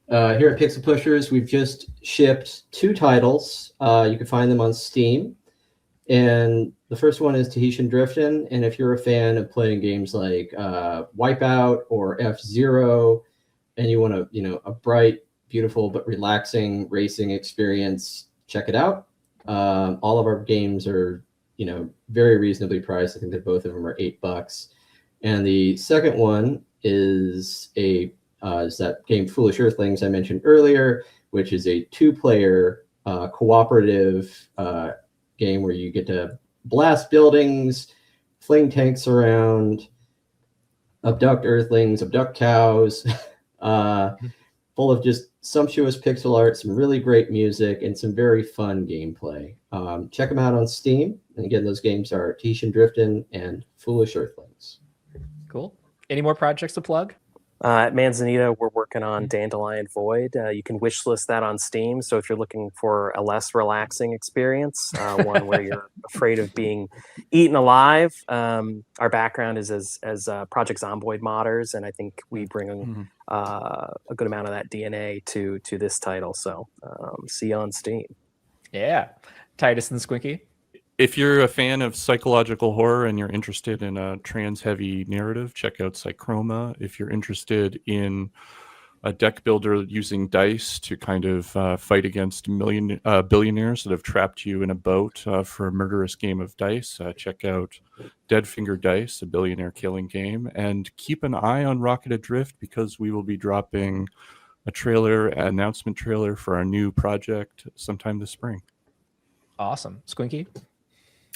here at Pixel Pushers, we've just shipped 2 titles. You can find them on Steam. And the first one is Tahitian Driftin'. And if you're a fan of playing games like Wipeout or F-Zero, and you want a bright, beautiful, but relaxing racing experience, check it out. All of our games are, very reasonably priced. I think that both of them are $8. And the second one is is that game Foolish Earthlings I mentioned earlier, which is a 2-player cooperative game where you get to blast buildings, fling tanks around, abduct earthlings, abduct cows, full of just sumptuous pixel art, some really great music, and some very fun gameplay. Check them out on Steam. And again, those games are Tahitian Driftin' and Foolish Earthlings. Cool. Any more projects to plug? At Manzanita, we're working on Dandelion Void. You can wishlist that on Steam. So if you're looking for a less relaxing experience, one where you're afraid of being eaten alive, our background is as Project Zomboid modders, and I think we bring a good amount of that DNA to this title. So see you on Steam. Yeah. Titus and Squinky? If you're a fan of psychological horror and you're interested in a trans-heavy narrative, check out Psychroma. If you're interested in a deck builder using dice to kind of fight against billionaires that have trapped you in a boat for a murderous game of dice, check out Deadfinger Dice, a billionaire killing game. And keep an eye on Rocket Adrift, because we will be dropping an announcement trailer for our new project sometime this spring. Awesome. Squinky?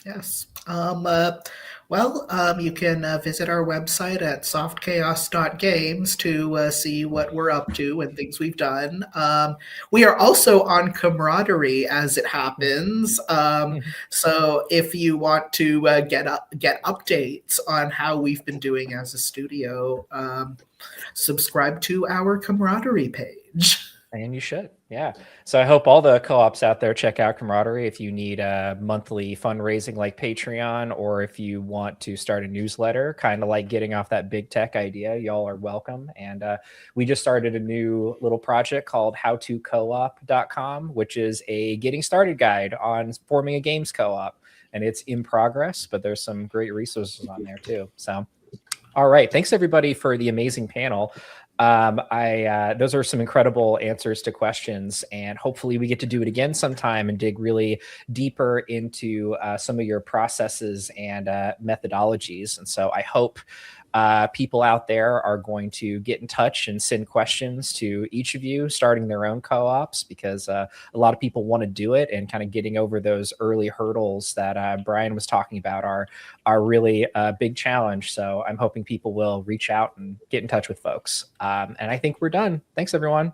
Yes. You can visit our website at softchaos.games to see what we're up to and things we've done. We are also on Camaraderie, as it happens. So if you want to get updates on how we've been doing as a studio, subscribe to our Camaraderie page. And you should, yeah. So I hope all the co-ops out there check out Camaraderie if you need a monthly fundraising like Patreon, or if you want to start a newsletter, kind of like getting off that big tech idea, y'all are welcome. And we just started a new little project called howtocoop.com, which is a getting started guide on forming a games co-op. And it's in progress, but there's some great resources on there too. So, all right. Thanks everybody for the amazing panel. Those are some incredible answers to questions, and hopefully we get to do it again sometime and dig really deeper into some of your processes and methodologies. And so I hope people out there are going to get in touch and send questions to each of you starting their own co-ops, because a lot of people want to do it, and kind of getting over those early hurdles that Brian was talking about are really a big challenge. So I'm hoping people will reach out and get in touch with folks. And I think we're done. Thanks, everyone.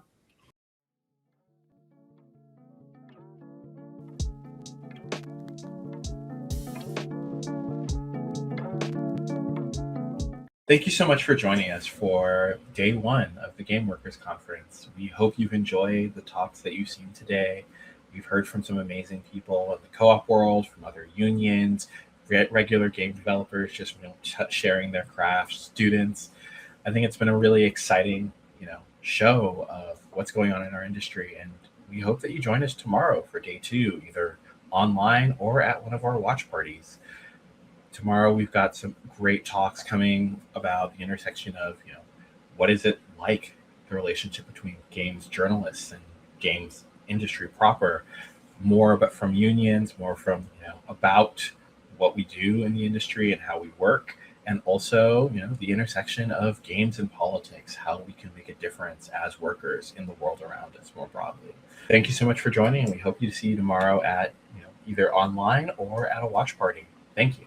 Thank you so much for joining us for day one of the Game Workers Conference. We hope you've enjoyed the talks that you've seen today. We've heard from some amazing people in the co-op world, from other unions, regular game developers, just sharing their crafts, students. I think it's been a really exciting, show of what's going on in our industry, and we hope that you join us tomorrow for day two, either online or at one of our watch parties. Tomorrow we've got some great talks coming about the intersection of, what is it like, the relationship between games journalists and games industry proper, more but from unions, more from, about what we do in the industry and how we work, and also, the intersection of games and politics, how we can make a difference as workers in the world around us more broadly. Thank you so much for joining, and we hope to see you tomorrow at, either online or at a watch party. Thank you.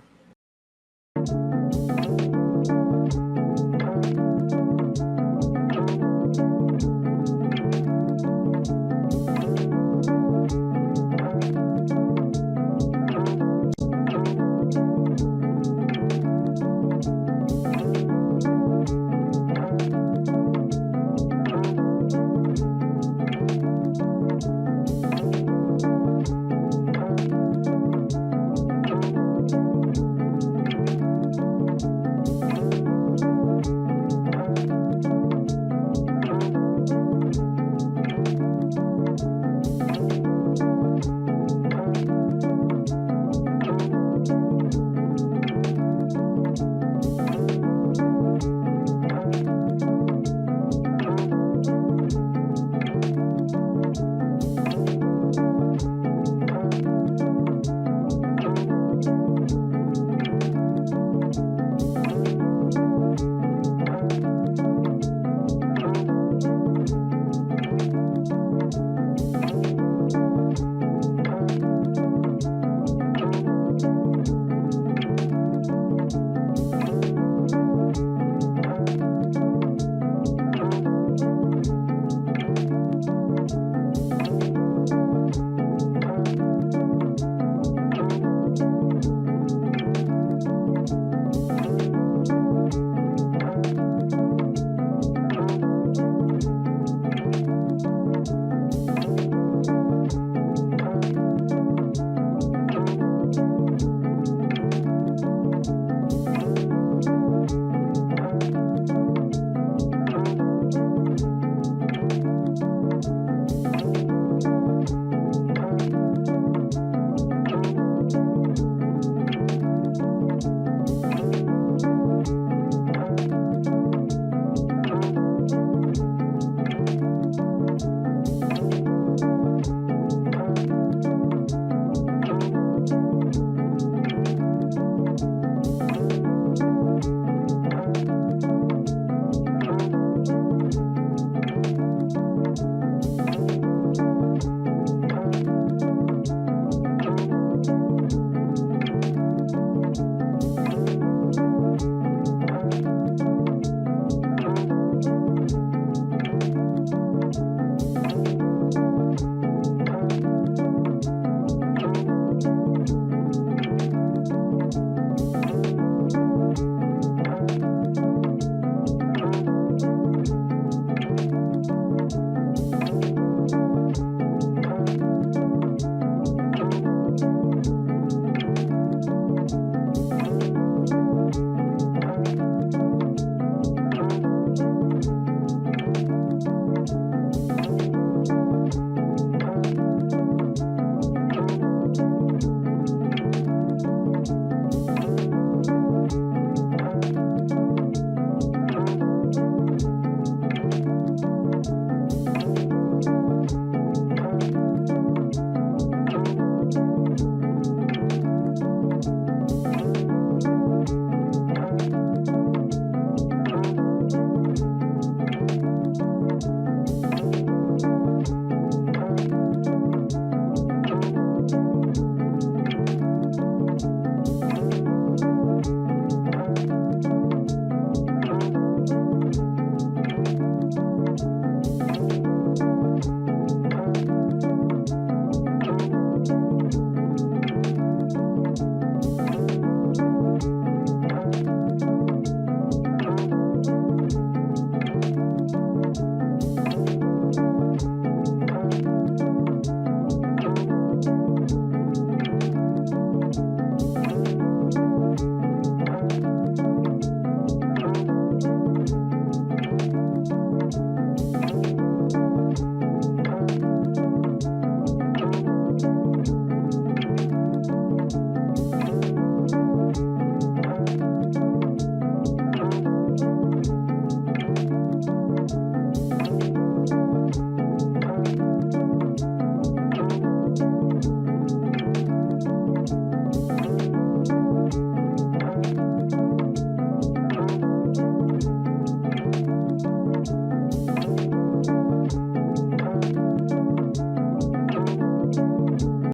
you.